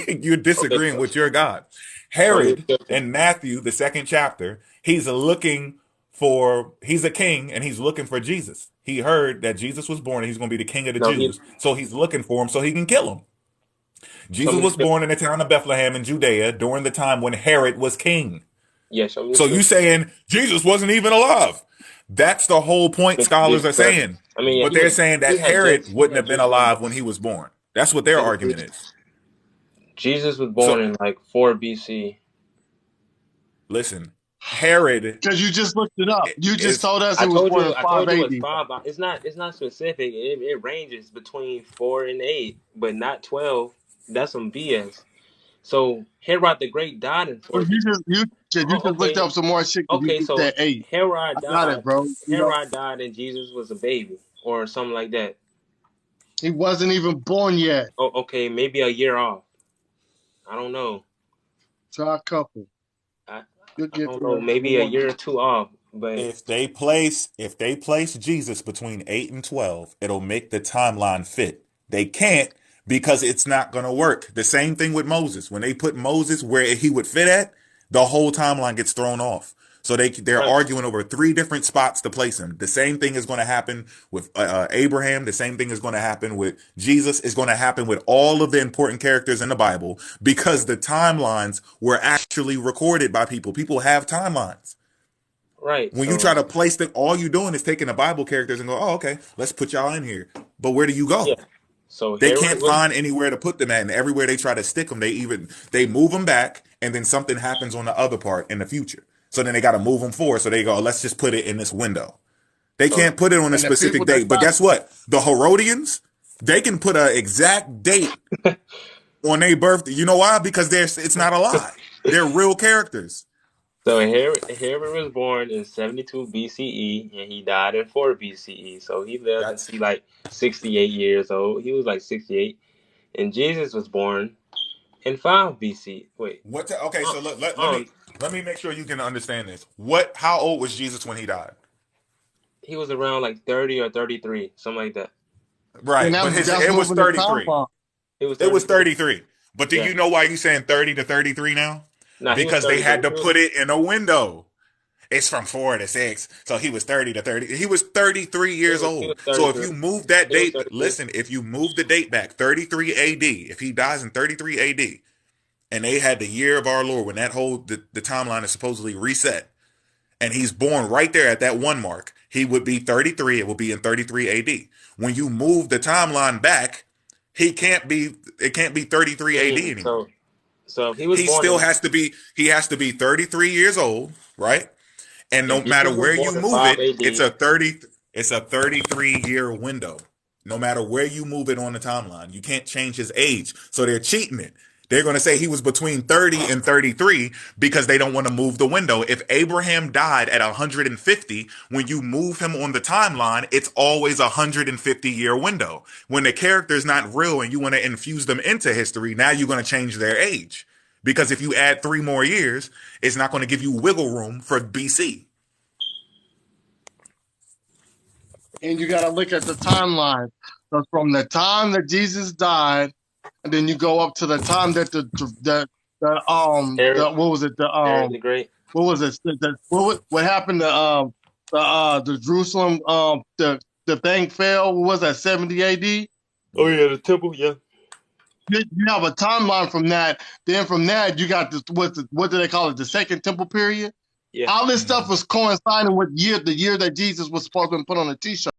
You're Okay, disagreeing with your God. show me the Herod scripture. in Matthew, the second chapter, he's a king and he's looking for Jesus. He heard that Jesus was born and he's going to be the king of the No, Jews. So he's looking for him so he can kill him. show Jesus me the was scripture. born in the town of Bethlehem in Judea during the time when Herod was king. Yeah, show me the So you scripture. saying Jesus wasn't even alive? That's the whole point scholars are saying. I mean, yeah, But they're saying that Herod he wouldn't had have been just been alive born. when he was born. That's what their argument is. Jesus was born So in like 4 BC. listen, Herod Because you just looked it up. You just is told us it was born in I 5 told you it's AD. 5. It's not specific. It ranges between 4 and 8, but not 12. That's some BS. So Herod the Great died in Well, 4 BC. you just looked Okay, up some more shit because you okay. just So said 8. Herod I got it, died. bro. You know, Herod died, and Jesus was a baby or something like that. he wasn't even born yet. Oh, okay, maybe a year off. I don't know. Try a couple. I, You'll I get don't know. the Maybe a one. year or two off. But if they place Jesus between 8 and 12, it'll make the timeline fit. They can't because it's not going to work. The same thing with Moses. When they put Moses where he would fit at, the whole timeline gets thrown off. So they're right, arguing over 3 different spots to place him. The same thing is going to happen with Abraham. The same thing is going to happen with Jesus. Is going to happen with all of the important characters in the Bible because the timelines were actually recorded by people. People have timelines. right. When you So try to place them, all you're doing is taking the Bible characters and go, oh, okay, let's put y'all in here. But where do you yeah. go? So They Herod can't was find anywhere to put them at, and everywhere they try to stick them, they move them back, and then something happens on the other part in the future. So then they got to move them forward. So they go, let's just put it in this window. They so can't put it on a And the people specific that date. But stop, guess what? The Herodians, they can put an exact date on their birthday. You know why? Because it's not a lie. They're real characters. so Herod was born in 72 BCE and he died in 4 BCE. So he lived to That's see like 68 years old. He was like 68. And Jesus was born in 5 BC. Wait. okay. Um, So um let me make sure you can understand this. How old was Jesus when he died? he was around like 30 or 33, something like that. and Right, but that's it was moving the 33. compound. He was It was 33. 33. But do Yeah. you know why you saying 30 to 33 now? Nah, he was Because they 33. had to put it in a window. It's from 4 to 6. So he was 30 to 30. He was 33 years He was old. So if 33. you move that He was date, 33. listen, if you move the date back 33 AD, if he dies in 33 AD, and they had the year of our Lord when the timeline is supposedly reset, and he's born right there at that one mark, he would be 33. It would be in 33 AD. When you move the timeline back, it can't be 33 AD anymore. So if he was born in He has to be 33 years old, right? And no if Jesus matter was where you born in move 5 it, AD, it's a 33-year window. No matter where you move it on the timeline, you can't change his age. So they're cheating it. They're going to say he was between 30 and 33 because they don't want to move the window. If Abraham died at 150, when you move him on the timeline, it's always a 150-year window. When the character's not real and you want to infuse them into history, now you're going to change their age. Because if you add 3 more years, it's not going to give you wiggle room for BC. And you got to look at the timeline. So from the time that Jesus died, and then you go up to the time that Herod, what was it Herod the Great. what was it what happened to the Jerusalem the thing fell. What was that, 70 AD? Oh yeah, the temple. Yeah. You have a timeline from that. Then from that you got this what do they call it, the Second Temple period? Yeah. All this stuff was coinciding with the year that Jesus was supposed to put on a t-shirt.